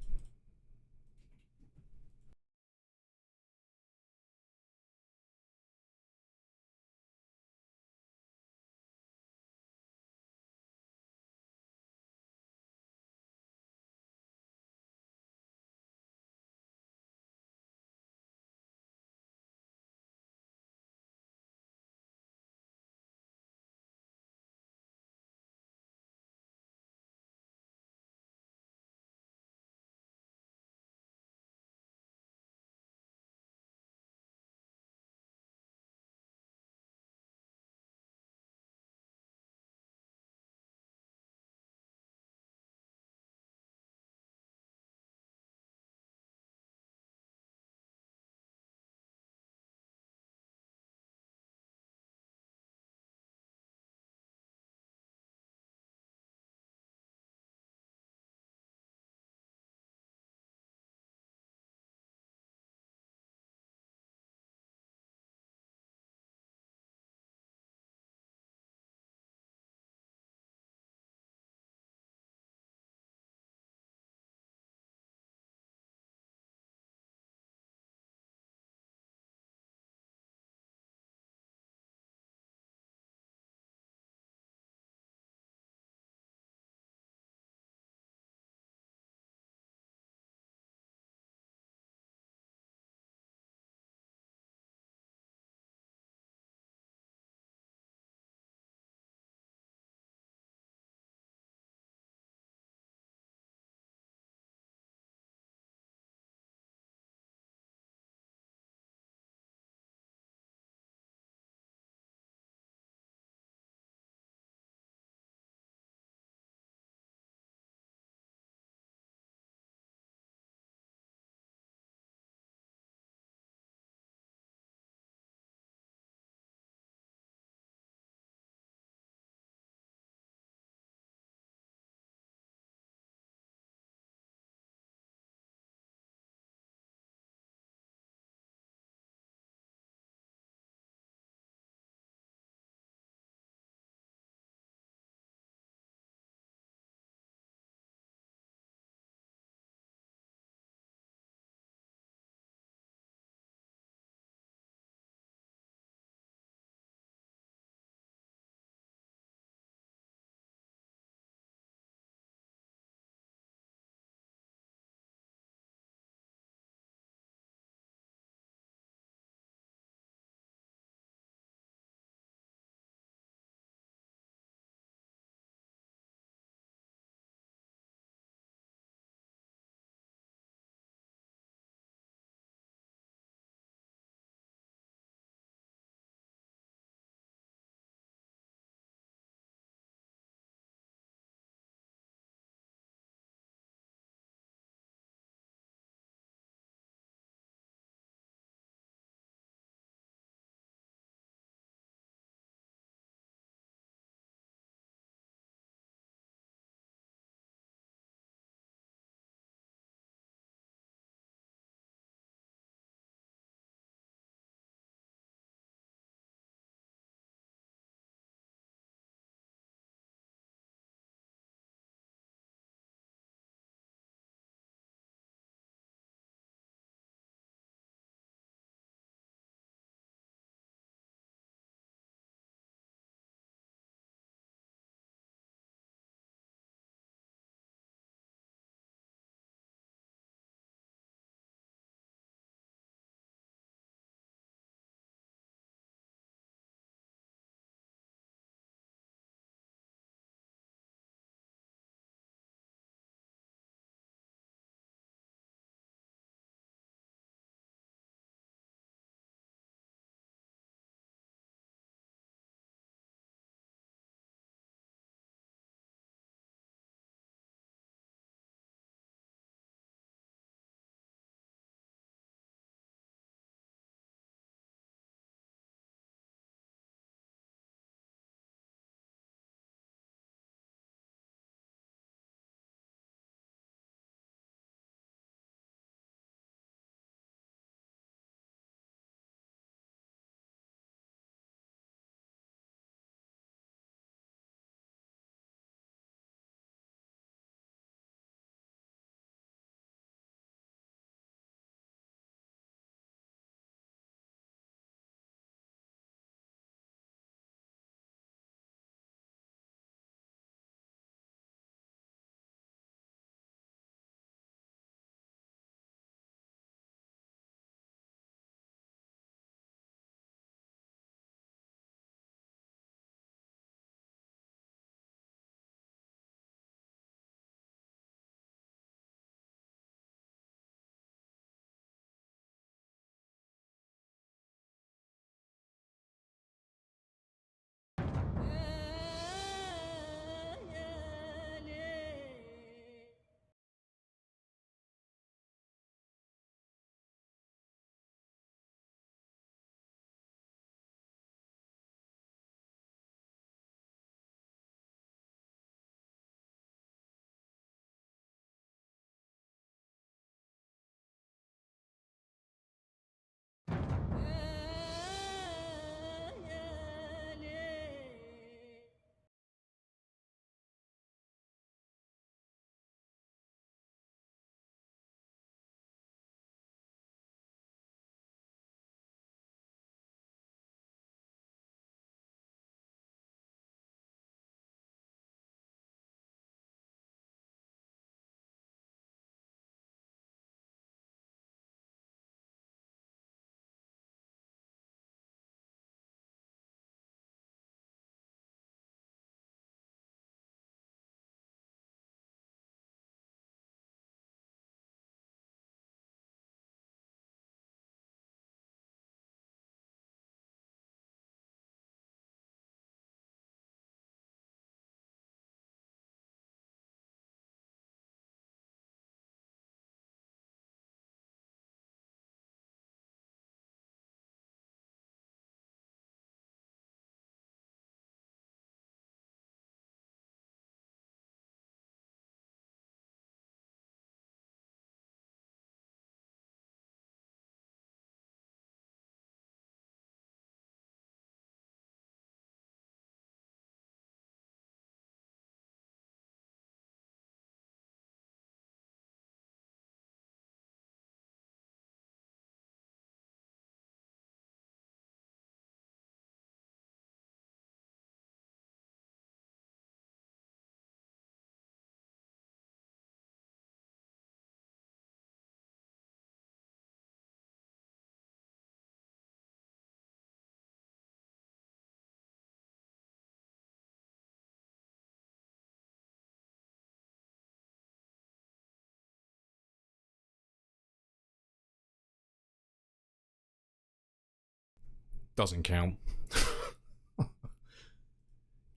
Doesn't count.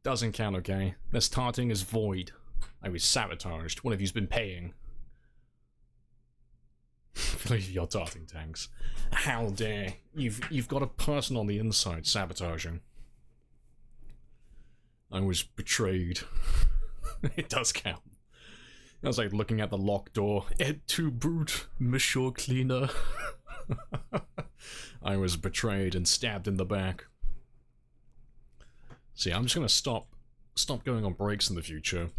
Doesn't count, okay? This tarting is void. I was sabotaged. One of you's been paying. Believe your tarting tanks. How dare. You've got a person on the inside sabotaging. I was betrayed. It does count. I was like looking at the locked door. Et tu brute, monsieur cleaner. I was betrayed and stabbed in the back. See, I'm just gonna stop going on breaks in the future.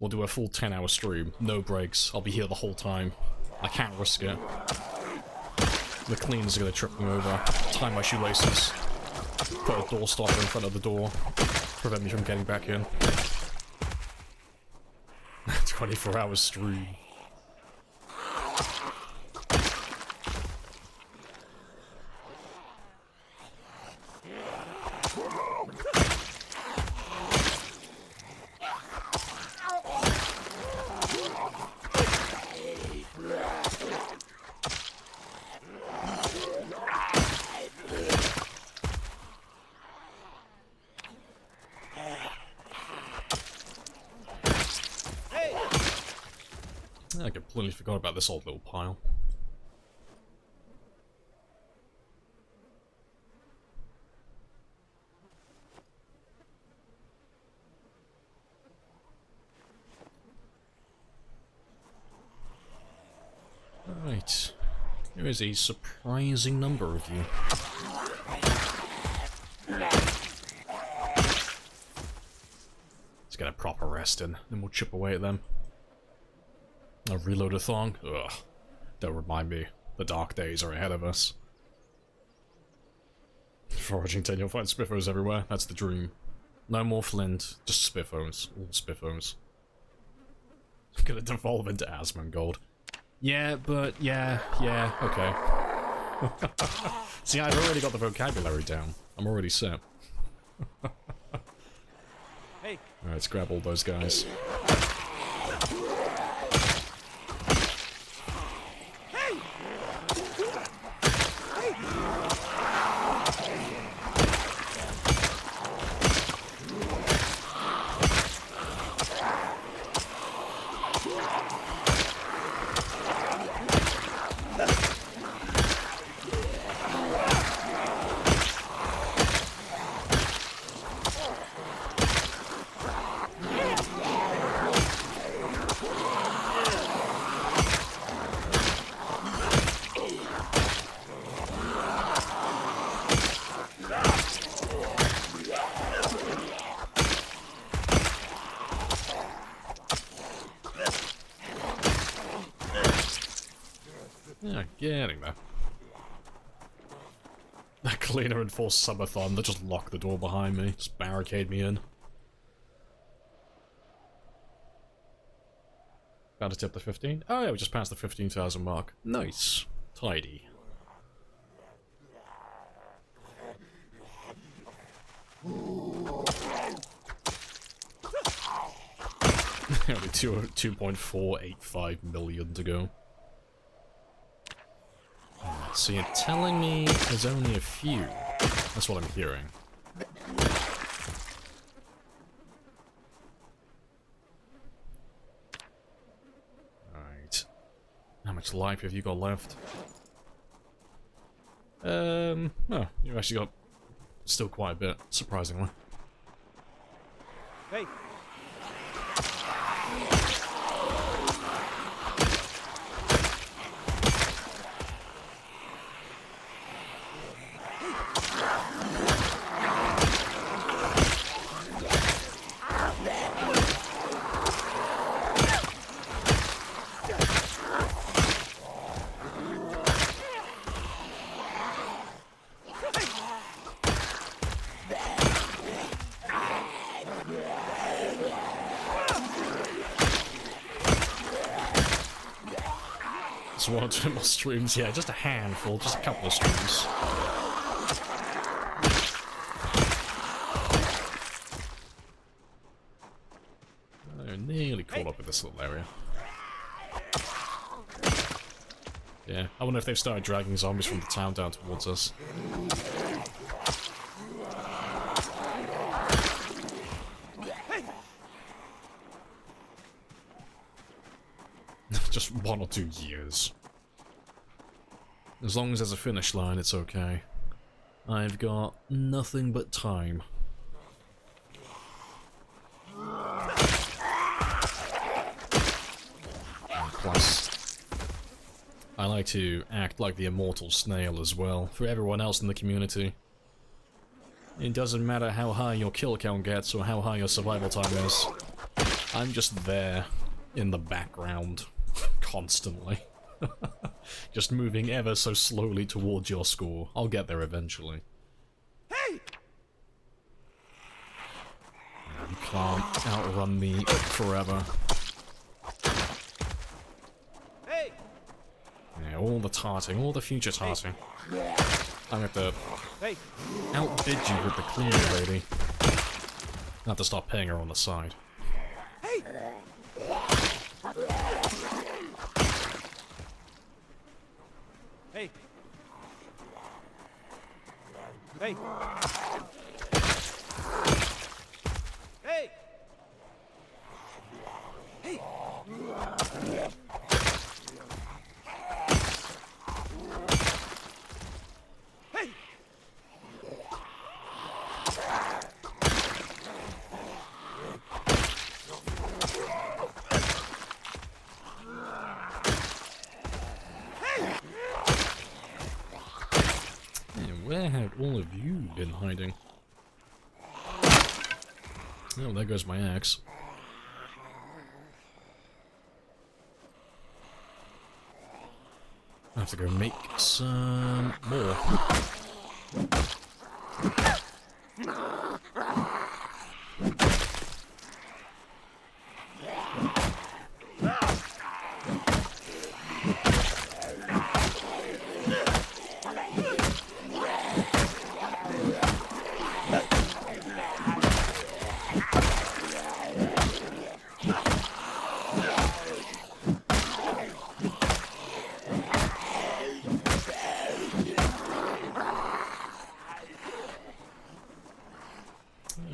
We'll do a full 10-hour stream. No breaks. I'll be here the whole time. I can't risk it. The cleaners are gonna trip me over. Tie my shoelaces. Put a door stopper in front of the door. Prevent me from getting back in. 24 hours stream. I completely forgot about this old little pile. Right. There is a surprising number of you. Let's get a proper rest in, then we'll chip away at them. A reload-a-thon? Ugh. Don't remind me. The dark days are ahead of us. Foraging 10, you'll find spiffos everywhere. That's the dream. No more flint, just spiffos. All spiffos. I'm gonna devolve into Asmongold. Yeah, but yeah, okay. See, I've already got the vocabulary down. I'm already set. Hey. Alright, let's grab all those guys. Yeah, getting there. That cleaner enforced subathon that just locked the door behind me, just barricade me in. About to tip the 15? Oh yeah, we just passed the 15,000 mark. Nice. Tidy. Only 2.485 million to go. So you're telling me there's only a few? That's what I'm hearing. Alright. How much life have you got left? Oh, you've actually got still quite a bit, surprisingly. Hey. So one or two more streams, yeah, just a handful, just a couple of streams. Oh, nearly caught up with this little area. Yeah, I wonder if they've started dragging zombies from the town down towards us. Just 1 or 2 years. As long as there's a finish line, it's okay. I've got nothing but time. Plus, I like to act like the immortal snail as well, for everyone else in the community. It doesn't matter how high your kill count gets or how high your survival time is. I'm just there, in the background, constantly. Just moving ever so slowly towards your score. I'll get there eventually. Hey! You can't outrun me forever. Hey! Yeah, all the tarting, all the future tarting. I'm going to Hey! outbid you with the cleaning lady. I have to start paying her on the side. Hey! Hey! Hey! Hey! Hey! Hey! Where have all of you been hiding? Oh, there goes my axe. I have to go make some more.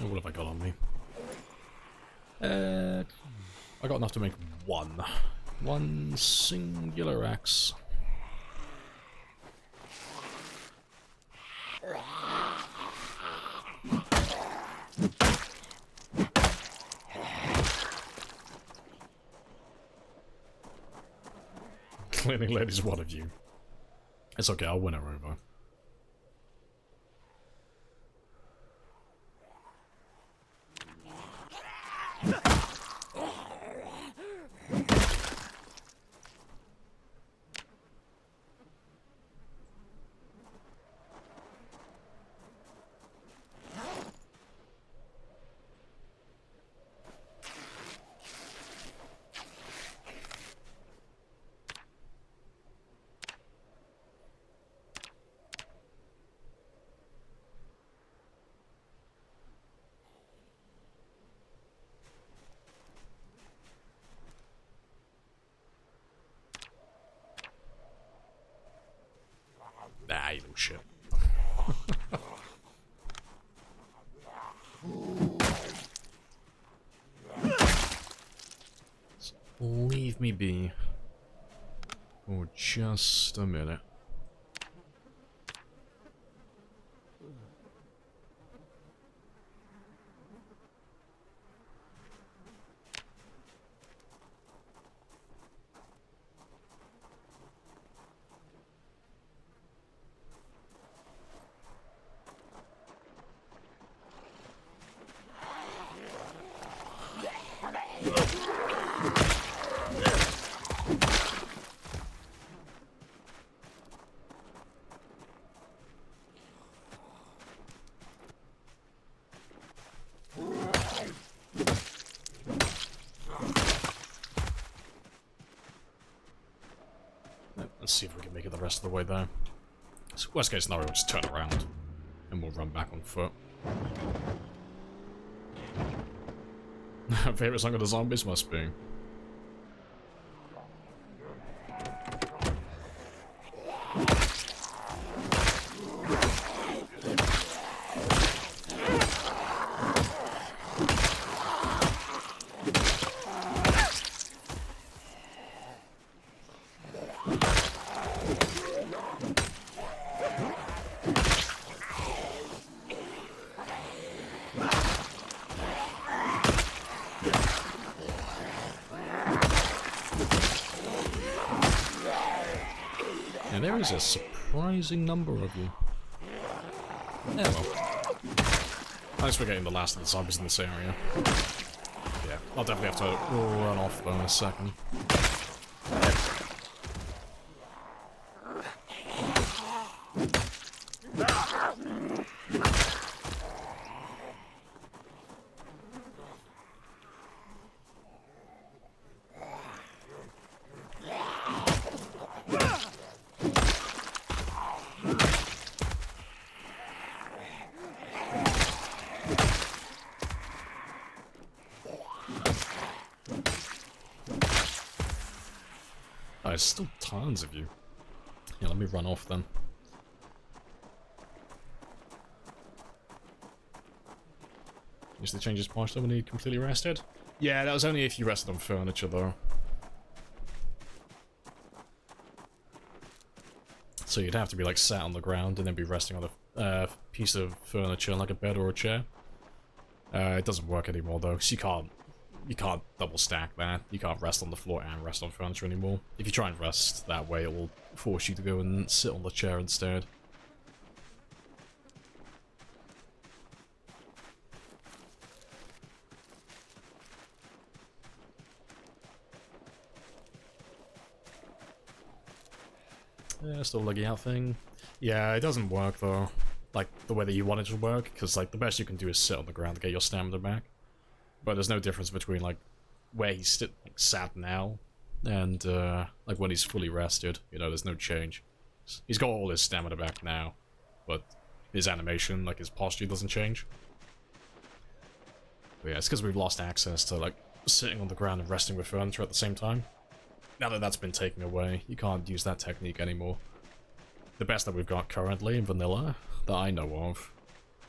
What have I got on me? I got enough to make one singular axe. Cleaning lady's one of you. It's okay, I'll win her over. Ah, you little shit. Leave me be for just a minute. Let's see if we can make it the rest of the way there. So worst case scenario, we'll just turn around and we'll run back on foot. Favorite song of the zombies must be. there is a surprising number of you. Yeah, well. I was forgetting the last of the zombies in this area. Yeah, I'll definitely have to run off though in a second. Oh, there's still tons of you. Yeah, let me run off then. Is the changes partial when you completely rested? Yeah, that was only if you rested on furniture though. So you'd have to be like sat on the ground and then be resting on a piece of furniture like a bed or a chair. It doesn't work anymore though, because you can't double stack that. You can't rest on the floor and rest on furniture anymore. If you try and rest that way, it will force you to go and sit on the chair instead. Yeah, still looking out thing. Yeah, it doesn't work though. Like, the way that you want it to work, because like, the best you can do is sit on the ground to get your stamina back. But there's no difference between, like, where he's sat now and, like, when he's fully rested. You know, there's no change. He's got all his stamina back now, but his animation, like, his posture doesn't change. But yeah, it's because we've lost access to, like, sitting on the ground and resting with furniture at the same time. Now that that's been taken away, you can't use that technique anymore. The best that we've got currently in vanilla, that I know of,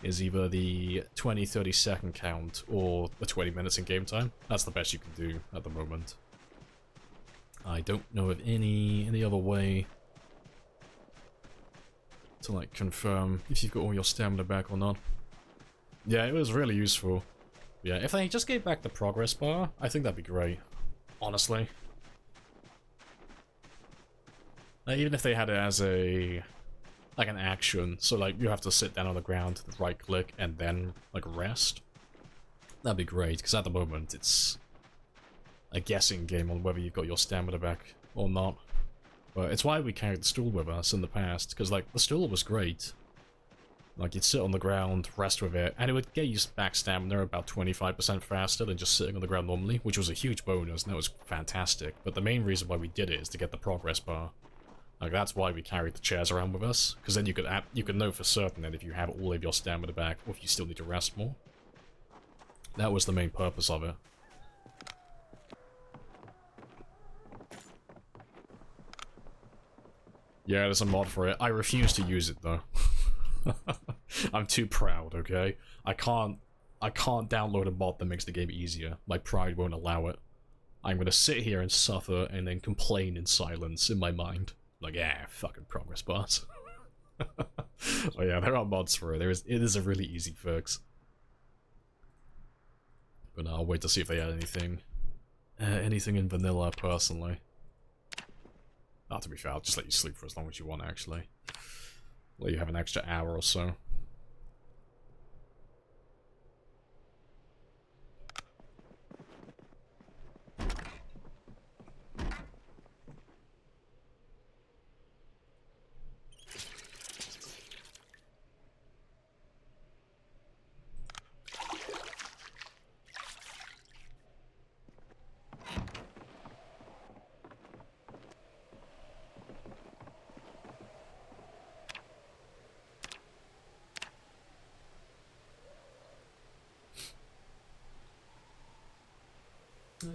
is either the 20-30 second count or the 20 minutes in game time. That's the best you can do at the moment. I don't know of any other way to like confirm if you've got all your stamina back or not. Yeah, it was really useful. Yeah, if they just gave back the progress bar, I think that'd be great. Honestly. Even if they had it as a like an action, so like you have to sit down on the ground, right click, and then like rest. That'd be great, because at the moment it's a guessing game on whether you've got your stamina back or not. But it's why we carried the stool with us in the past, because like the stool was great. Like you'd sit on the ground, rest with it, and it would get you back stamina about 25% faster than just sitting on the ground normally, which was a huge bonus, and that was fantastic. But the main reason why we did it is to get the progress bar. Like, that's why we carried the chairs around with us, because then you could know for certain that if you have all of your stamina back, or if you still need to rest more. That was the main purpose of it. Yeah, there's a mod for it. I refuse to use it, though. I'm too proud, okay? I can't download a mod that makes the game easier. My pride won't allow it. I'm gonna sit here and suffer, and then complain in silence in my mind. Like, yeah, fucking progress bars. Oh yeah, there are mods for it. It is a really easy fix. But I'll wait to see if they add anything. Anything in vanilla, personally. To be fair, I'll just let you sleep for as long as you want, actually. Let you have an extra hour or so.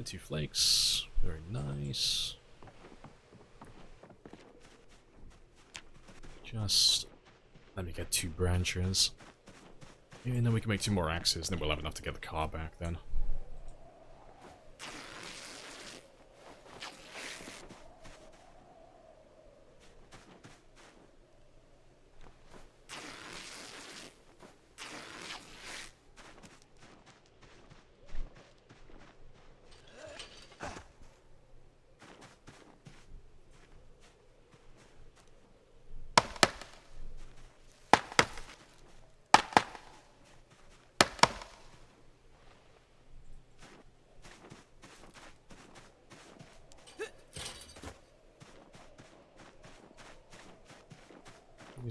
Two flakes, very nice. Just let me get 2 branches. And then we can make 2 more axes, then we'll have enough to get the car back then.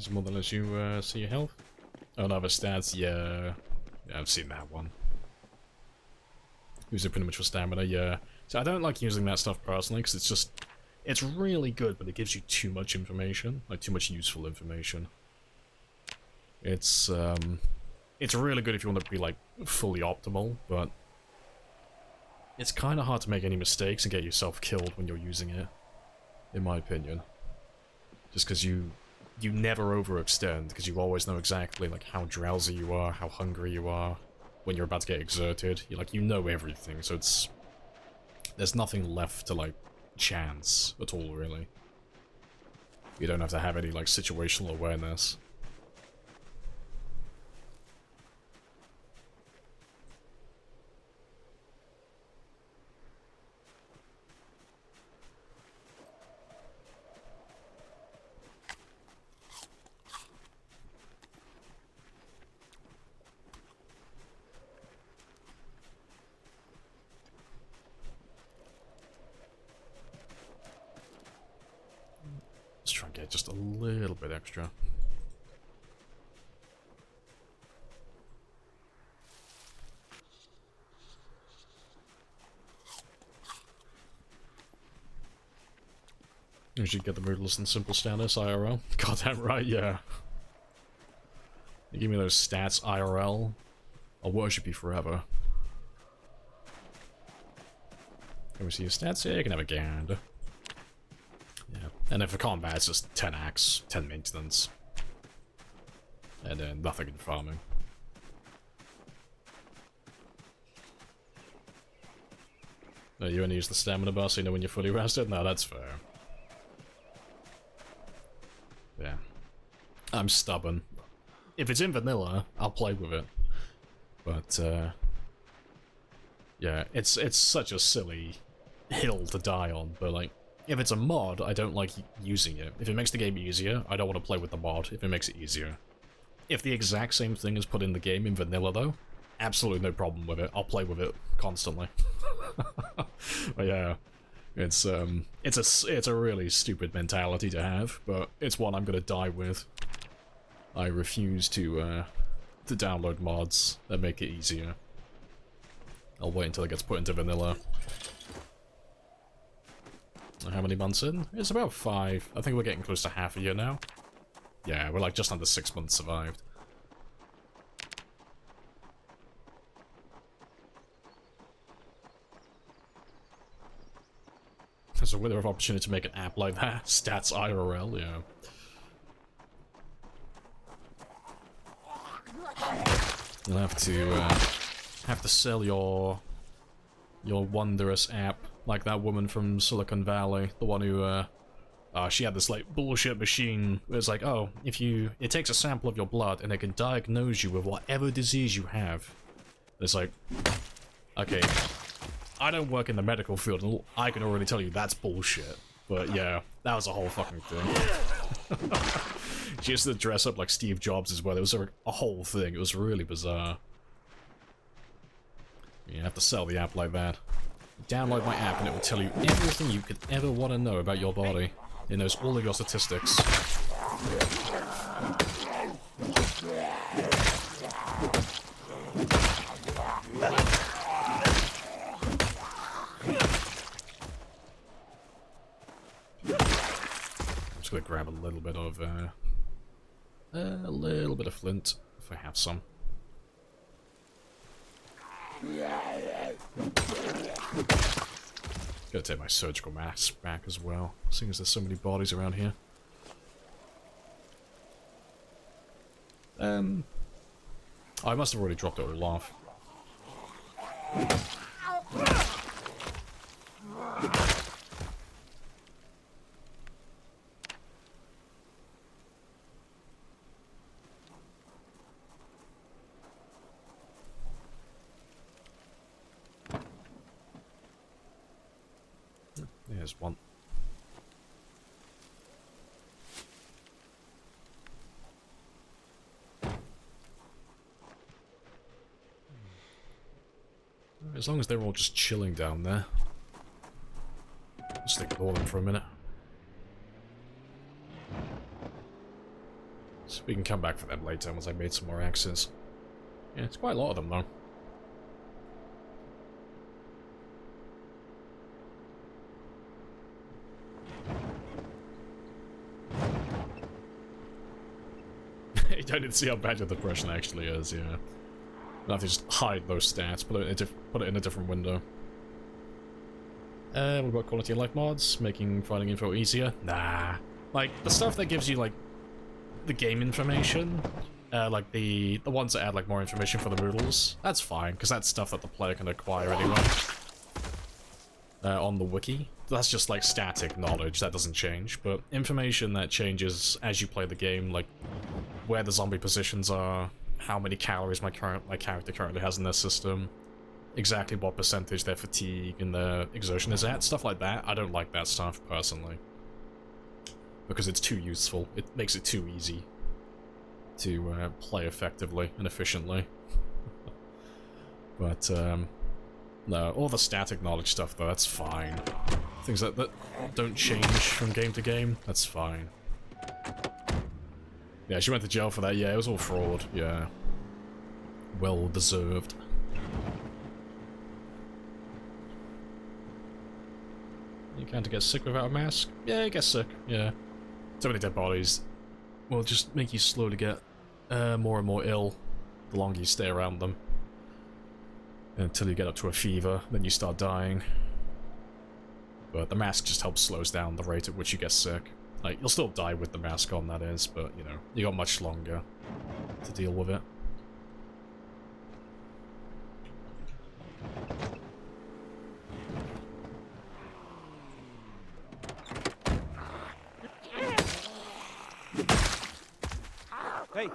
There's more than lets you see your health. Oh, no, other stats, yeah. Yeah, I've seen that one. Use it pretty much for stamina, yeah. So I don't like using that stuff personally, because it's just... It's really good, but it gives you too much information. Like, too much useful information. It's really good if you want to be, like, fully optimal, but... It's kind of hard to make any mistakes and get yourself killed when you're using it. In my opinion. Just because you never overextend, because you always know exactly, like, how drowsy you are, how hungry you are, when you're about to get exerted. You know everything, so it's... There's nothing left to, like, chance at all, really. You don't have to have any, like, situational awareness. Let's try and get just a little bit extra. You should get the rootless and simple status IRL. Goddamn right, yeah. You give me those stats IRL, I'll worship you forever. Can we see your stats? Yeah, you can have a gander. Yeah, and then for combat, it's just 10 axe, 10 maintenance. And then nothing in farming. No, you only use the stamina bar so you know when you're fully rested? No, that's fair. Yeah. I'm stubborn. If it's in vanilla, I'll play with it. But, yeah, it's such a silly hill to die on, but, like, if it's a mod, I don't like using it. If it makes the game easier, I don't want to play with the mod if it makes it easier. If the exact same thing is put in the game in vanilla, though, absolutely no problem with it. I'll play with it constantly. But yeah, it's a really stupid mentality to have, but it's one I'm gonna die with. I refuse to download mods that make it easier. I'll wait until it gets put into vanilla. How many months in? It's about 5. I think we're getting close to half a year now. Yeah, we're like just under 6 months survived. There's a wither of opportunity to make an app like that. Stats IRL, yeah. You'll have to sell your wondrous app, like that woman from Silicon Valley, the one who she had this like bullshit machine. It was like, oh, it takes a sample of your blood and it can diagnose you with whatever disease you have. It's like, okay, I don't work in the medical field, and I can already tell you that's bullshit. But yeah, that was a whole fucking thing. She used to dress up like Steve Jobs as well. It was a whole thing. It was really bizarre. You have to sell the app like that. Download my app and it will tell you everything you could ever want to know about your body. It knows all of your statistics. Just gonna grab a little bit of flint if I have some. Gotta take my surgical mask back as well, seeing as there's so many bodies around here. I must have already dropped it all off. There's one. As long as they're all just chilling down there. Just ignore them for a minute. We can come back for them later once I made some more axes. Yeah, it's quite a lot of them, though. You don't need to see how bad your depression actually is, yeah. You have to just hide those stats, put it in a different window. We've got quality of life mods, making finding info easier. Nah. Like, the stuff that gives you, like, the game information, like the ones that add, like, more information for the Moodles, that's fine, because that's stuff that the player can acquire anyway. On the wiki. That's just, like, static knowledge, that doesn't change, but information that changes as you play the game, like, where the zombie positions are, how many calories my character currently has in their system, exactly what percentage their fatigue and their exertion is at, stuff like that. I don't like that stuff, personally. Because it's too useful. It makes it too easy to play effectively and efficiently. But, no, all the static knowledge stuff, though, that's fine. Things that don't change from game to game, that's fine. Yeah, she went to jail for that. Yeah, it was all fraud. Yeah. Well deserved. You can't get sick without a mask? Yeah, you get sick. Yeah. So many dead bodies will just make you slowly get more and more ill the longer you stay around them. Until you get up to a fever, then you start dying. But the mask just helps slows down the rate at which you get sick. Like, you'll still die with the mask on, that is, but, you know, you got much longer to deal with it. Hey!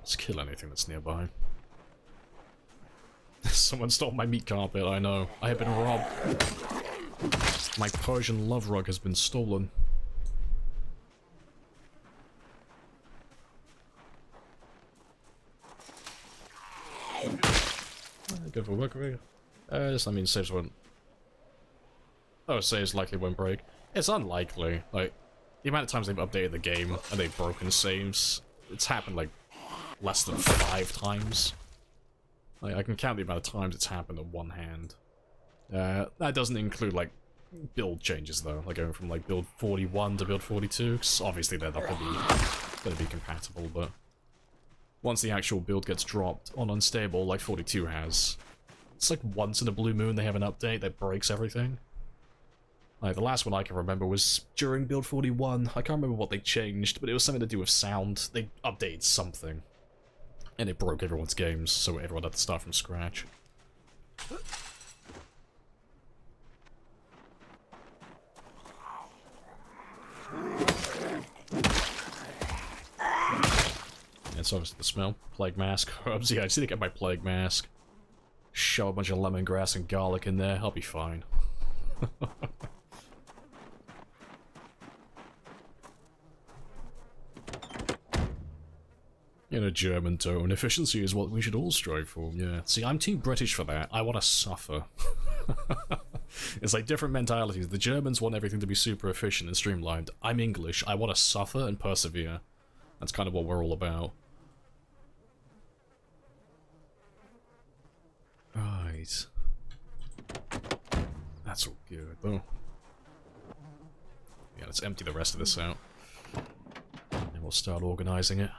Let's kill anything that's nearby. Someone stole my meat carpet, I know. I have been robbed. My Persian love rug has been stolen. Good for work, just, I mean, saves won't... Oh, saves likely won't break. It's unlikely. Like, the amount of times they've updated the game and they've broken saves, it's happened, like, less than 5 times. Like, I can count the amount of times it's happened on one hand. That doesn't include, like, build changes, though. Like, going from, like, build 41 to build 42, because obviously they're not gonna be compatible, but... once the actual build gets dropped on unstable, like 42 has, it's like once in a blue moon they have an update that breaks everything. Like, the last one I can remember was during build 41. I can't remember what they changed, but it was something to do with sound. They updated something. And it broke everyone's games, so everyone had to start from scratch. It's obviously the smell. Plague mask. Herbs. Yeah, I just need to get my plague mask. Shove a bunch of lemongrass and garlic in there. I'll be fine. In a German tone, efficiency is what we should all strive for, yeah. See, I'm too British for that. I want to suffer. It's like different mentalities. The Germans want everything to be super efficient and streamlined. I'm English. I want to suffer and persevere. That's kind of what we're all about. Right. That's all good, though. Yeah, let's empty the rest of this out. And we'll start organizing it.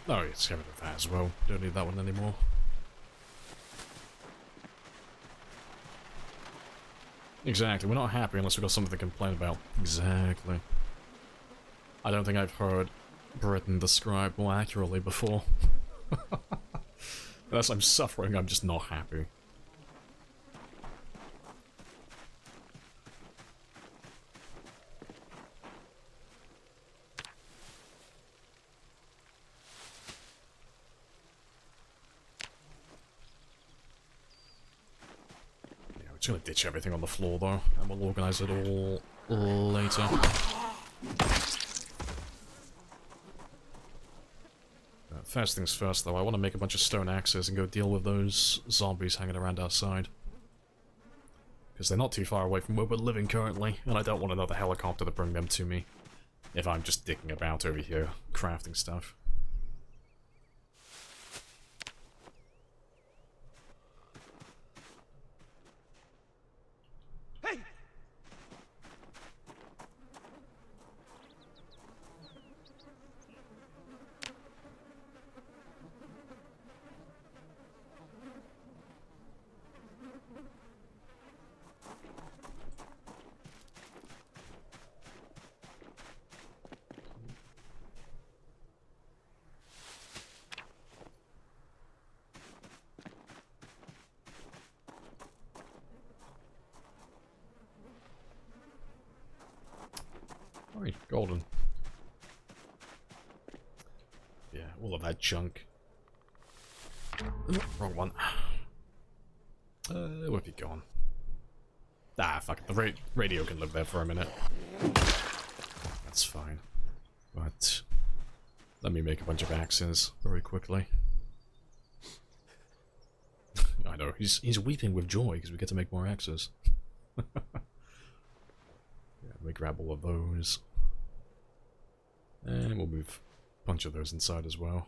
Oh, it's getting rid of that as well. Don't need that one anymore. Exactly, we're not happy unless we've got something to complain about. Exactly. I don't think I've heard Britain described more accurately before. Unless I'm suffering, I'm just not happy. Yeah, we're just gonna ditch everything on the floor though, and we'll organize it all later. First things first, though, I want to make a bunch of stone axes and go deal with those zombies hanging around outside. Because they're not too far away from where we're living currently, and I don't want another helicopter to bring them to me if I'm just dicking about over here, crafting stuff. Hey! Alright, golden. Yeah, all of that junk. Wrong one. Where have you gone? Ah, fuck it. The radio can live there for a minute. That's fine. But let me make a bunch of axes very quickly. I know, he's weeping with joy because we get to make more axes. Yeah, let me grab all of those. And we'll move a bunch of those inside as well.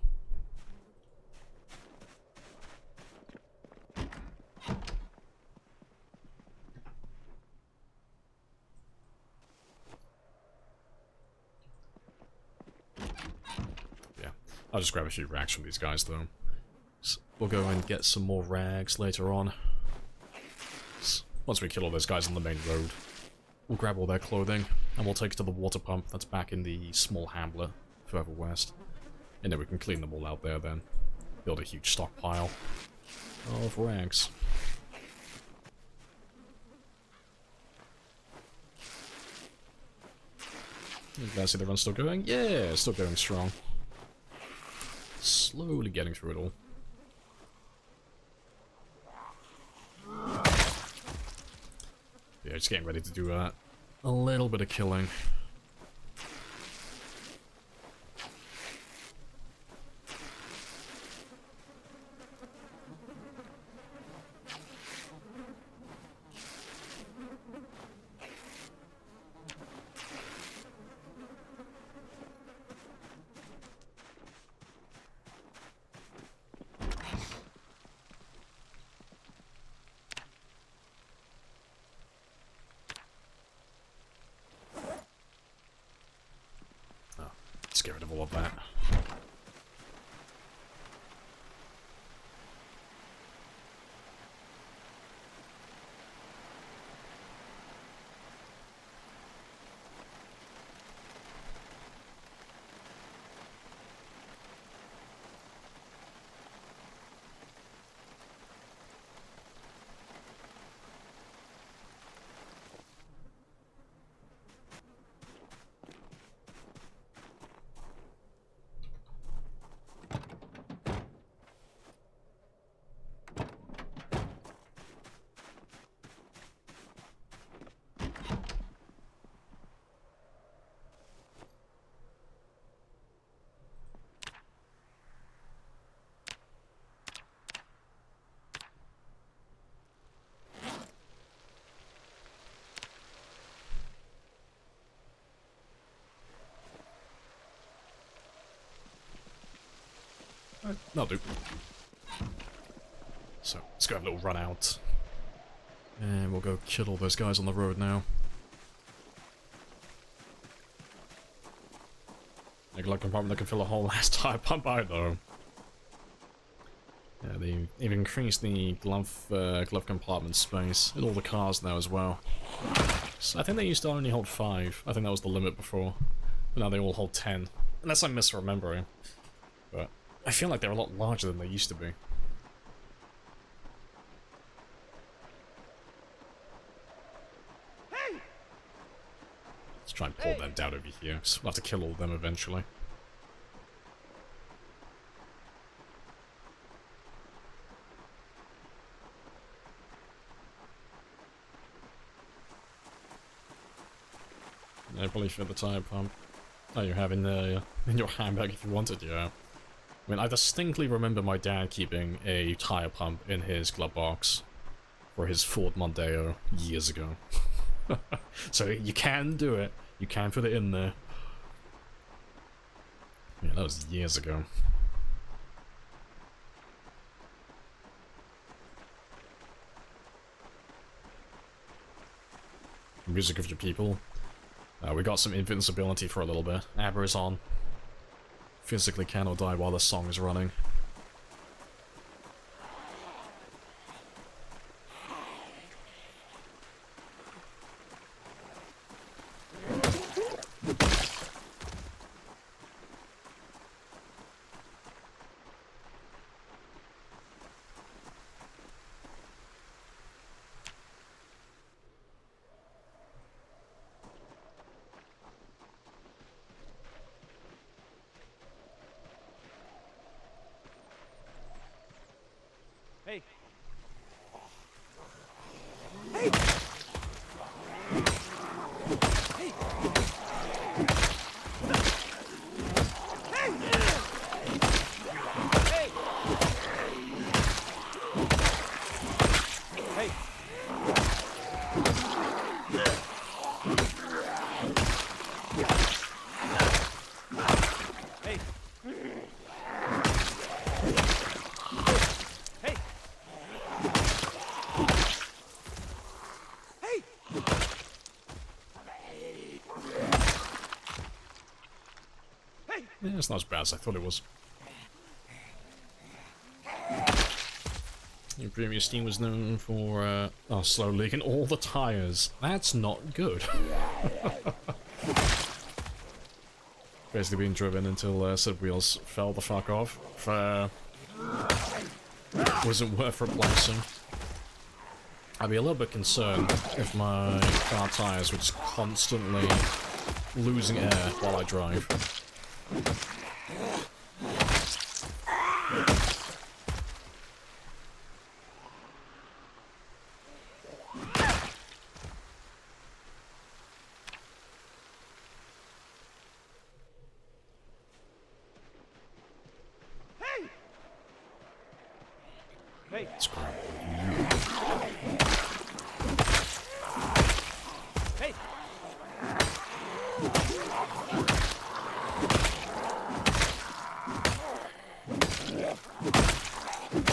Yeah, I'll just grab a few rags from these guys though. So we'll go and get some more rags later on. So once we kill all those guys on the main road, we'll grab all their clothing, and we'll take it to the water pump that's back in the small hamlet further west. And then we can clean them all out there then. Build a huge stockpile of rags. You guys see the run still going? Yeah, still going strong. Slowly getting through it all. Yeah, just getting ready to do a little bit of killing. Let's get rid of all of that. That'll do. So, let's go have a little run out. And we'll go kill all those guys on the road now. Make a compartment that can fill a whole last tire pump out though. Yeah, they've increased the glove compartment space in all the cars now as well. So I think they used to only hold 5. I think that was the limit before. But now they all hold 10. Unless I'm misremembering. But I feel like they're a lot larger than they used to be. Let's try and pull them down over here. So we'll have to kill all of them eventually. I probably fit the tire pump. Oh, you have in your handbag if you wanted, yeah. I mean, I distinctly remember my dad keeping a tire pump in his glove box for his Ford Mondeo years ago. So you can do it. You can put it in there. Yeah, that was years ago. Music of your people. We got some invincibility for a little bit. Aber is on. Physically cannot die while the song is running. Hey. Yeah, it's not as bad as I thought it was. Your previous team was known for slow leaking all the tires. That's not good. Basically being driven until said wheels fell the fuck off. Wasn't worth replacing. I'd be a little bit concerned if my car tires were just constantly losing air while I drive. Hey. Let's grab Hey. Hey.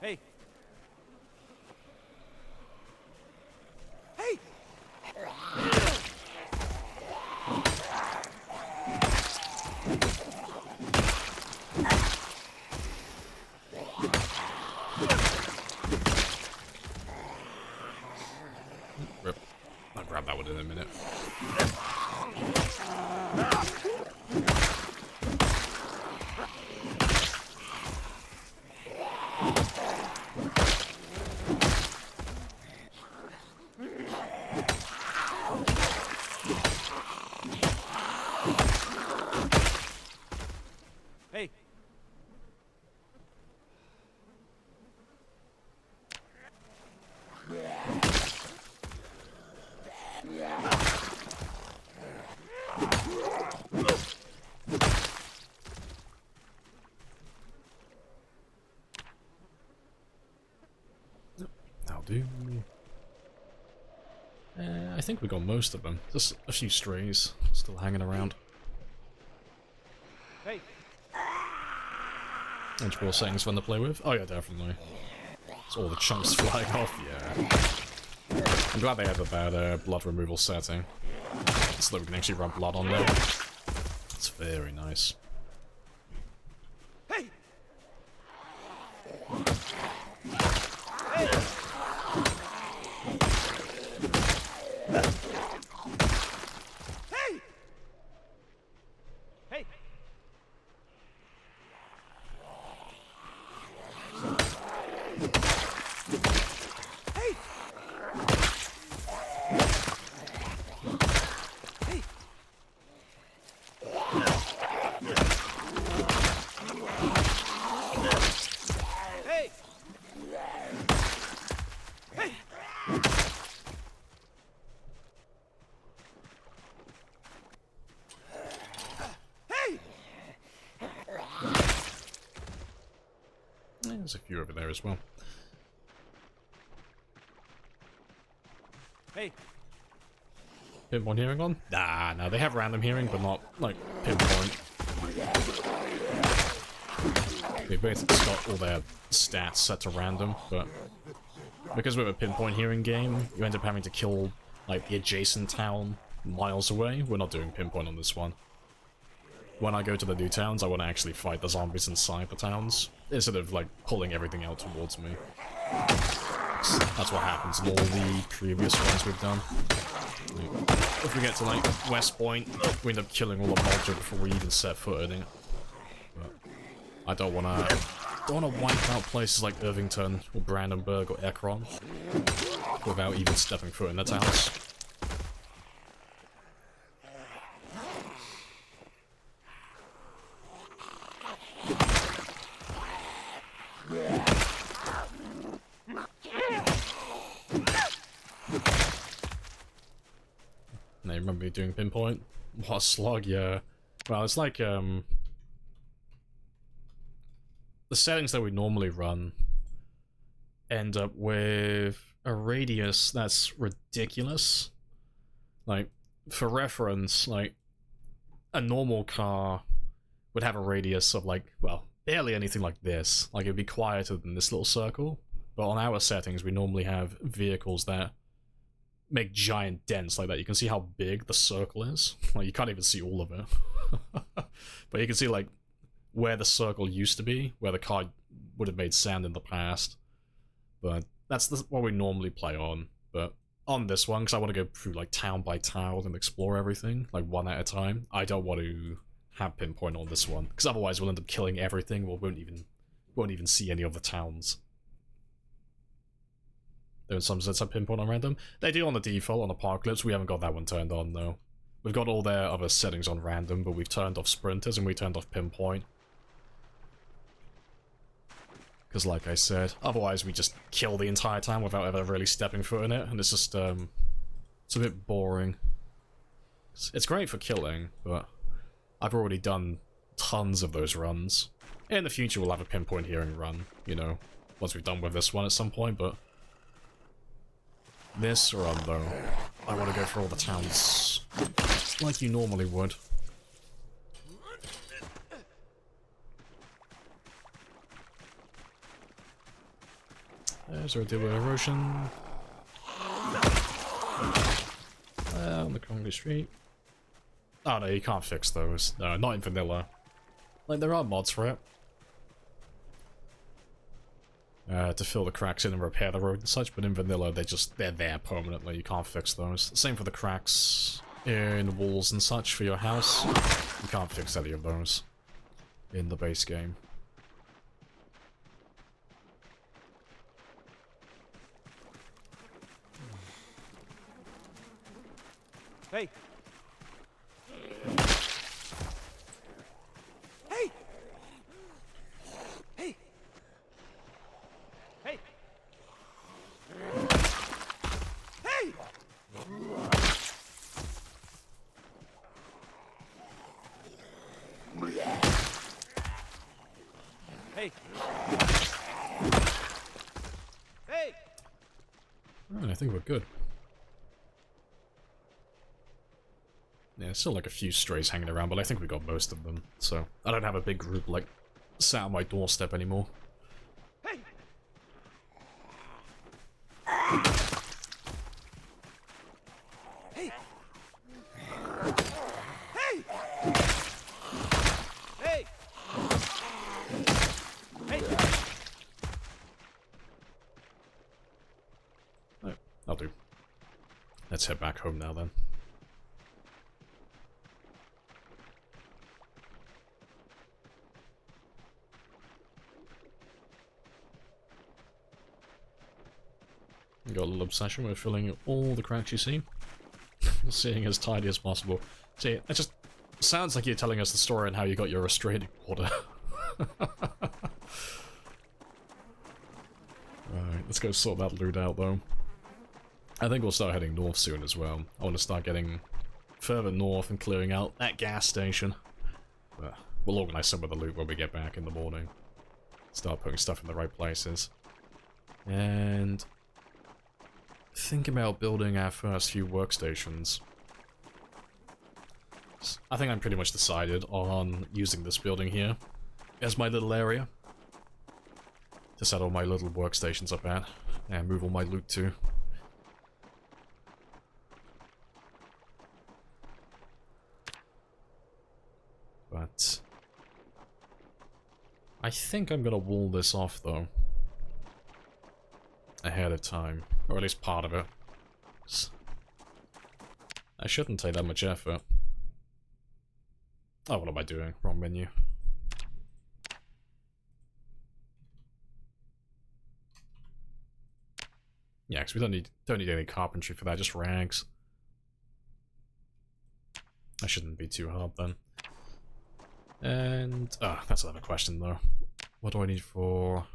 Hey. Hey. Rip. I'll grab that one in a minute. Hey. That'll do. I think we got most of them. Just a few strays still hanging around. Hey. Integral settings fun to play with? Oh yeah, definitely. It's all the chunks flying off, yeah. I'm glad they added that blood removal setting. So that we can actually run blood on there. It's very nice. Hey. Hey. Hey. Hey. There's a few over there as well. Hey. Pinpoint hearing on? Nah, no, they have random hearing, but not, like, pinpoint. They basically got all their stats set to random, but because we're a pinpoint hearing game, you end up having to kill, like, the adjacent town miles away. We're not doing pinpoint on this one. When I go to the new towns, I want to actually fight the zombies inside the towns, instead of, like, pulling everything out towards me. That's what happens in all the previous ones we've done. If we get to, like, West Point, we end up killing all the module before we even set foot in it. But I don't wanna wipe out places like Irvington, or Brandenburg, or Ekron, without even stepping foot in the towns. Now, you remember me doing pinpoint? What a slog, yeah. Well, it's like, the settings that we normally run end up with a radius that's ridiculous. Like, for reference, like, a normal car would have a radius of, like, well, barely anything like this. Like, it'd be quieter than this little circle. But on our settings, we normally have vehicles that make giant dents like that. You can see how big the circle is. Like, you can't even see all of it. But you can see, like, where the circle used to be, where the car would have made sound in the past. But that's what we normally play on. But on this one, because I want to go through, like, town by town and explore everything, like, one at a time, I don't want to have pinpoint on this one, because otherwise we'll end up killing everything. We won't even see any of the towns. There's some sets up pinpoint on random. They do on the default on Apocalypse. We haven't got that one turned on though. We've got all their other settings on random, but we've turned off sprinters and we turned off pinpoint. Because like I said, otherwise we just kill the entire town without ever really stepping foot in it, and it's just, it's a bit boring. It's great for killing, but I've already done tons of those runs. In the future we'll have a pinpoint hearing run, you know, once we've done with this one at some point, but this run, though, I want to go for all the towns like you normally would. There's our deal with erosion. On the concrete street. Oh no, you can't fix those. No, not in vanilla. Like, there are mods for it. To fill the cracks in and repair the road and such, but in vanilla they're there permanently. You can't fix those. Same for the cracks in walls and such for your house. You can't fix any of those in the base game. Hey. Hey. Hey. Hey. Hey. Hey. Hey. Alright, I think we're good. Yeah, still like a few strays hanging around, but I think we got most of them. So I don't have a big group like sat on my doorstep anymore. Hey! Hey! Hey! Hey! Hey! No, I'll do. Let's head back home now then. Got a little obsession with filling all the cracks you see. Seeing as tidy as possible. See, it just sounds like you're telling us the story on how you got your restraining order. Right, let's go sort that loot out though. I think we'll start heading north soon as well. I want to start getting further north and clearing out that gas station. But we'll organize some of the loot when we get back in the morning. Start putting stuff in the right places. And think about building our first few workstations. I think I'm pretty much decided on using this building here as my little area to set all my little workstations up at and move all my loot to. But I think I'm gonna wall this off though ahead of time, or at least part of it. I shouldn't take that much effort. Oh, what am I doing? Wrong menu. Yeah, because we don't need any carpentry for that, just rags. That shouldn't be too hard then. And that's another question though. What do I need for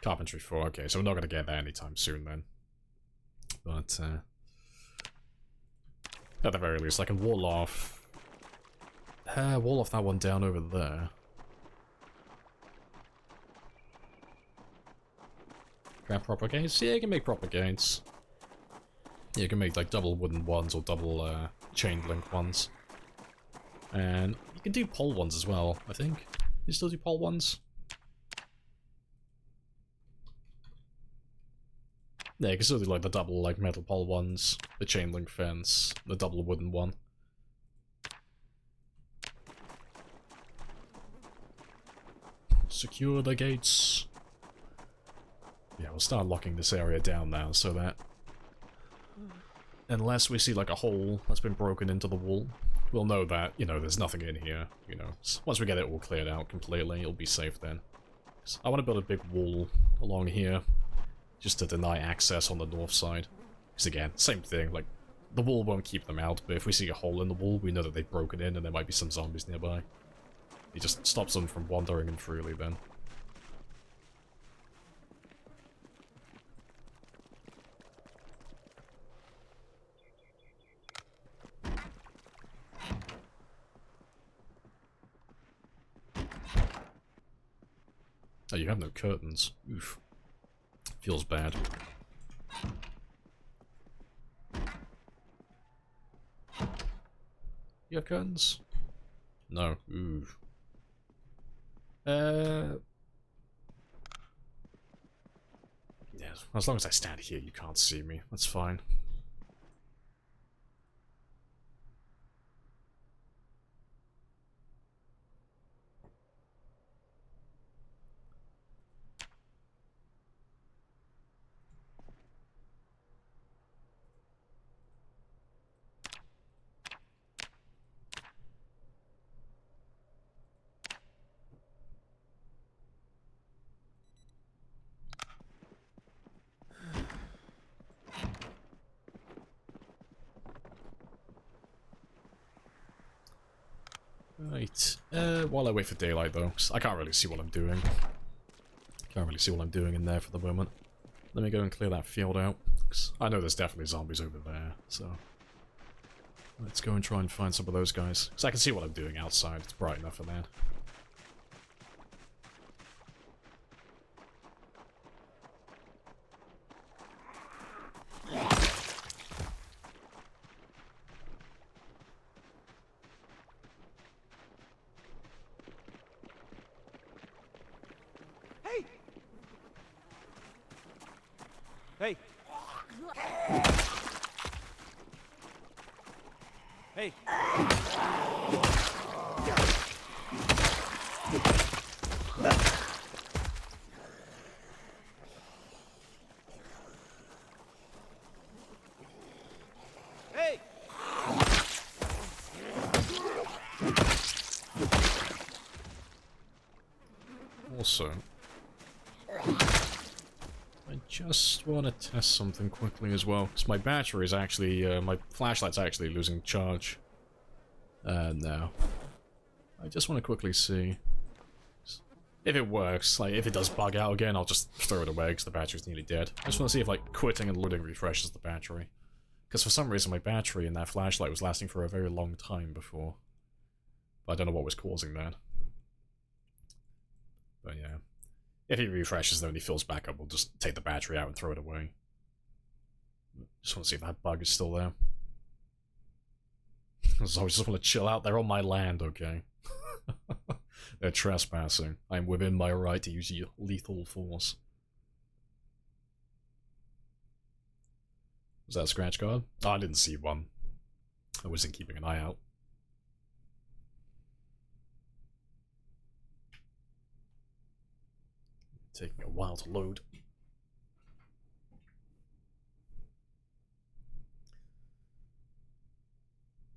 carpentry for? Okay, so we're not gonna get that anytime soon then. But at the very least, I can wall off that one down over there. Grab proper gates? Yeah, you can make proper gates. Yeah, you can make like double wooden ones or double chain link ones. And you can do pole ones as well, I think. You still do pole ones? Yeah, you can still do like the double like metal pole ones, the chain link fence, the double wooden one. Secure the gates. Yeah, we'll start locking this area down now so that unless we see like a hole that's been broken into the wall, we'll know that, you know, there's nothing in here, you know. Once we get it all cleared out completely, it'll be safe then. So I want to build a big wall along here, just to deny access on the north side. Because again, same thing, like, the wall won't keep them out, but if we see a hole in the wall, we know that they've broken in and there might be some zombies nearby. It just stops them from wandering in freely then. Oh, you have no curtains. Oof. Feels bad. You have curtains? No. Ooh. Yeah, as long as I stand here, you can't see me. That's fine. Right, while I wait for daylight though, 'cause I can't really see what I'm doing. Can't really see what I'm doing in there for the moment. Let me go and clear that field out, 'cause I know there's definitely zombies over there, so... Let's go and try and find some of those guys, 'cause I can see what I'm doing outside, it's bright enough for that. Hey. Hey. Hey. Also, I just want to test something quickly as well, because my battery is actually, my flashlight's actually losing charge. Now. I just want to quickly see if it works. Like, if it does bug out again, I'll just throw it away, because the battery's nearly dead. I just want to see if, like, quitting and loading refreshes the battery. Because for some reason, my battery in that flashlight was lasting for a very long time before. But I don't know what was causing that. But yeah. If it refreshes, then when he fills back up, we'll just take the battery out and throw it away. Just want to see if that bug is still there. So I just want to chill out. They're on my land, okay? They're trespassing. I'm within my right to use lethal force. Was that a scratch card? Oh, I didn't see one. I wasn't keeping an eye out. Taking a while to load.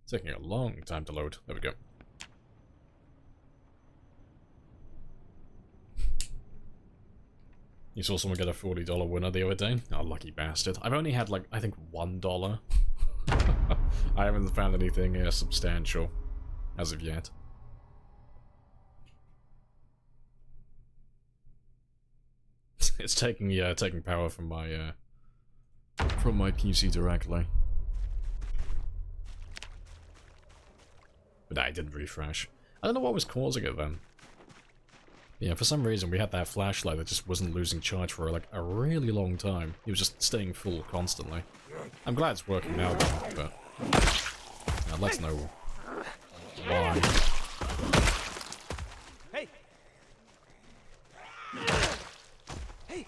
Taking a long time to load. There we go. You saw someone get a $40 winner the other day? Oh, lucky bastard. I've only had, like, I think $1. I haven't found anything substantial as of yet. It's taking power from my PC directly. But I didn't refresh. I don't know what was causing it then. Yeah, for some reason we had that flashlight that just wasn't losing charge for like a really long time. It was just staying full constantly. I'm glad it's working now though, but let's know why. Hey. Hey.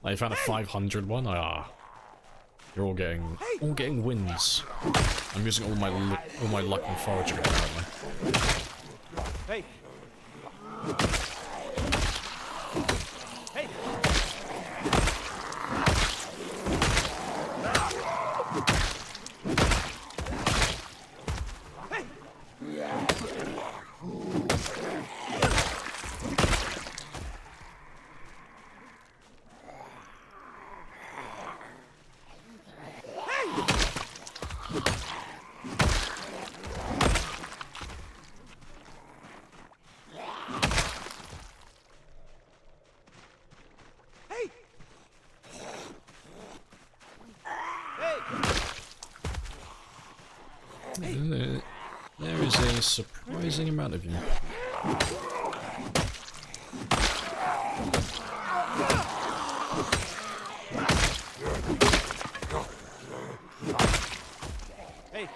I found a 500 one. Ah, you're all getting wins. I'm using all my luck and foraging apparently. Hey. Hey. There is a surprising amount of you. Hey.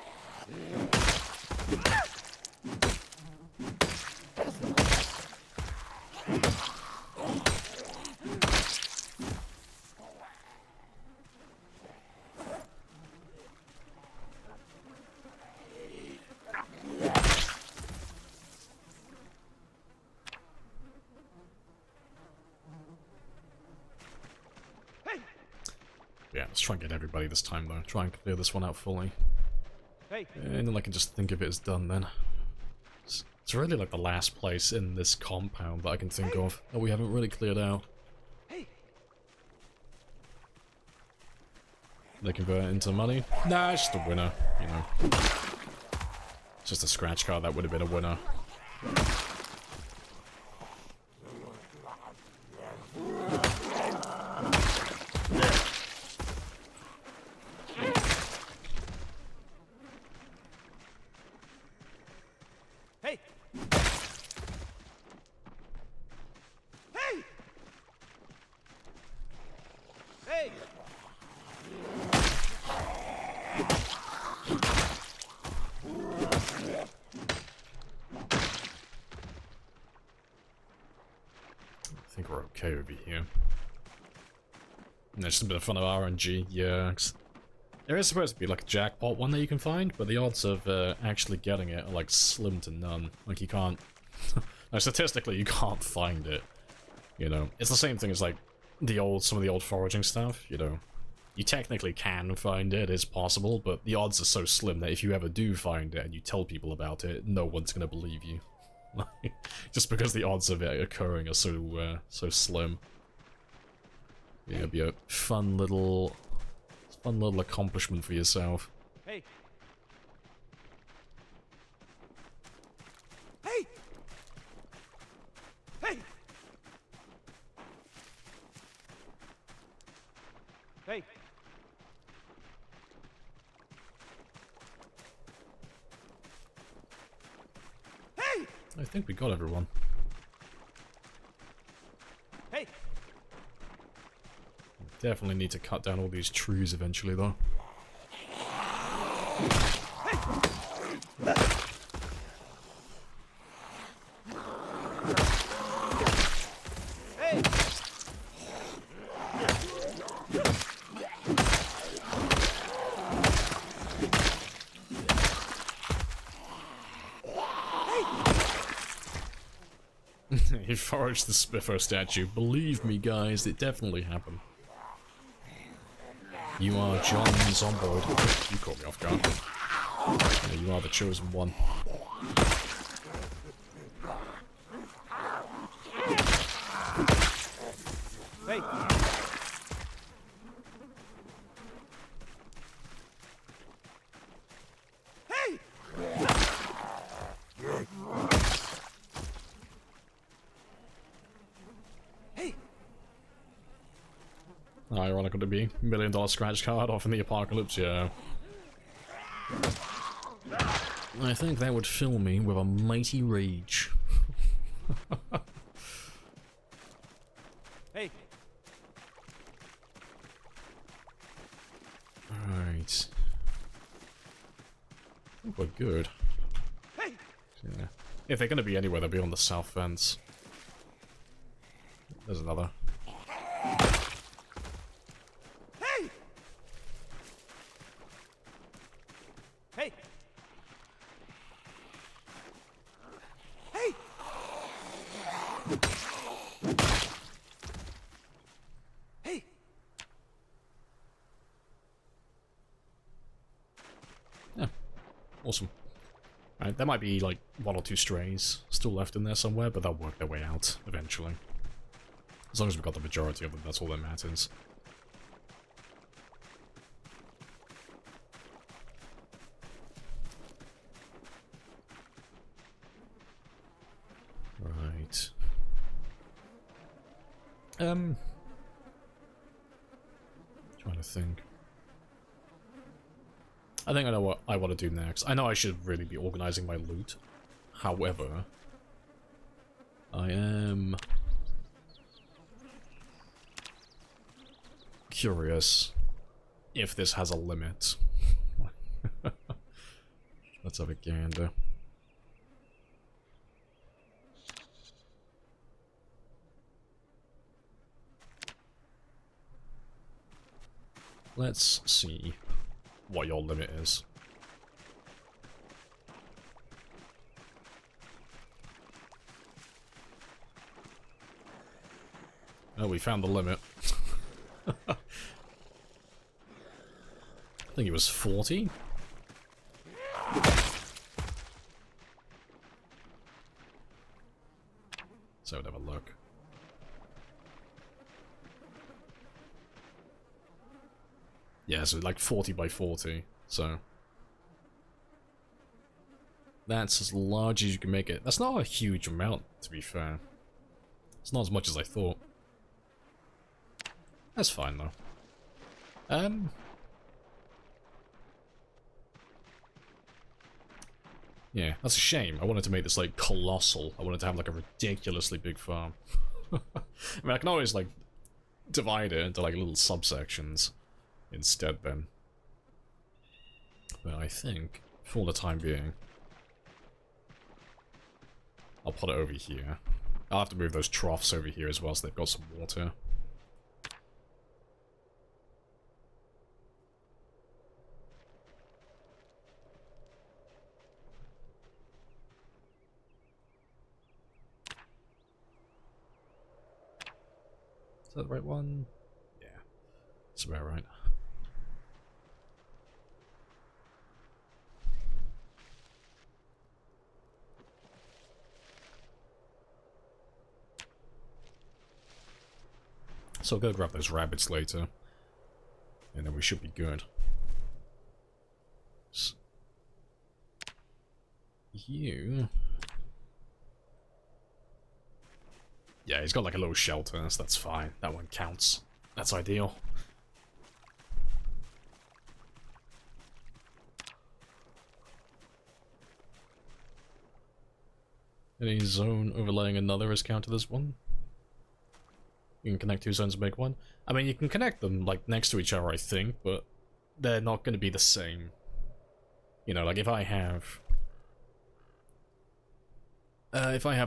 Yeah, let's try and get everybody this time though. Try and clear this one out fully. Hey. And then I can just think of it as done then. It's really like the last place in this compound that I can think of that we haven't really cleared out. Hey. They convert it into money? Nah, it's just a winner, you know. It's just a scratch card that would have been a winner. Hey. Hey. Hey. think we're okay over here. There's a bit of fun of RNG, yeah. There is supposed to be like a jackpot one that you can find, but the odds of actually getting it are like slim to none. Like you can't... no, statistically you can't find it. You know, it's the same thing as like some of the old foraging stuff, you know. You technically can find it, it's possible, but the odds are so slim that if you ever do find it and you tell people about it, no one's gonna believe you. Just because the odds of it occurring are so slim. Yeah, it'd be a fun little accomplishment for yourself. Hey! Hey! Hey! Hey! Hey! I think we got everyone. Hey! Definitely need to cut down all these trees eventually, though. Hey! He foraged the Spiffo statue. Believe me, guys, it definitely happened. You are John Zomboid. You caught me off guard. Yeah, you are the chosen one. Hey! Hey! Hey! Ironical to be $1 million scratch card off in the apocalypse, yeah. I think that would fill me with a mighty rage. Hey! Alright. I think we're good. Hey! Yeah. If they're gonna be anywhere, they'll be on the south fence. There's another. Hey! Hey! Hey! Hey! Yeah. Awesome. Alright, there might be like 1 or 2 strays still left in there somewhere, but they'll work their way out eventually. As long as we've got the majority of them, that's all that matters. Right. Trying to think. I think I know what I want to do next. I know I should really be organizing my loot. However, I am curious if this has a limit. Let's have a gander. Let's see what your limit is. Oh, we found the limit. I think it was 40? So have a look. Yeah, so like 40 by 40, so... That's as large as you can make it. That's not a huge amount, to be fair. It's not as much as I thought. That's fine, though. Yeah, that's a shame. I wanted to make this, like, colossal. I wanted to have, like, a ridiculously big farm. I mean, I can always, like, divide it into, like, little subsections instead, then. But I think, for the time being, I'll put it over here. I'll have to move those troughs over here as well so they've got some water. Is that the right one? Yeah, that's about right. So I'll go grab those rabbits later. And then we should be good. You... Yeah, he's got like a little shelter, so that's fine. That one counts. That's ideal. Any zone overlaying another is counted as one? You can connect two zones and make one? I mean, you can connect them, like, next to each other, I think, but they're not going to be the same. You know, like, if I have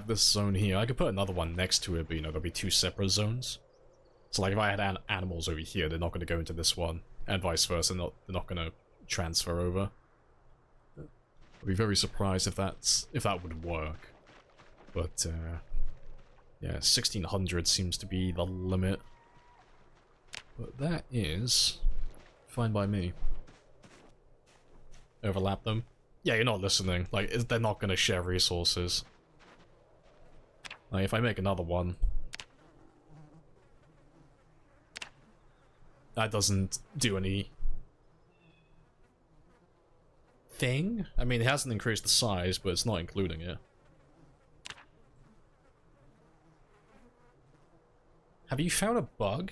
this zone here, I could put another one next to it, but, you know, there'll be two separate zones. So, like, if I had animals over here, they're not going to go into this one, and vice versa, they're not going to transfer over. I'd be very surprised if that would work. But, yeah, 1600 seems to be the limit. But that is fine by me. Overlap them? Yeah, you're not listening. Like, they're not going to share resources. Like, if I make another one... that doesn't do any... thing? I mean, it hasn't increased the size, but it's not including it. Have you found a bug?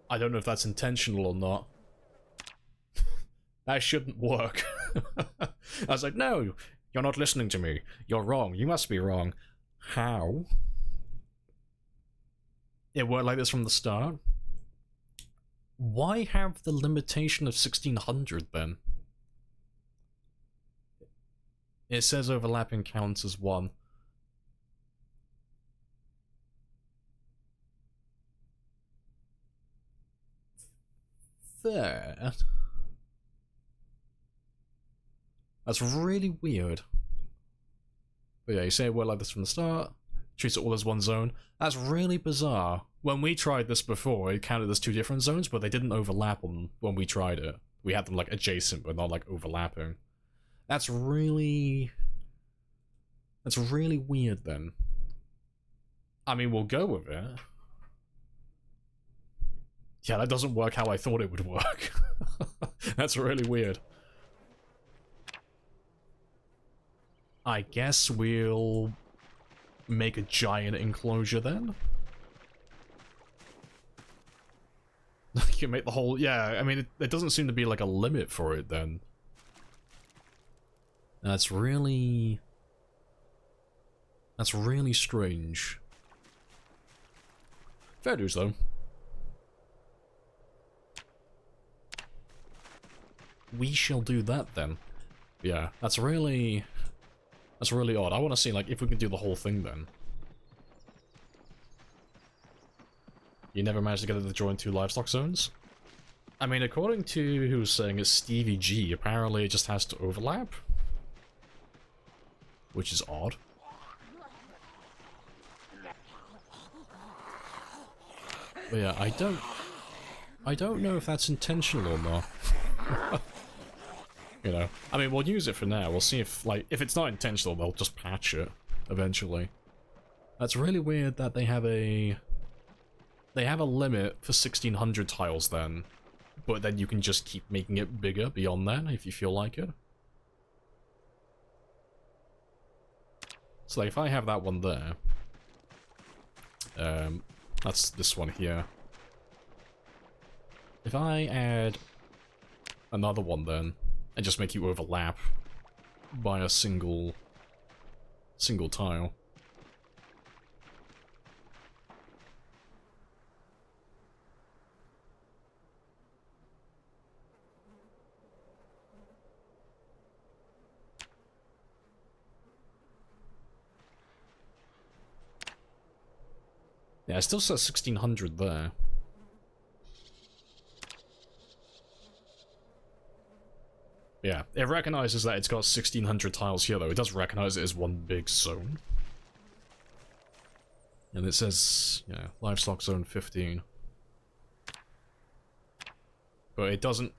I don't know if that's intentional or not. That shouldn't work. I was like, no, you're not listening to me. You're wrong. You must be wrong. How? It worked like this from the start? Why have the limitation of 1600 then? It says overlapping counts as one. There. That's really weird. But yeah, you say it worked like this from the start. Treats it all as one zone. That's really bizarre. When we tried this before, it counted as two different zones, but they didn't overlap them when we tried it. We had them like adjacent, but not like overlapping. That's really weird then. I mean, we'll go with it. Yeah, that doesn't work how I thought it would work. That's really weird. I guess we'll make a giant enclosure then? You can make the whole... yeah, I mean, it doesn't seem to be like a limit for it then. That's really strange. Fair dues though. We shall do that then. Yeah, that's really odd. I want to see, like, if we can do the whole thing then. You never managed to get it to join two livestock zones? I mean, according to who was saying it's Stevie G, apparently it just has to overlap. Which is odd. But yeah, I don't know if that's intentional or not. You know, I mean, we'll use it for now. We'll see if, like, if it's not intentional, they'll just patch it eventually. That's really weird that they have a limit for 1600 tiles then, but then you can just keep making it bigger beyond that if you feel like it. So, like, if I have that one there, that's this one here. If I add another one then, and just make you overlap by a single tile. Yeah, it still says 1600 there. Yeah, it recognizes that it's got 1600 tiles here, though. It does recognize it as one big zone. And it says, yeah, livestock zone 15. But it doesn't...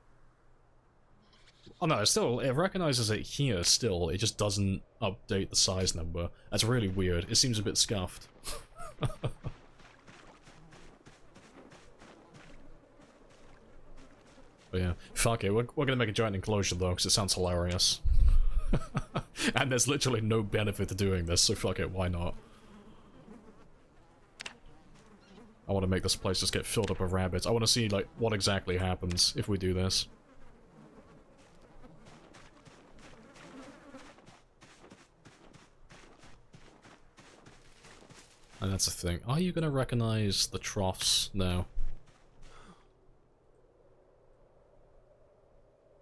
Oh no, still, it recognizes it here still. It just doesn't update the size number. That's really weird. It seems a bit scuffed. But yeah, fuck it, we're gonna make a giant enclosure though, because it sounds hilarious. And there's literally no benefit to doing this, so fuck it, why not? I want to make this place just get filled up with rabbits. I want to see, like, what exactly happens if we do this. And that's the thing. Are you gonna recognize the troughs now?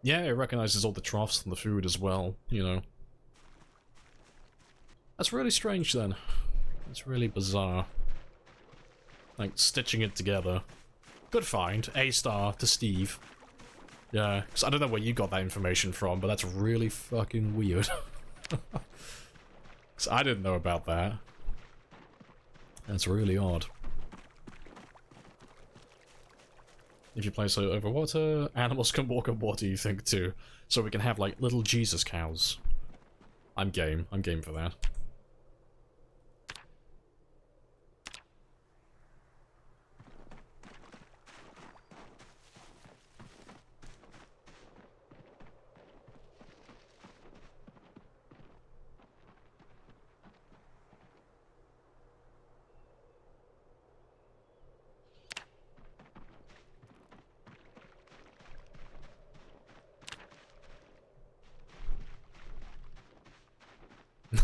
Yeah, it recognizes all the troughs and the food as well, you know. That's really strange then. It's really bizarre. Like, stitching it together. Good find. A star to Steve. Yeah, because I don't know where you got that information from, but that's really fucking weird. Because I didn't know about that. That's really odd. If you place it over water, animals can walk on water, you think, too. So we can have, like, little Jesus cows. I'm game. I'm game for that.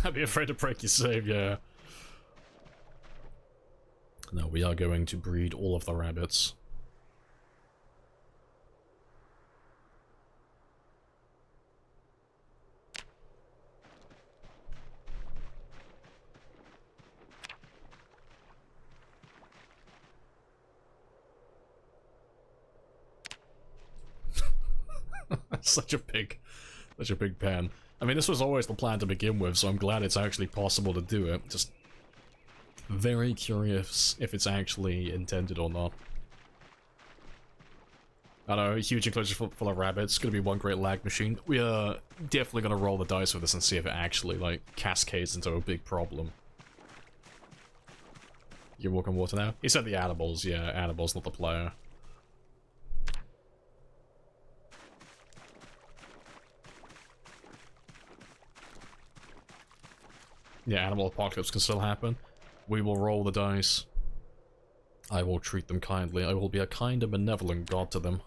I'd be afraid to break your save, yeah. No, we are going to breed all of the rabbits. such a big pan. I mean, this was always the plan to begin with, so I'm glad it's actually possible to do it. Just very curious if it's actually intended or not. I don't know, a huge enclosure full of rabbits, gonna be one great lag machine. We are definitely gonna roll the dice with this and see if it actually, like, cascades into a big problem. You walk on water now? He said the animals, yeah, animals, not the player. Yeah, animal apocalypse can still happen. We will roll the dice. I will treat them kindly. I will be a kind and benevolent god to them.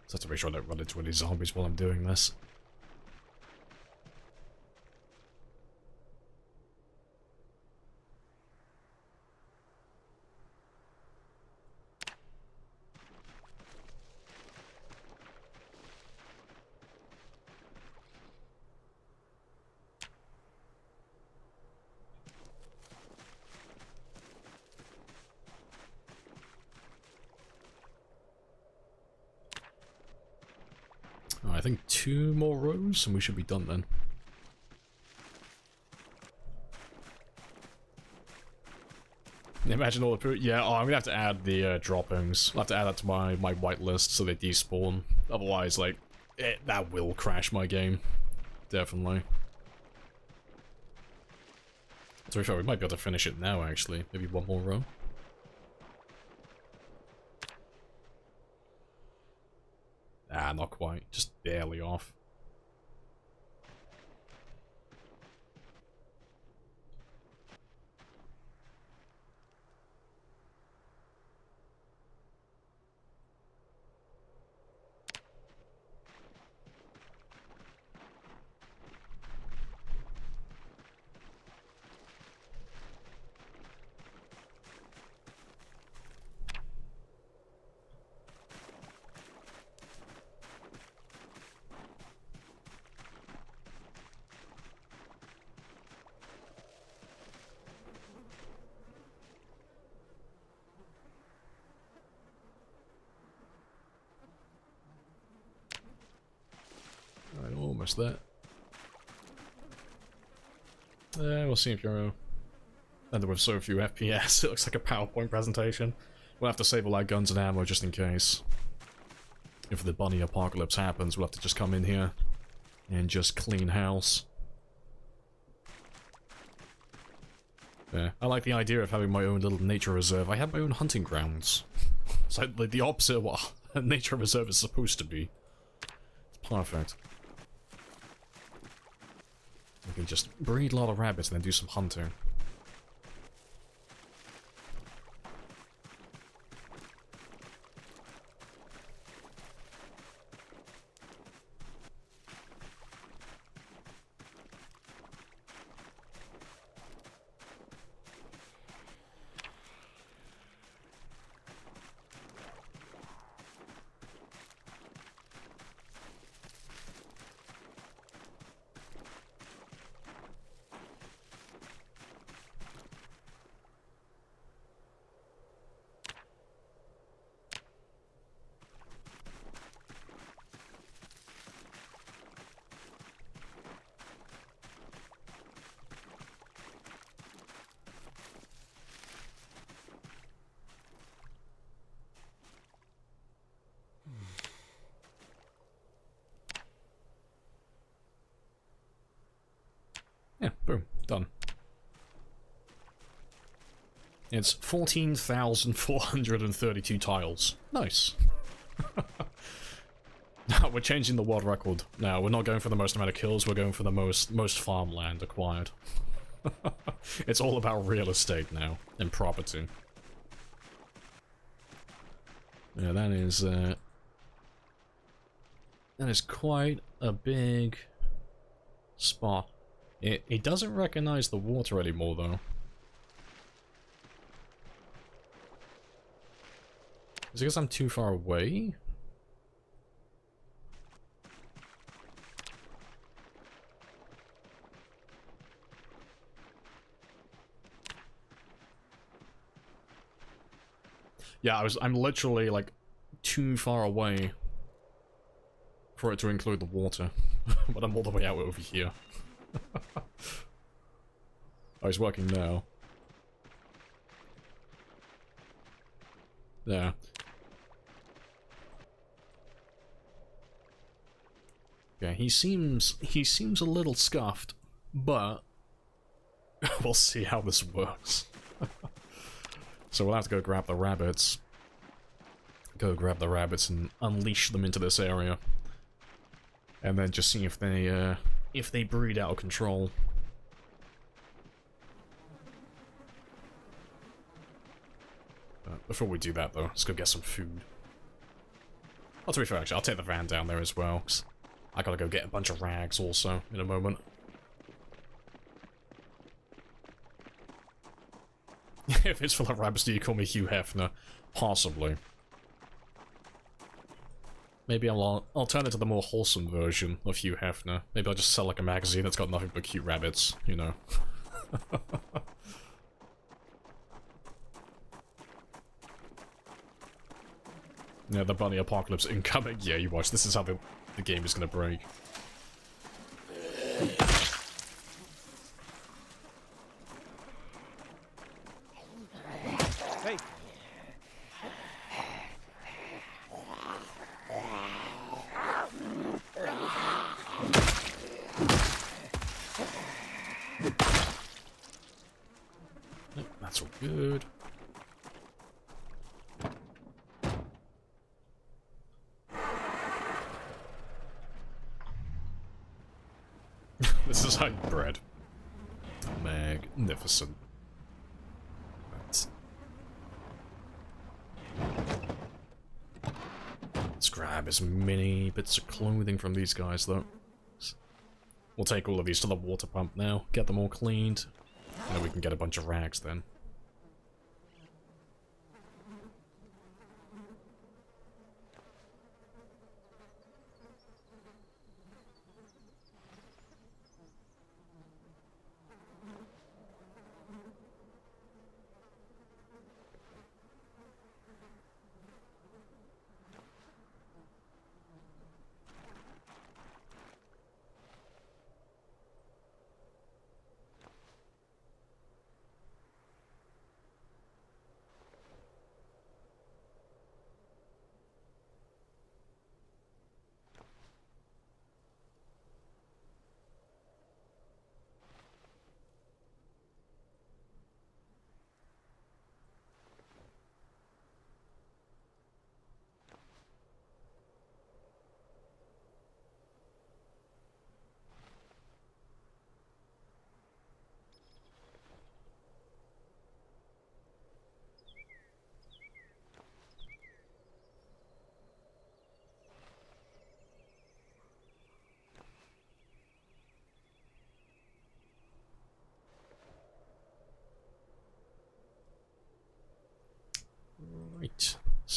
Just have to make sure I don't run into any zombies while I'm doing this. I think 2 more rows and we should be done then. Imagine all the food. Yeah, oh, I'm gonna have to add the droppings. I'll have to add that to my whitelist so they despawn. Otherwise, like, that will crash my game. Definitely. To be fair, we might be able to finish it now, actually. Maybe 1 more row. Ah, not quite. Just barely off. almost there. We'll see if you're... And with so few FPS, it looks like a PowerPoint presentation. We'll have to save all our guns and ammo just in case. If the bunny apocalypse happens, we'll have to just come in here and just clean house. Yeah, I like the idea of having my own little nature reserve. I have my own hunting grounds. It's like the opposite of what a nature reserve is supposed to be. It's perfect. We can just breed a lot of rabbits and then do some hunting. Yeah, boom, done. It's 14,432 tiles. Nice. Now we're changing the world record. Now we're not going for the most amount of kills, we're going for the most farmland acquired. It's all about real estate now, and property. Yeah, that is quite a big spot. It doesn't recognize the water anymore, though. Is it because I'm too far away? Yeah, I'm literally, like, too far away for it to include the water. But I'm all the way out over here. Oh, he's working now. There. Yeah, he seems a little scuffed, but we'll see how this works. So we'll have to go grab the rabbits. Go grab the rabbits and unleash them into this area. And then just see if they breed out of control. Before we do that, though, let's go get some food. Oh, to be fair, actually, I'll take the van down there as well, 'cause I gotta go get a bunch of rags also in a moment. If it's full of rabbits, do you call me Hugh Hefner? Possibly. Maybe I'll turn it to the more wholesome version of Hugh Hefner. Maybe I'll just sell like a magazine that's got nothing but cute rabbits, you know. Yeah, the bunny apocalypse incoming. Yeah, you watch. This is how the game is gonna break. Hey! That's all good. This is how you bread. Magnificent. Right. Let's grab as many bits of clothing from these guys, though. We'll take all of these to the water pump now, get them all cleaned, and then we can get a bunch of rags then.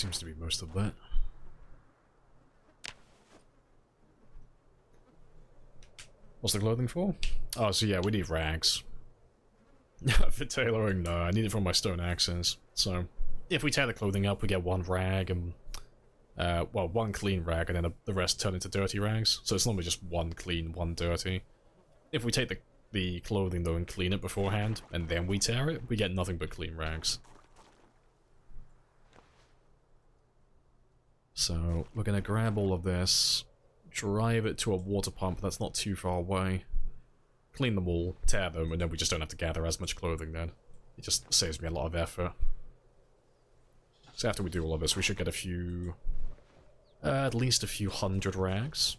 seems to be most of that. What's the clothing for? Oh, so yeah, we need rags. For tailoring, no, I need it for my stone axes. So, if we tear the clothing up, we get one rag and, well, one clean rag, and then the rest turn into dirty rags. So it's normally just one clean, one dirty. If we take the clothing, though, and clean it beforehand, and then we tear it, we get nothing but clean rags. So, we're gonna grab all of this, drive it to a water pump that's not too far away, clean them all, tear them, and then we just don't have to gather as much clothing then. It just saves me a lot of effort. So after we do all of this, we should get a few... at least a few hundred rags.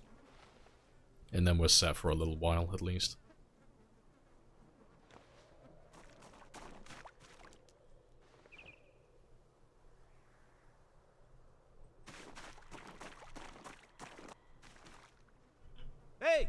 And then we're set for a little while, at least. Hey!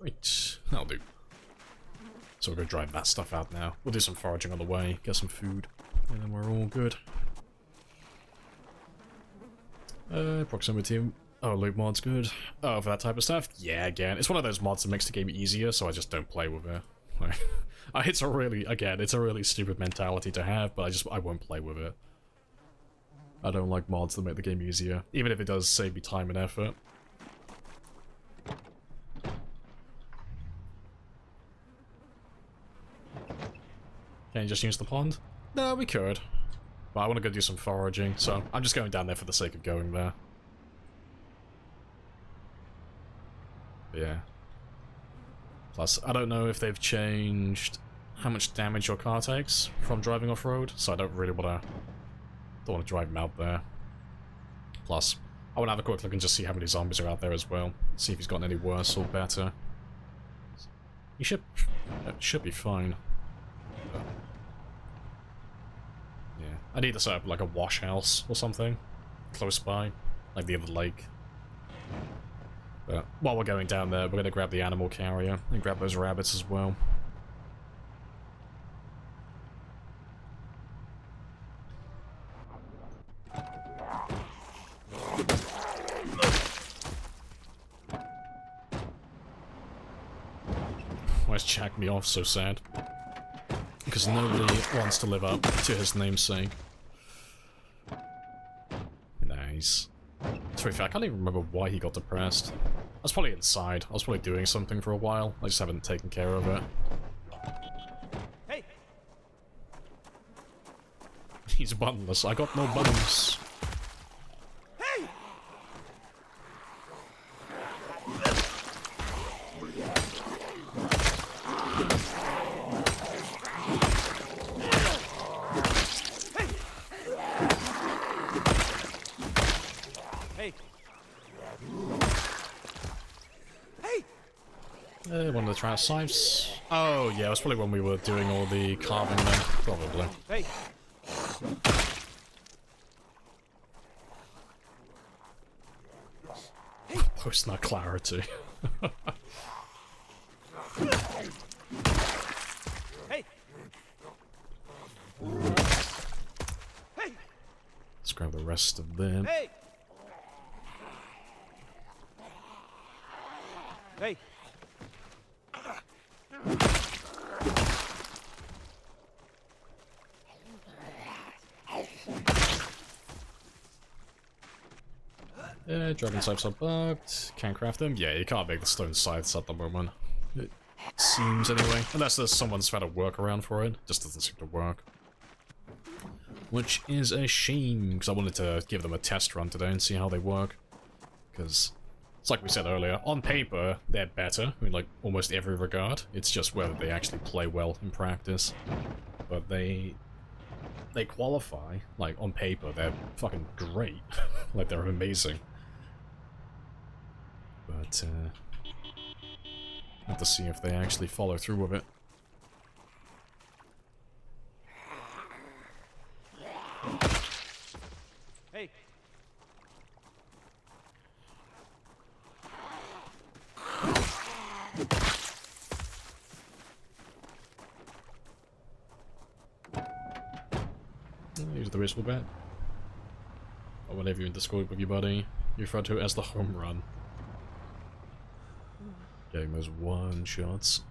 Right, that'll do. So we're gonna drive that stuff out now. We'll do some foraging on the way, get some food, and then we're all good. Proximity. Oh, loot mod's good. Oh, for that type of stuff? Yeah, again. It's one of those mods that makes the game easier, so I just don't play with it. It's a really, again, it's a really stupid mentality to have, but I won't play with it. I don't like mods that make the game easier, even if it does save me time and effort. Can you just use the pond? No, we could. But I want to go do some foraging, so I'm just going down there for the sake of going there. But yeah. Plus, I don't know if they've changed how much damage your car takes from driving off-road, so I don't really want to drive him out there. Plus, I want to have a quick look and just see how many zombies are out there as well. See if he's gotten any worse or better. He should be fine. Yeah, I need to set up like a wash house or something close by, like the other lake. But while we're going down there, we're going to grab the animal carrier and grab those rabbits as well. Why is Jack me off so sad? Because nobody wants to live up to his namesake. Nice. To be fair, I can't even remember why he got depressed. I was probably inside. I was probably doing something for a while. I just haven't taken care of it. Hey! He's buttonless. I got no buttons. Hey! Hey! Hey! One of the trash sites. Oh, yeah, it was probably when we were doing all the carving then. Probably. Hey! Post-nut clarity. Hey! Hey! Let's grab the rest of them. Hey! Hey! Dragon scythes are bugged. Can't craft them? Yeah, you can't make the stone scythes at the moment. Seems anyway. Unless there's someone's found a workaround for it. Just doesn't seem to work. Which is a shame, because I wanted to give them a test run today and see how they work. Because, it's like we said earlier, on paper, they're better in like almost every regard. It's just whether they actually play well in practice. But they qualify. Like, on paper, they're fucking great. Like, they're amazing. But, have to see if they actually follow through with it. Hey. Here's the baseball bat. Or whenever you're in Discord with your buddy, you refer to it as the home run. Getting those one shots.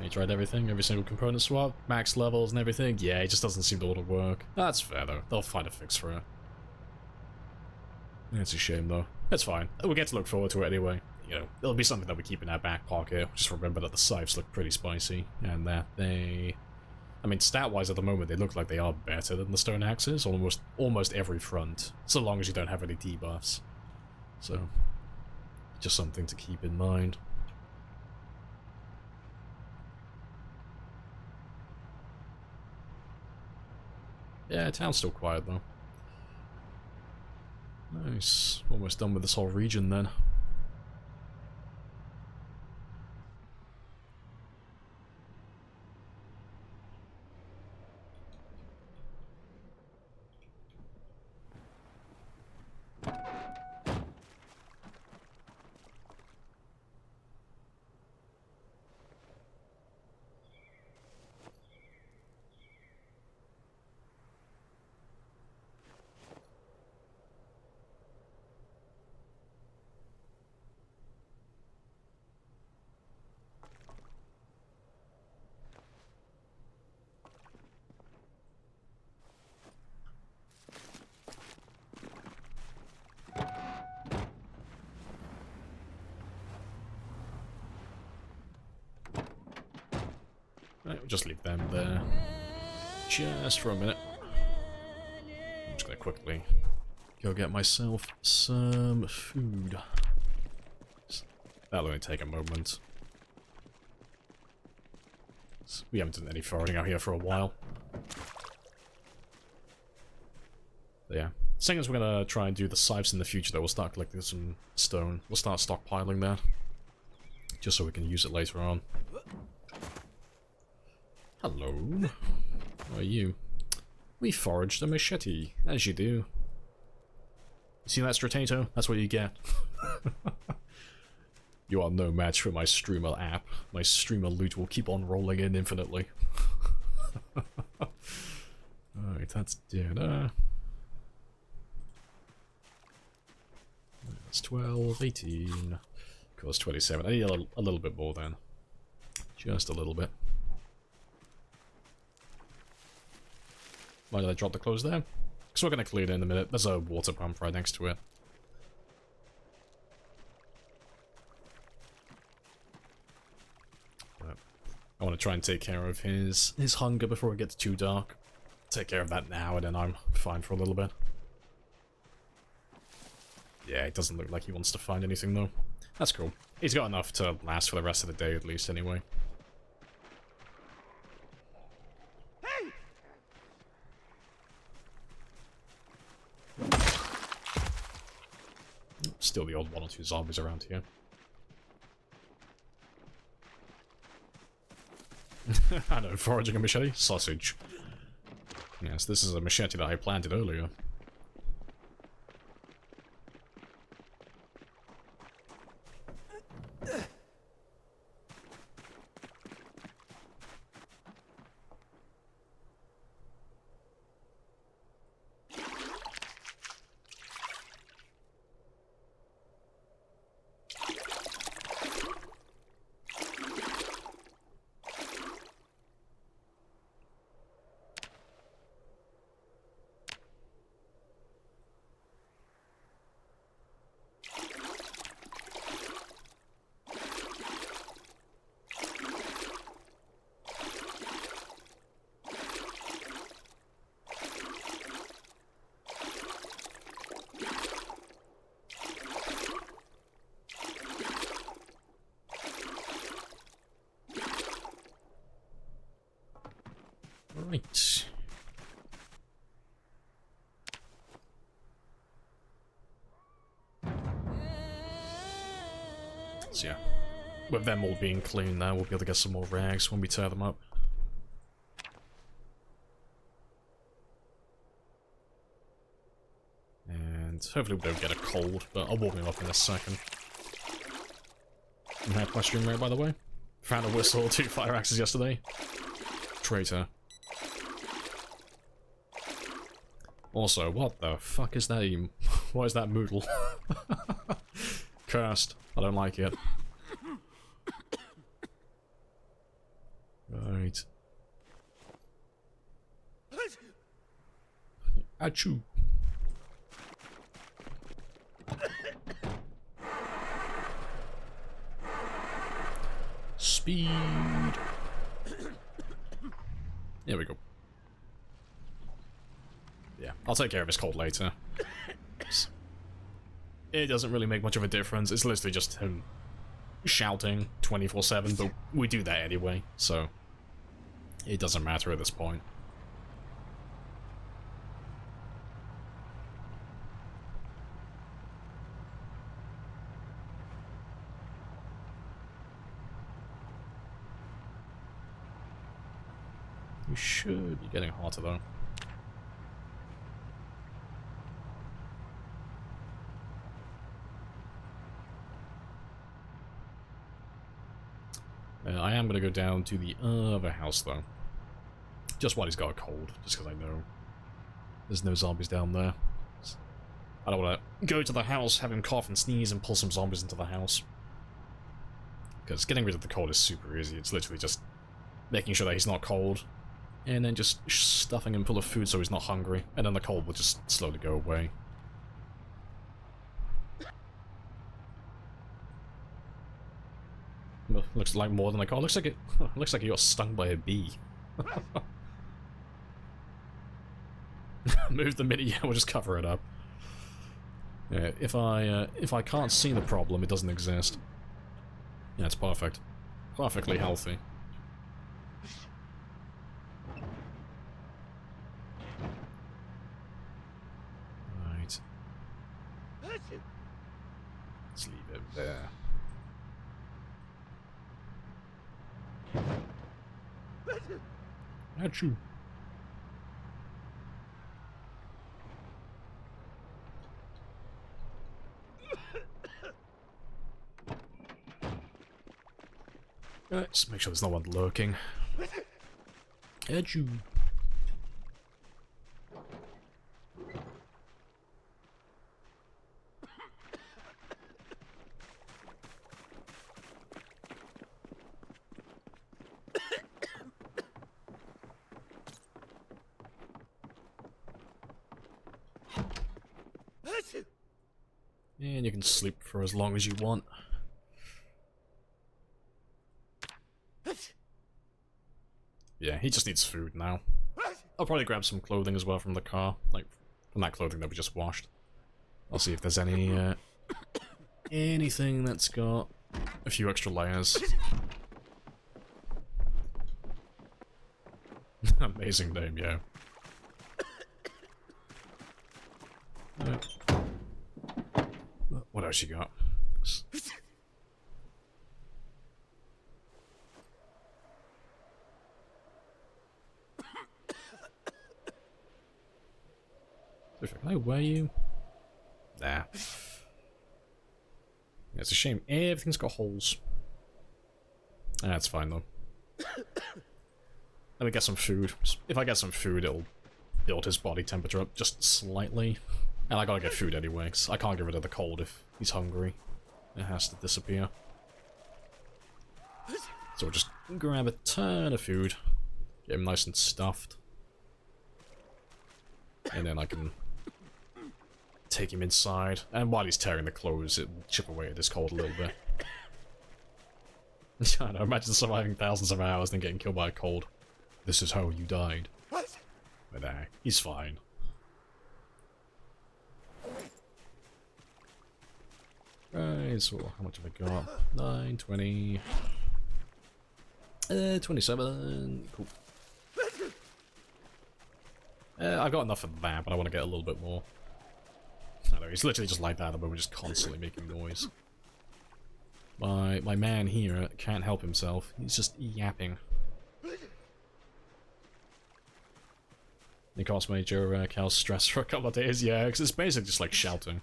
He tried everything, every single component swap, max levels and everything. Yeah, it just doesn't seem to want to work. That's fair though, they'll find a fix for it. It's a shame though. It's fine, we'll get to look forward to it anyway. You know, it'll be something that we keep in our back pocket. Just remember that the scythes look pretty spicy, and that they... I mean, stat-wise at the moment, they look like they are better than the stone axes on almost every front, so long as you don't have any debuffs. So, just something to keep in mind. Yeah, town's still quiet though. Nice. Almost done with this whole region then. Right, we'll just leave them there. Just for a minute. I'm just gonna quickly go get myself some food. That'll only take a moment. We haven't done any foraging out here for a while. But yeah. Seeing as we're gonna try and do the scythes in the future, though, we'll start collecting some stone. We'll start stockpiling that. Just so we can use it later on. Hello. How are you? We foraged a machete, as you do. You see that, Stratato? That's what you get. You are no match for my streamer app. My streamer loot will keep on rolling in infinitely. Alright, that's dinner. That's 12, 18. Of course, 27. I need a little bit more then. Just a little bit. Why did I drop the clothes there? Because we're going to clean it in a minute. There's a water pump right next to it. But I want to try and take care of his hunger before it gets too dark. Take care of that now, and then I'm fine for a little bit. Yeah, it doesn't look like he wants to find anything, though. That's cool. He's got enough to last for the rest of the day, at least, anyway. Still the odd one or two zombies around here. I know, foraging a machete? Sausage. Yes, this is a machete that I planted earlier. Right. So yeah, with them all being clean now, we'll be able to get some more rags when we tear them up. And hopefully we don't get a cold, but I'll warm him up in a second. You had my stream rate, by the way? Found a whistle, 2 fire axes yesterday. Traitor. Also, what the fuck is that even? What is that moodle? Cursed. I don't like it. Right. Achoo. Speed. There we go. Yeah, I'll take care of his cold later. It doesn't really make much of a difference. It's literally just him shouting 24/7, but we do that anyway, so it doesn't matter at this point. You should be getting hotter though. I am going to go down to the other house, though. Just while he's got a cold, just because I know there's no zombies down there. I don't want to go to the house, have him cough and sneeze, and pull some zombies into the house. Because getting rid of the cold is super easy. It's literally just making sure that he's not cold, and then just stuffing him full of food so he's not hungry, and then the cold will just slowly go away. Looks like more than a cold. Looks like it. Looks like he got stung by a bee. Move the mini. Yeah, we'll just cover it up. Yeah, if I can't see the problem, it doesn't exist. Yeah, it's perfect. Perfectly healthy. Right. Let's leave it there. Achoo. Let's make sure there's no one lurking. Achoo. And you can sleep for as long as you want. Yeah, he just needs food now. I'll probably grab some clothing as well from the car, like from that clothing that we just washed. I'll see if there's any anything that's got a few extra layers. Amazing name, yeah. What else you got? Can I wear you? Nah. Yeah, it's a shame. Everything's got holes. That's fine though. Let me get some food. If I get some food, it'll build his body temperature up just slightly. And I gotta get food anyway, because I can't get rid of the cold if he's hungry. It has to disappear. So we'll just grab a ton of food. Get him nice and stuffed. And then I can take him inside. And while he's tearing the clothes, it will chip away at his cold a little bit. I know, imagine surviving thousands of hours and getting killed by a cold. This is how you died. But he's fine. Right, so how much have I got? 9, 20... 27... Cool. I got enough of that, but I want to get a little bit more. I know, he's literally just like that, but we're just constantly making noise. My man here can't help himself. He's just yapping. It caused Major Cal's stress for a couple of days. Yeah, because it's basically just like shouting.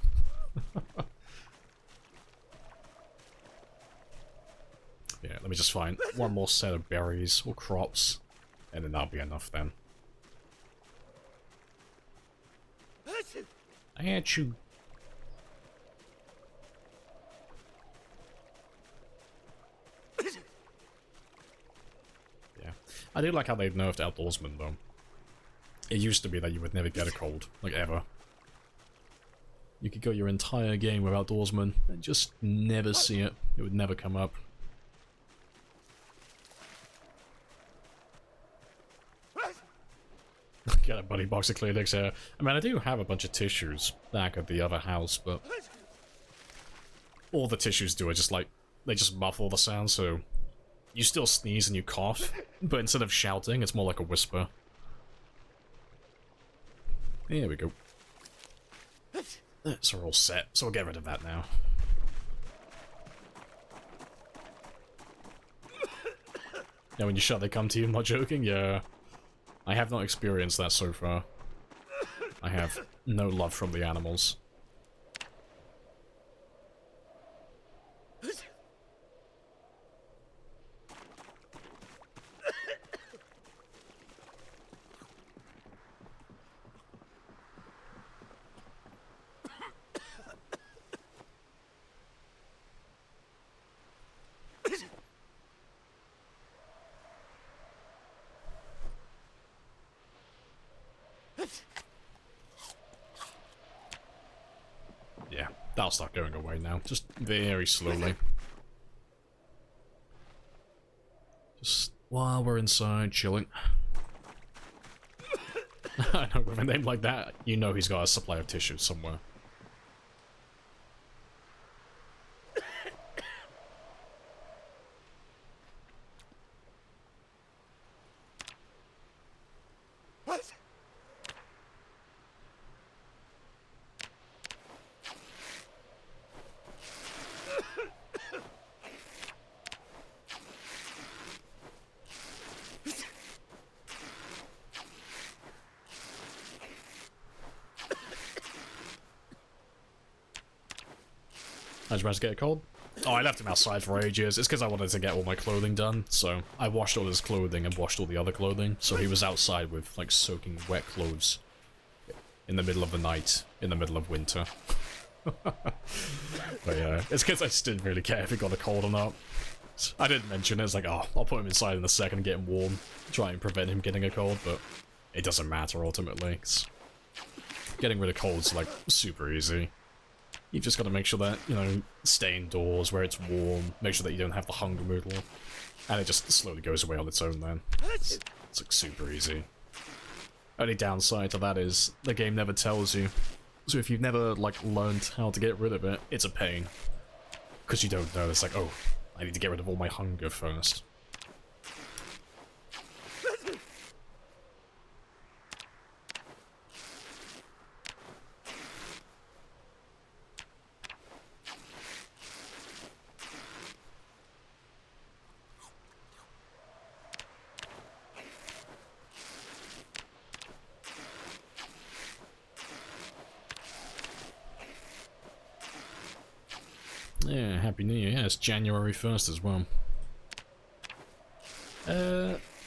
Yeah, let me just find one more set of berries or crops, and then that'll be enough then. I had you. Yeah. I do like how they've nerfed Outdoorsman, though. It used to be that you would never get a cold, like ever. You could go your entire game with Outdoorsman and just never see it. It would never come up. Get a buddy box of Kleenex here. I mean, I do have a bunch of tissues back at the other house, but all the tissues do are just like, they just muffle the sound, so you still sneeze and you cough, but instead of shouting, it's more like a whisper. There we go. So we're all set, so we'll get rid of that now. Yeah, when you shut, they come to you, I'm not joking, yeah. I have not experienced that so far. I have no love from the animals. Yeah, that'll start going away now, just very slowly. Just while we're inside, chilling. I know, with a name like that, you know he's got a supply of tissue somewhere. How'd you manage to get a cold? Oh, I left him outside for ages. It's because I wanted to get all my clothing done, so I washed all his clothing and washed all the other clothing, so he was outside with, like, soaking wet clothes in the middle of the night, in the middle of winter. But yeah, it's because I just didn't really care if he got a cold or not. I didn't mention it, it's like, oh, I'll put him inside in a second and get him warm, try and prevent him getting a cold, but it doesn't matter ultimately. Getting rid of colds, like, super easy. You've just got to make sure that, you know, stay indoors where it's warm, make sure that you don't have the hunger moodle, and it just slowly goes away on its own then. It's like super easy. Only downside to that is the game never tells you. So if you've never, like, learned how to get rid of it, it's a pain. Because you don't know, it's like, oh, I need to get rid of all my hunger first. Yeah, Happy New Year. Yeah, it's January 1st as well.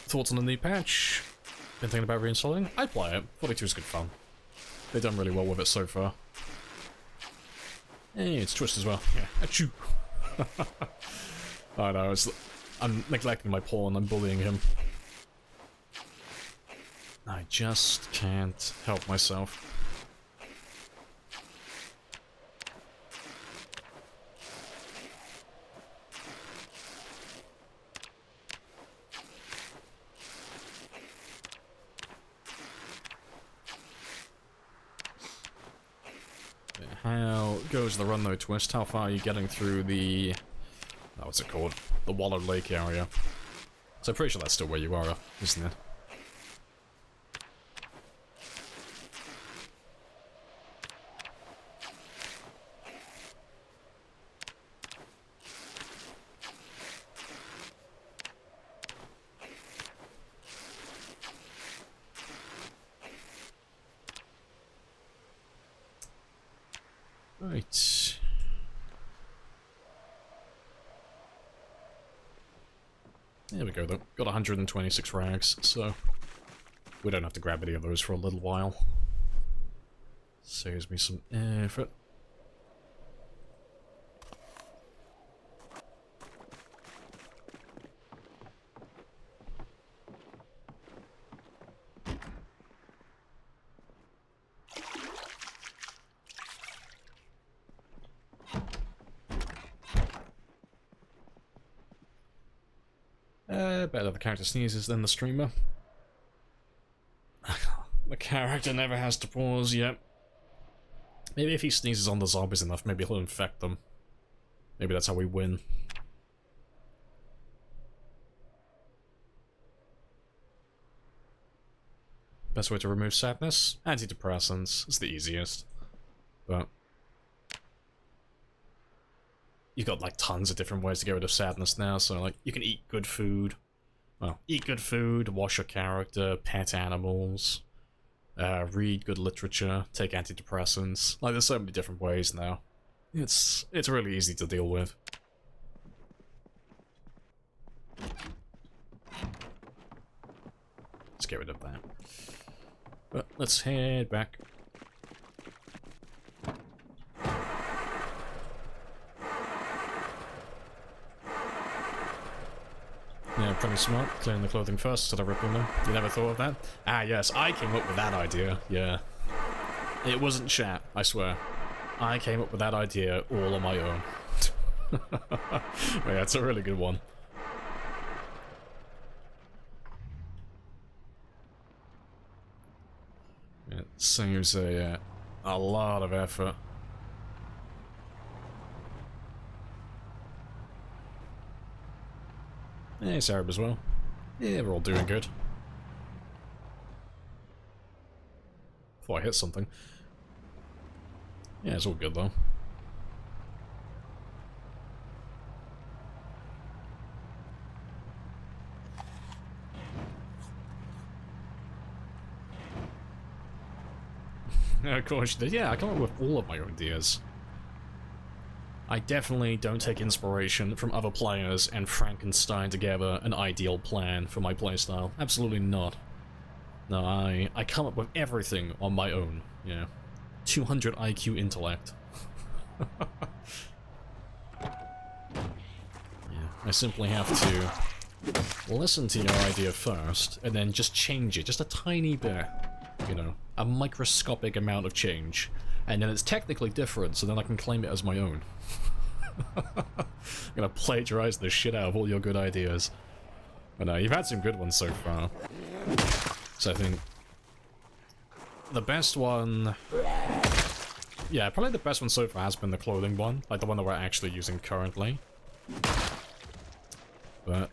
Thoughts on the new patch? Been thinking about reinstalling? I'd play it. 42 is good fun. They've done really well with it so far. Hey, it's Twist as well. Yeah, achoo. I know, I'm neglecting my pawn, I'm bullying him. I just can't help myself. How goes the run though, Twist? How far are you getting through the... oh, what's it called? The Wallow Lake area. So I'm pretty sure that's still where you are, isn't it? Right. There we go, though. Got 126 rags, so we don't have to grab any of those for a little while. Saves me some effort. Better the character sneezes than the streamer. The character never has to pause, yep. Maybe if he sneezes on the zombies enough, maybe he'll infect them. Maybe that's how we win. Best way to remove sadness? Antidepressants. It's the easiest. But you've got like tons of different ways to get rid of sadness now, so like you can eat good food. Well, eat good food, wash your character, pet animals, read good literature, take antidepressants. Like there's so many different ways now. It's really easy to deal with. Let's get rid of that. But let's head back. Yeah, pretty smart. Clearing the clothing first instead of ripping them. You never thought of that? Ah, yes, I came up with that idea. Yeah. It wasn't chat, I swear. I came up with that idea all on my own. Yeah, it's a really good one. It saves a lot of effort. Yeah, it's Arab as well. Yeah, we're all doing good. Before I hit something. Yeah, it's all good though. Of course you did. Yeah, I come up with all of my own ideas. I definitely don't take inspiration from other players and Frankenstein together an ideal plan for my playstyle. Absolutely not. No, I come up with everything on my own, yeah. 200 IQ intellect. Yeah, I simply have to listen to your idea first, and then just change it, just a tiny bit. You know, a microscopic amount of change. And then it's technically different, so then I can claim it as my own. I'm gonna plagiarize the shit out of all your good ideas. But no, you've had some good ones so far. So I think the best one... Yeah, probably the best one so far has been the clothing one. Like the one that we're actually using currently. But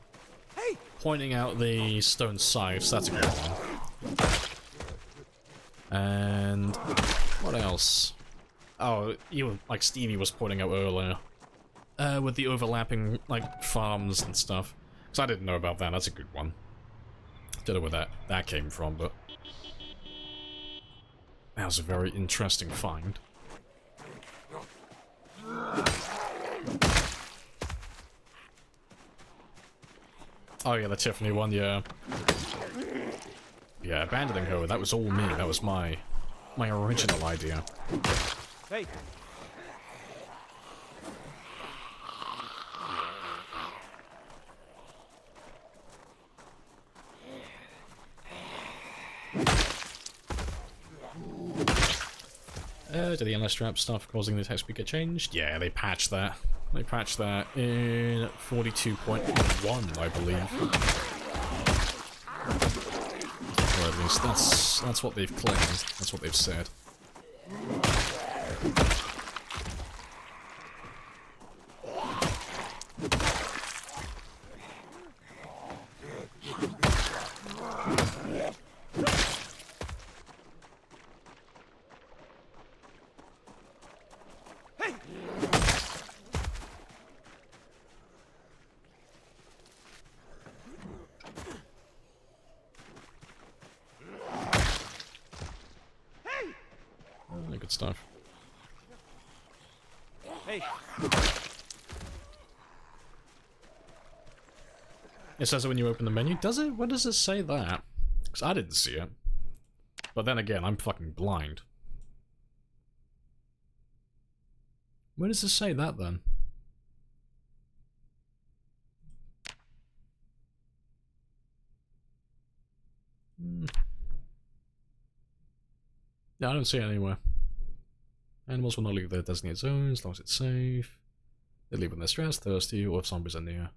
pointing out the stone scythes, that's a good one. And what else? Oh, you like Stevie was pointing out earlier. With the overlapping, like, farms and stuff. Because I didn't know about that, that's a good one. Don't know where that came from, but... that was a very interesting find. Oh yeah, the Tiffany one, yeah. Yeah, abandoning her, that was all me, that was my original idea. Hey! Did the endless trap stuff causing the text speed get changed? Yeah, they patched that. They patched that in 42.1, I believe. Or at least that's what they've claimed. That's what they've said. Good stuff. Hey. It says it when you open the menu. Does it? When does it say that? Because I didn't see it. But then again, I'm fucking blind. Where does it say that then? Yeah, I don't see it anywhere. Animals will not leave their designated zones as long as it's safe. They leave when they're stressed, thirsty, or if zombies are near.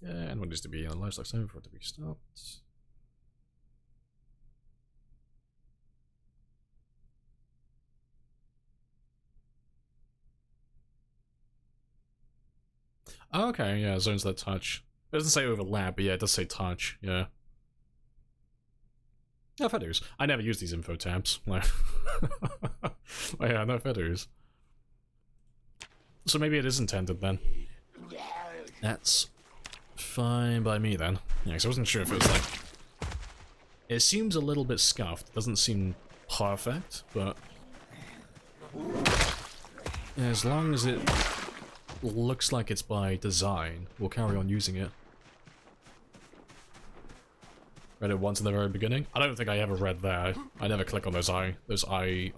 Yeah, anyone needs to be in a livestock zone for it to be stopped. Oh, okay, yeah, zones that touch. It doesn't say overlap, but yeah, it does say touch, yeah. No feathers. I never use these info tabs. Like, oh yeah, no feathers. So maybe it is intended then. That's fine by me then. Yeah, because I wasn't sure if it was like... It seems a little bit scuffed. It doesn't seem perfect, but... As long as it looks like it's by design, we'll carry on using it. Read it once in the very beginning. I don't think I ever read that. I never click on those eye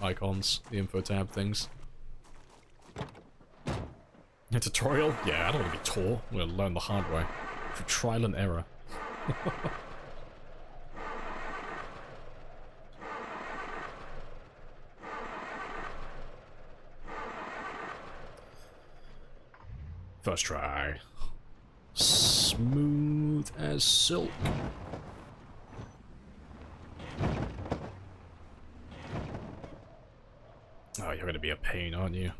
icons, the info tab things. A tutorial? Yeah, I don't want to be taught. I'm gonna learn the hard way. Through trial and error. First try. Smooth as silk. Oh, you're gonna be a pain, aren't you?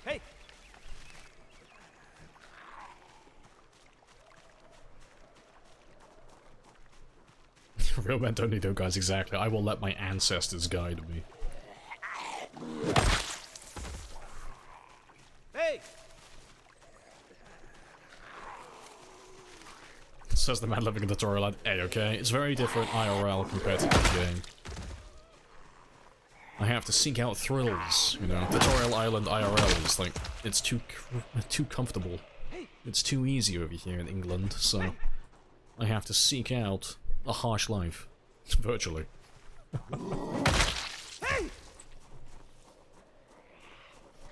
Hey. Real men don't need those guys, exactly. I will let my ancestors guide me. Hey. Says the man living in the tutorial at A-okay. It's very different IRL compared to the game. I have to seek out thrills, you know. Tutorial Island IRL is like, it's too comfortable. It's too easy over here in England, so I have to seek out a harsh life. Virtually. Hey.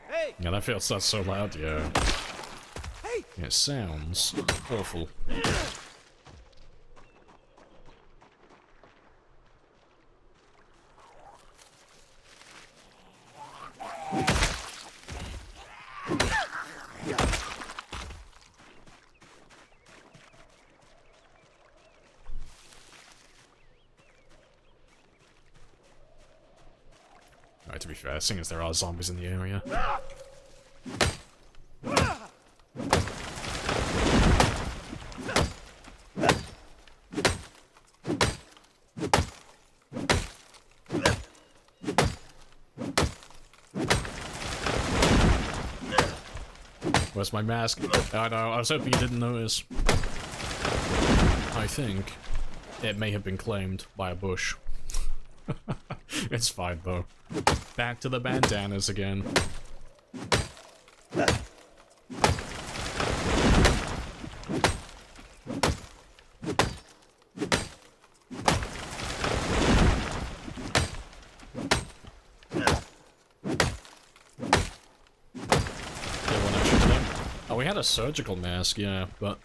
Hey. Yeah, that's so loud, yeah. Hey. Yeah, it sounds awful. Alright, to be fair, seeing as there are zombies in the area. Where's my mask? I know, I was hoping you didn't notice. I think it may have been claimed by a bush. It's fine though. Back to the bandanas again. Oh, we had a surgical mask, yeah, but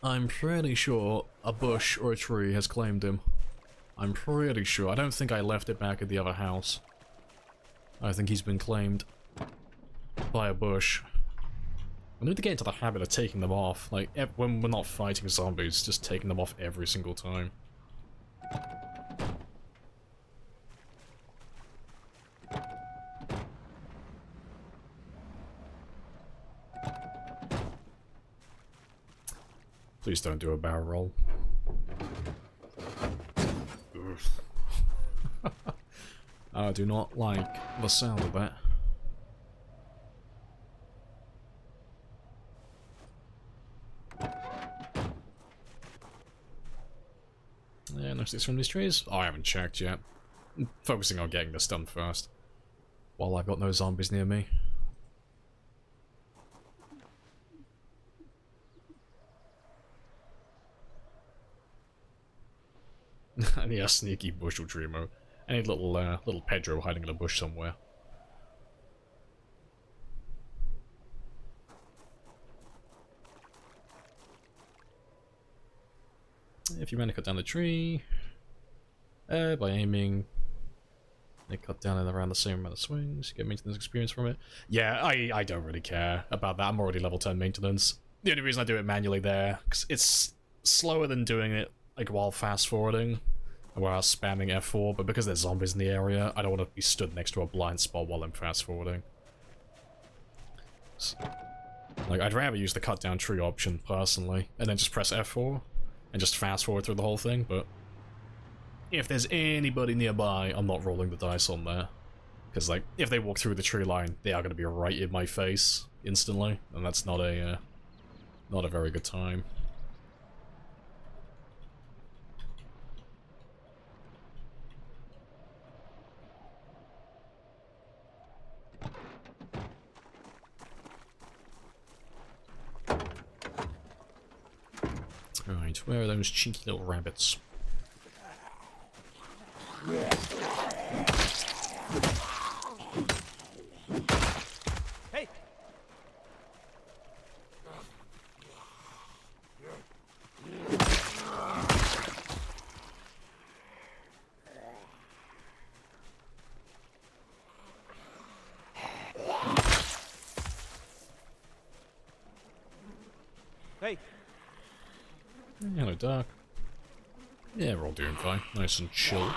I'm pretty sure a bush or a tree has claimed him. I'm pretty sure. I don't think I left it back at the other house. I think he's been claimed by a bush. I need to get into the habit of taking them off. Like, when we're not fighting zombies, just taking them off every single time. Please don't do a barrel roll. I do not like the sound of that. Yeah, no sticks from these trees? Oh, I haven't checked yet. I'm focusing on getting this done first. While I've got no zombies near me. Yeah, sneaky bushel dreamer. I need little Pedro hiding in a bush somewhere. If you manage to cut down the tree, by aiming, they cut down and around the same amount of swings, get maintenance experience from it. Yeah, I don't really care about that. I'm already level 10 maintenance. The only reason I do it manually there, because it's slower than doing it like while fast forwarding, where I was spamming F4, but because there's zombies in the area, I don't want to be stood next to a blind spot while I'm fast forwarding. So, like, I'd rather use the cut down tree option personally, and then just press F4 and just fast forward through the whole thing, but if there's anybody nearby, I'm not rolling the dice on there. Because, like, if they walk through the tree line, they are going to be right in my face instantly, and that's not a very good time. Right, where are those cheeky little rabbits? Hey! Hey! Hello, Doc. Yeah, we're all doing fine. Nice and chill.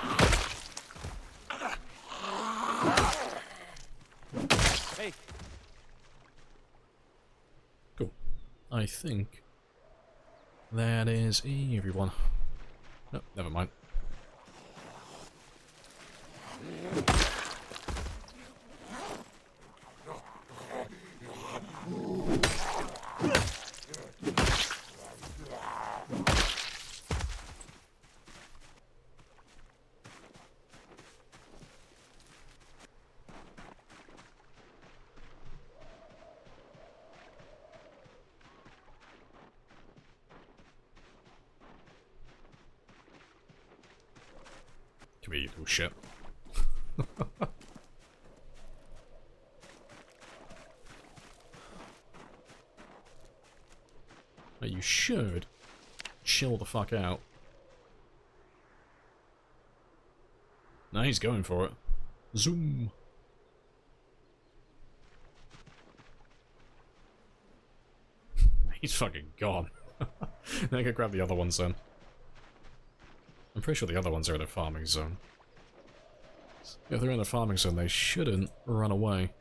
Hey! Cool. I think that is everyone. No, never mind. Come here, you little shit. You should chill the fuck out. No, he's going for it. Zoom. He's fucking gone. Then I can grab the other ones then. I'm pretty sure the other ones are in a farming zone. If they're in a farming zone, they shouldn't run away.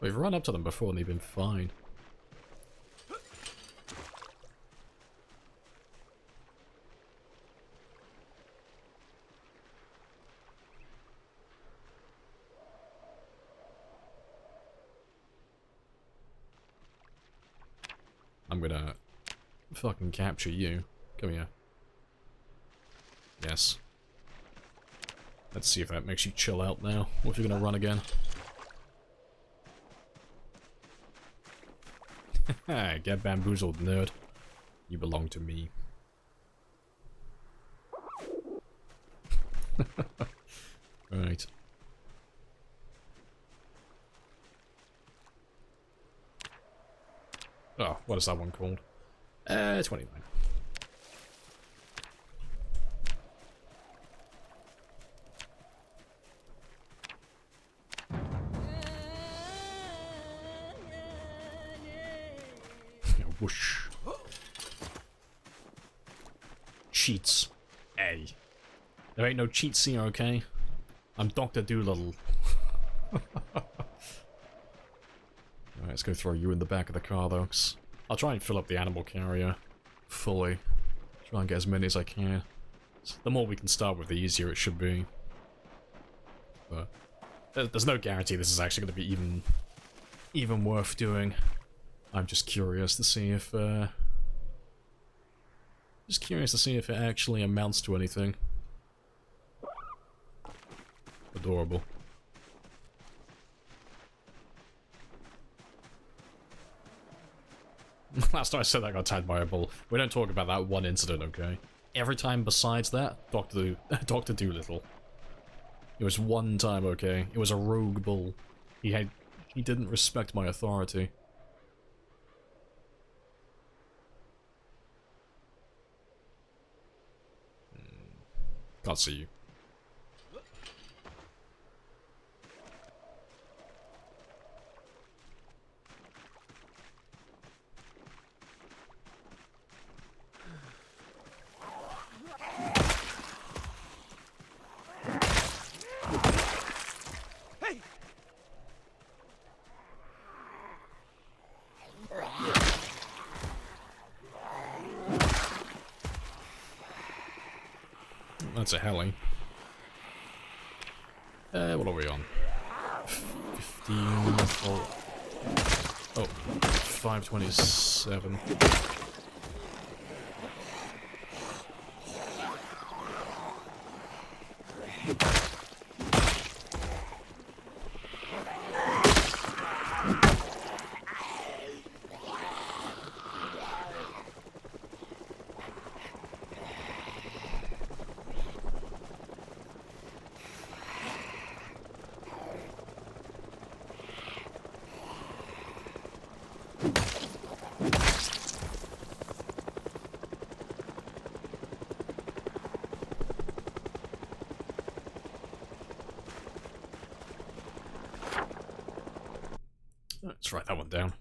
We've run up to them before and they've been fine. I'm gonna fucking capture you. Come here. Yes. Let's see if that makes you chill out now, or if you're gonna run again. Get bamboozled, nerd. You belong to me. Right. Oh, what is that one called? 29. Whoosh. Cheats. A. There ain't no cheats here, okay? I'm Dr. Doolittle. Alright, Let's go throw you in the back of the car, though. 'Cause I'll try and fill up the animal carrier fully. Try and get as many as I can. So the more we can start with, the easier it should be. But there's no guarantee this is actually going to be even worth doing. I'm just curious to see if it actually amounts to anything. Adorable. Last time I said that I got attacked by a bull. We don't talk about that one incident, okay? Every time besides that, Dr. Doolittle. It was one time, okay? It was a rogue bull. He didn't respect my authority. Can't see you. Hey! That's a heli. What are we on? 15... Oh, 527. Let's write that one down.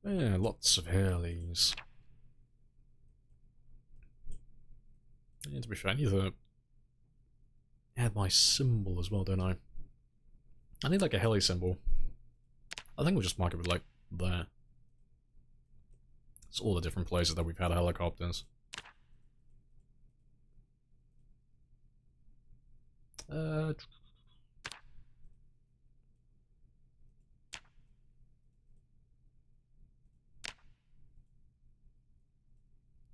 Yeah, lots of helis. Yeah, to be fair, I need to add my symbol as well, don't I? I need like a heli symbol. I think we'll just mark it with like there. It's all the different places that we've had helicopters.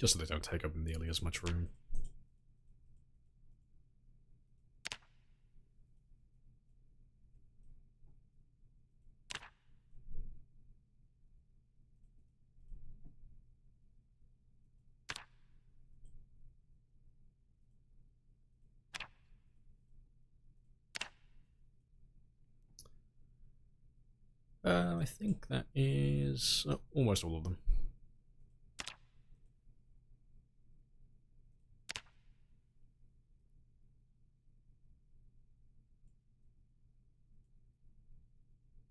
Just so they don't take up nearly as much room. I think that is almost all of them.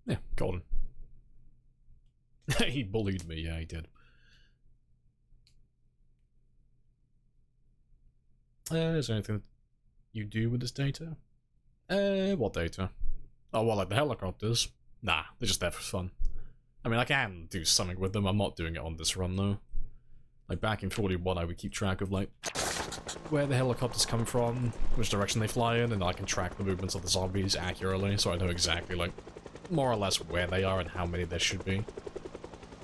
Yeah, golden. He bullied me, yeah, he did. Is there anything you do with this data? What data? Oh, well, like the helicopters. Nah, they're just there for fun. I mean, I can do something with them. I'm not doing it on this run, though. Like, back in 41, I would keep track of, like, where the helicopters come from, which direction they fly in, and I can track the movements of the zombies accurately, so I know exactly, like, more or less where they are and how many there should be.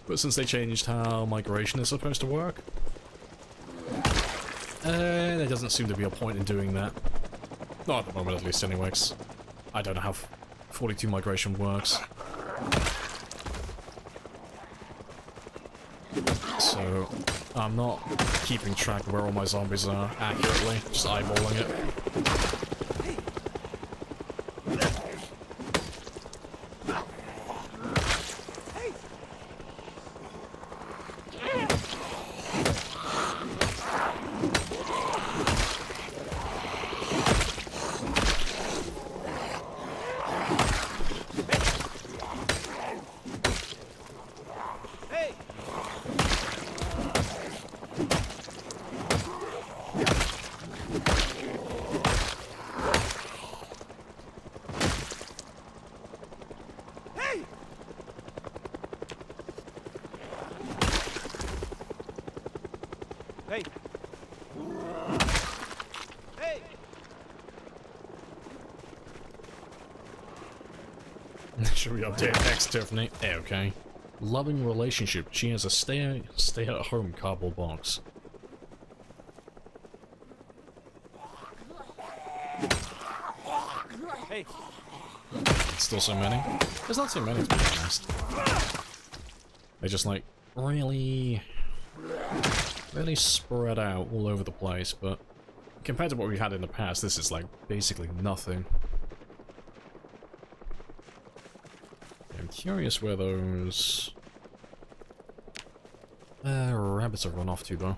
But since they changed how migration is supposed to work, there doesn't seem to be a point in doing that. Not at the moment, at least, anyway, 'cause I don't know how 42 migration works. So, I'm not keeping track of where all my zombies are accurately, just eyeballing it. Hey! Hey! Should we update X, Tiffany? Okay. Loving relationship. She has a stay-at-home cardboard box. Hey! Still so many? There's not so many, to be honest. They're just like really spread out all over the place, but compared to what we had in the past, this is like basically nothing. I'm curious where those rabbits have run off to, though.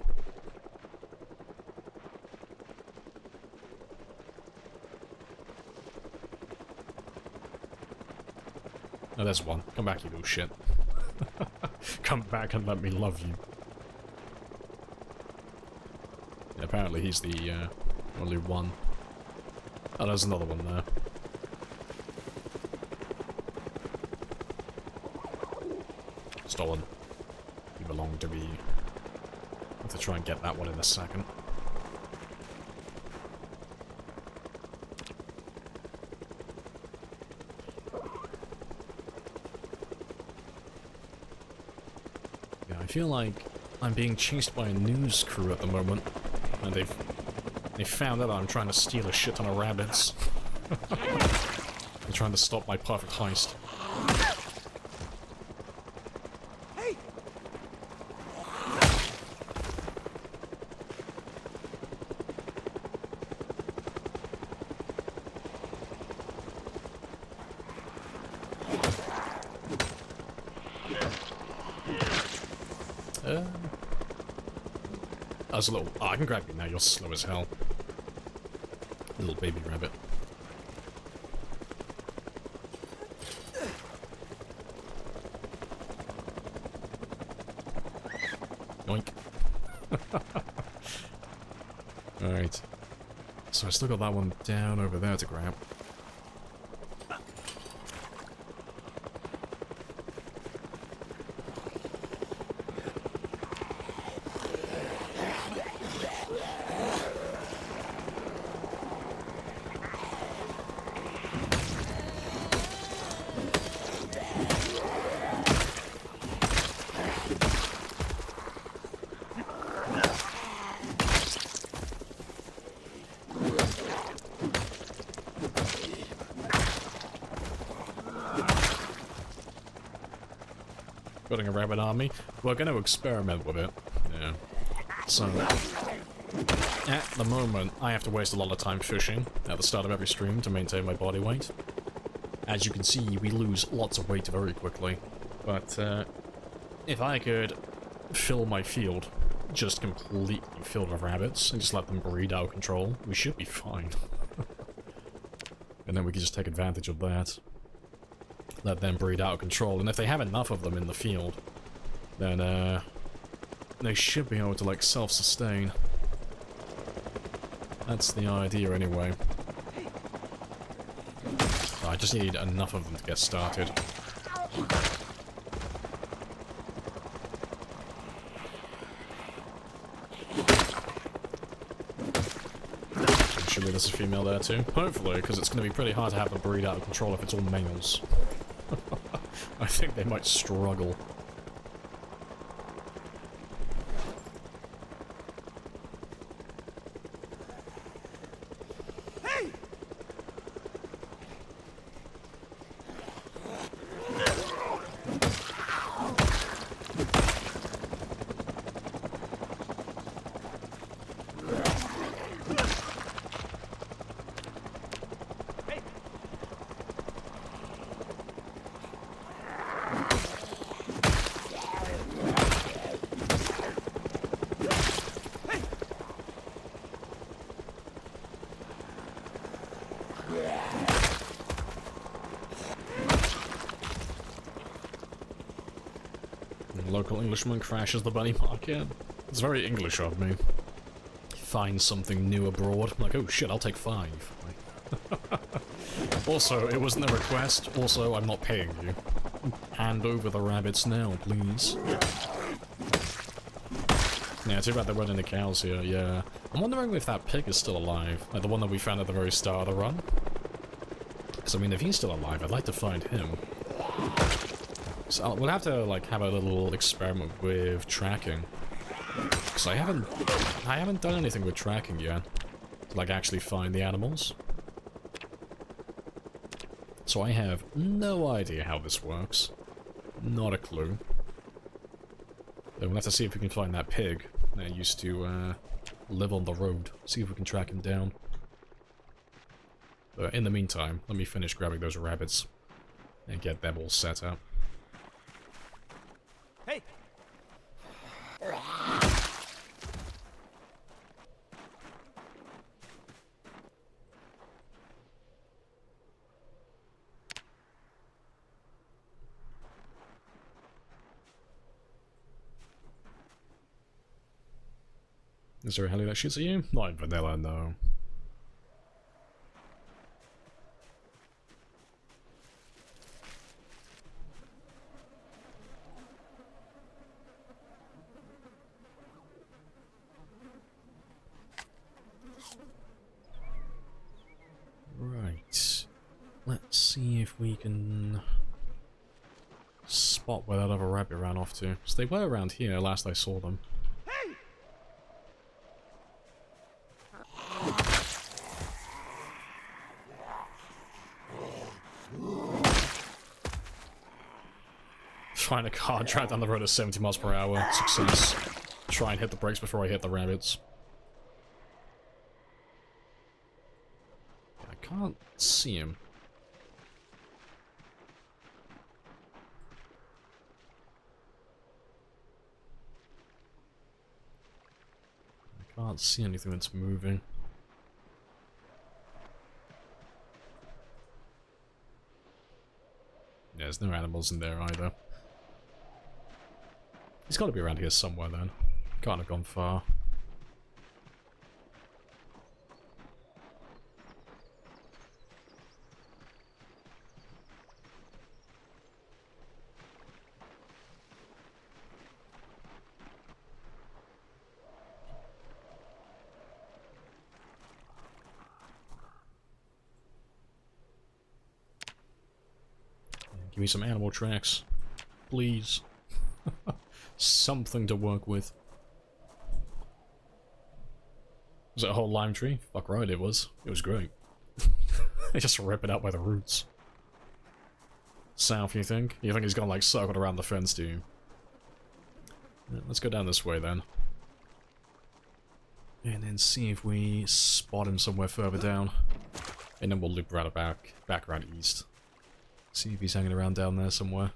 Oh, there's one. Come back, you little shit. Come back and let me love you. Yeah, apparently he's the only one. Oh, there's another one there. Stolen. You belong to me. I have to try and get that one in a second. Yeah, I feel like I'm being chased by a news crew at the moment, and they found out I'm trying to steal a shit ton of rabbits. They're trying to stop my perfect heist. That's a little... Oh, I can grab you now, you're slow as hell. Little baby rabbit. Yoink. Alright. So I still got that one down over there to grab. Building a rabbit army. We're going to experiment with it. Yeah. So, at the moment, I have to waste a lot of time fishing at the start of every stream to maintain my body weight. As you can see, we lose lots of weight very quickly. But, if I could fill my field just completely filled with rabbits and just let them breed out of control, we should be fine. And then we could just take advantage of that. Let them breed out of control, and if they have enough of them in the field, then, they should be able to, like, self-sustain. That's the idea, anyway. I just need enough of them to get started. Surely there's a female there, too. Hopefully, because it's going to be pretty hard to have them breed out of control if it's all males. I think they might struggle. Hey! Local Englishman crashes the bunny market. It's very English of me. Find something new abroad. I'm like, oh shit, I'll take 5. Also, it wasn't a request. Also, I'm not paying you. Hand over the rabbits now, please. Yeah, too bad there weren't any cows here, yeah. I'm wondering if that pig is still alive. Like the one that we found at the very start of the run. Because, I mean, if he's still alive, I'd like to find him. So we'll have to, like, have a little experiment with tracking. Because I haven't done anything with tracking yet. To, like, actually find the animals. So I have no idea how this works. Not a clue. We'll have to see if we can find that pig that used to live on the road. See if we can track him down. But in the meantime, let me finish grabbing those rabbits and get them all set up. Hey! Is there a heli that shoots at you? Not in vanilla, no. Right. Let's see if we can spot where that other rabbit ran off to. So they were around here last I saw them. Find a car, drive down the road at 70 miles per hour. Success. Try and hit the brakes before I hit the rabbits. I can't see him. I can't see anything that's moving. Yeah, there's no animals in there either. He's got to be around here somewhere then. Can't have gone far. Give me some animal tracks, please. Something to work with. Was it a whole lime tree? Fuck right it was. It was great. They just rip it out by the roots. South, you think? You think he's gone like circled around the fence, do you? Yeah, let's go down this way then. And then see if we spot him somewhere further down. And then we'll loop right back around east. See if he's hanging around down there somewhere.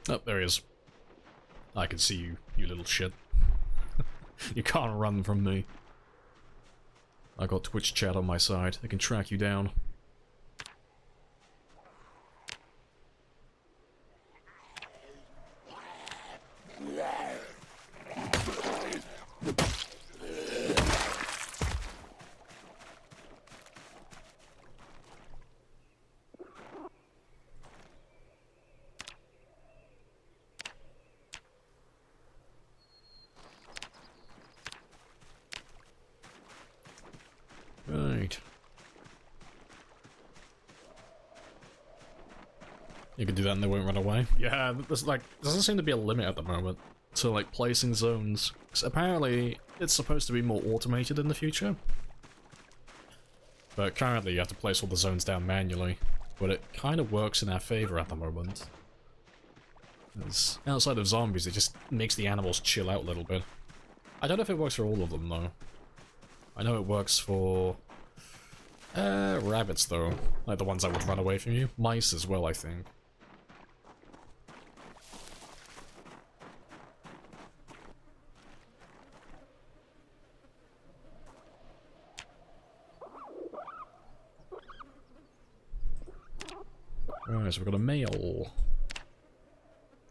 Oh, there he is. I can see you, you little shit. You can't run from me. I got Twitch chat on my side. I can track you down. Right. You can do that and they won't run away. Yeah, there's like, doesn't seem to be a limit at the moment to like placing zones. 'Cause apparently it's supposed to be more automated in the future. But currently you have to place all the zones down manually. But it kind of works in our favor at the moment. As outside of zombies, it just makes the animals chill out a little bit. I don't know if it works for all of them though. I know it works for Rabbits, though. Like the ones that would run away from you. Mice as well, I think. Alright, so we've got a male.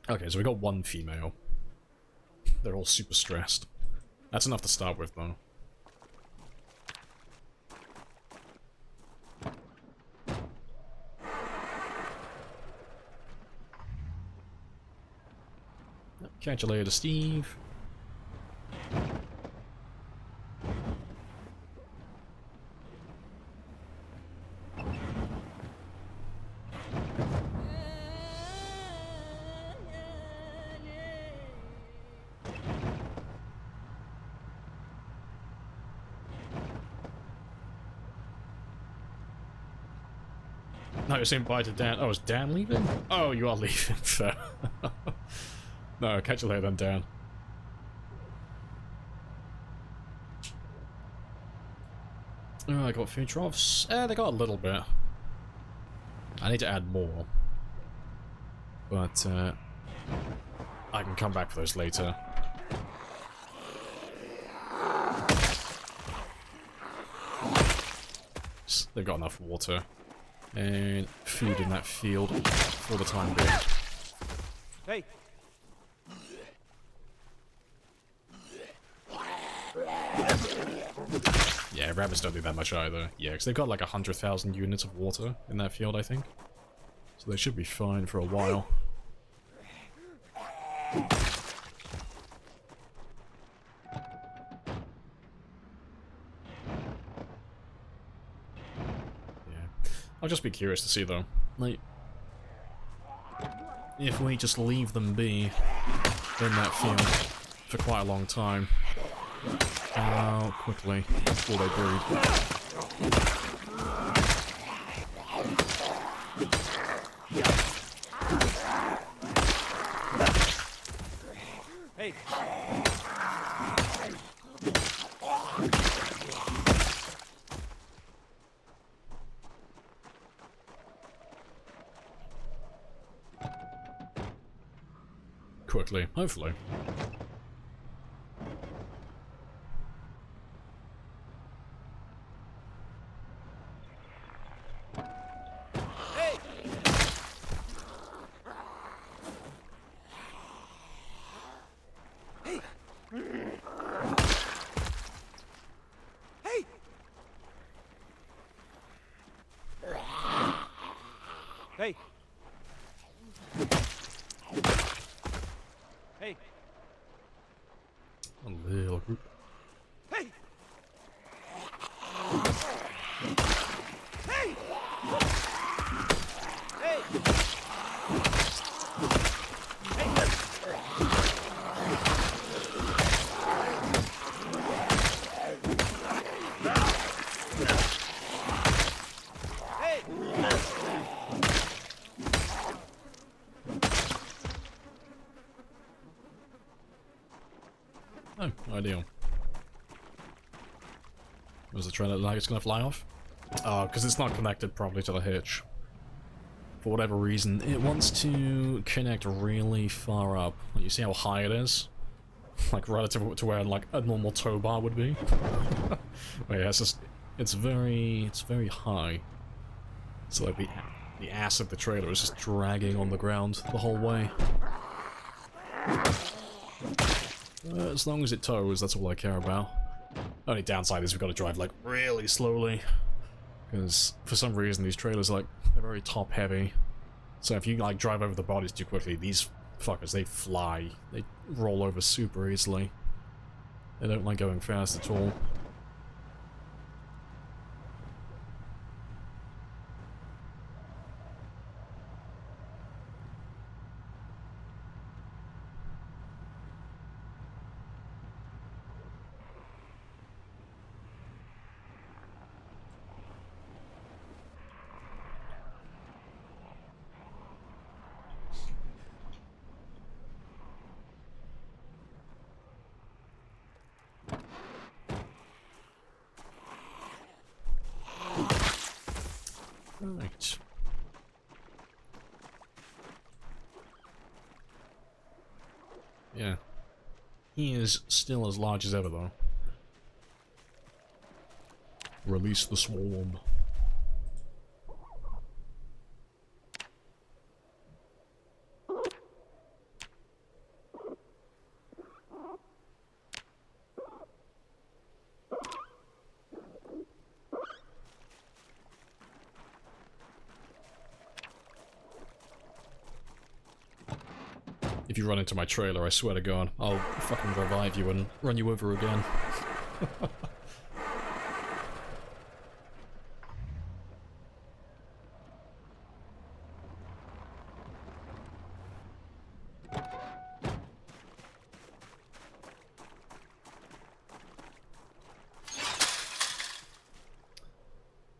Okay, so we got one female. They're all super stressed. That's enough to start with, though. Catch you later, Steve. No, you're saying bye to Dan. Oh, is Dan leaving? Oh, you are leaving. Fair. No, catch you later then, Dan. Oh, I got food troughs. They got a little bit. I need to add more. But, I can come back for those later. They've got enough water. And food in that field for the time being. Hey! Yeah, rabbits don't do that much either. Yeah, because they've got like 100,000 units of water in that field, I think. So they should be fine for a while. I'll just be curious to see, though, like, if we just leave them be in that field for quite a long time, how quickly will they breed? Hey! Quickly, hopefully. Hey! Hey! Hey! Hey! Hey! A little group. Hey! Hey! Hey! Hey! Oh, ideal. Was the trailer like it's gonna fly off? Oh, because it's not connected properly to the hitch. For whatever reason, it wants to connect really far up. You see how high it is? Like relative to where like a normal tow bar would be. But yeah, it's very high. So like the ass of the trailer is just dragging on the ground the whole way. As long as it tows, that's all I care about. Only downside is we've got to drive like really slowly. Because for some reason these trailers like they're very top heavy. So if you like drive over the bodies too quickly, these fuckers, they fly. They roll over super easily. They don't like going fast at all. Right. Yeah. He is still as large as ever, though. Release the swarm. If you run into my trailer, I swear to God, I'll fucking revive you and run you over again.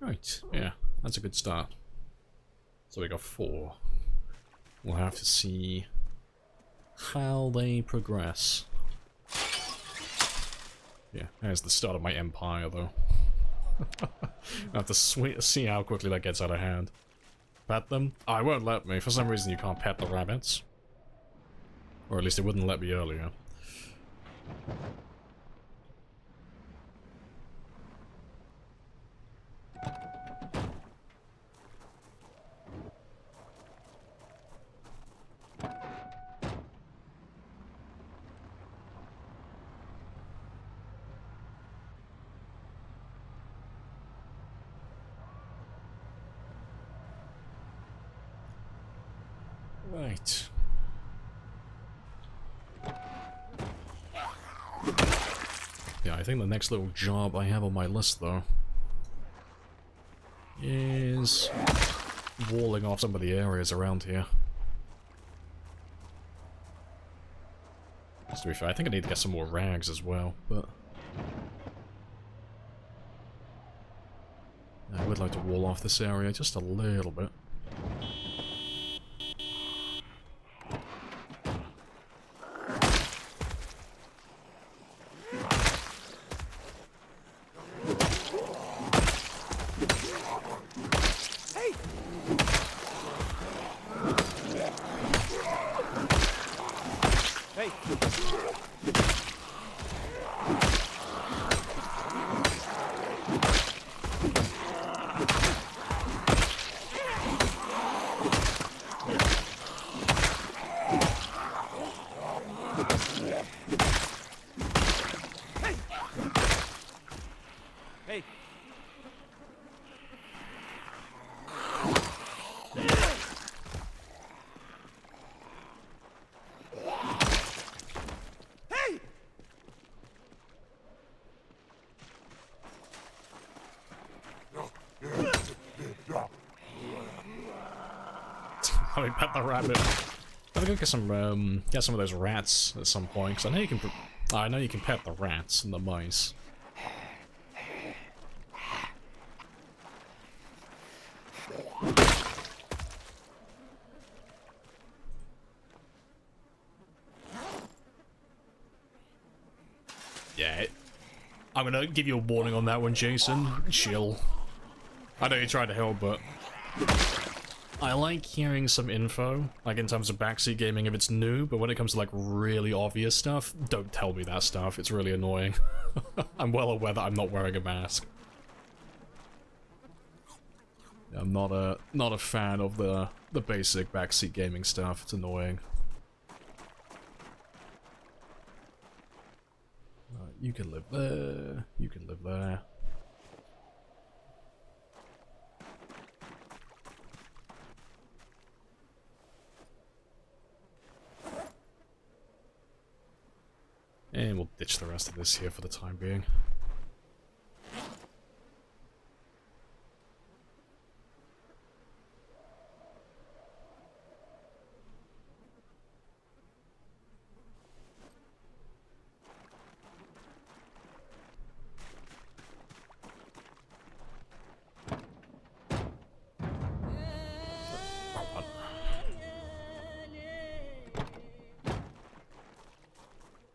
Right, yeah, that's a good start. So we got 4. We'll have to see how they progress. Yeah, there's the start of my empire, though. I have to see how quickly that gets out of hand. Pet them? Oh, it won't let me. For some reason you can't pet the rabbits. Or at least it wouldn't let me earlier. Right. Yeah, I think the next little job I have on my list, though, is walling off some of the areas around here. To be fair, I think I need to get some more rags as well, but I would like to wall off this area just a little bit. Hey! Hey! Let me pet the rabbit. I'm gonna get some of those rats at some point, because I know you can. I know you can pet the rats and the mice. Yeah, I'm gonna give you a warning on that one, Jason. Chill. I know you tried to help, but I like hearing some info, like in terms of backseat gaming if it's new, but when it comes to like really obvious stuff, don't tell me that stuff. It's really annoying. I'm well aware that I'm not wearing a mask. I'm not a fan of the basic backseat gaming stuff. It's annoying. You can live there. You can live there. And we'll ditch the rest of this here for the time being.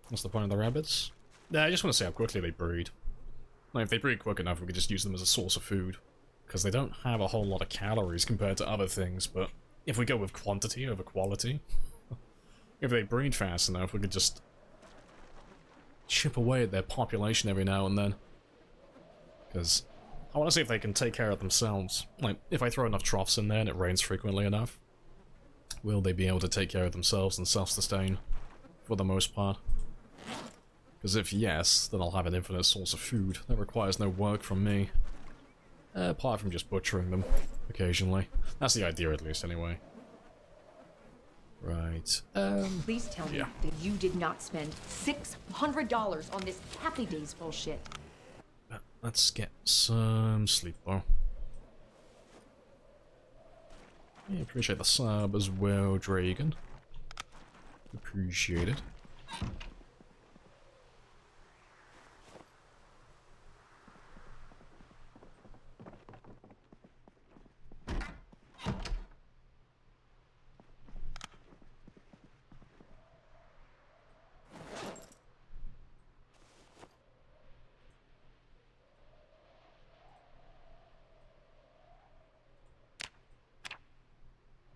What's the point of the rabbits? Nah, I just want to see how quickly they breed. Like, if they breed quick enough, we could just use them as a source of food. because they don't have a whole lot of calories compared to other things, but if we go with quantity over quality, if they breed fast enough, we could just chip away at their population every now and then. Because I want to see if they can take care of themselves. Like, if I throw enough troughs in there and it rains frequently enough, will they be able to take care of themselves and self-sustain for the most part? Because if yes, then I'll have an infinite source of food that requires no work from me. Apart from just butchering them occasionally. That's the idea, at least, anyway. Right. Please tell me that you did not spend $600 on this Happy Days bullshit. Let's get some sleep, though. Yeah, appreciate the sub as well, Dragon. Appreciate it.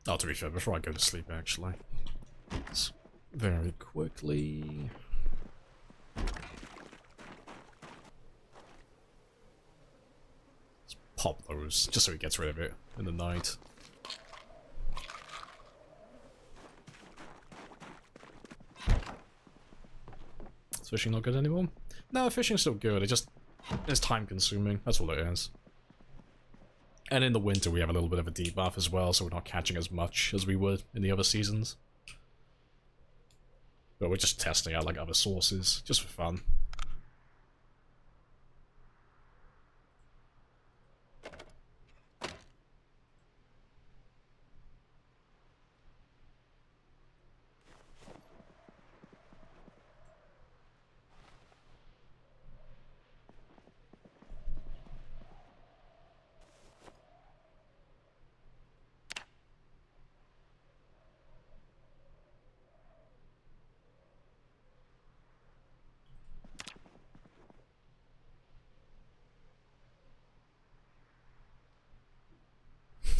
Oh, to be fair, before I go to sleep, actually. Let's very quickly... let's pop those, just so he gets rid of it in the night. Is fishing not good anymore? No, fishing's still good, it's time consuming, that's all it is. And in the winter we have a little bit of a debuff as well, so we're not catching as much as we would in the other seasons. But we're just testing out like other sources, just for fun.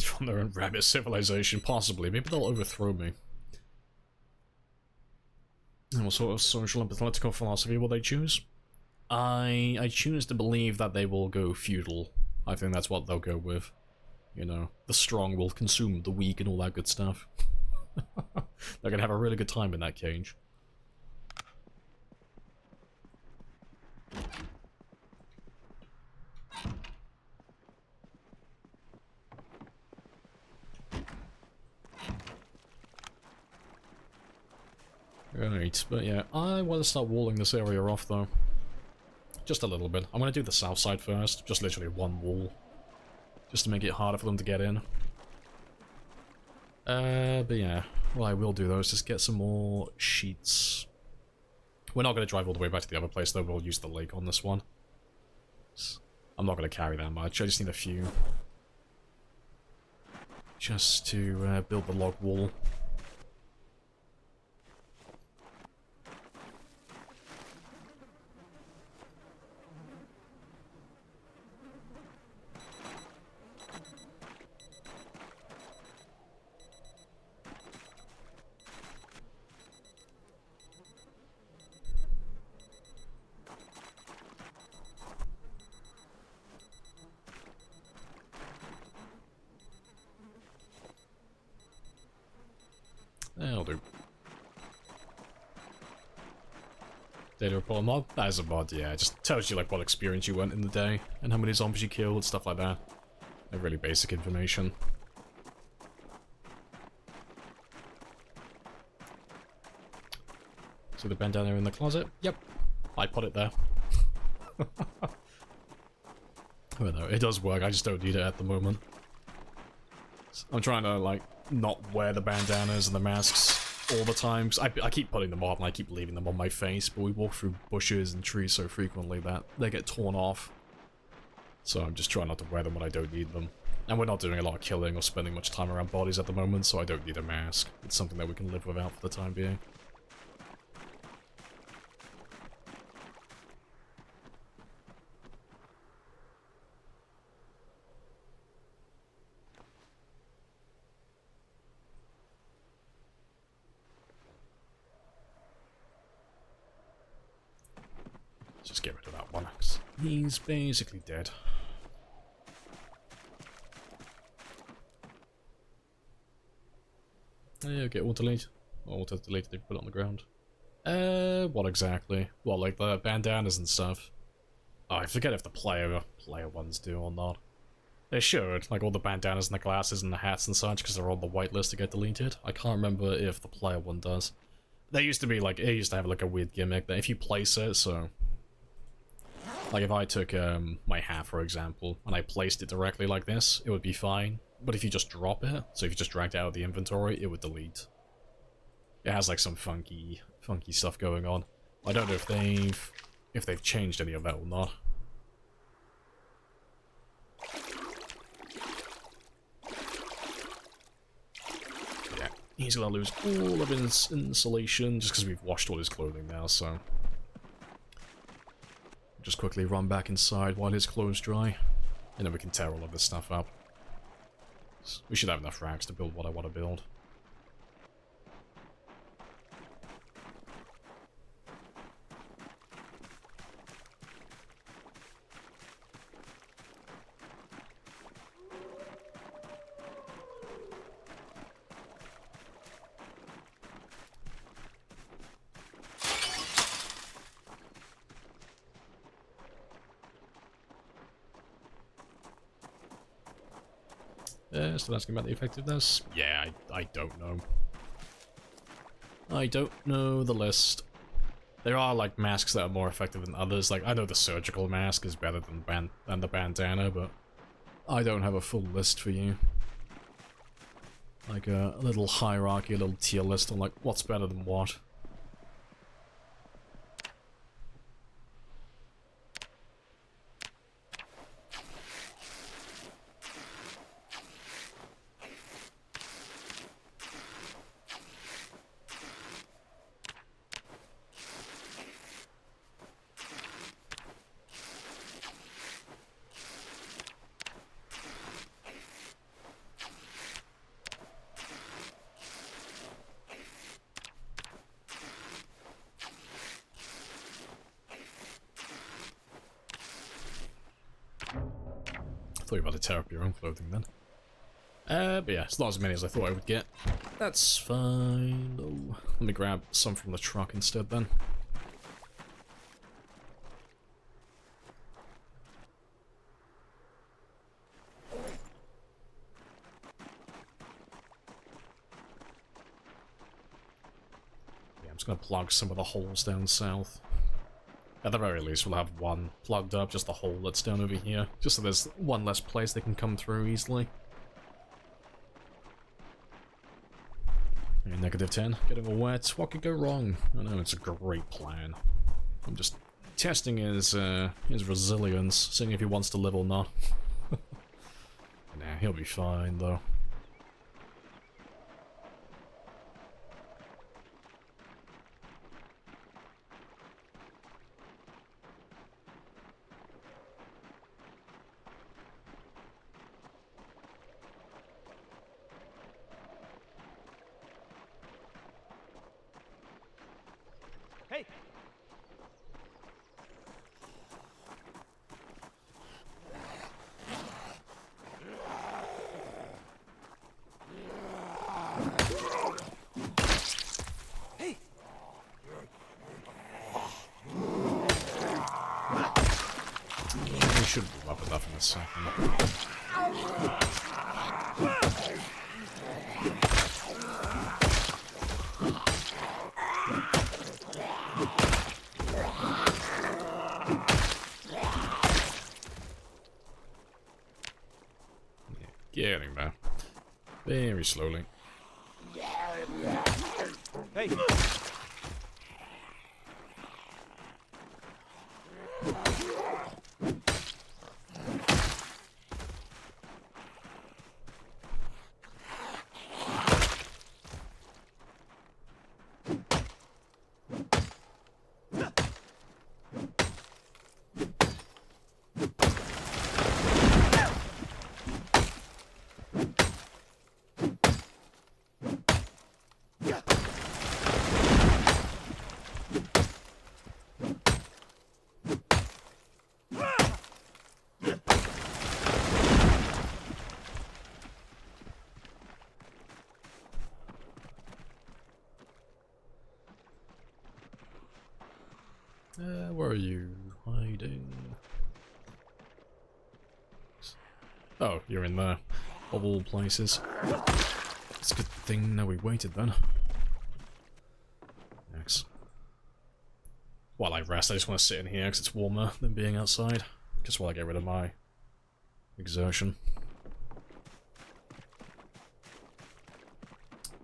From their own rabbit civilization, possibly. Maybe they'll overthrow me. And what sort of social and political philosophy will they choose? I choose to believe that they will go feudal. I think that's what they'll go with. You know, the strong will consume the weak and all that good stuff. They're gonna have a really good time in that cage. Right, but yeah, I want to start walling this area off though. Just a little bit. I'm going to do the south side first, just literally one wall. Just to make it harder for them to get in. But yeah, what I will do though is just get some more sheets. We're not going to drive all the way back to the other place though, we'll use the lake on this one. I'm not going to carry that much, I just need a few. Just to build the log wall. That'll do. Data report mod? That is a mod, yeah. It just tells you like what experience you went in the day, and how many zombies you killed, stuff like that. They're really basic information. See the bandana in the closet? Yep. I put it there. Well, no, it does work, I just don't need it at the moment. I'm trying to, like, not wear the bandanas and the masks all the time, because I keep putting them on and I keep leaving them on my face, but we walk through bushes and trees so frequently that they get torn off. So I'm just trying not to wear them when I don't need them. And we're not doing a lot of killing or spending much time around bodies at the moment, so I don't need a mask. It's something that we can live without for the time being. just get rid of that one, 'cause he's basically dead. Yeah, get auto-delete. Auto-delete if you put it on the ground. What exactly? Well, like the bandanas and stuff. Oh, I forget if the player ones do or not. They should, like all the bandanas and the glasses and the hats and such, because they're on the whitelist to get deleted. I can't remember if the player one does. They used to be like, it used to have like a weird gimmick that if you place it, so... Like if I took my hat, for example, and I placed it directly like this, it would be fine. But if you just drop it, so if you just dragged it out of the inventory, it would delete. It has like some funky stuff going on. I don't know if they've changed any of that or not. Yeah, he's gonna lose all of his insulation just because we've washed all his clothing now, so... Just quickly run back inside while his clothes dry, and then we can tear all of this stuff up. We should have enough racks to build what I want to build. Still asking about the effectiveness? Yeah, I don't know. I don't know the list. There are, like, masks that are more effective than others. Like, I know the surgical mask is better than the bandana, but I don't have a full list for you. Like, a little hierarchy, a little tier list on, like, what's better than what. I thought you were about to tear up your own clothing then. But yeah, it's not as many as I thought I would get. That's fine. Oh, let me grab some from the truck instead then. Yeah, I'm just gonna plug some of the holes down south. At the very least, we'll have one plugged up, just the hole that's down over here. Just so there's one less place they can come through easily. Yeah, -10, getting all wet. What could go wrong? I know, it's a great plan. I'm just testing his resilience, seeing if he wants to live or not. Nah, he'll be fine, though. Hey! Hey! We should move up enough in a second. Getting there. Very slowly. Hey! Oh, you're in there. Of all places. It's a good thing that we waited then. Thanks. While I rest, I just want to sit in here because it's warmer than being outside. Just while I get rid of my exertion.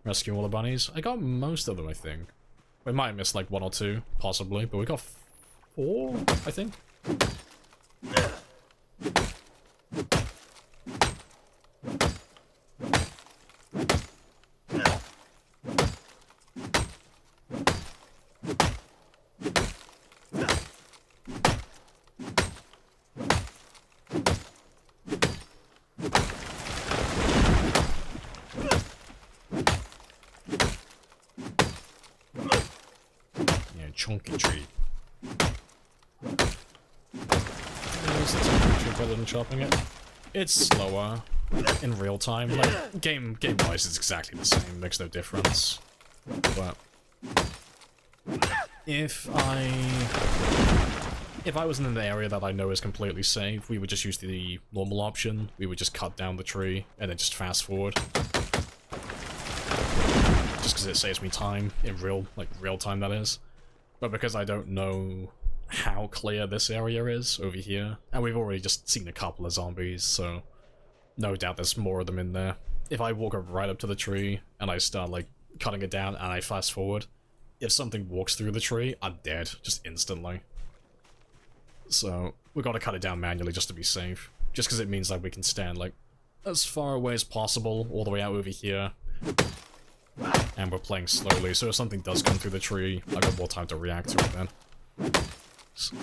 Rescue all the bunnies. I got most of them, I think. We might have missed like 1 or 2, possibly, but we got 4, I think. Chunky tree. Is the chunky tree better than chopping it? It's slower in real time. Like game-wise, it's exactly the same. Makes no difference. But if I was in an area that I know is completely safe, we would just use the normal option. We would just cut down the tree and then just fast forward. Just because it saves me time in real time, that is. But because I don't know how clear this area is over here, and we've already just seen a couple of zombies, so no doubt there's more of them in there. If I walk up right up to the tree and I start like cutting it down and I fast forward, if something walks through the tree, I'm dead just instantly. So we gotta cut it down manually just to be safe, just because it means that we can stand like as far away as possible all the way out over here. And we're playing slowly, so if something does come through the tree, I've got more time to react to it then. So,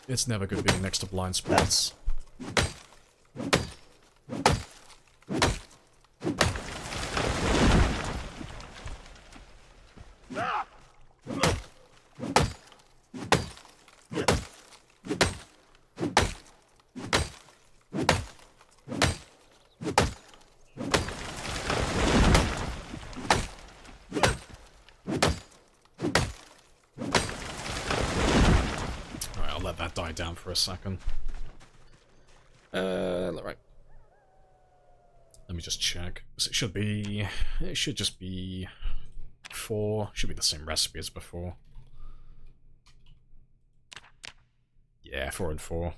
it's never good being next to blind spots. Die down for a second. Right. Let me just check. So it should just be 4. Should be the same recipe as before. Yeah, 4 and 4.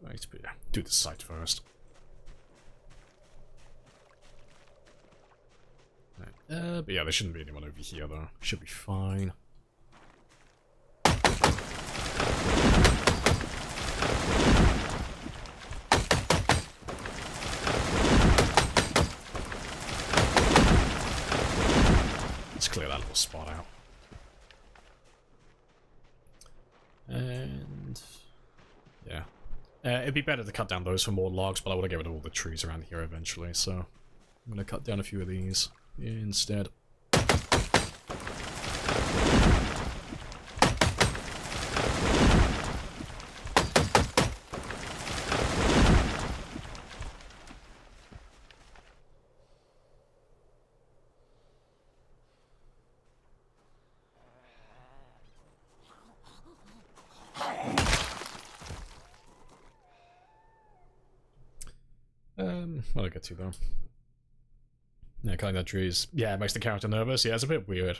Right, but yeah, do the site first. Right. But yeah, there shouldn't be anyone over here though. Should be fine. Let's clear that little spot out. And yeah. It'd be better to cut down those for more logs, but I want to get rid of all the trees around here eventually, so I'm going to cut down a few of these instead. What did I get to though? Yeah, cutting that trees. Yeah, it makes the character nervous. Yeah, it's a bit weird.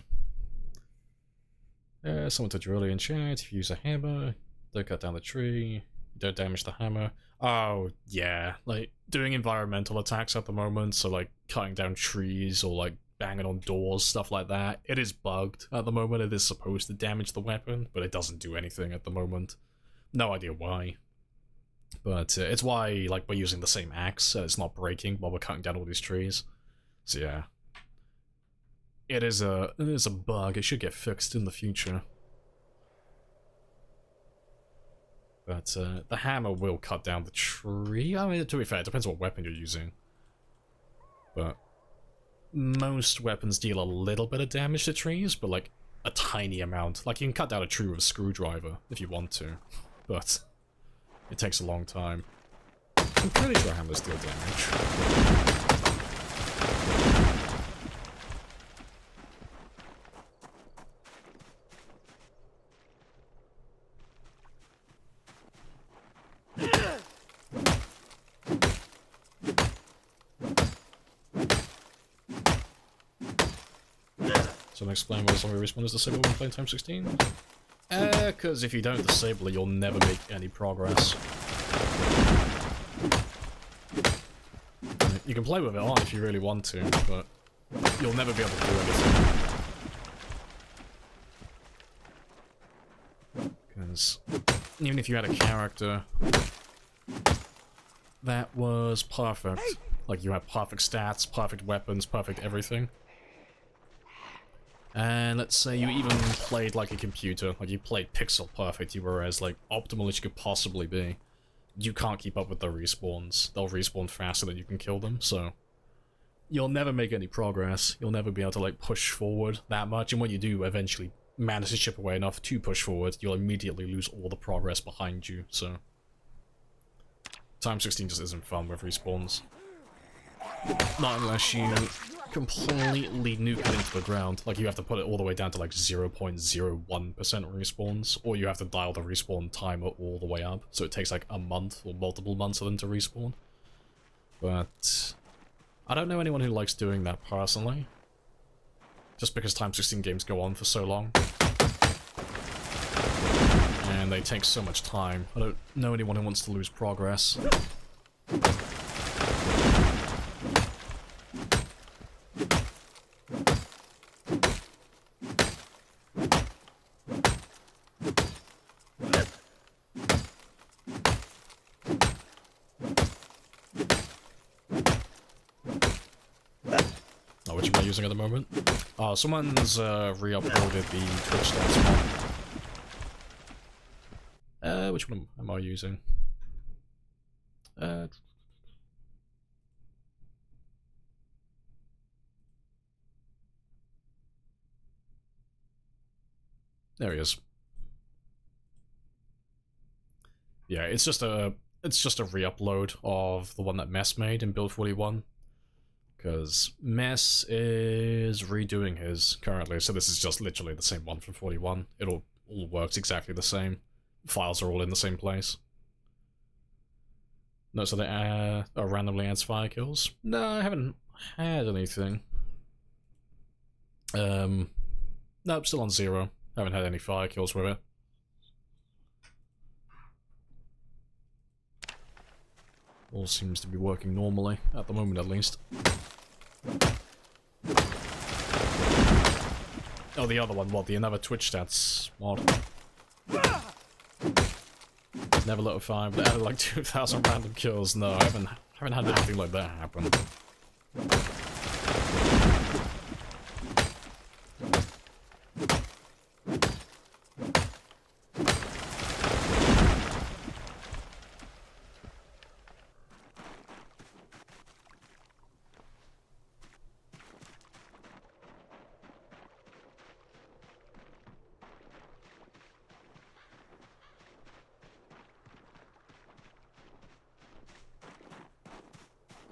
Someone to drill in chat. If you use a hammer, don't cut down the tree. Don't damage the hammer. Oh, yeah. Like, doing environmental attacks at the moment, so like cutting down trees or like banging on doors, stuff like that. It is bugged at the moment. It is supposed to damage the weapon, but it doesn't do anything at the moment. No idea why. But it's why, like, we're using the same axe, so it's not breaking while we're cutting down all these trees. So yeah. It is a bug. It should get fixed in the future. But the hammer will cut down the tree. I mean, to be fair, it depends what weapon you're using. But most weapons deal a little bit of damage to trees, but like a tiny amount. Like you can cut down a tree with a screwdriver if you want to, but it takes a long time. I'm pretty sure hammers deal damage. So I'll explain why zombie respawn is disabled when playing times 16? Because if you don't disable it, you'll never make any progress. You can play with it on if you really want to, but you'll never be able to do anything. Because even if you had a character that was perfect, like you had perfect stats, perfect weapons, perfect everything, and let's say you even played like a computer, like you played pixel perfect, you were as like optimal as you could possibly be, you can't keep up with the respawns. They'll respawn faster than you can kill them, so you'll never make any progress. You'll never be able to like push forward that much, and when you do eventually manage to chip away enough to push forward, you'll immediately lose all the progress behind you, so Time 16 just isn't fun with respawns. Not unless you completely nuke it into the ground. Like, you have to put it all the way down to like 0.01% respawns, or you have to dial the respawn timer all the way up, so it takes like a month or multiple months for them to respawn. But I don't know anyone who likes doing that personally. Just because Time 16 games go on for so long. And they take so much time. I don't know anyone who wants to lose progress. Oh, which am I using at the moment? Oh, someone's re-uploaded the Twitch stats mod. Which one am I using? There he is. Yeah, it's just a re-upload of the one that Mess made in Build 41. Because Mess is redoing his currently, so this is just literally the same one from 41. It all works exactly the same. Files are all in the same place. No, so they randomly adds fire kills? No, I haven't had anything. Nope, still on 0. Haven't had any fire kills with it. All seems to be working normally, at the moment at least. Oh, the other one, what? The another Twitch stats mod. Never let it 5, they added like 2,000 random kills. No, I haven't had anything like that happen.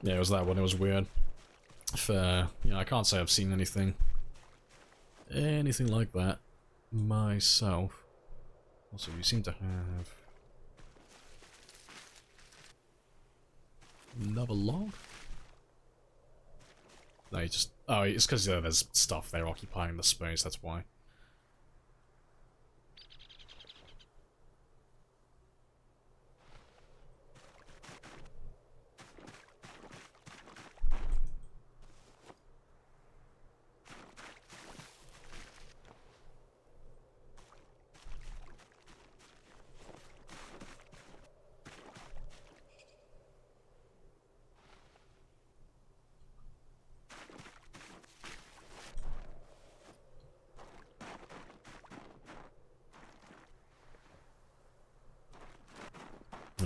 Yeah, it was that one, it was weird. Yeah, I can't say I've seen anything like that myself. Also, you seem to have another log? No, you just... Oh, it's because there's stuff there occupying the space, that's why.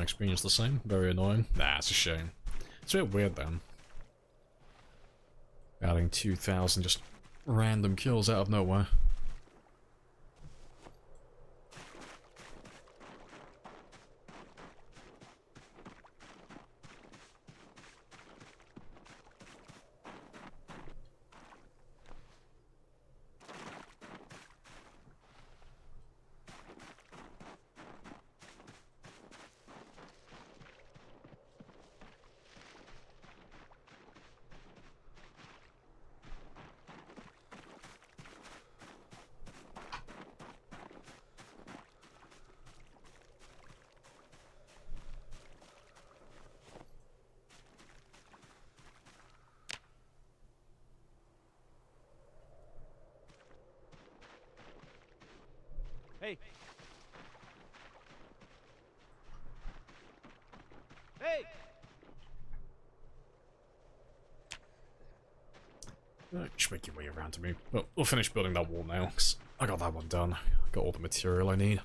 2,000 experience the same. Very annoying. Nah, it's a shame. It's a bit weird then. Adding 2,000 just random kills out of nowhere. Hey! Hey! Just make your way around to me. Well, we'll finish building that wall now, because I got that one done. Got all the material I need.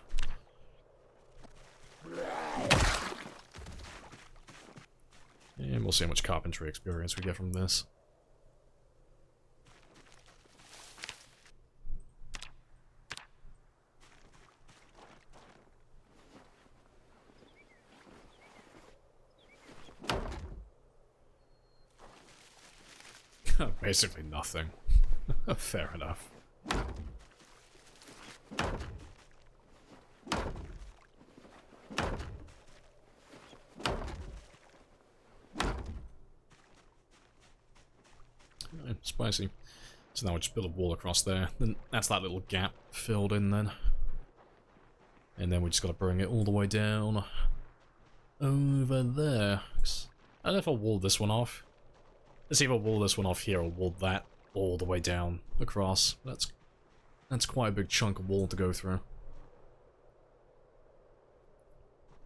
And we'll see how much carpentry experience we get from this. Basically nothing. Fair enough. Spicy. So now we just build a wall across there. Then that's that little gap filled in then. And then we just gotta bring it all the way down over there. I don't know if I'll wall this one off. Let's either wall this one off here or wall that all the way down across. That's quite a big chunk of wall to go through.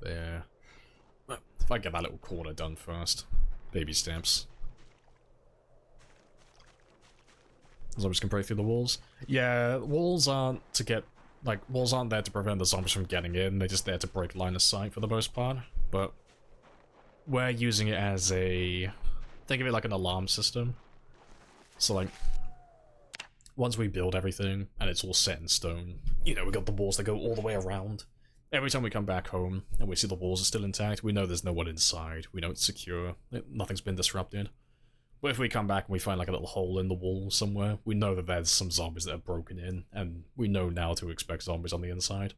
There. Well, if I get that little corner done first. Baby steps. Zombies can break through the walls. Yeah, walls aren't to get... Like, walls aren't there to prevent the zombies from getting in. They're just there to break line of sight for the most part. But we're using it as a... Think of it like an alarm system. So, like, once we build everything and it's all set in stone, you know, we got the walls that go all the way around. Every time we come back home and we see the walls are still intact, we know there's no one inside. We know it's secure. Nothing's been disrupted. But if we come back and we find like a little hole in the wall somewhere, we know that there's some zombies that have broken in, and we know now to expect zombies on the inside.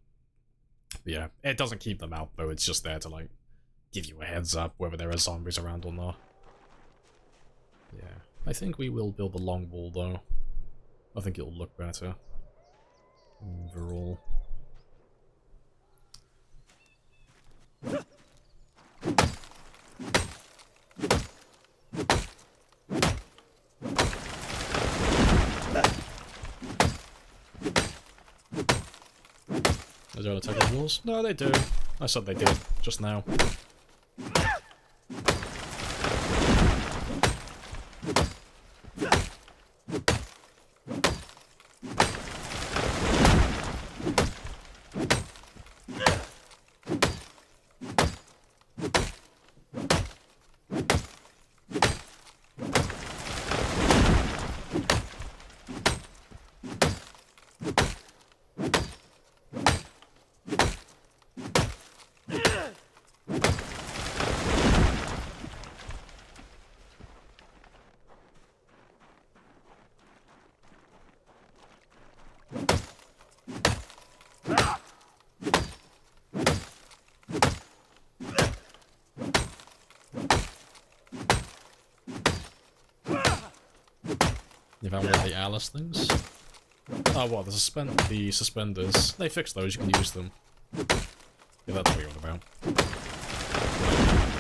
But yeah, it doesn't keep them out though, it's just there to like give you a heads up whether there are zombies around or not. Yeah, I think we will build the long wall though. I think it'll look better overall. They don't attack the walls? No, they do. I said they did, just now. You found one of the Alice things? Oh, what? The suspenders. They fixed those, you can use them. Yeah, that's what you're on about.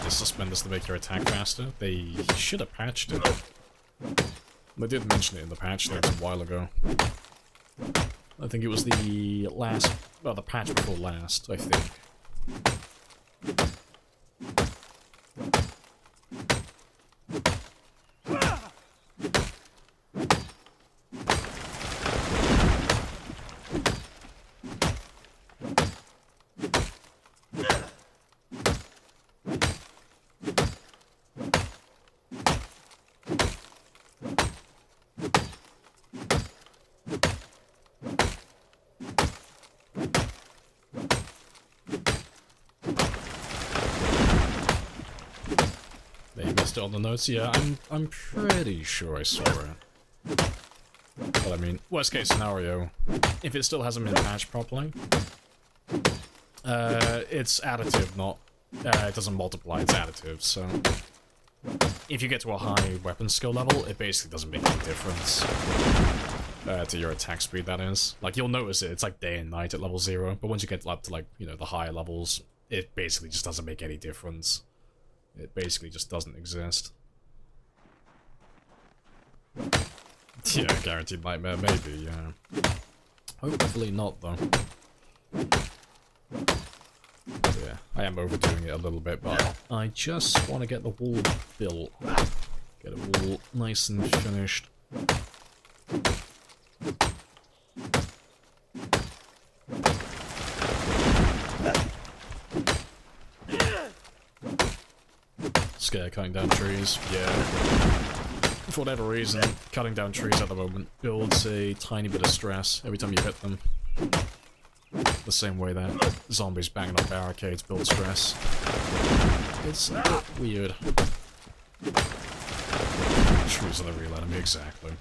The suspenders to make your attack faster. They should have patched it. They did mention it in the patch notes a while ago. I think it was the last... well, the patch before last, I think. missed it on the notes. Yeah, I'm pretty sure I saw it. But I mean, worst case scenario, if it still hasn't been patched properly, it's additive, not it doesn't multiply, it's additive, so if you get to a high weapon skill level, it basically doesn't make any difference to your attack speed, that is. Like, you'll notice it, it's like day and night at level 0, but once you get up to, like, you know, the higher levels, it basically just doesn't make any difference. It basically just doesn't exist. Yeah, guaranteed nightmare, maybe, yeah. Hopefully not, though. Yeah, I am overdoing it a little bit, but I just want to get the wall built. Get it all nice and finished. Scared cutting down trees, yeah. For whatever reason, cutting down trees at the moment builds a tiny bit of stress every time you hit them. The same way that zombies banging on barricades build stress. It's a bit weird. Trees are the real enemy, exactly.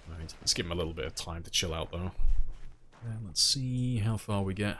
Right, let's give him a little bit of time to chill out though. And let's see how far we get.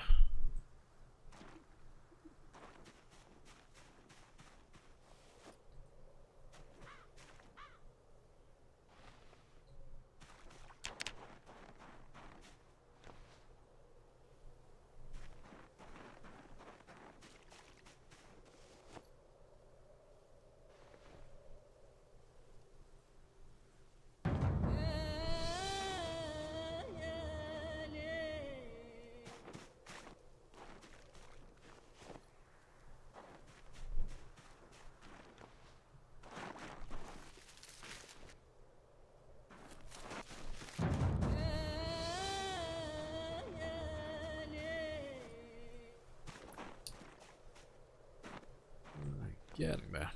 Getting there.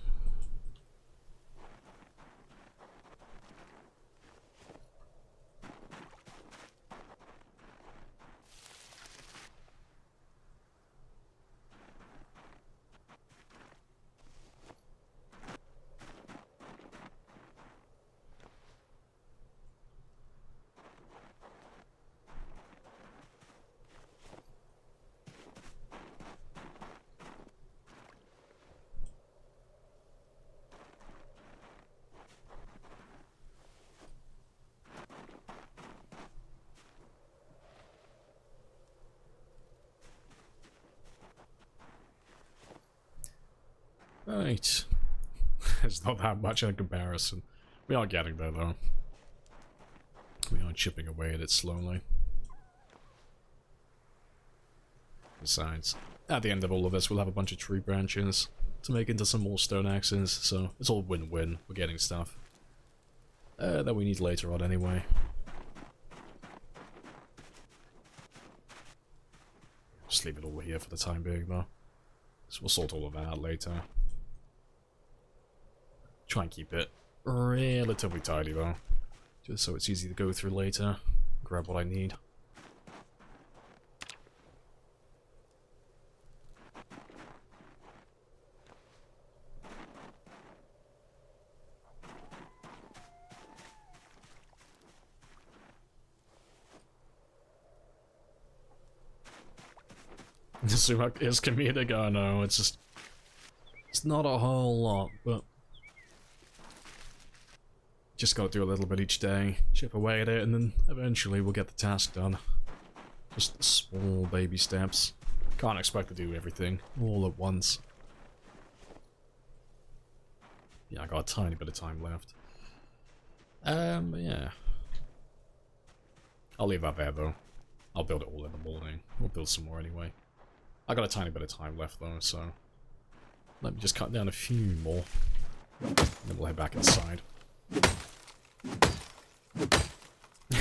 Right. It's not that much in comparison. We are getting there, though. We are chipping away at it slowly. Besides, at the end of all of this, we'll have a bunch of tree branches to make into some more stone axes, so it's all win-win. We're getting stuff that we need later on anyway. Just leave it all here for the time being, though. So we'll sort all of that out later. Try and keep it relatively tidy, though. Just so it's easy to go through later. Grab what I need. Sumac is comedic, I know, it's just... It's not a whole lot, but... Just gotta do a little bit each day, chip away at it, and then eventually we'll get the task done. Just small baby steps. Can't expect to do everything all at once. Yeah, I got a tiny bit of time left. But yeah. I'll leave that there, though. I'll build it all in the morning. We'll build some more anyway. I got a tiny bit of time left though, so let me just cut down a few more, and then we'll head back inside.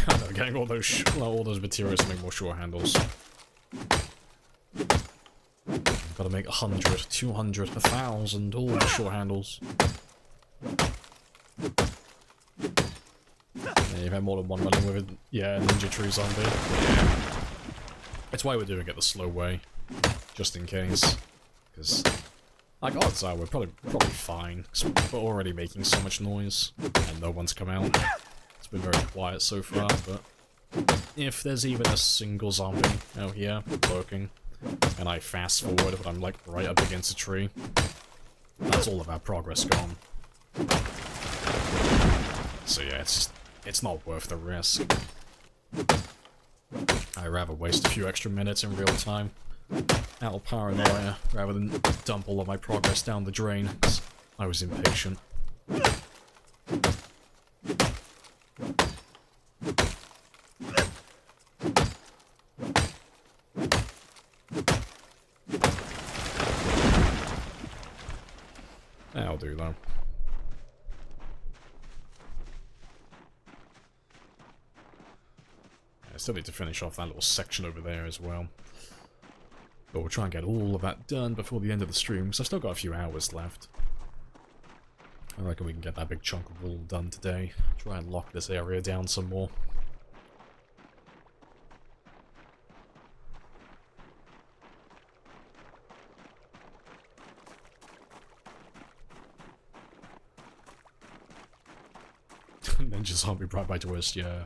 I'm getting all those materials to make more short handles. Gotta make 100, 200, 1,000, all the short handles. Yeah, you've had more than one running with it. Yeah, ninja tree zombie. Yeah. It's why we're doing it the slow way, just in case. Because, like, odds are we're probably fine. 'Cause we're already making so much noise, and no one's come out. It's been very quiet so far, but if there's even a single zombie out here lurking, and I fast forward but I'm like right up against a tree, that's all of our progress gone. So yeah, it's not worth the risk. I'd rather waste a few extra minutes in real time out of paranoia rather than dump all of my progress down the drain, 'cause I was impatient. That'll do though. I still need to finish off that little section over there as well. But we'll try and get all of that done before the end of the stream, because I've still got a few hours left. I reckon we can get that big chunk of wall done today. Try and lock this area down some more. Ninja zombie right by twist, yeah.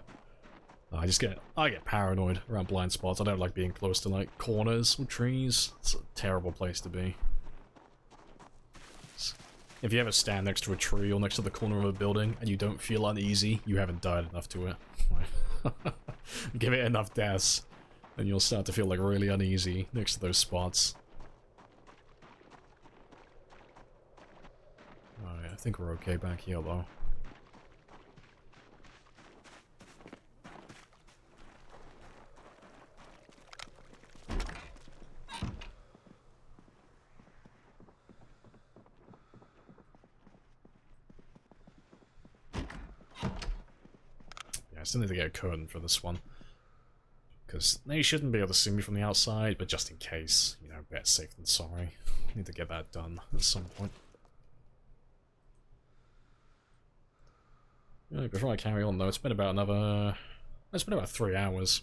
I get paranoid around blind spots. I don't like being close to, like, corners or trees. It's a terrible place to be. If you ever stand next to a tree or next to the corner of a building and you don't feel uneasy, you haven't died enough to it. Give it enough deaths, and you'll start to feel, like, really uneasy next to those spots. Alright, I think we're okay back here, though. I still need to get a curtain for this one. Because they shouldn't be able to see me from the outside, but just in case, you know, better safe than sorry. Need to get that done at some point. Before I carry on though, it's been about 3 hours.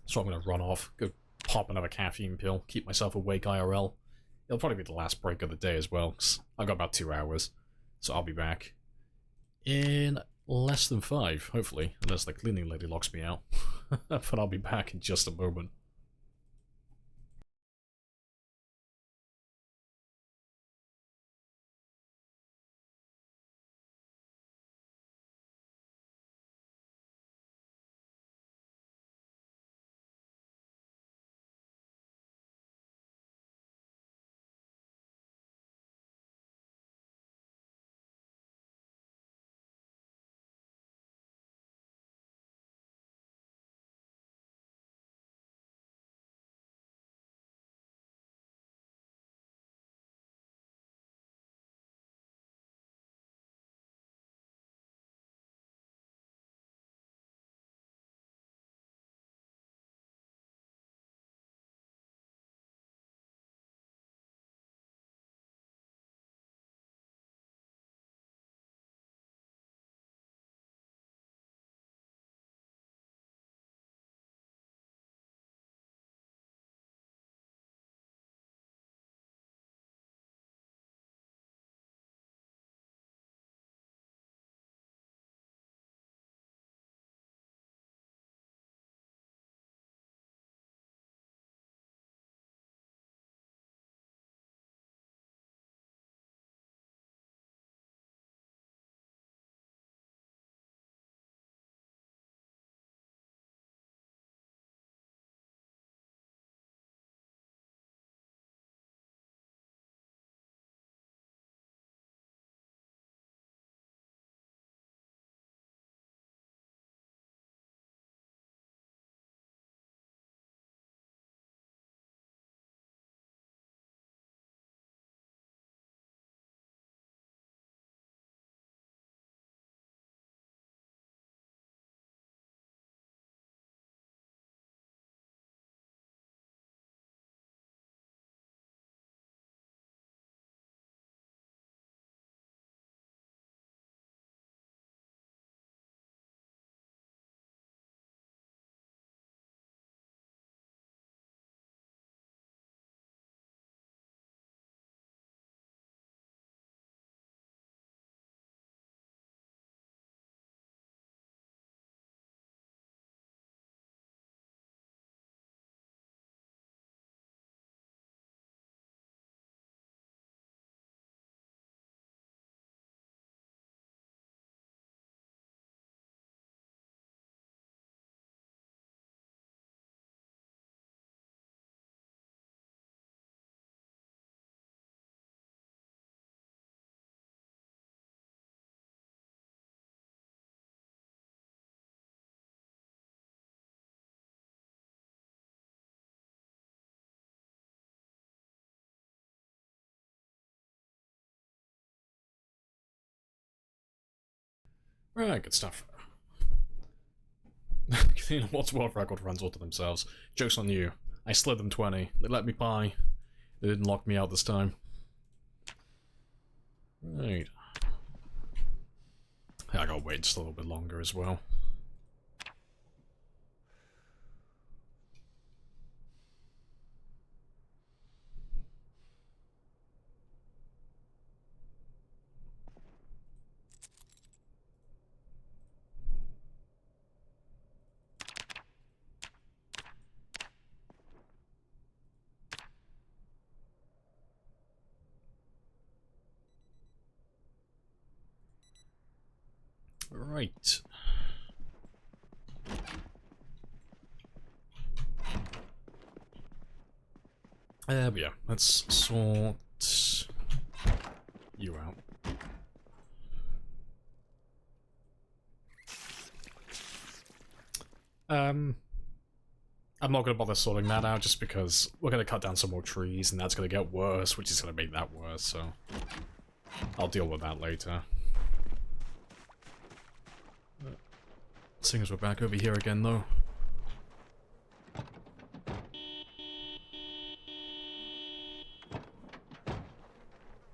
So I'm going to run off, go pop another caffeine pill, keep myself awake IRL. It'll probably be the last break of the day as well, because I've got about 2 hours. So I'll be back in less than 5, hopefully, unless the cleaning lady locks me out. But I'll be back in just a moment. Right, good stuff. You know, what's world record runs all to themselves. Joke's on you. I slid them 20. They let me buy. They didn't lock me out this time. Right. I gotta wait just a little bit longer as well. Right. But yeah, let's sort you out. I'm not gonna bother sorting that out just because we're gonna cut down some more trees and that's gonna get worse, which is gonna make that worse, so I'll deal with that later. Seeing as we're back over here again though.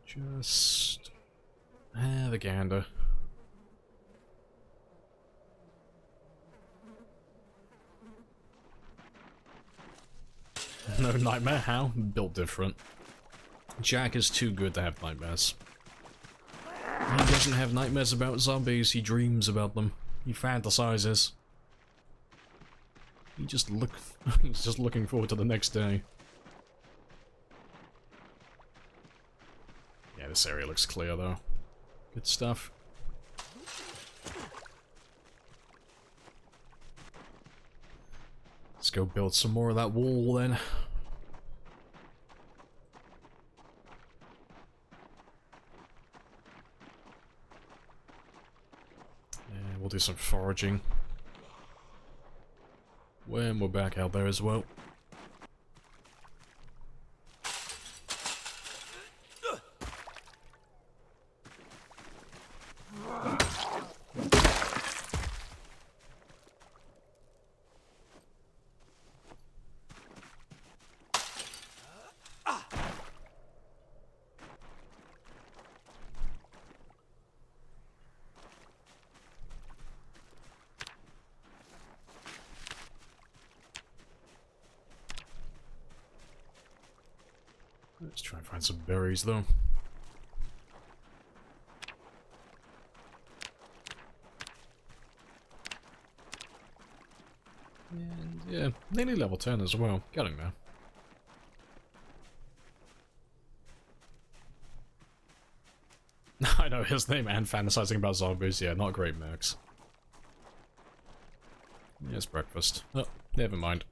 Just have a gander. No nightmare? How? Built different. Jack is too good to have nightmares. He doesn't have nightmares about zombies, he dreams about them. He fantasizes. He's just looking forward to the next day. Yeah, this area looks clear though. Good stuff. Let's go build some more of that wall then. And we'll do some foraging when we're back out there as well. Let's try and find some berries though. And yeah, nearly level 10 as well. Getting there. I know his name and fantasizing about zombies. Yeah, not great mix. Yes, breakfast. Oh, never mind.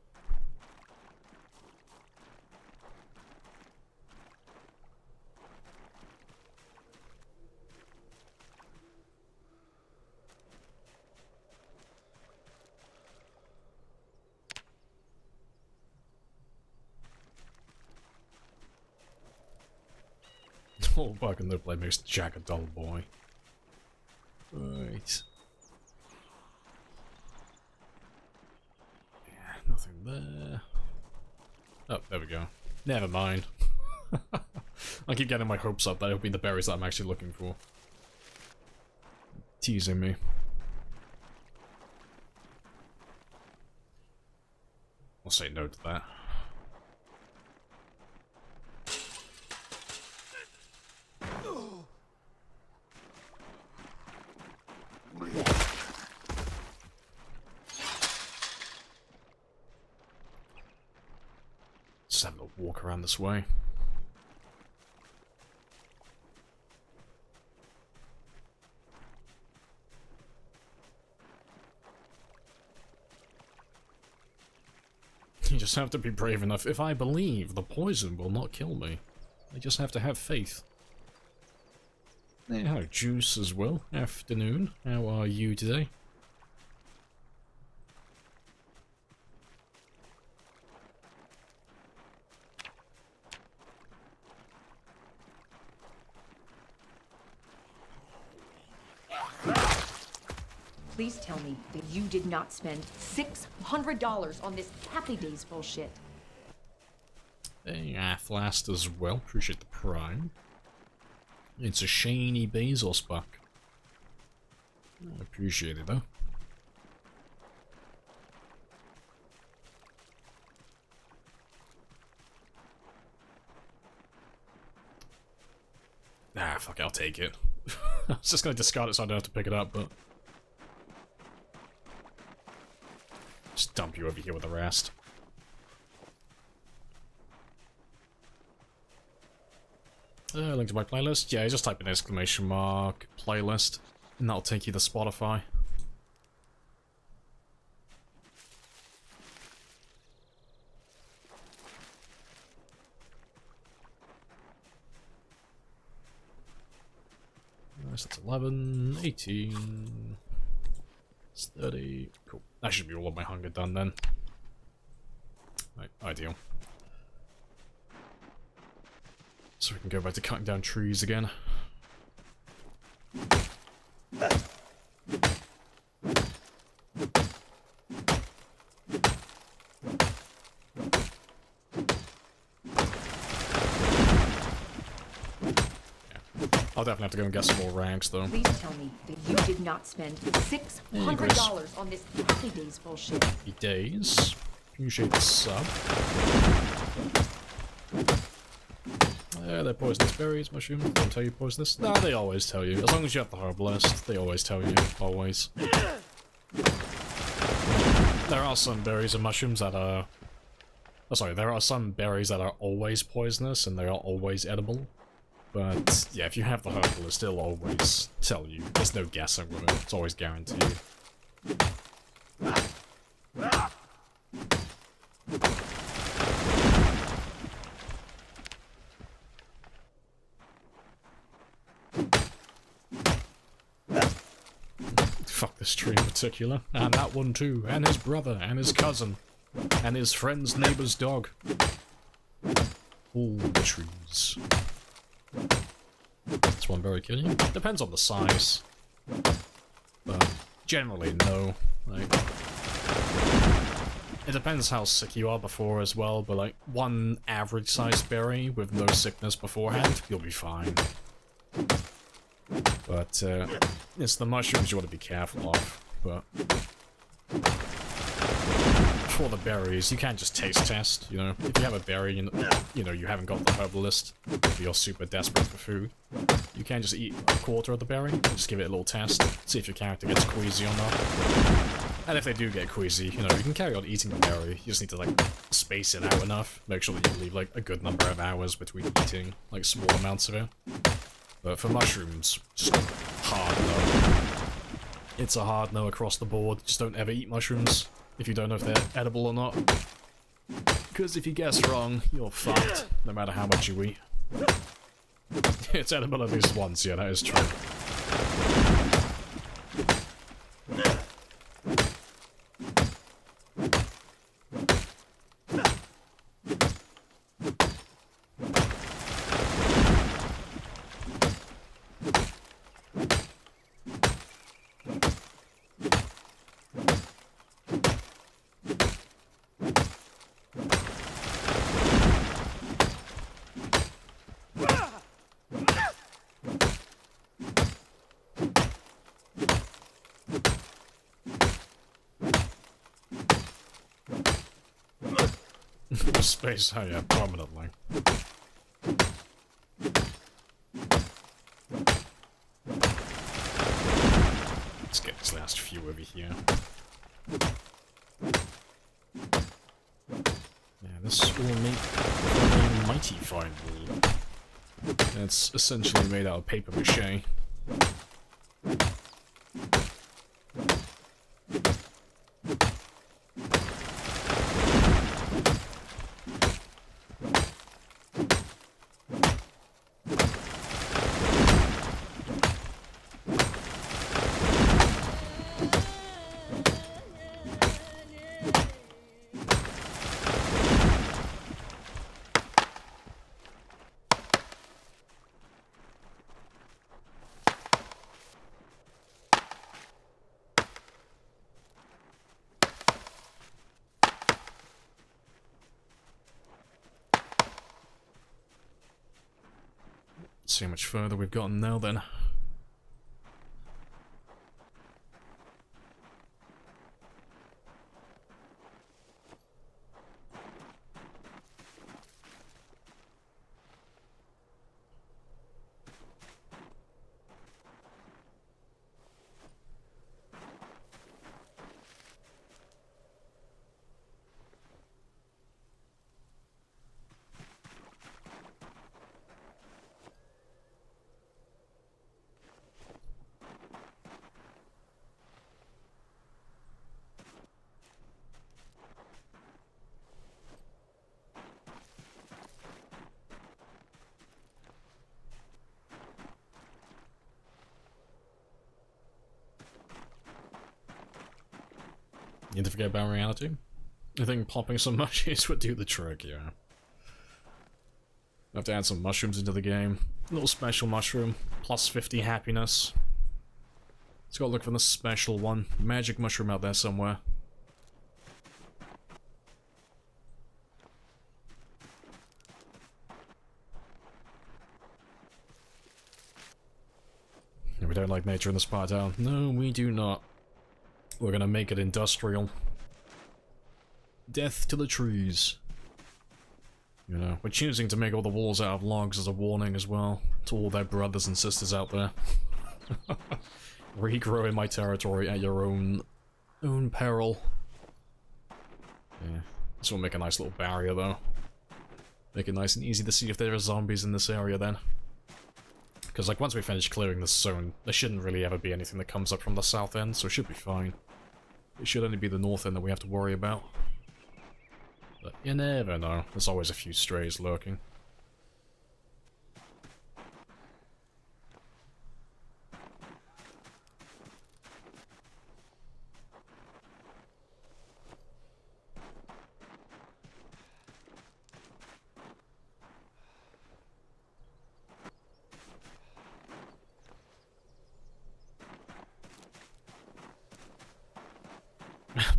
Oh, fucking no play makes Jack a dull boy. Right. Yeah, nothing there. Oh, there we go. Never mind. I keep getting my hopes up that it'll be the berries that I'm actually looking for. Teasing me. I'll say no to that. Just having a walk around this way. You just have to be brave enough. If I believe, the poison will not kill me. I just have to have faith. Hello, Juice as well. Afternoon. How are you today? Please tell me that you did not spend $600 on this Happy Days bullshit. Hey, Athlast as well. Appreciate the prime. It's a shiny Bezos buck. I appreciate it though. Ah, fuck it, I'll take it. I was just gonna discard it so I don't have to pick it up, but... just dump you over here with the rest. Link to my playlist? Yeah, just type in exclamation mark playlist, and that'll take you to Spotify. Nice, that's 11, 18, it's 30, cool. That should be all of my hunger done then. Right, ideal. So we can go back to cutting down trees again. I'll definitely have to go and get some more ranks, though. Please tell me that you did not spend $600 on this Happy Days bullshit. Happy Days. Appreciate the sub. Yeah, they're poisonous berries, mushroom. They don't tell you poisonous. Nah, they always tell you. As long as you have the herbalist, they always tell you. Always. There are some berries and mushrooms that are... oh, sorry, there are some berries that are always poisonous and they are always edible. But, yeah, if you have the herbalist, they'll always tell you. There's no guessing with it. It's always guaranteed. Fuck this tree in particular. And that one too. And his brother. And his cousin. And his friend's neighbor's dog. All the trees. Does one berry kill you? Depends on the size. But generally, no. Like, it depends how sick you are before as well, but like, one average sized berry with no sickness beforehand, you'll be fine. But, it's the mushrooms you want to be careful of, but... for the berries, you can't just taste test, you know? If you have a berry and, you know, you haven't got the herbalist, if you're super desperate for food, you can't just eat a quarter of the berry, just give it a little test, see if your character gets queasy or not. And if they do get queasy, you know, you can carry on eating the berry, you just need to, like, space it out enough, make sure that you leave, like, a good number of hours between eating, like, small amounts of it. But for mushrooms, just hard no. It's a hard no across the board, just don't ever eat mushrooms. If you don't know if they're edible or not. Because if you guess wrong, you're fucked, no matter how much you eat. It's edible at least once, yeah, that is true. Space, oh yeah, prominently. Let's get these last few over here. Yeah, this will make a mighty fine wool. It's essentially made out of paper mache. See how much further we've gotten now then. You need to forget about reality? I think popping some mushrooms would do the trick, yeah. Have to add some mushrooms into the game. A little special mushroom, plus 50 happiness. Let's go look for the special one. Magic mushroom out there somewhere. We don't like nature in this part of town. No, we do not. We're gonna make it industrial. Death to the trees. You know, we're choosing to make all the walls out of logs as a warning as well to all their brothers and sisters out there. Regrowing my territory at your own peril. Yeah, this will make a nice little barrier though. Make it nice and easy to see if there are zombies in this area then. Because like once we finish clearing this zone, there shouldn't really ever be anything that comes up from the south end, so it should be fine. It should only be the north end that we have to worry about. But you never know, there's always a few strays lurking.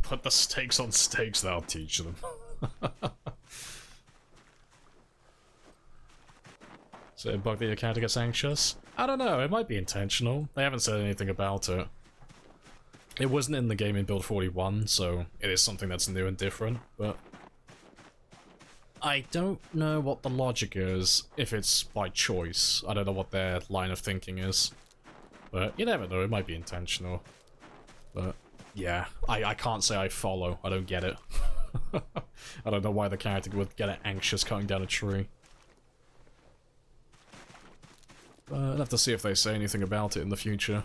Put the stakes on stakes, that'll teach them. So a bug that your character gets anxious? I don't know, it might be intentional. They haven't said anything about it. It wasn't in the game in Build 41, so it is something that's new and different, but... I don't know what the logic is, if it's by choice. I don't know what their line of thinking is. But you never know, it might be intentional. But... yeah, I can't say I follow. I don't get it. I don't know why the character would get anxious cutting down a tree. I'll have to see if they say anything about it in the future.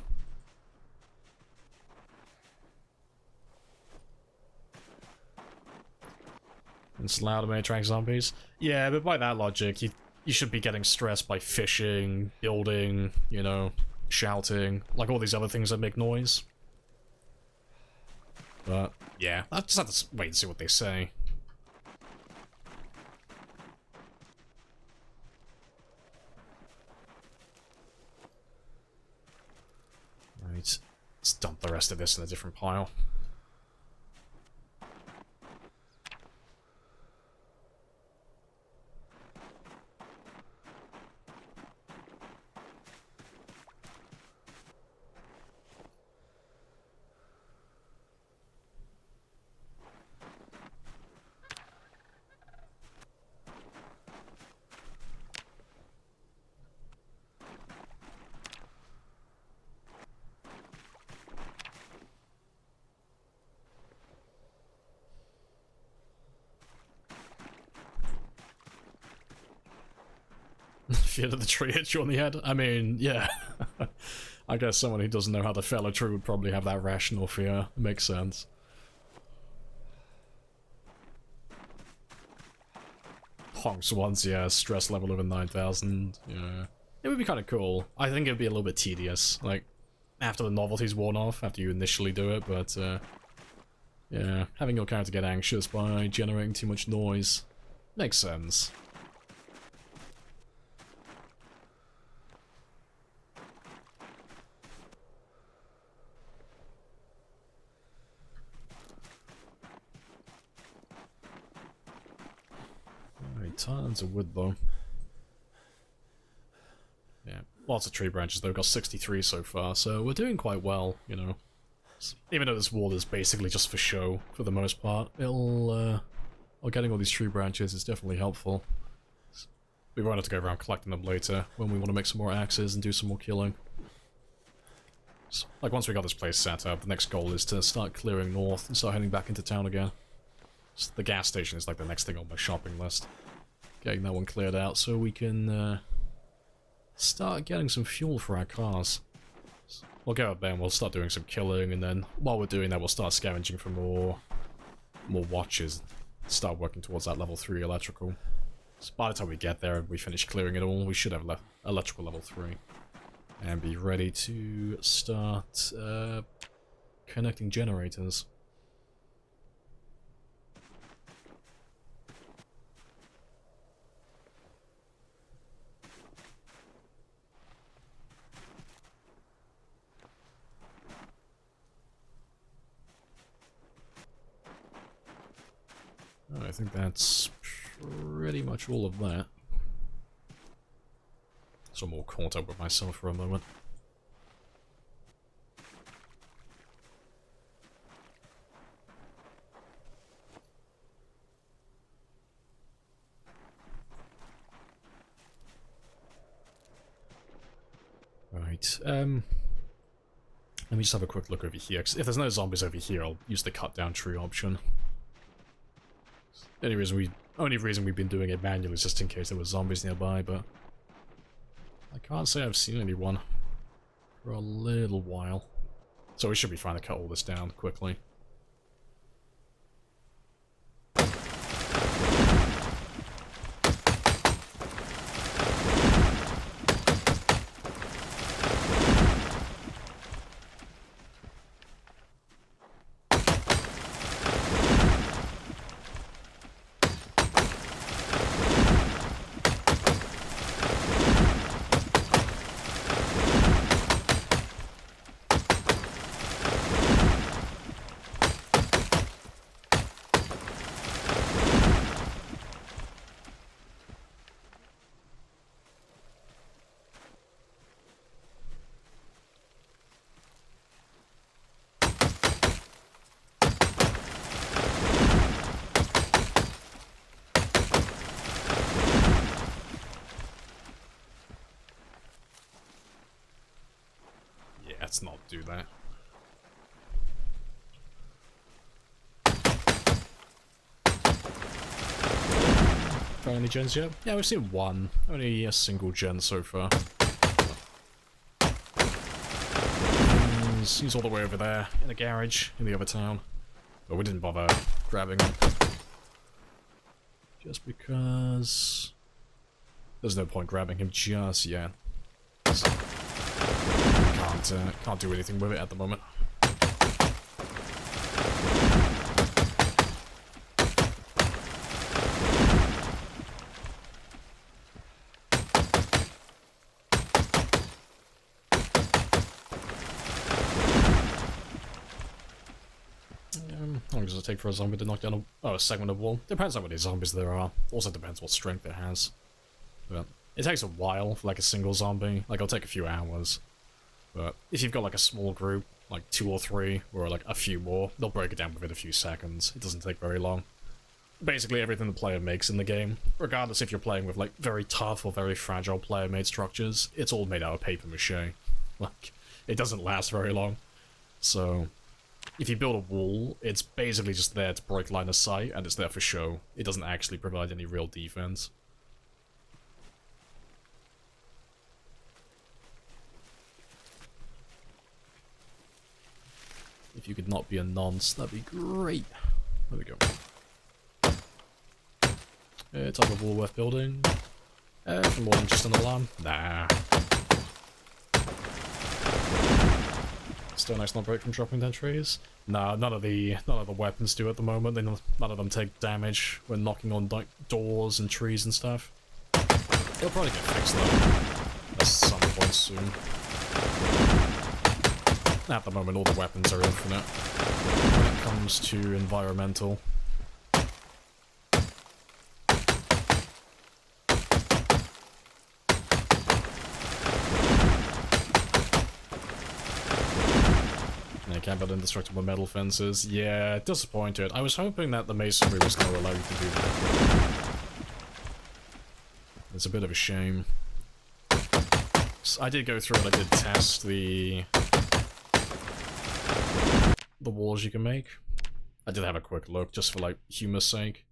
And Slaughter may attract zombies? Yeah, but by that logic, you should be getting stressed by fishing, building, you know, shouting, like all these other things that make noise. But, yeah, I'll just have to wait and see what they say. Right, let's dump the rest of this in a different pile. Fear that the tree hits you on the head? I mean, yeah. I guess someone who doesn't know how to fell a tree would probably have that rational fear. It makes sense. Honks once, yeah. Stress level over 9,000. Yeah. It would be kind of cool. I think it would be a little bit tedious. Like, after the novelty's worn off, after you initially do it, but, yeah. Having your character get anxious by generating too much noise makes sense. Tons of wood though. Yeah, lots of tree branches though, got 63 so far, so we're doing quite well, you know. Even though this wall is basically just for show, for the most part, well, getting all these tree branches is definitely helpful. We won't have to go around collecting them later, when we want to make some more axes and do some more killing. So, like, once we got this place set up, the next goal is to start clearing north and start heading back into town again. So the gas station is like the next thing on my shopping list. Getting that one cleared out so we can, start getting some fuel for our cars. We'll go up there and we'll start doing some killing, and then while we're doing that we'll start scavenging for more watches. Start working towards that level 3 electrical. So by the time we get there and we finish clearing it all, we should have electrical level 3. And be ready to start connecting generators. I think that's pretty much all of that. So I'm all caught up with myself for a moment. Right, let me just have a quick look over here, 'cause if there's no zombies over here, I'll use the cut down tree option. Only reason we've been doing it manually is just in case there were zombies nearby, but I can't say I've seen anyone for a little while. So we should be fine to cut all this down quickly. Yeah, let's not do that. Found any gens yet? Yeah, we've seen one. Only a single gen so far. He's all the way over there, in the garage, in the other town. But we didn't bother grabbing him. Just because... there's no point grabbing him just yet. Can't do anything with it at the moment. How long does it take for a zombie to knock down a segment of wall? Depends on how many zombies there are. Also depends what strength it has. But it takes a while for like a single zombie. Like, it'll take a few hours. But if you've got like a small group, like 2 or 3, or like a few more, they'll break it down within a few seconds. It doesn't take very long. Basically everything the player makes in the game, regardless if you're playing with like very tough or very fragile player-made structures, it's all made out of paper mache. Like, it doesn't last very long. So, if you build a wall, it's basically just there to break line of sight, and it's there for show. It doesn't actually provide any real defense. If you could not be a nonce, that'd be great. There we go. Type of wall worth building. For more than just an alarm. Nah. Stone axe not break from dropping down trees? Nah, none of the weapons do at the moment. None of them take damage when knocking on like doors and trees and stuff. It'll probably get fixed though, at some point soon. At the moment, all the weapons are infinite when it comes to environmental. can't build indestructible metal fences. Yeah, disappointed. I was hoping that the masonry was going to allow you to do that. It's a bit of a shame. So I did go through and I did test the walls you can make. I did have a quick look, just for, like, humor's sake.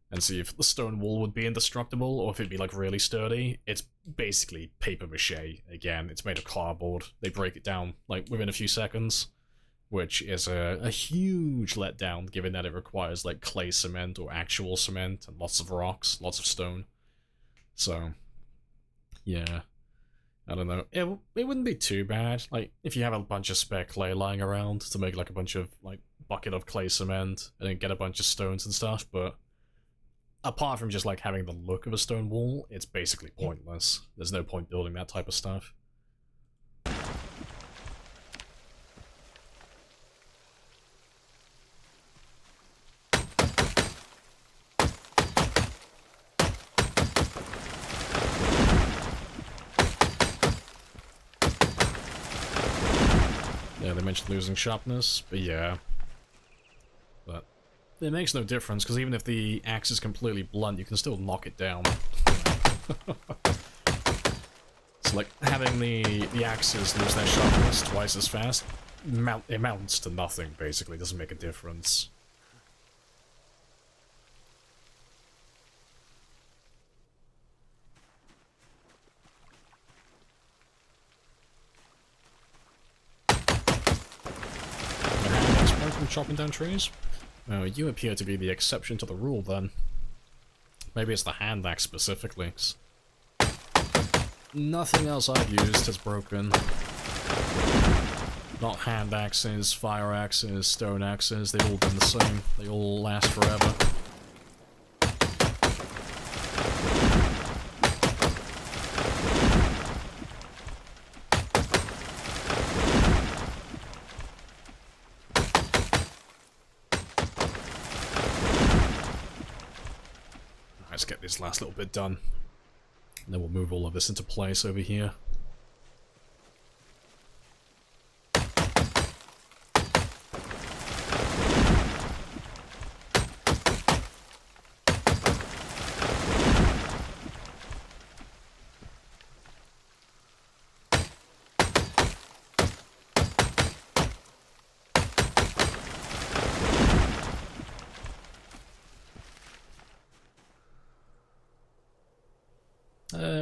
And see if the stone wall would be indestructible, or if it'd be, like, really sturdy. It's basically paper mache. Again, it's made of cardboard. They break it down, like, within a few seconds. Which is a huge letdown, given that it requires, like, clay cement or actual cement, and lots of rocks, lots of stone. So, yeah. I don't know. It wouldn't be too bad. Like, if you have a bunch of spare clay lying around to make, like, a bunch of, like, bucket of clay cement, and then get a bunch of stones and stuff, but apart from just, like, having the look of a stone wall, it's basically pointless. There's no point building that type of stuff. Yeah, they mentioned losing sharpness, but yeah. But it makes no difference, because even if the axe is completely blunt, you can still knock it down. So, like, having the axes lose their sharpness twice as fast, it amounts to nothing, basically. It doesn't make a difference. From chopping down trees? Oh, you appear to be the exception to the rule, then. Maybe it's the hand axe specifically. Nothing else I've used has broken. Not hand axes, fire axes, stone axes, they've all been the same. They all last forever. Let's get this last little bit done. And then we'll move all of this into place over here.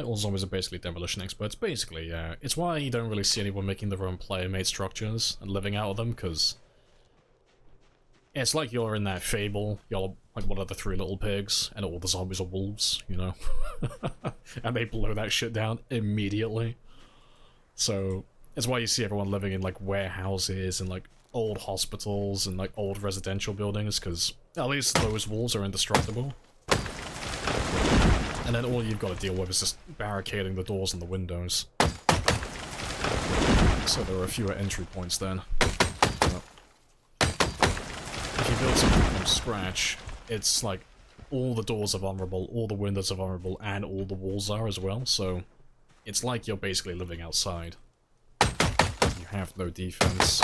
All zombies are basically demolition experts. Basically, yeah. It's why you don't really see anyone making their own player-made structures and living out of them, because it's like you're in that fable, you're like one of the three little pigs, and all the zombies are wolves, you know? And they blow that shit down immediately. So, it's why you see everyone living in, like, warehouses and, like, old hospitals and, like, old residential buildings, because at least those walls are indestructible. And then all you've got to deal with is just barricading the doors and the windows. So there are fewer entry points then. But if you build something from scratch, it's like all the doors are vulnerable, all the windows are vulnerable, and all the walls are as well, so it's like you're basically living outside. You have no defense.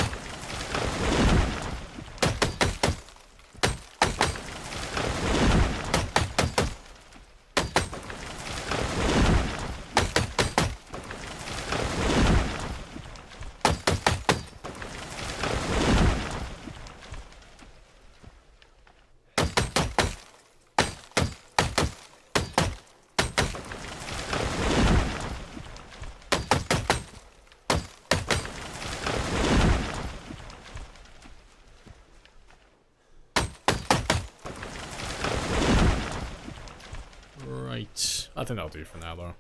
I think that'll do for now, though.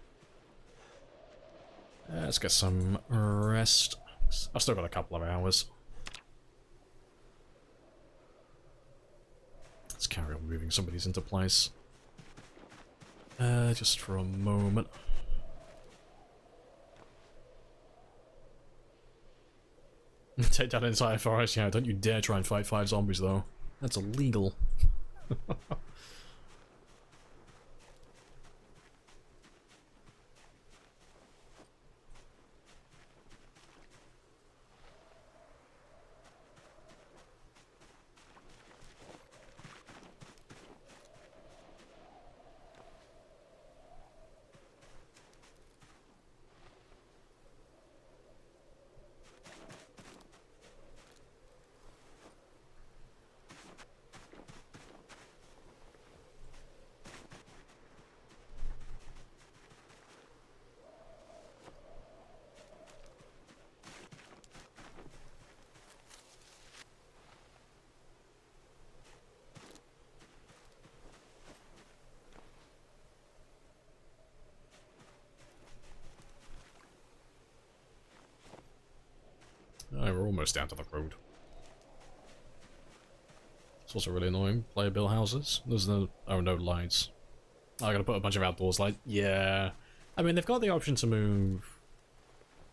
Let's get some rest. I've still got a couple of hours. Let's carry on moving some of these into place. Just for a moment. Take down an entire forest? Yeah, don't you dare try and fight 5 zombies, though. That's illegal. Oh, we're almost down to the road. It's also really annoying. Player build houses. There's no... Oh, no lights. I gotta put a bunch of outdoors lights. Yeah. I mean, they've got the option to move...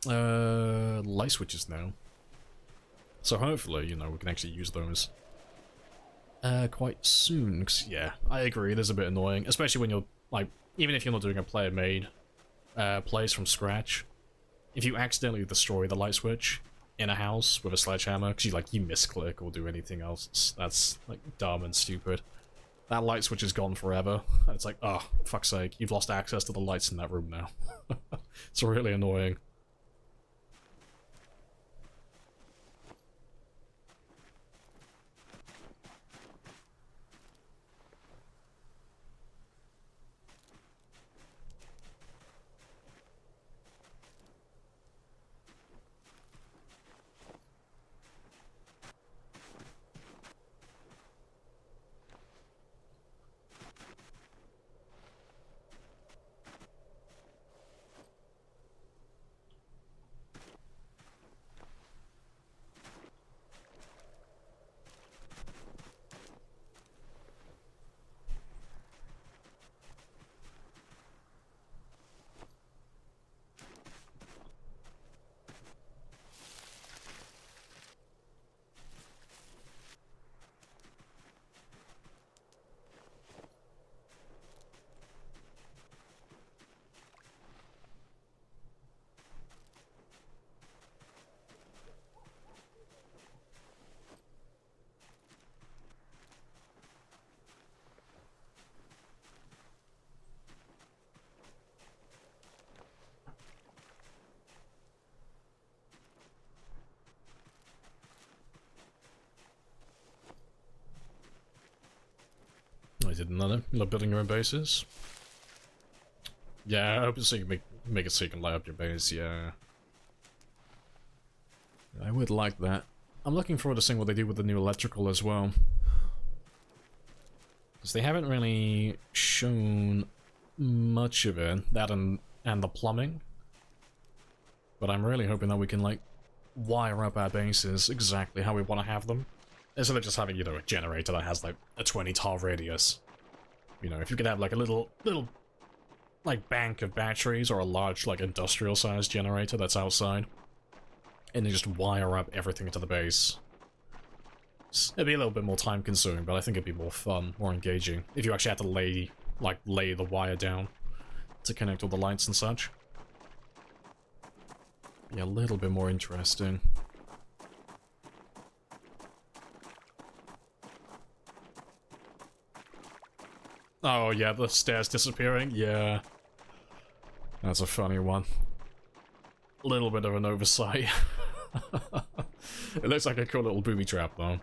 light switches now. So hopefully, you know, we can actually use those quite soon. 'Cause, yeah, I agree, it is a bit annoying. Especially when you're, like, even if you're not doing a player-made place from scratch. If you accidentally destroy the light switch in a house with a sledgehammer, because you misclick or do anything else, that's, like, dumb and stupid. That light switch is gone forever. It's like, oh, fuck's sake, you've lost access to the lights in that room now. It's really annoying. I didn't know. Love building your own bases. Yeah, I hope so you can make it so you can light up your base, yeah. I would like that. I'm looking forward to seeing what they do with the new electrical as well. Because they haven't really shown much of it, that and the plumbing. But I'm really hoping that we can, like, wire up our bases exactly how we want to have them. Instead of just having, you know, a generator that has, like, a 20-tile radius. You know, if you could have, like, a little, like, bank of batteries or a large, like, industrial-sized generator that's outside. And then just wire up everything into the base. It'd be a little bit more time-consuming, but I think it'd be more fun, more engaging. If you actually had to lay the wire down to connect all the lights and such. Be a little bit more interesting. Oh yeah, the stairs disappearing? Yeah. That's a funny one. A little bit of an oversight. It looks like a cool little booby trap though.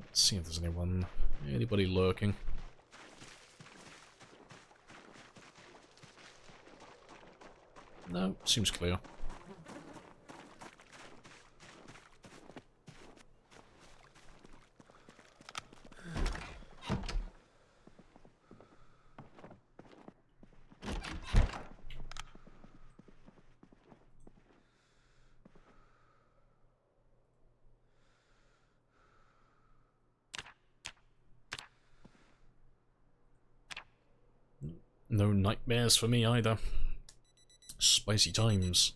Let's see if there's anybody lurking. No, seems clear. No nightmares for me either. Spicy times.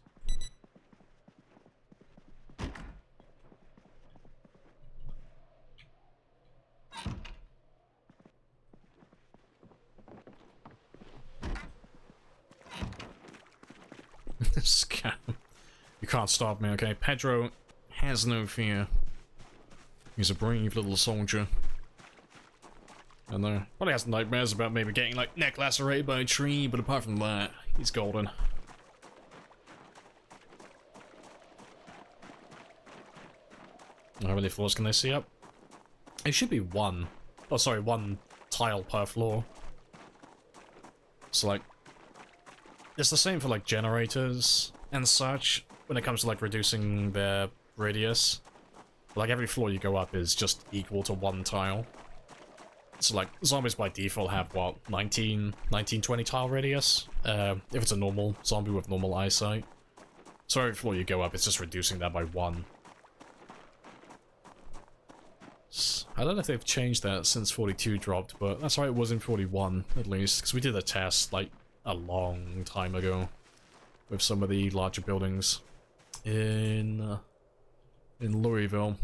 Scam. You can't stop me, okay? Pedro has no fear. He's a brave little soldier. And probably has nightmares about maybe getting, like, neck lacerated by a tree, but apart from that, he's golden. How many floors can they see up? It should be one. Oh, sorry, one tile per floor. So, like, it's the same for, like, generators and such, when it comes to, like, reducing their radius. Like, every floor you go up is just equal to one tile. So like, zombies by default have, what, 19, 20 tile radius? If it's a normal zombie with normal eyesight. So every floor you go up, it's just reducing that by 1. I don't know if they've changed that since 42 dropped, but that's how it was in 41, at least. Because we did a test, like, a long time ago with some of the larger buildings in Louisville.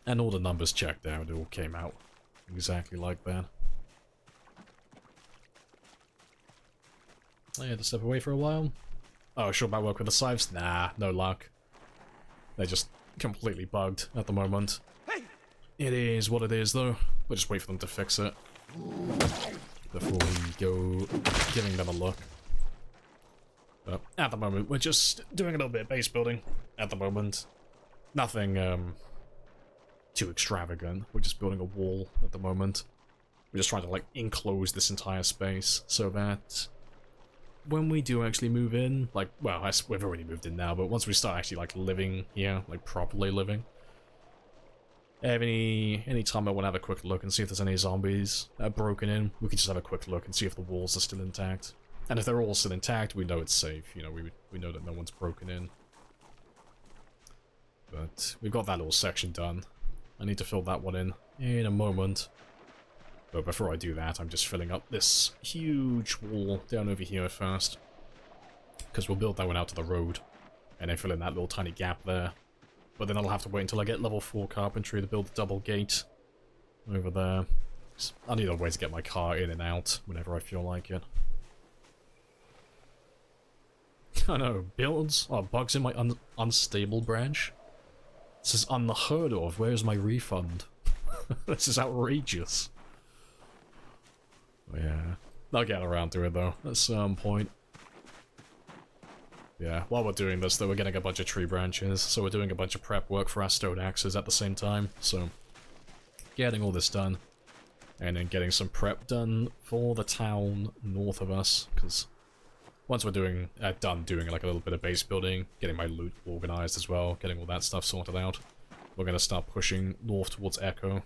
And all the numbers checked out, it all came out exactly like that. I had to step away for a while. Oh, sure about work with the scythes? Nah, no luck. They're just completely bugged at the moment. Hey! It is what it is, though. We'll just wait for them to fix it before we go giving them a look. But at the moment, we're just doing a little bit of base building. At the moment, nothing too extravagant. We're just building a wall at the moment. We're just trying to, like, enclose this entire space so that when we do actually move in, like, well, we've already moved in now, but once we start actually, like, living here, like, properly living, any time I want to have a quick look and see if there's any zombies broken in, we can just have a quick look and see if the walls are still intact. And if they're all still intact, we know it's safe. You know, we know that no one's broken in. But we've got that little section done. I need to fill that one in a moment. But before I do that, I'm just filling up this huge wall down over here first. Because we'll build that one out to the road. And then fill in that little tiny gap there. But then I'll have to wait until I get level 4 carpentry to build a double gate over there. I need a way to get my car in and out whenever I feel like it. I know, builds are bugs in my unstable branch. This is unheard of. Where's my refund? This is outrageous. Yeah, I'll get around to it though at some point. Yeah, while we're doing this though, we're getting a bunch of tree branches, so we're doing a bunch of prep work for our stone axes at the same time, so getting all this done, and then getting some prep done for the town north of us, because once we're done doing like a little bit of base building, getting my loot organized as well, getting all that stuff sorted out, we're going to start pushing north towards Echo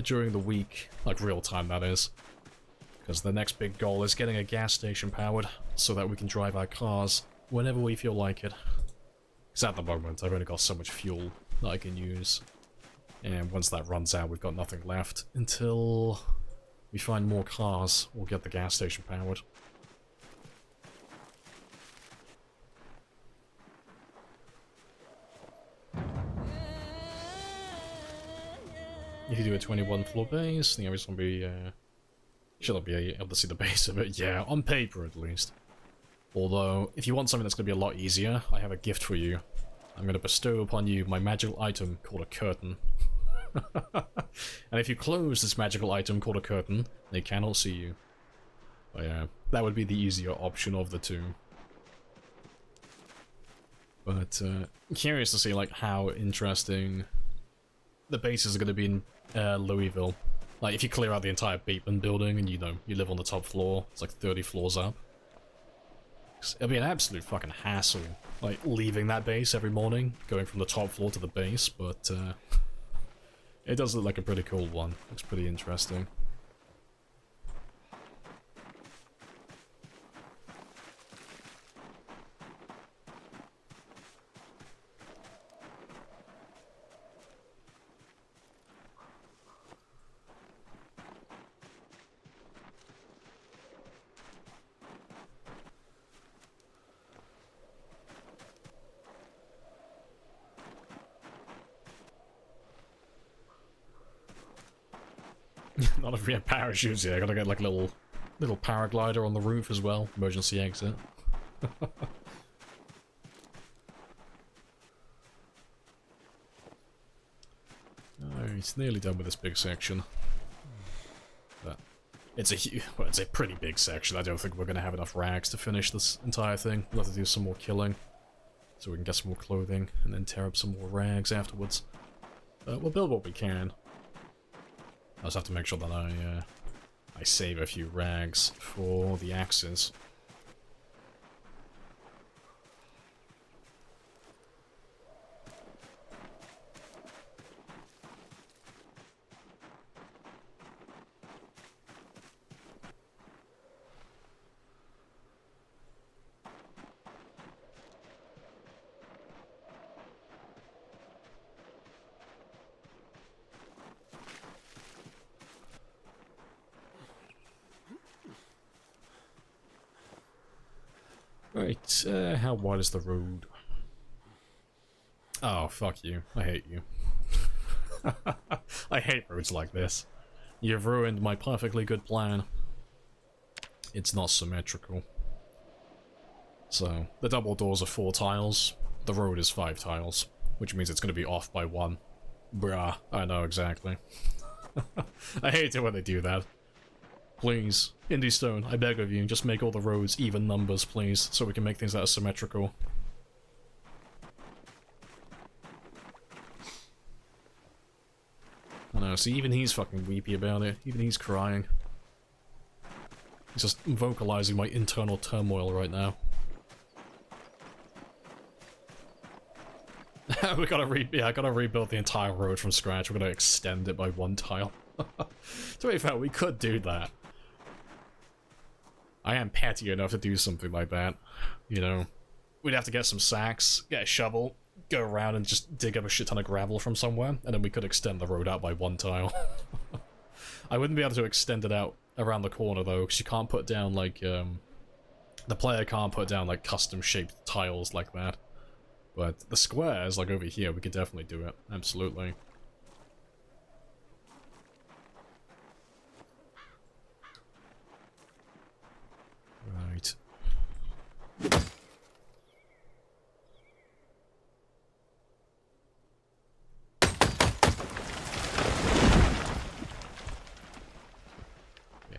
during the week, like real time that is. Because the next big goal is getting a gas station powered so that we can drive our cars whenever we feel like it. Because at the moment, I've only got so much fuel that I can use. And once that runs out, we've got nothing left until we find more cars or get the gas station powered. If you do a 21 floor base, then everyone's gonna be, should be able to see the base of it. Yeah, on paper at least. Although, if you want something that's gonna be a lot easier, I have a gift for you. I'm gonna bestow upon you my magical item called a curtain. And if you close this magical item called a curtain, they cannot see you. But yeah, that would be the easier option of the two. But, curious to see, like, how interesting the bases are going to be in Louisville. Like, if you clear out the entire Bateman building and, you know, you live on the top floor, it's like 30 floors up. It'll be an absolute fucking hassle, like, leaving that base every morning, going from the top floor to the base, but, it does look like a pretty cool one. Looks pretty interesting. Not if we have parachutes, yeah, I gotta get like a little paraglider on the roof as well. Emergency exit. Oh, it's nearly done with this big section. But it's a pretty big section. I don't think we're gonna have enough rags to finish this entire thing. We'll have to do some more killing, so we can get some more clothing, and then tear up some more rags afterwards. We'll build what we can. I just have to make sure that I save a few rags for the axes. Right, how wide is the road? Oh, fuck you. I hate you. I hate roads like this. You've ruined my perfectly good plan. It's not symmetrical. So, the double doors are 4 tiles, the road is 5 tiles, which means it's going to be off by 1. Bruh, I know exactly. I hate it when they do that. Please, Indie Stone, I beg of you, just make all the roads even numbers, please, so we can make things that are symmetrical. I know, see, even he's fucking weepy about it. Even he's crying. He's just vocalizing my internal turmoil right now. I gotta rebuild the entire road from scratch. We're gonna extend it by 1 tile. To be fair, we could do that. I am petty enough to do something like that. You know, we'd have to get some sacks, get a shovel, go around and just dig up a shit ton of gravel from somewhere, and then we could extend the road out by 1 tile. I wouldn't be able to extend it out around the corner though, because you can't put down like, the player can't put down like custom shaped tiles like that. But the squares, like over here, we could definitely do it. Absolutely. Right.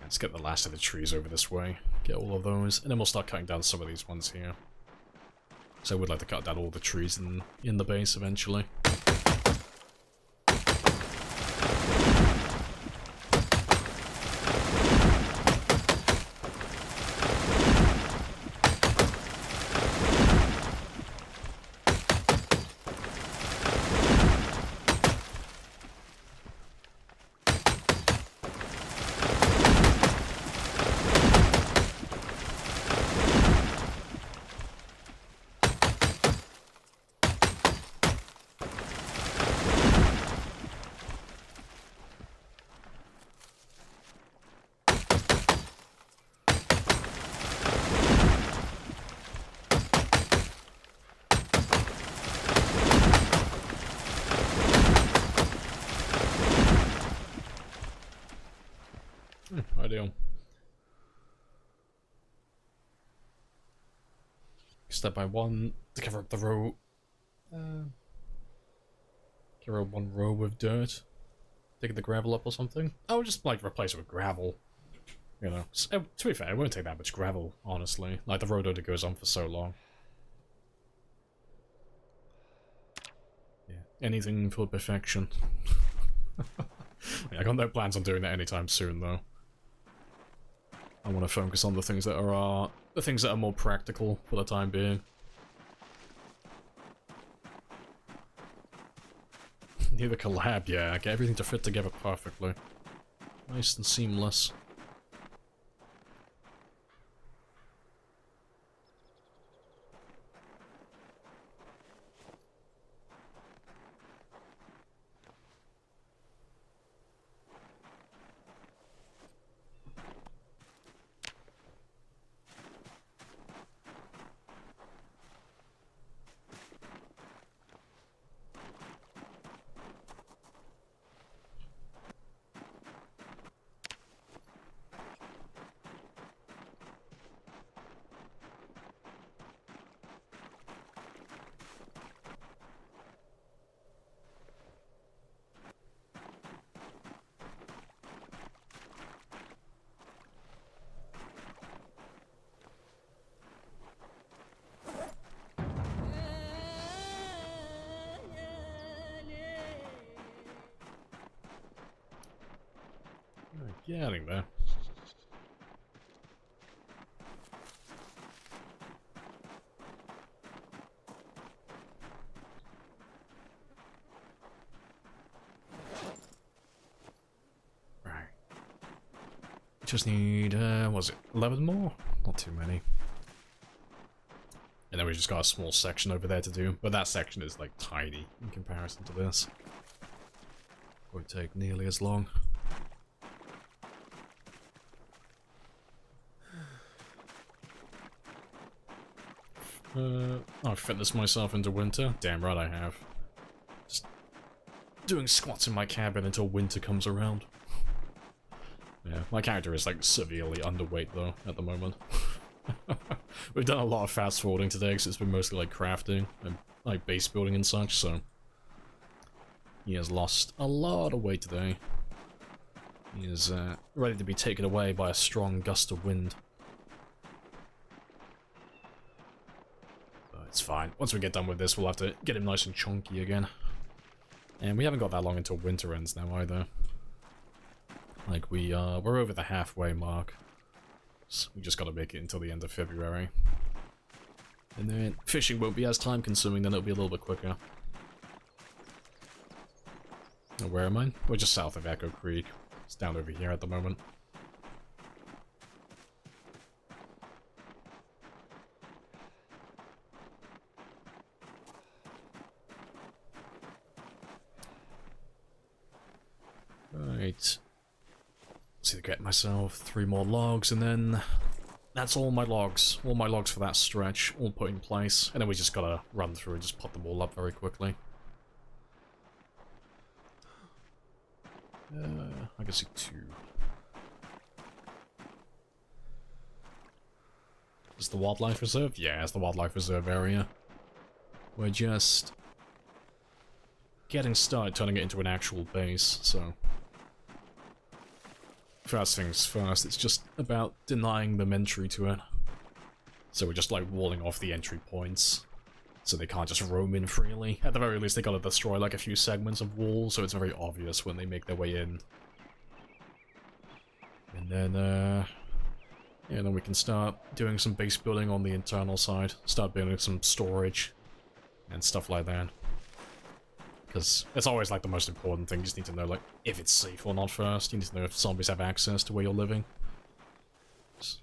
Let's get the last of the trees over this way. Get all of those, and then we'll start cutting down some of these ones here. So I would like to cut down all the trees in the base eventually. Ideal. Step by 1 to cover up the row. Cover up 1 row with dirt. Dig the gravel up or something. Oh, just like replace it with gravel. You know, so, to be fair, it won't take that much gravel, honestly. Like the road only goes on for so long. Yeah, anything for perfection. I got no plans on doing that anytime soon, though. I want to focus on the things that are more practical for the time being. Need a collab, yeah, get everything to fit together perfectly. Nice and seamless. Getting there. Right. Just need, was it 11 more? Not too many. And then we just got a small section over there to do, but that section is like tiny in comparison to this. Won't take nearly as long. I've fitnessed myself into winter. Damn right I have. Just doing squats in my cabin until winter comes around. Yeah, my character is like severely underweight though at the moment. We've done a lot of fast forwarding today because it's been mostly like crafting and like base building and such, so he has lost a lot of weight today. He is ready to be taken away by a strong gust of wind. But it's fine. Once we get done with this, we'll have to get him nice and chunky again. And we haven't got that long until winter ends now either. Like we're over the halfway mark. So we just gotta make it until the end of February. And then fishing won't be as time consuming, then it'll be a little bit quicker. Now, where am I? We're just south of Echo Creek. It's down over here at the moment. Right. Let's either get myself 3 more logs, and then that's all my logs. All my logs for that stretch, all put in place. And then we just gotta run through and just pop them all up very quickly. I can see 2. Is the wildlife reserve? Yeah, it's the wildlife reserve area. We're just getting started turning it into an actual base, so first things first, it's just about denying them entry to it. So we're just like walling off the entry points, so they can't just roam in freely. At the very least, they gotta destroy like a few segments of wall, so it's very obvious when they make their way in. And then, yeah, then we can start doing some base building on the internal side. Start building some storage and stuff like that. Because it's always like the most important thing. You just need to know like if it's safe or not first. You need to know if zombies have access to where you're living.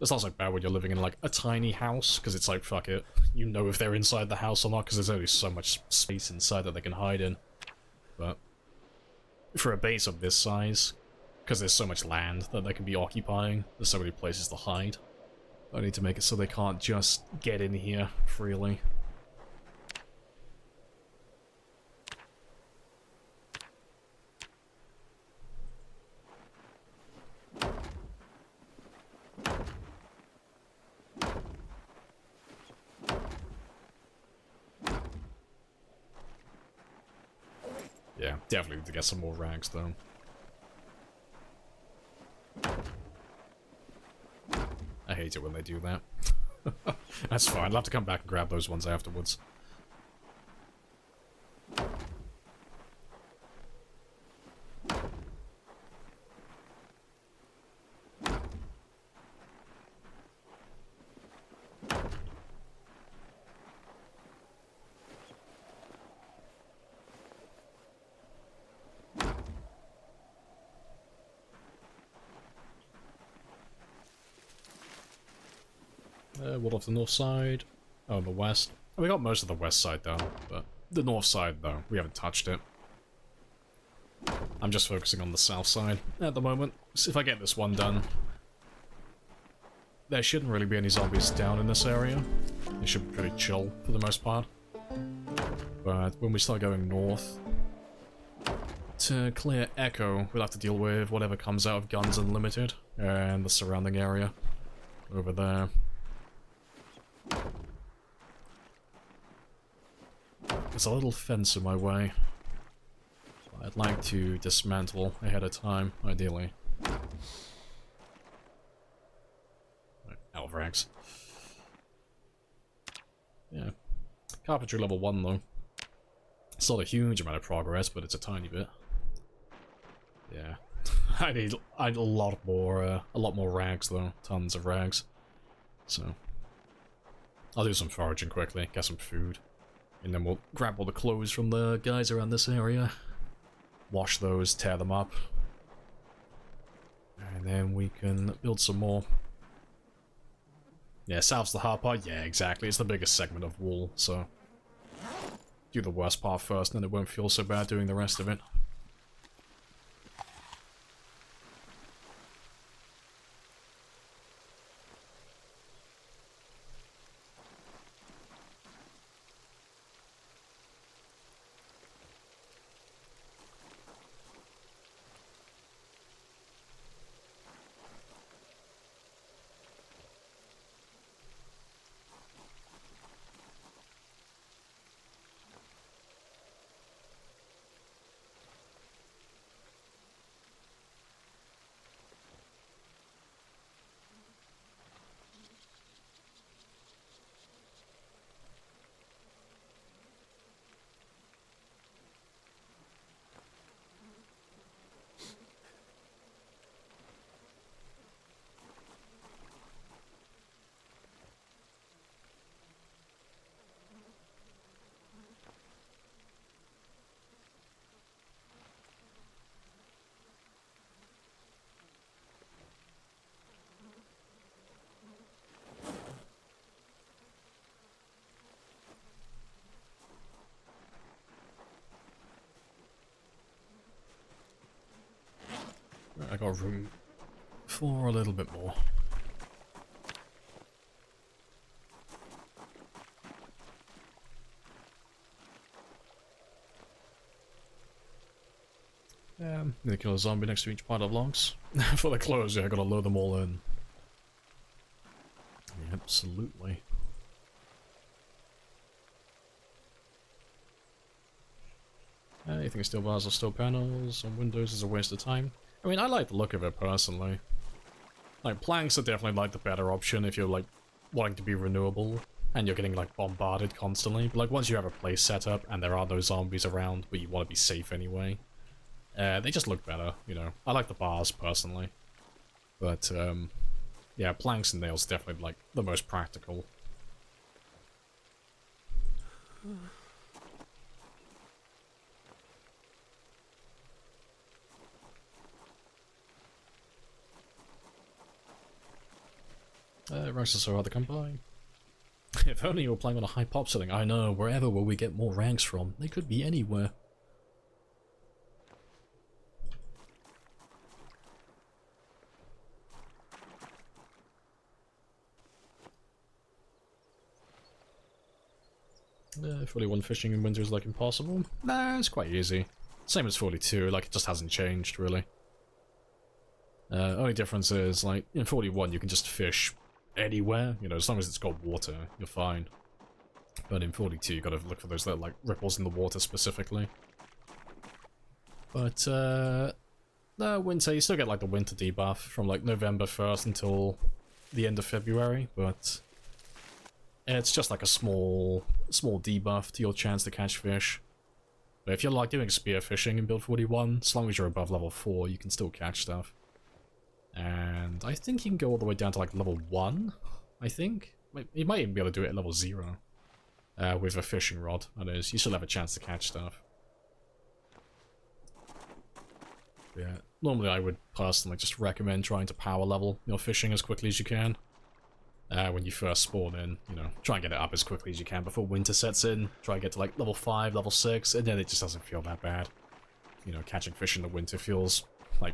It's also bad when you're living in like a tiny house, because it's like, fuck it. You know if they're inside the house or not, because there's only so much space inside that they can hide in. But for a base of this size, because there's so much land that they can be occupying, there's so many places to hide. I need to make it so they can't just get in here freely. Yeah, definitely need to get some more rags, though. I hate it when they do that. That's fine, I'll have to come back and grab those ones afterwards. What off the north side? Oh, the west. We got most of the west side done, but the north side, though, we haven't touched it. I'm just focusing on the south side at the moment. So if I get this one done, there shouldn't really be any zombies down in this area. They should be pretty chill for the most part. But when we start going north, to clear Echo, we'll have to deal with whatever comes out of Guns Unlimited and the surrounding area over there. There's a little fence in my way. I'd like to dismantle ahead of time, ideally. Alvrags. Yeah. Carpentry level 1 though. It's not a huge amount of progress, but it's a tiny bit. Yeah. I need a lot more rags though. Tons of rags. So I'll do some foraging quickly, get some food. And then we'll grab all the clothes from the guys around this area. Wash those, tear them up. And then we can build some more. Yeah, south's the hard part. Yeah, exactly. It's the biggest segment of wall, so do the worst part first, and then it won't feel so bad doing the rest of it. I got room for a little bit more. Need to kill a zombie next to each pile of logs. For the clothes, yeah, I gotta load them all in. Yeah, absolutely. Anything steel bars or steel panels on windows is a waste of time. I mean, I like the look of it personally. Like, planks are definitely like the better option if you're like wanting to be renewable and you're getting like bombarded constantly. But like once you have a place set up and there are no zombies around, but you want to be safe anyway, they just look better, you know. I like the bars personally, but yeah, planks and nails definitely like the most practical. Ranks are so hard to come by. If only you were playing on a high pop setting. I know, wherever will we get more ranks from? They could be anywhere. Yeah, 41 fishing in winter is like impossible. Nah, it's quite easy. Same as 42, like it just hasn't changed really. Only difference is, like, in 41 you can just fish anywhere, you know, as long as it's got water, you're fine. But in 42 you gotta look for those little, like, ripples in the water specifically. But, no, winter, you still get, like, the winter debuff from, like, November 1st until the end of February, but it's just, like, a small debuff to your chance to catch fish. But if you're, like, doing spear fishing in build 41, as long as you're above level 4, you can still catch stuff. And I think you can go all the way down to like level 1, I think. You might even be able to do it at level 0. With a fishing rod, that is. You still have a chance to catch stuff. Yeah, normally I would personally just recommend trying to power level your fishing as quickly as you can. When you first spawn in, you know, try and get it up as quickly as you can before winter sets in. Try and get to like level 5, level 6, and then it just doesn't feel that bad. You know, catching fish in the winter feels like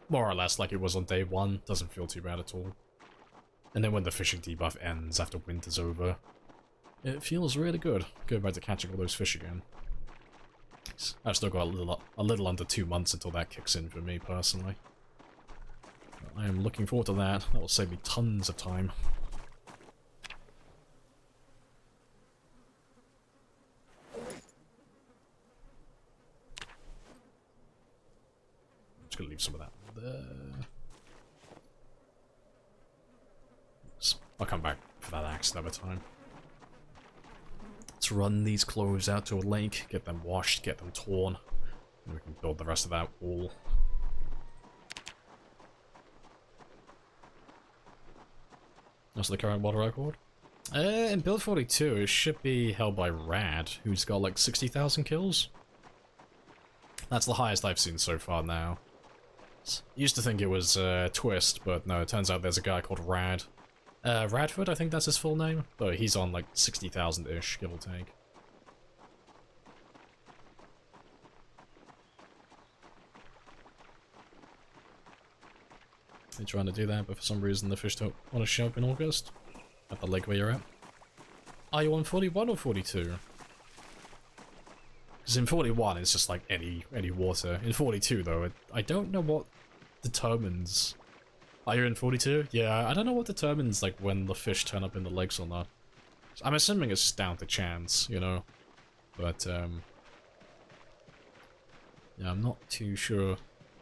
more or less like it was on day 1, doesn't feel too bad at all. And then when the fishing debuff ends after winter's over, it feels really good. Go back to catching all those fish again. I've still got a little under 2 months until that kicks in for me personally. I am looking forward to that. That will save me tons of time. I'm just gonna leave some of that there. I'll come back for that axe another time. Let's run these clothes out to a lake, get them washed, get them torn, and we can build the rest of that wall. That's the current water record. In build 42, it should be held by Rad, who's got like 60,000 kills. That's the highest I've seen so far now. Used to think it was Twist, but no, it turns out there's a guy called Rad. Radford, I think that's his full name, but he's on like 60,000-ish, give or take. They're trying to do that, but for some reason the fish don't want to show up in August. At the lake where you're at. Are you on 41 or 42? Because in 41 it's just like any water. In 42 though, I don't know what determines... Are you in 42? Yeah, I don't know what determines like when the fish turn up in the lakes or not. I'm assuming it's just down to chance, you know? But, yeah, I'm not too sure.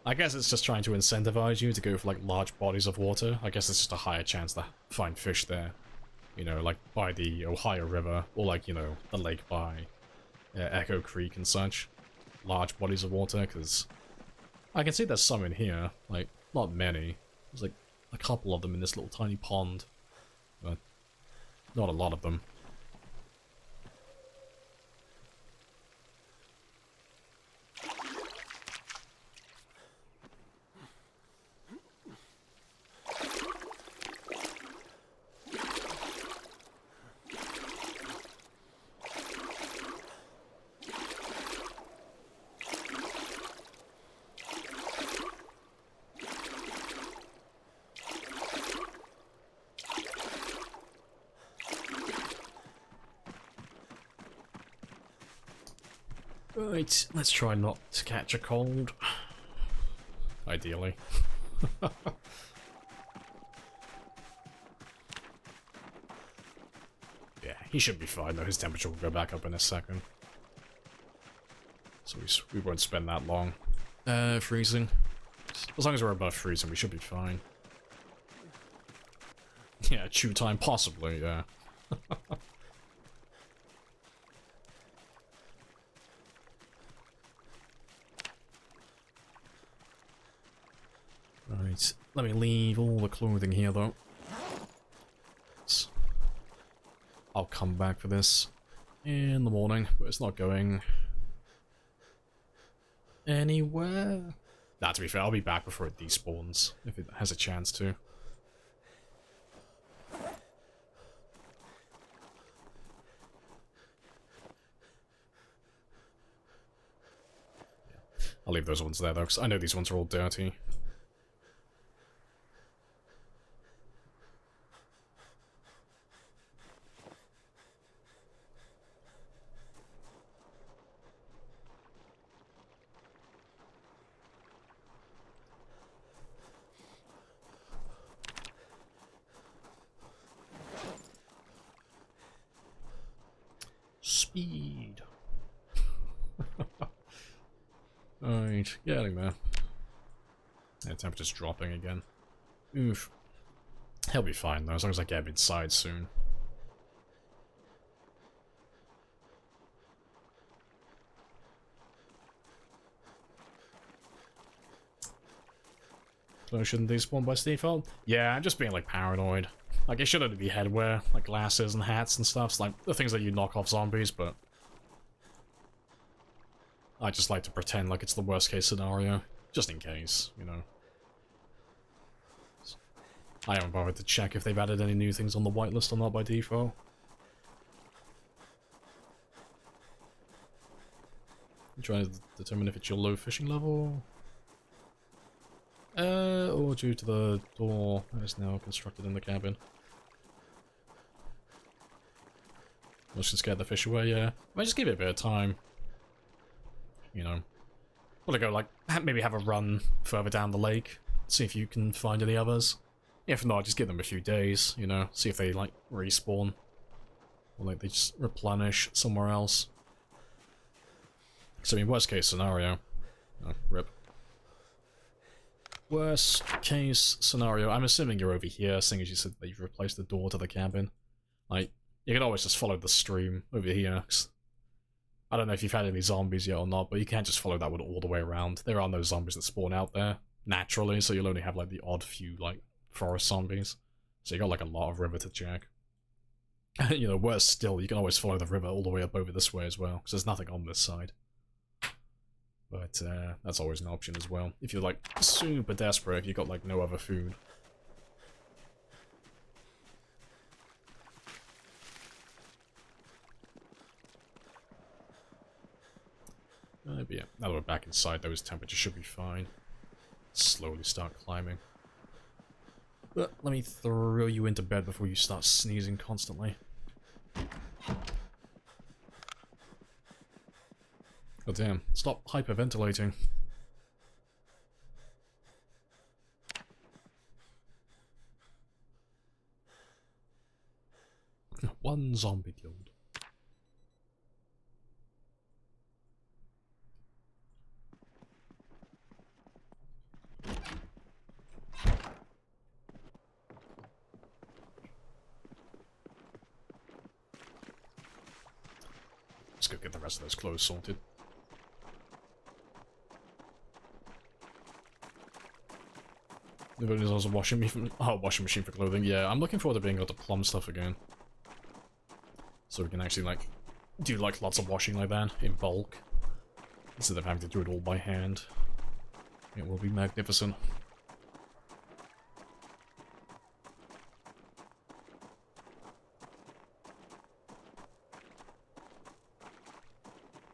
I guess it's just trying to incentivize you to go for like large bodies of water. I guess it's just a higher chance to find fish there. You know, like by the Ohio River, or like, you know, the lake by Echo Creek and such. Large bodies of water, because I can see there's some in here. Like, not many. There's like a couple of them in this little tiny pond, but not a lot of them. Right, let's try not to catch a cold. Ideally. Yeah, he should be fine though. His temperature will go back up in a second. So we won't spend that long. Freezing. As long as we're above freezing, we should be fine. Yeah, chew time possibly, yeah. Right, let me leave all the clothing here though. I'll come back for this in the morning, but it's not going anywhere. Nah, to be fair, I'll be back before it despawns, if it has a chance to. I'll leave those ones there though, because I know these ones are all dirty. Speed. Alright, getting there. Yeah, temperature's dropping again. Oof. He'll be fine though, as long as I get him inside soon. So shouldn't they spawn by default? Yeah, I'm just being like paranoid. Like it shouldn't be headwear, like glasses and hats and stuff. It's like the things that you knock off zombies, but I just like to pretend like it's the worst case scenario, just in case, you know. I haven't bothered to check if they've added any new things on the whitelist or not by default. I'm trying to determine if it's your low fishing level. Or due to the door that is now constructed in the cabin. Let's just get the fish away, yeah. I just give it a bit of time. You know. Want to go, like, maybe have a run further down the lake. See if you can find any others. If not, just give them a few days, you know. See if they, like, respawn. Or, like, they just replenish somewhere else. So, I mean, worst case scenario. Oh, rip. Worst case scenario. I'm assuming you're over here, seeing as you said that you've replaced the door to the cabin. Like, you can always just follow the stream over here. I don't know if you've had any zombies yet or not, but you can't just follow that one all the way around. There are no zombies that spawn out there, naturally, so you'll only have, like, the odd few, like, forest zombies. So you got, like, a lot of river to check. You know, worse still, you can always follow the river all the way up over this way as well, because there's nothing on this side. But, that's always an option as well. If you're, like, super desperate, if you've got, like, no other food. But yeah, now that we're back inside, though, his temperature should be fine. Slowly start climbing. But let me throw you into bed before you start sneezing constantly. Oh damn, stop hyperventilating. One zombie killed. Let's go get the rest of those clothes sorted. There's also a washing machine for clothing. Yeah, I'm looking forward to being able to plumb stuff again. So we can actually, like, do, like, lots of washing like that, in bulk. Instead of having to do it all by hand. It will be magnificent.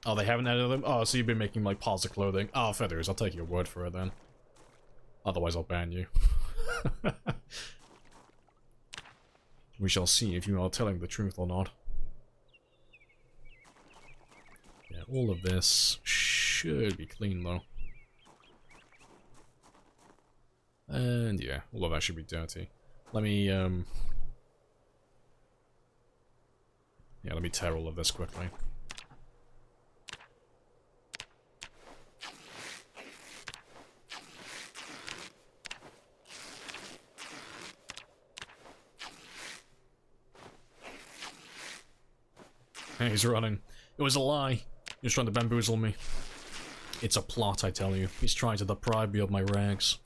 Oh, they haven't added them? Oh, so you've been making, like, piles of clothing. Oh, feathers, I'll take your word for it then. Otherwise, I'll ban you. We shall see if you are telling the truth or not. Yeah. all of this should be clean though. And yeah, all of that should be dirty. Let me, yeah, let me tear all of this quickly. Hey, he's running. It was a lie. He was trying to bamboozle me. It's a plot, I tell you. He's trying to deprive me of my rags.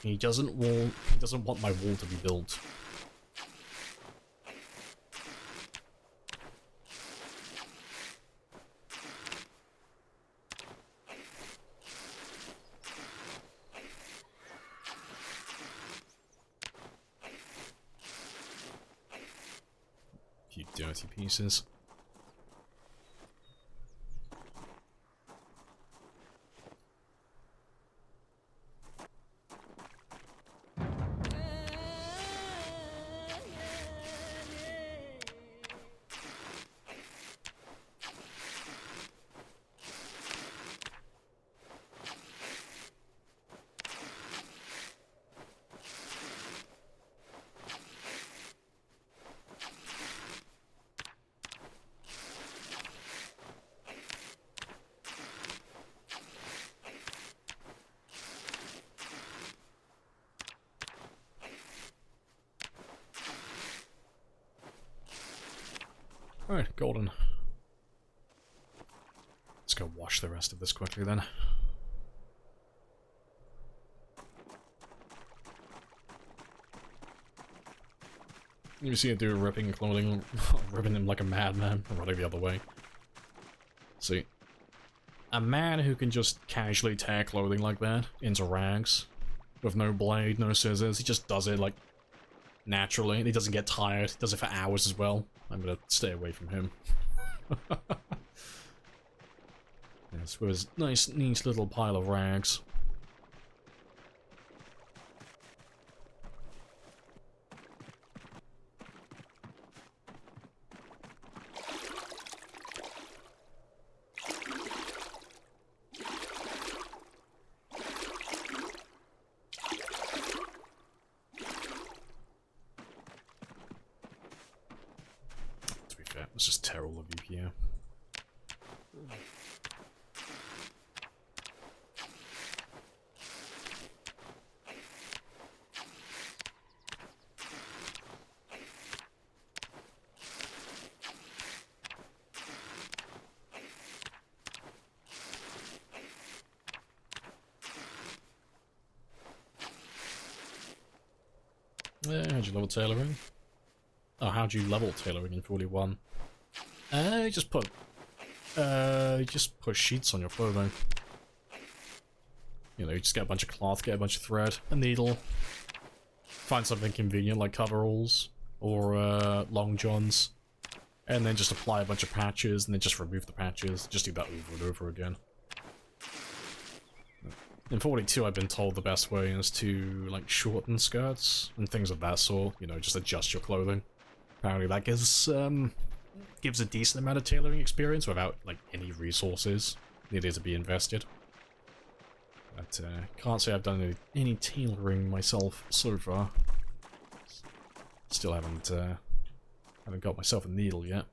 He doesn't want my wall to be built. You dirty pieces. Alright, golden. Let's go wash the rest of this quickly then. You see a dude ripping clothing, ripping him like a madman, running the other way. See, a man who can just casually tear clothing like that into rags, with no blade, no scissors, he just does it like naturally, and he doesn't get tired, he does it for hours as well. I'm gonna stay away from him. Yes, with his nice, neat little pile of rags. Let's just tear all of you here. How'd you level tailoring? Oh, how'd you level tailoring in 41? Just put sheets on your clothing. You know, you just get a bunch of cloth, get a bunch of thread, a needle. Find something convenient like coveralls or long johns, and then just apply a bunch of patches, and then just remove the patches. Just do that over and over again. In 42, I've been told the best way is to like shorten skirts and things of that sort. You know, just adjust your clothing. Apparently, that gives a decent amount of tailoring experience without like any resources needed to be invested. But can't say I've done any tailoring myself so far. Still haven't got myself a needle yet.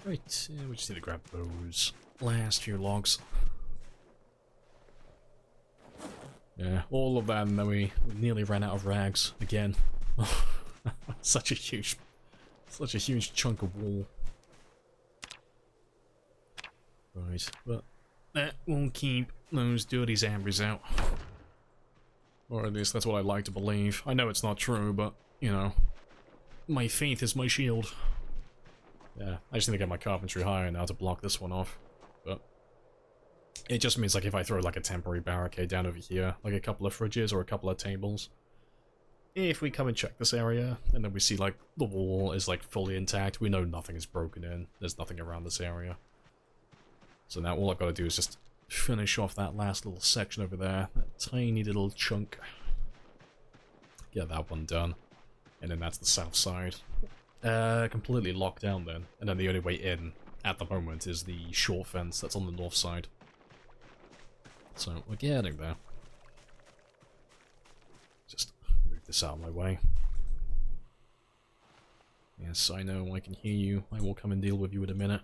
Right, we just need to grab those last few logs. Yeah, all of them, and then we nearly ran out of rags again. such a huge chunk of wall. Right, but that will keep those dirty zombies out. Or at least that's what I like to believe. I know it's not true, but, you know, my faith is my shield. Yeah, I just need to get my carpentry higher now to block this one off. But it just means, like, if I throw, like, a temporary barricade down over here, like a couple of fridges or a couple of tables, if we come and check this area, and then we see, like, the wall is, like, fully intact, we know nothing is broken in. There's nothing around this area. So now all I've got to do is just finish off that last little section over there, that tiny little chunk. Get that one done. And then that's the south side. Completely locked down then. And then the only way in, at the moment, is the short fence that's on the north side. So, we're getting there. Just move this out of my way. Yes, I know, I can hear you. I will come and deal with you in a minute.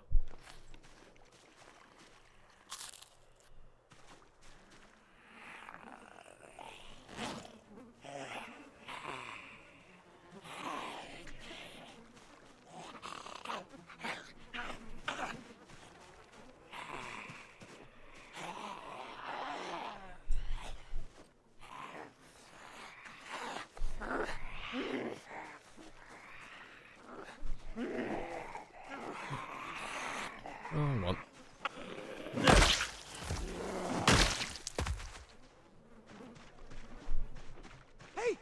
Oh, what? Hey!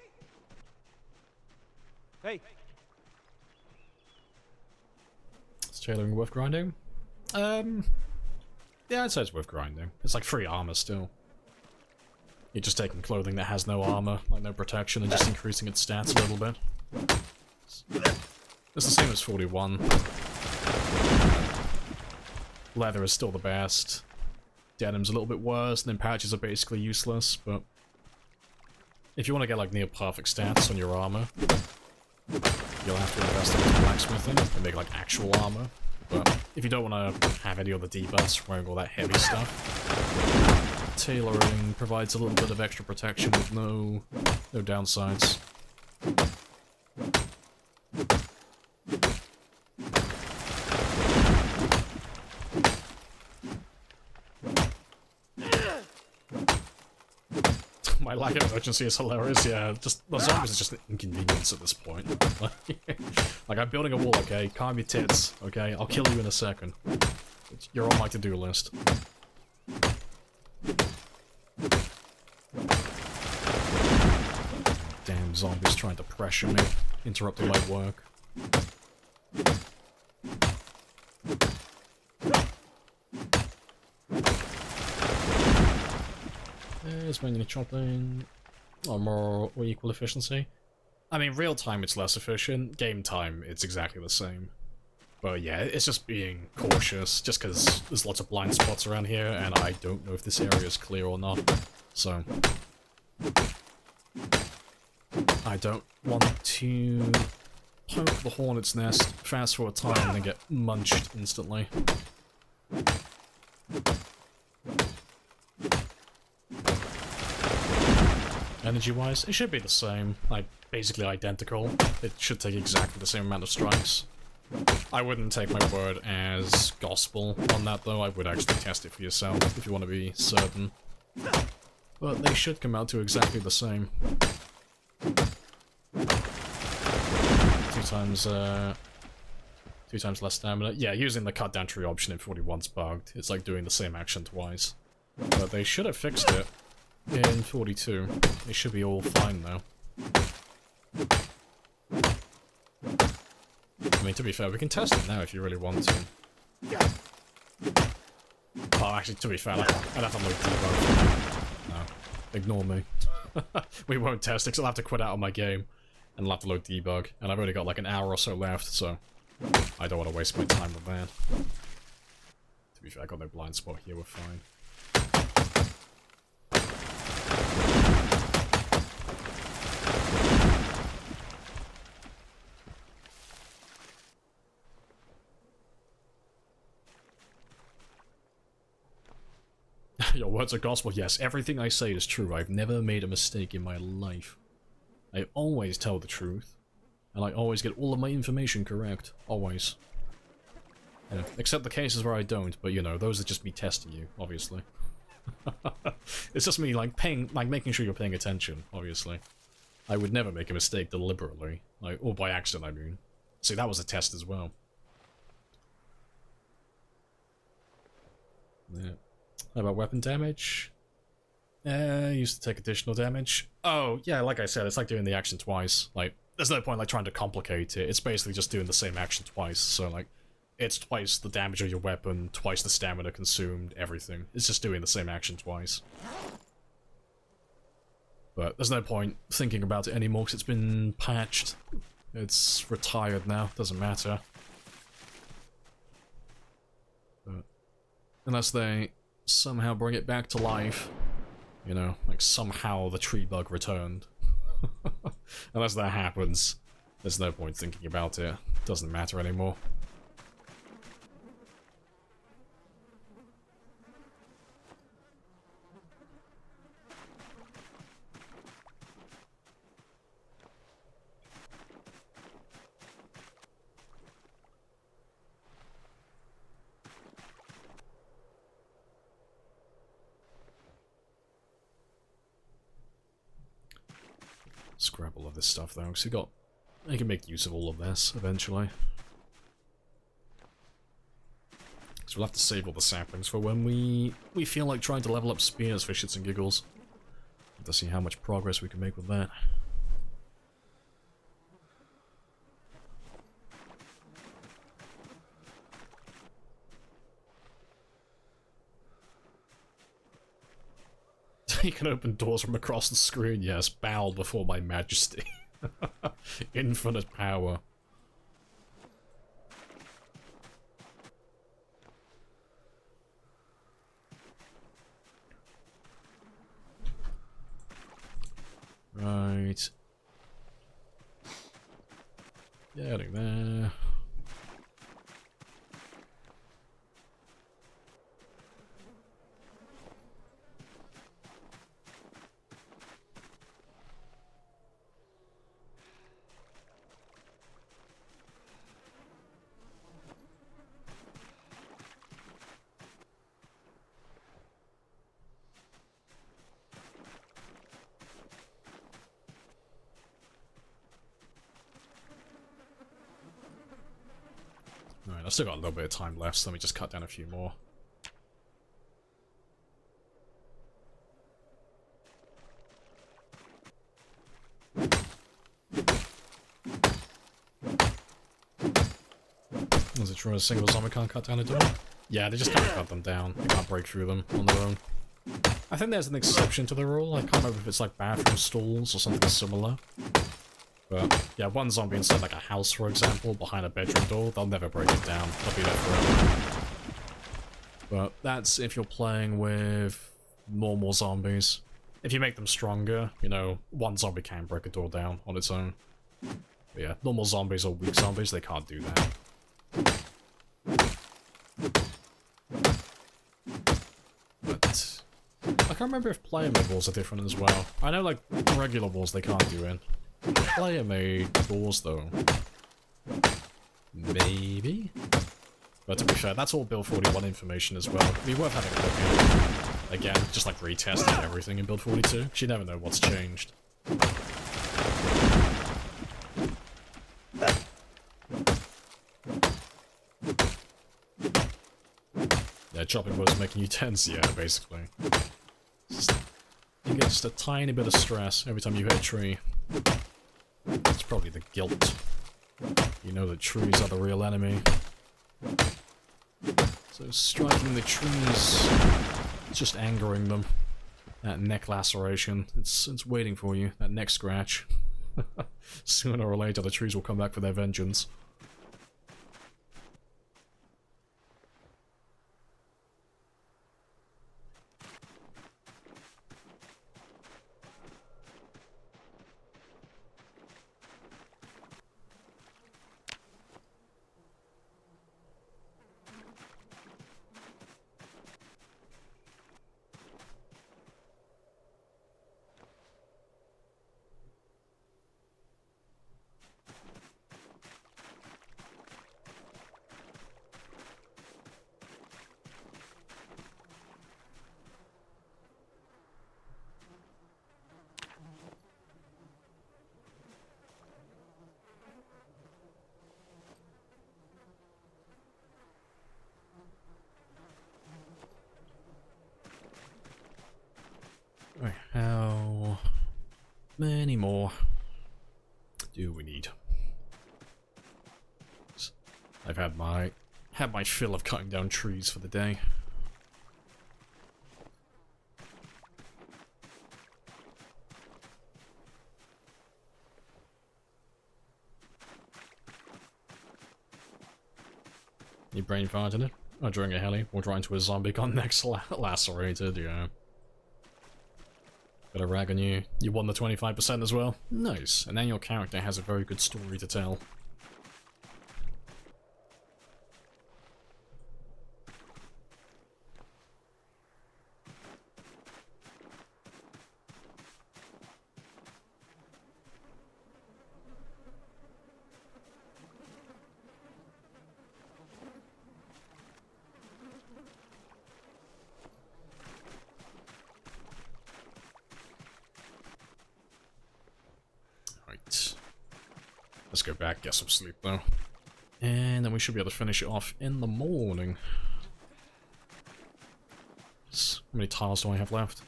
Hey! Is tailoring worth grinding? Yeah, I'd say it's worth grinding. It's like free armor still. You're just taking clothing that has no armor, like no protection, and just increasing its stats a little bit. It's the same as 41. Leather is still the best. Denim's a little bit worse, and then patches are basically useless, but if you want to get like near perfect stats on your armor, you'll have to invest in blacksmithing and make like actual armor. But if you don't want to have any other debuffs wearing all that heavy stuff, tailoring provides a little bit of extra protection with no downsides. My lack of urgency is hilarious, yeah, just, the zombies is just an inconvenience at this point. Like, I'm building a wall, okay? Calm your tits, okay? I'll kill you in a second. You're on my to-do list. Damn zombies trying to pressure me, interrupting my work. There's manually chopping, or more or equal efficiency. I mean, real time it's less efficient, game time it's exactly the same. But yeah, it's just being cautious, just because there's lots of blind spots around here, and I don't know if this area is clear or not. So I don't want to poke the hornet's nest, fast forward time, and then get munched instantly. Energy-wise, it should be the same, like, basically identical. It should take exactly the same amount of strikes. I wouldn't take my word as gospel on that, though. I would actually test it for yourself, if you want to be certain. But they should come out to exactly the same. 2 times less stamina. Yeah, using the cut down tree option in 41's bugged. It's like doing the same action twice. But they should have fixed it in 42. They should be all fine now. I mean, to be fair, we can test it now if you really want to. Oh, actually, to be fair, I'd have to load debug. No, ignore me. We won't test it, because I'll have to quit out on my game, and I'll have to load debug, and I've only got like an hour or so left, so I don't want to waste my time with that. To be fair, I got no blind spot here, we're fine. Your words are gospel. Yes, everything I say is true. I've never made a mistake in my life. I always tell the truth. And I always get all of my information correct. Always. Yeah, except the cases where I don't, but you know, those are just me testing you, obviously. It's just me, like, making sure you're paying attention, obviously. I would never make a mistake deliberately. Like, or by accident, I mean. See, that was a test as well. Yeah. How about weapon damage? Used to take additional damage. Oh, yeah, like I said, it's like doing the action twice. Like, there's no point, like, trying to complicate it. It's basically just doing the same action twice. So, like, it's twice the damage of your weapon, twice the stamina consumed, everything. It's just doing the same action twice. But there's no point thinking about it anymore because it's been patched. It's retired now, doesn't matter. But unless they somehow bring it back to life, you know, like somehow the tree bug returned. Unless that happens, there's no point thinking about it. Doesn't matter anymore. Scrap all of this stuff though, because I can make use of all of this eventually. So we'll have to save all the saplings for when we feel like trying to level up spears for shits and giggles. To see how much progress we can make with that. You can open doors from across the screen, yes, bow before my majesty. Infinite power. Right. Getting there. Alright, I've still got a little bit of time left, so let me just cut down a few more. Is it true a single zombie can't cut down a door? Yeah, they just can't cut them down. They can't break through them on their own. I think there's an exception to the rule. I can't remember if it's like bathroom stalls or something similar. But, yeah, one zombie inside like a house, for example, behind a bedroom door, they'll never break it down. They'll be there forever. But that's if you're playing with normal zombies. If you make them stronger, you know, one zombie can break a door down on its own. But yeah, normal zombies or weak zombies, they can't do that. But I can't remember if player-made walls are different as well. I know, like, regular walls they can't do in. Player-made doors, though. Maybe? But to be fair, that's all Build 41 information as well. It'd be worth having a look at. Again, just like retesting everything in Build 42. You never know what's changed. Yeah, chopping wood's making you tense, yeah, basically. You get just a tiny bit of stress every time you hit a tree. It's probably the guilt. You know that trees are the real enemy. So striking the trees, it's just angering them. That neck laceration, it's waiting for you, that neck scratch. Sooner or later the trees will come back for their vengeance. many more do we need? I've had my fill of cutting down trees for the day. You brain farted it? Oh, during a heli, or trying to a zombie got next lacerated, yeah. Got a rag on you. You won the 25% as well. Nice. And then your character has a very good story to tell. Let's go back, get some sleep though. And then we should be able to finish it off in the morning. How many tiles do I have left?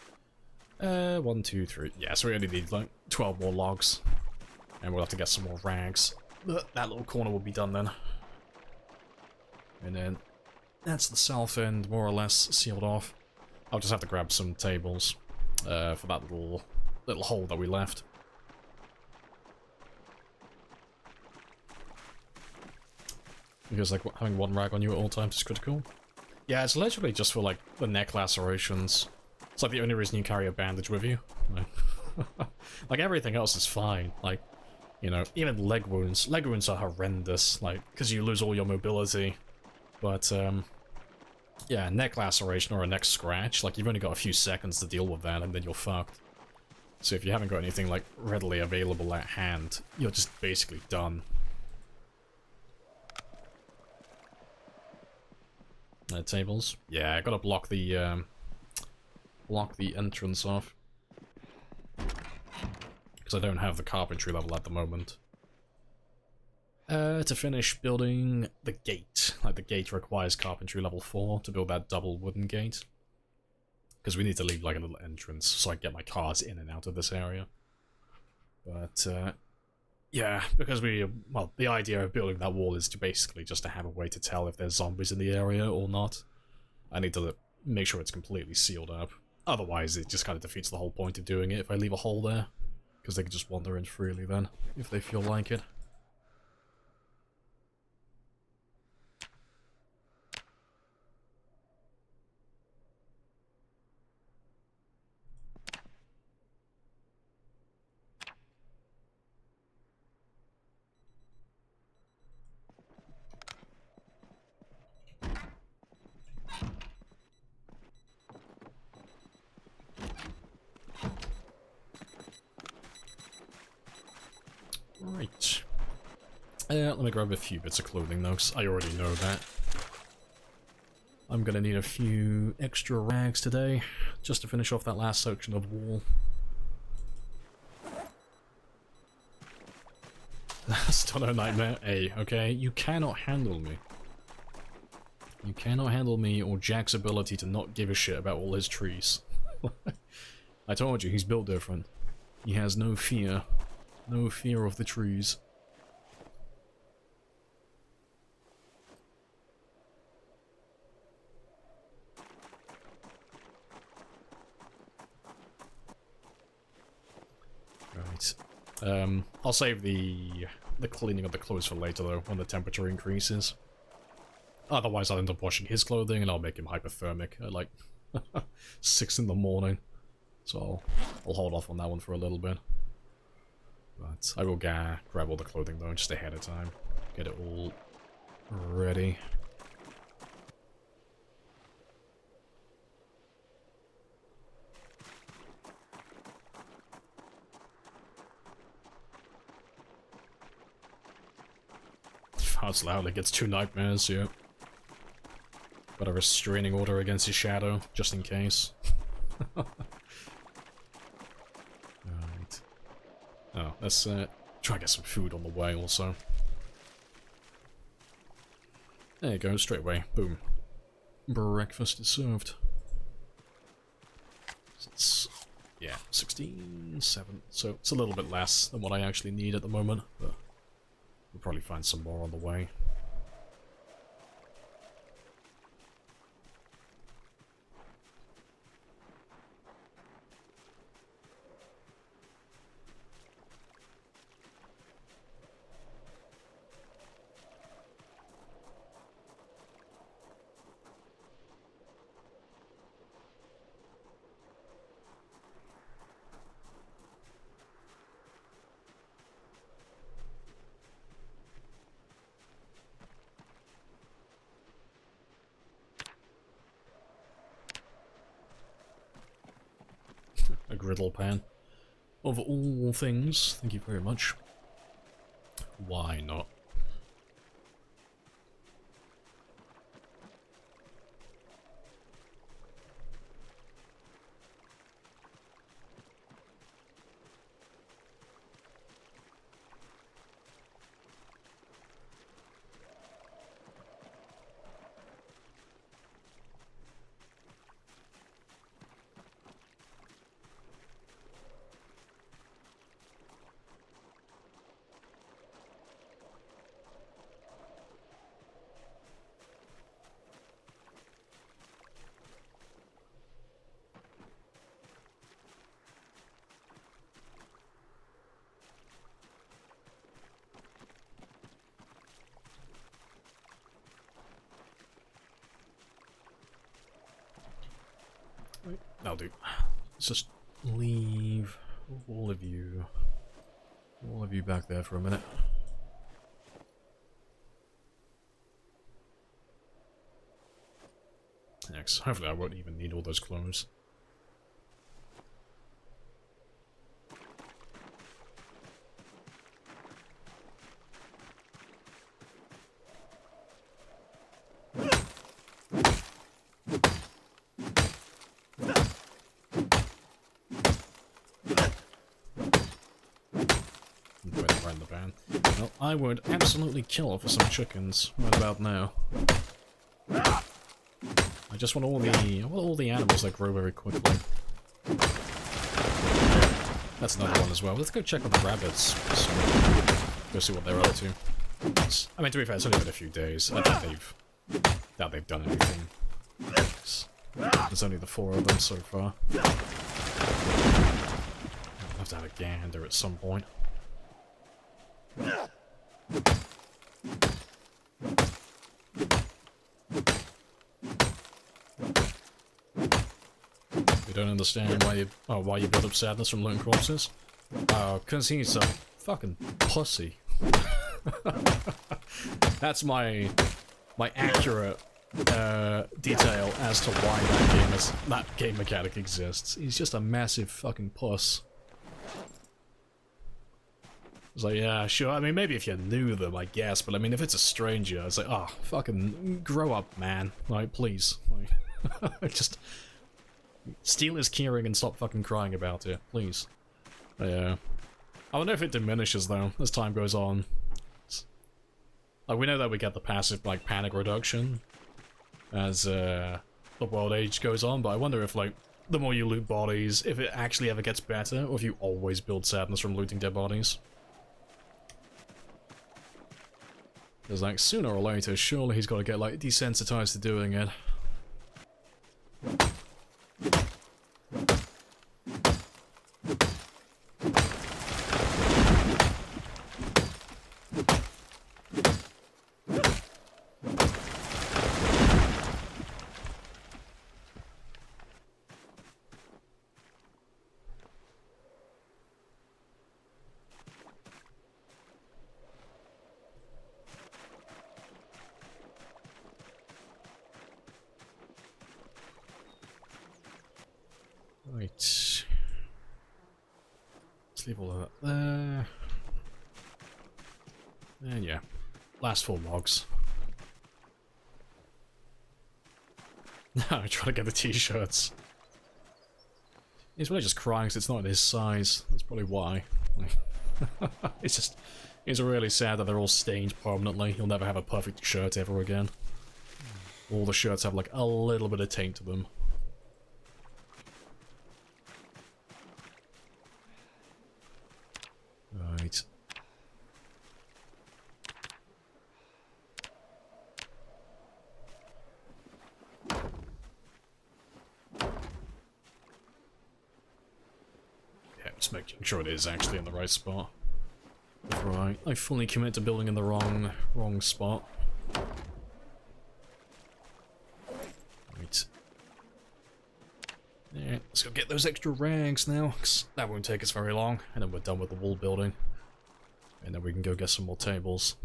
1, 2, 3. Yeah, so we only need like 12 more logs. And we'll have to get some more rags. But that little corner will be done then. And then that's the south end more or less sealed off. I'll just have to grab some tables for that little hole that we left. Because like having one rag on you at all times is critical. Yeah, it's literally just for like the neck lacerations. It's like the only reason you carry a bandage with you. Like everything else is fine. Like, you know, even leg wounds. Leg wounds are horrendous, like, because you lose all your mobility. But yeah, neck laceration or a neck scratch, like you've only got a few seconds to deal with that and then you're fucked. So if you haven't got anything like readily available at hand, you're just basically done. Tables. Yeah, I gotta block the entrance off. Because I don't have the carpentry level at the moment. To finish building the gate. Like, the gate requires carpentry level 4 to build that double wooden gate. Because we need to leave, like, a little entrance so I can get my cars in and out of this area. But, yeah, because well, the idea of building that wall is to basically just to have a way to tell if there's zombies in the area or not. I need to make sure it's completely sealed up. Otherwise, it just kind of defeats the whole point of doing it if I leave a hole there. Because they can just wander in freely then, if they feel like it. Right. Let me grab a few bits of clothing though, because I already know that. I'm gonna need a few extra rags today, just to finish off that last section of wall. That's not a nightmare. Hey, okay? You cannot handle me. You cannot handle me or Jack's ability to not give a shit about all his trees. I told you, he's built different. He has no fear. No fear of the trees. Right. I'll save the cleaning of the clothes for later though, when the temperature increases. Otherwise I'll end up washing his clothing and I'll make him hypothermic at like 6 in the morning. So I'll hold off on that one for a little bit. But I will grab all the clothing though, just ahead of time. Get it all ready. Farts loudly, gets 2 nightmares, yeah. Got a restraining order against his shadow, just in case. Alright. Oh, let's try and get some food on the way also. There you go, straight away. Boom. Breakfast is served. Let's Yeah, 16.7. So it's a little bit less than what I actually need at the moment, but we'll probably find some more on the way. A griddle pan. Of all things, thank you very much. Why not? That'll do. Let's just leave all of you back there for a minute. Next, hopefully I won't even need all those clothes. Well, I would absolutely kill for some chickens right about now. I just want all the animals that grow very quickly. That's another one as well. Let's go check on the rabbits. So, go see what they're up to. I mean, to be fair, it's only been a few days. I doubt they've done anything. There's only the 4 of them so far. I'll have to have a gander at some point. You don't understand why you build up sadness from looting corpses? Oh, cause he's a fucking pussy. That's my accurate detail as to why that game mechanic exists. He's just a massive fucking puss. It's like, yeah, sure, I mean, maybe if you knew them, I guess, but I mean, if it's a stranger, it's like, oh, fucking grow up, man. Like, please. Like, just steal his keyring and stop fucking crying about it, please. Yeah. I wonder if it diminishes, though, as time goes on. Like, we know that we get the passive, like, panic reduction as, the world age goes on, but I wonder if, like, the more you loot bodies, if it actually ever gets better, or if you always build sadness from looting dead bodies. Because, like, sooner or later, surely he's got to get, like, desensitized to doing it. Right. Let's leave all of that there. And yeah, last 4 logs. I try to get the t-shirts. He's really just crying because it's not his size. That's probably why. It's really sad that they're all stained permanently. He'll never have a perfect shirt ever again. All the shirts have like a little bit of taint to them. Just making sure it is actually in the right spot. Right, I fully commit to building in the wrong spot. Right. Yeah, let's go get those extra rags now, 'cause that won't take us very long, and then we're done with the wall building. And then we can go get some more tables.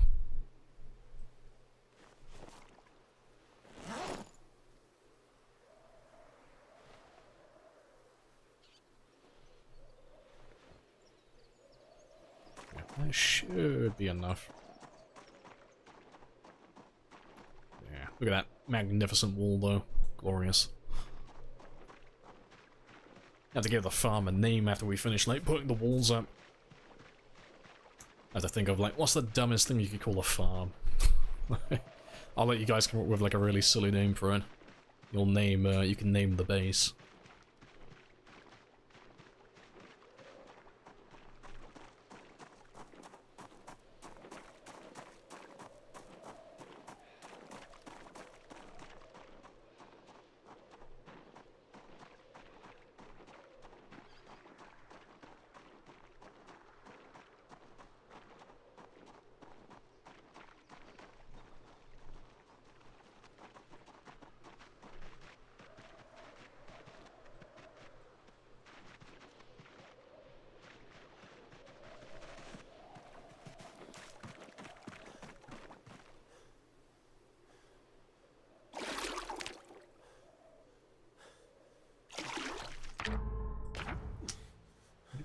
Yeah, that should be enough. Yeah, look at that magnificent wall though. Glorious. Have to give the farm a name after we finish, like, putting the walls up. I have to think of, like, what's the dumbest thing you could call a farm? I'll let you guys come up with, like, a really silly name for it. You'll name, you can name the base.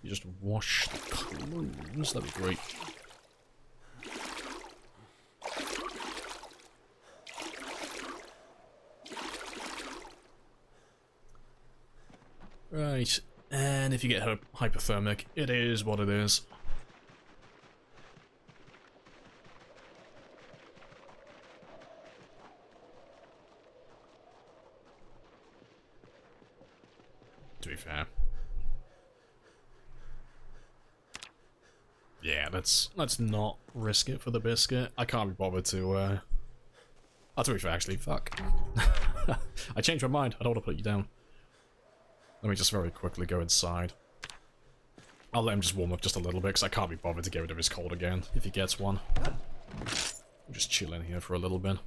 You just wash the clothes, that'd be great. Right, and if you get hypothermic, it is what it is. To be fair. Yeah, let's not risk it for the biscuit. I can't be bothered to, oh, to be fair, actually, fuck. I changed my mind, I don't want to put you down. Let me just very quickly go inside. I'll let him just warm up just a little bit, because I can't be bothered to get rid of his cold again, if he gets one. I'll just chill in here for a little bit.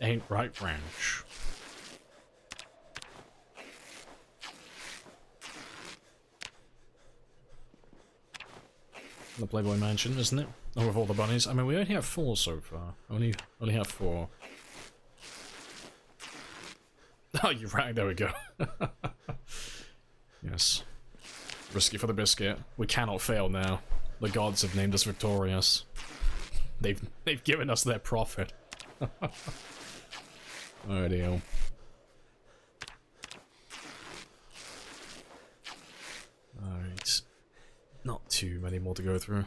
Ain't right, branch. The Playboy Mansion, isn't it? Oh, with all the bunnies. I mean, we only have 4 so far. Only have 4. Oh, you're right. There we go. Yes. Risky for the biscuit. We cannot fail now. The gods have named us victorious. They've given us their prophet. Alrighty-o. Alright. Not too many more to go through.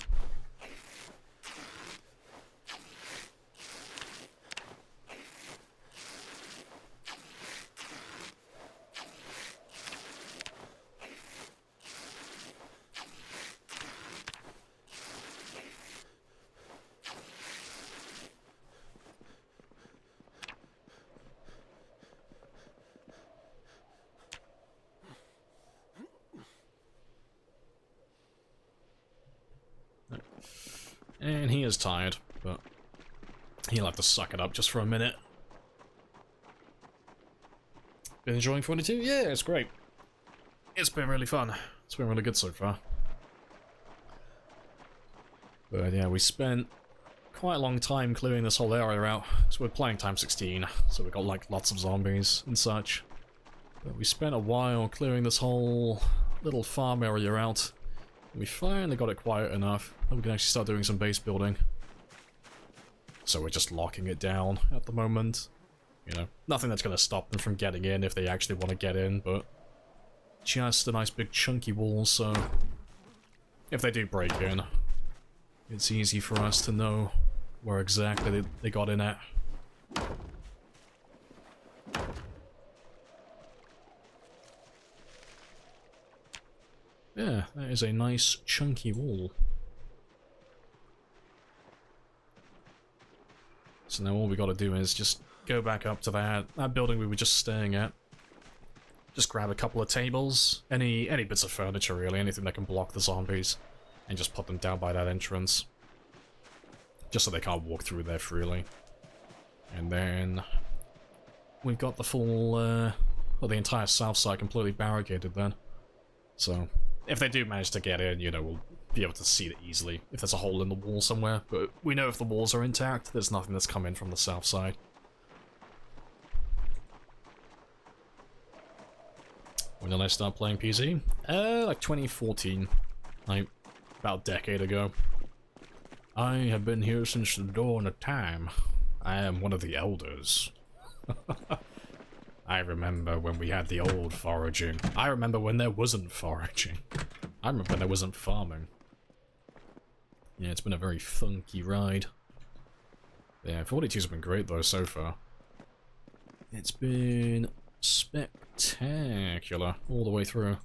And he is tired, but he'll have to suck it up just for a minute. Been enjoying 42? Yeah, it's great. It's been really fun. It's been really good so far. But yeah, we spent quite a long time clearing this whole area out. So we're playing time 16, so we got like lots of zombies and such. But we spent a while clearing this whole little farm area out. We finally got it quiet enough that we can actually start doing some base building. So we're just locking it down at the moment. You know, nothing that's going to stop them from getting in if they actually want to get in, but just a nice big chunky wall, so if they do break in, it's easy for us to know where exactly they got in at. Yeah, that is a nice chunky wall. So now all we gotta do is just go back up to that building we were just staying at. Just grab a couple of tables, any bits of furniture really, anything that can block the zombies, and just put them down by that entrance. Just so they can't walk through there freely. And then we've got the full, well, the entire south side completely barricaded then. So if they do manage to get in, you know, we'll be able to see it easily if there's a hole in the wall somewhere. But we know if the walls are intact, there's nothing that's come in from the south side. When did I start playing PC? Like 2014. Like, about a decade ago. I have been here since the dawn of time. I am one of the elders. I remember when we had the old foraging. I remember when there wasn't foraging. I remember when there wasn't farming. Yeah, it's been a very funky ride. Yeah, 42's been great though so far. It's been spectacular all the way through.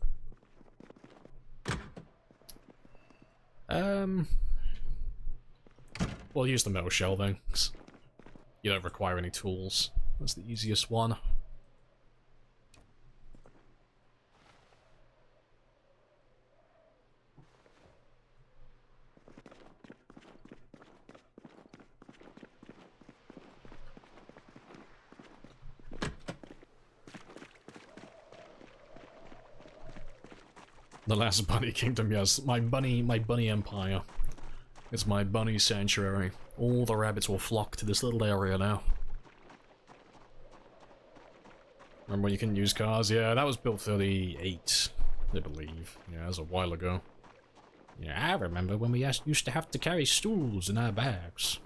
We'll use the metal shell then, 'cause you don't require any tools. That's the easiest one. The last bunny kingdom, yes. My bunny empire. It's my bunny sanctuary. All the rabbits will flock to this little area now. Remember when you can use cars? Yeah, that was built 38, I believe. Yeah, that was a while ago. Yeah, I remember when we used to have to carry stools in our bags.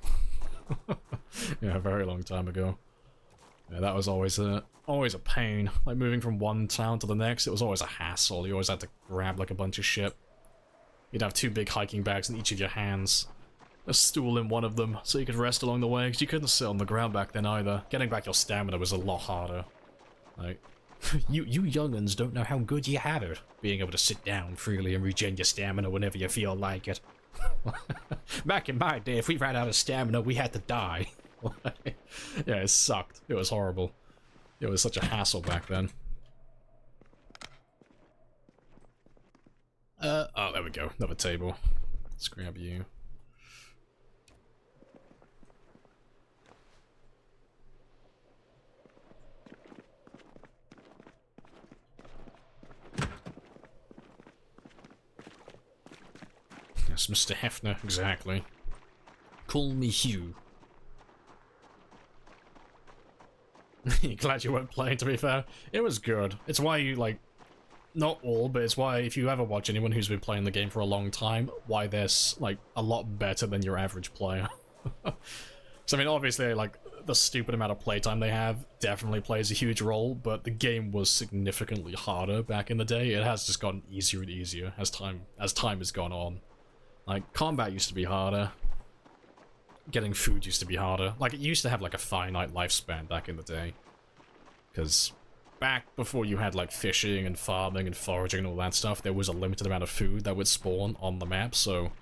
Yeah, a very long time ago. Yeah, that was always a pain. Like moving from one town to the next, it was always a hassle. You always had to grab like a bunch of shit. You'd have 2 big hiking bags in each of your hands. A stool in one of them, so you could rest along the way, because you couldn't sit on the ground back then either. Getting back your stamina was a lot harder. Like, you young'uns don't know how good you have it, being able to sit down freely and regen your stamina whenever you feel like it. Back in my day, if we ran out of stamina, we had to die. Yeah, it sucked. It was horrible. It was such a hassle back then. Oh, there we go. Another table. Let's grab you. Yes, Mr. Hefner, exactly. Call me Hugh. Glad you weren't playing, to be fair. It was good. It's why you, like, not all, but it's why if you ever watch anyone who's been playing the game for a long time, why they're, like, a lot better than your average player. So, I mean, obviously, like, the stupid amount of playtime they have definitely plays a huge role, but the game was significantly harder back in the day. It has just gotten easier and easier as time has gone on. Like, combat used to be harder. Getting food used to be harder. Like, it used to have, like, a finite lifespan back in the day. Because back before you had, like, fishing and farming and foraging and all that stuff, there was a limited amount of food that would spawn on the map, so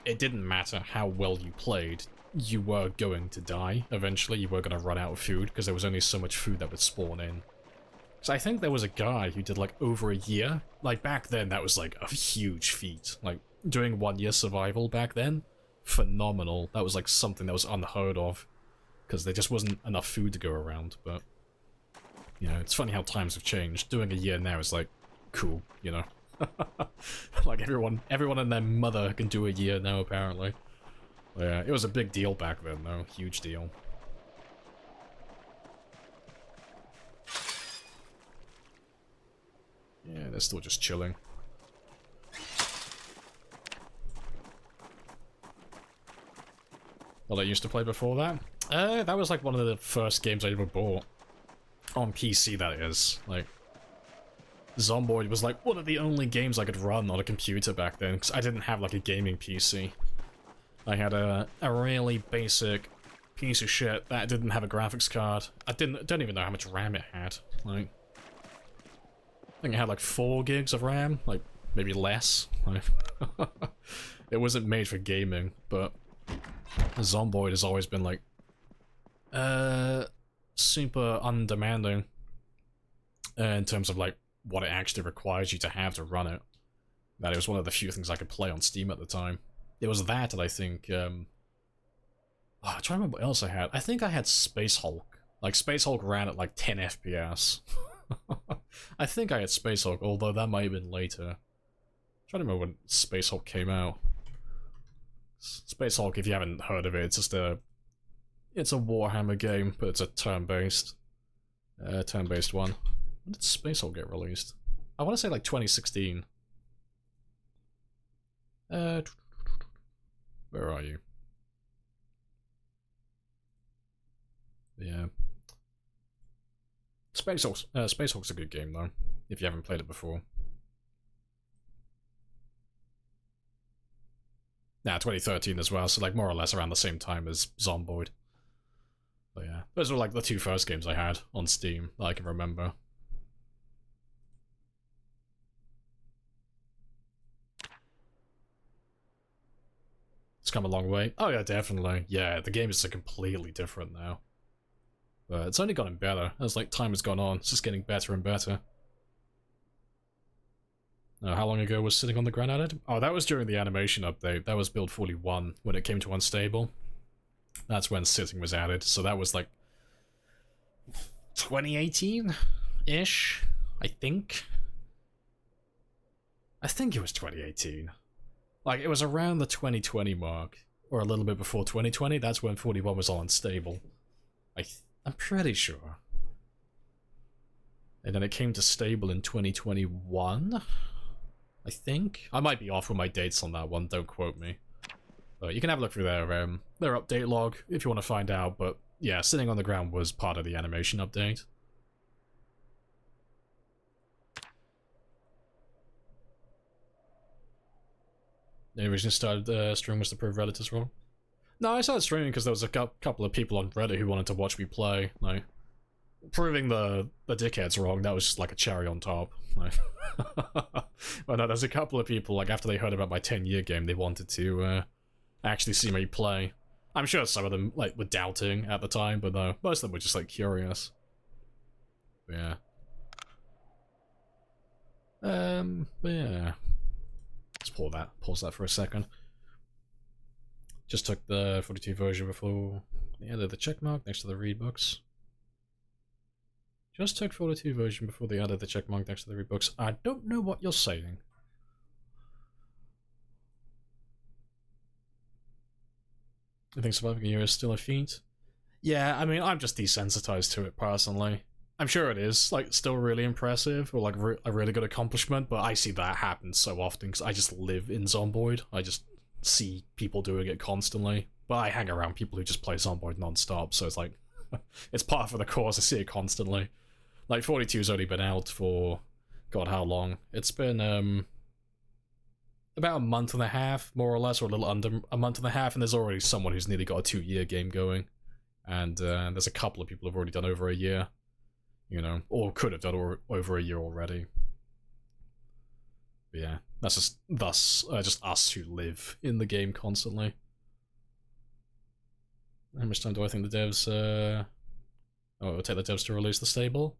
it didn't matter how well you played, you were going to die. Eventually, you were going to run out of food, because there was only so much food that would spawn in. So I think there was a guy who did, like, over a year. Like, back then, that was, like, a huge feat. Like, doing 1 year survival back then, phenomenal. That was like something that was unheard of, because there just wasn't enough food to go around. But you know, it's funny how times have changed. Doing a year now is like cool, you know. Like everyone and their mother can do a year now apparently. But yeah, it was a big deal back then though, huge deal. Yeah, they're still just chilling. Well, I used to play before that? That was like one of the first games I ever bought. On PC, that is. Like, Zomboid was like one of the only games I could run on a computer back then, because I didn't have like a gaming PC. I had a really basic piece of shit that didn't have a graphics card. I don't even know how much RAM it had. Like, I think it had like 4 gigs of RAM, like maybe less. Like, it wasn't made for gaming, but Zomboid has always been like super undemanding in terms of like what it actually requires you to have to run it. That it was one of the few things I could play on Steam at the time. It was that and I think I'm trying to remember what else I had. I think I had Space Hulk. Like Space Hulk ran at like 10 FPS. I think I had Space Hulk, although that might have been later. I'm trying to remember when Space Hulk came out. Space Hulk, if you haven't heard of it, it's just it's a Warhammer game, but it's a turn-based one. When did Space Hulk get released? I want to say like 2016. Where are you? Yeah. Space Hulk's a good game though, if you haven't played it before. Nah, 2013 as well, so like more or less around the same time as Zomboid. But yeah, those were like the 2 first games I had on Steam that I can remember. It's come a long way. Oh yeah, definitely. Yeah, the game is completely different now. But it's only gotten better as like time has gone on. It's just getting better and better. How long ago was Sitting on the Ground added? Oh, that was during the animation update. That was build 41 when it came to Unstable. That's when Sitting was added. So that was like 2018-ish, I think. I think it was 2018. Like, it was around the 2020 mark, or a little bit before 2020. That's when 41 was all unstable. I'm pretty sure. And then it came to stable in 2021, I think. I might be off with my dates on that one, don't quote me. But you can have a look through their update log if you want to find out, but yeah, Sitting on the Ground was part of the animation update. The reason I started streaming was to prove Reddit is wrong. No, I started streaming because there was a couple of people on Reddit who wanted to watch me play. Like, proving the dickheads wrong, that was just like a cherry on top. Like, but no, there's a couple of people, like, after they heard about my 10-year game, they wanted to actually see me play. I'm sure some of them, like, were doubting at the time, but no, most of them were just, like, curious. But yeah. But yeah. Let's pause that for a second. Just took the 42 version before the end of the checkmark next to the read books. Just took 42 version before the end of the checkmark next to the read books. I don't know what you're saying. I think surviving a year is still a feat. Yeah, I mean, I'm just desensitized to it personally. I'm sure it is, like, still really impressive, or like a really good accomplishment, but I see that happen so often because I just live in Zomboid. I just see people doing it constantly. But I hang around people who just play Zomboid non-stop, so it's like, it's part of the course, I see it constantly. Like, 42's only been out for, God, how long? It's been, about a month and a half, more or less, or a little under a month and a half, and there's already someone who's nearly got a 2-year game going. And there's a couple of people who've already done over a year. You know, or could have done over a year already. But yeah, that's just just us who live in the game constantly. How much time do I think the devs, it will take the devs to release the stable?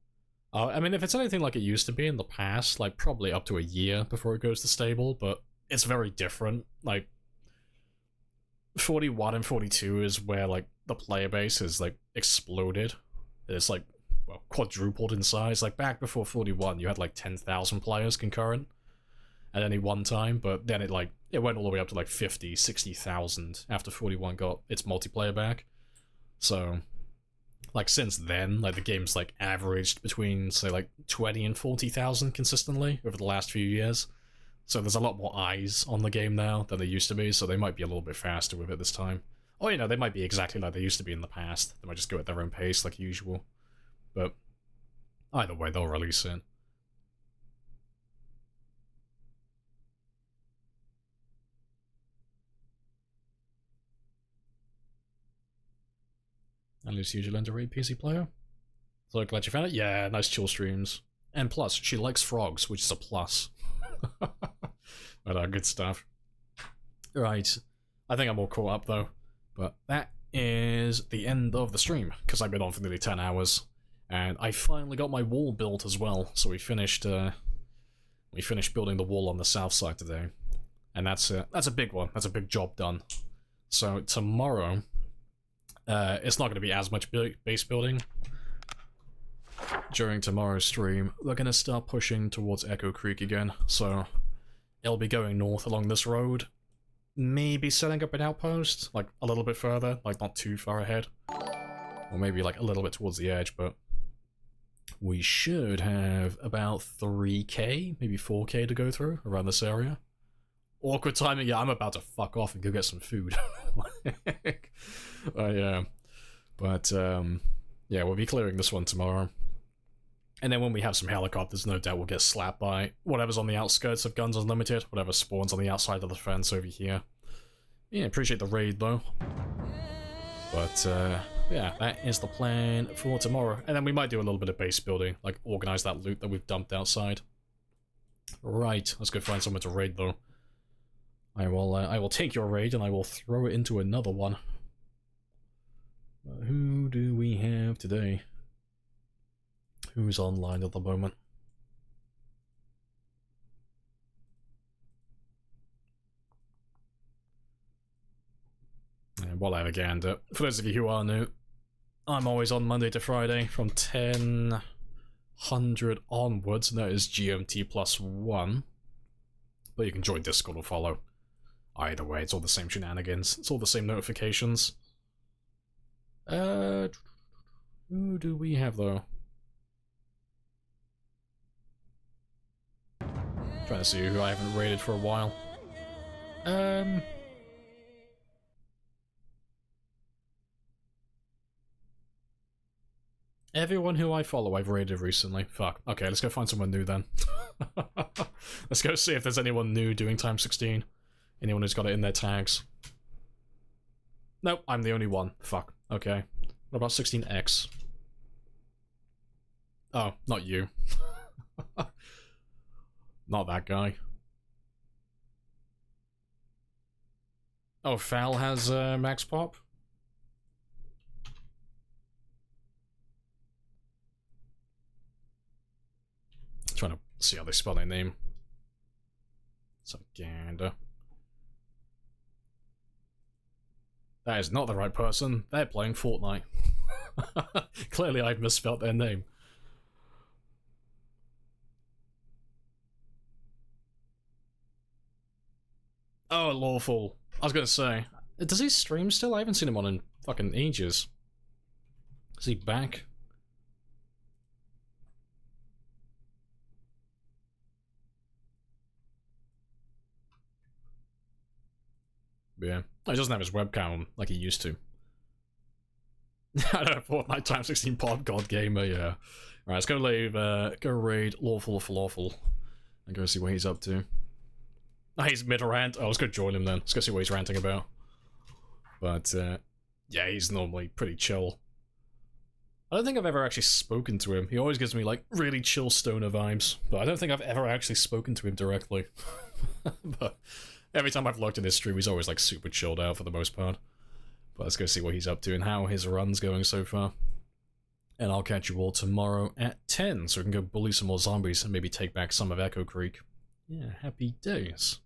I mean, if it's anything like it used to be in the past, like, probably up to a year before it goes to stable, but it's very different. Like, 41 and 42 is where, like, the player base is, like, exploded. It's, like, well, quadrupled in size. Like, back before 41, you had, like, 10,000 players concurrent at any one time, but then it went all the way up to, like, 50, 60,000 after 41 got its multiplayer back. So, like, since then, like, the game's, like, averaged between, say, like, 20 and 40,000 consistently over the last few years. So there's a lot more eyes on the game now than there used to be, so they might be a little bit faster with it this time. Or, you know, they might be exactly like they used to be in the past. They might just go at their own pace like usual. But either way, they'll release it. And Lucy usually a raid PC player. So glad you found it. Yeah, nice chill streams. And plus, she likes frogs, which is a plus. But good stuff. Right. I think I'm all caught up though. But that is the end of the stream, because I've been on for nearly 10 hours. And I finally got my wall built as well, so we finished building the wall on the south side today. And that's a big one. That's a big job done. So tomorrow, it's not going to be as much base building. During tomorrow's stream, we're going to start pushing towards Echo Creek again, so it'll be going north along this road. Maybe setting up an outpost, like a little bit further, like not too far ahead. Or maybe like a little bit towards the edge, but we should have about 3k, maybe 4k to go through around this area. Awkward timing, yeah, I'm about to fuck off and go get some food. Yeah. But, yeah, we'll be clearing this one tomorrow. And then when we have some helicopters, no doubt we'll get slapped by whatever's on the outskirts of Guns Unlimited, whatever spawns on the outside of the fence over here. Yeah, appreciate the raid though. But, yeah, that is the plan for tomorrow. And then we might do a little bit of base building, like organize that loot that we've dumped outside. Right, let's go find someone to raid though. I will take your raid and I will throw it into another one. Who do we have today? Who's online at the moment? And while I have a gander, for those of you who are new, I'm always on Monday to Friday from 10:00 onwards, and that is GMT +1. But you can join Discord or follow. Either way, it's all the same shenanigans. It's all the same notifications. Who do we have though? Trying to see who I haven't raided for a while. Everyone who I follow I've raided recently. Fuck. Okay, let's go find someone new then. Let's go see if there's anyone new doing time 16. Anyone who's got it in their tags. Nope, I'm the only one. Fuck. Okay. What about 16X? Oh, not you. Not that guy. Oh, Fal has max pop? Trying to see how they spell their name. Gander. That is not the right person. They're playing Fortnite. Clearly I've misspelled their name. Oh, Lawful. I was gonna say, does he stream still? I haven't seen him on in fucking ages. Is he back? Yeah. He doesn't have his webcam like he used to. I don't know, Fortnite time 16 pod god gamer, yeah. Alright, let's go leave, go raid Lawful for Lawful. And go see what he's up to. Oh, he's mid-rant. Oh, let's go join him then. Let's go see what he's ranting about. But, yeah, he's normally pretty chill. I don't think I've ever actually spoken to him. He always gives me, like, really chill stoner vibes. But I don't think I've ever actually spoken to him directly. But every time I've looked at his stream, he's always, like, super chilled out for the most part. But let's go see what he's up to and how his run's going so far. And I'll catch you all tomorrow at 10, so we can go bully some more zombies and maybe take back some of Echo Creek. Yeah, happy days.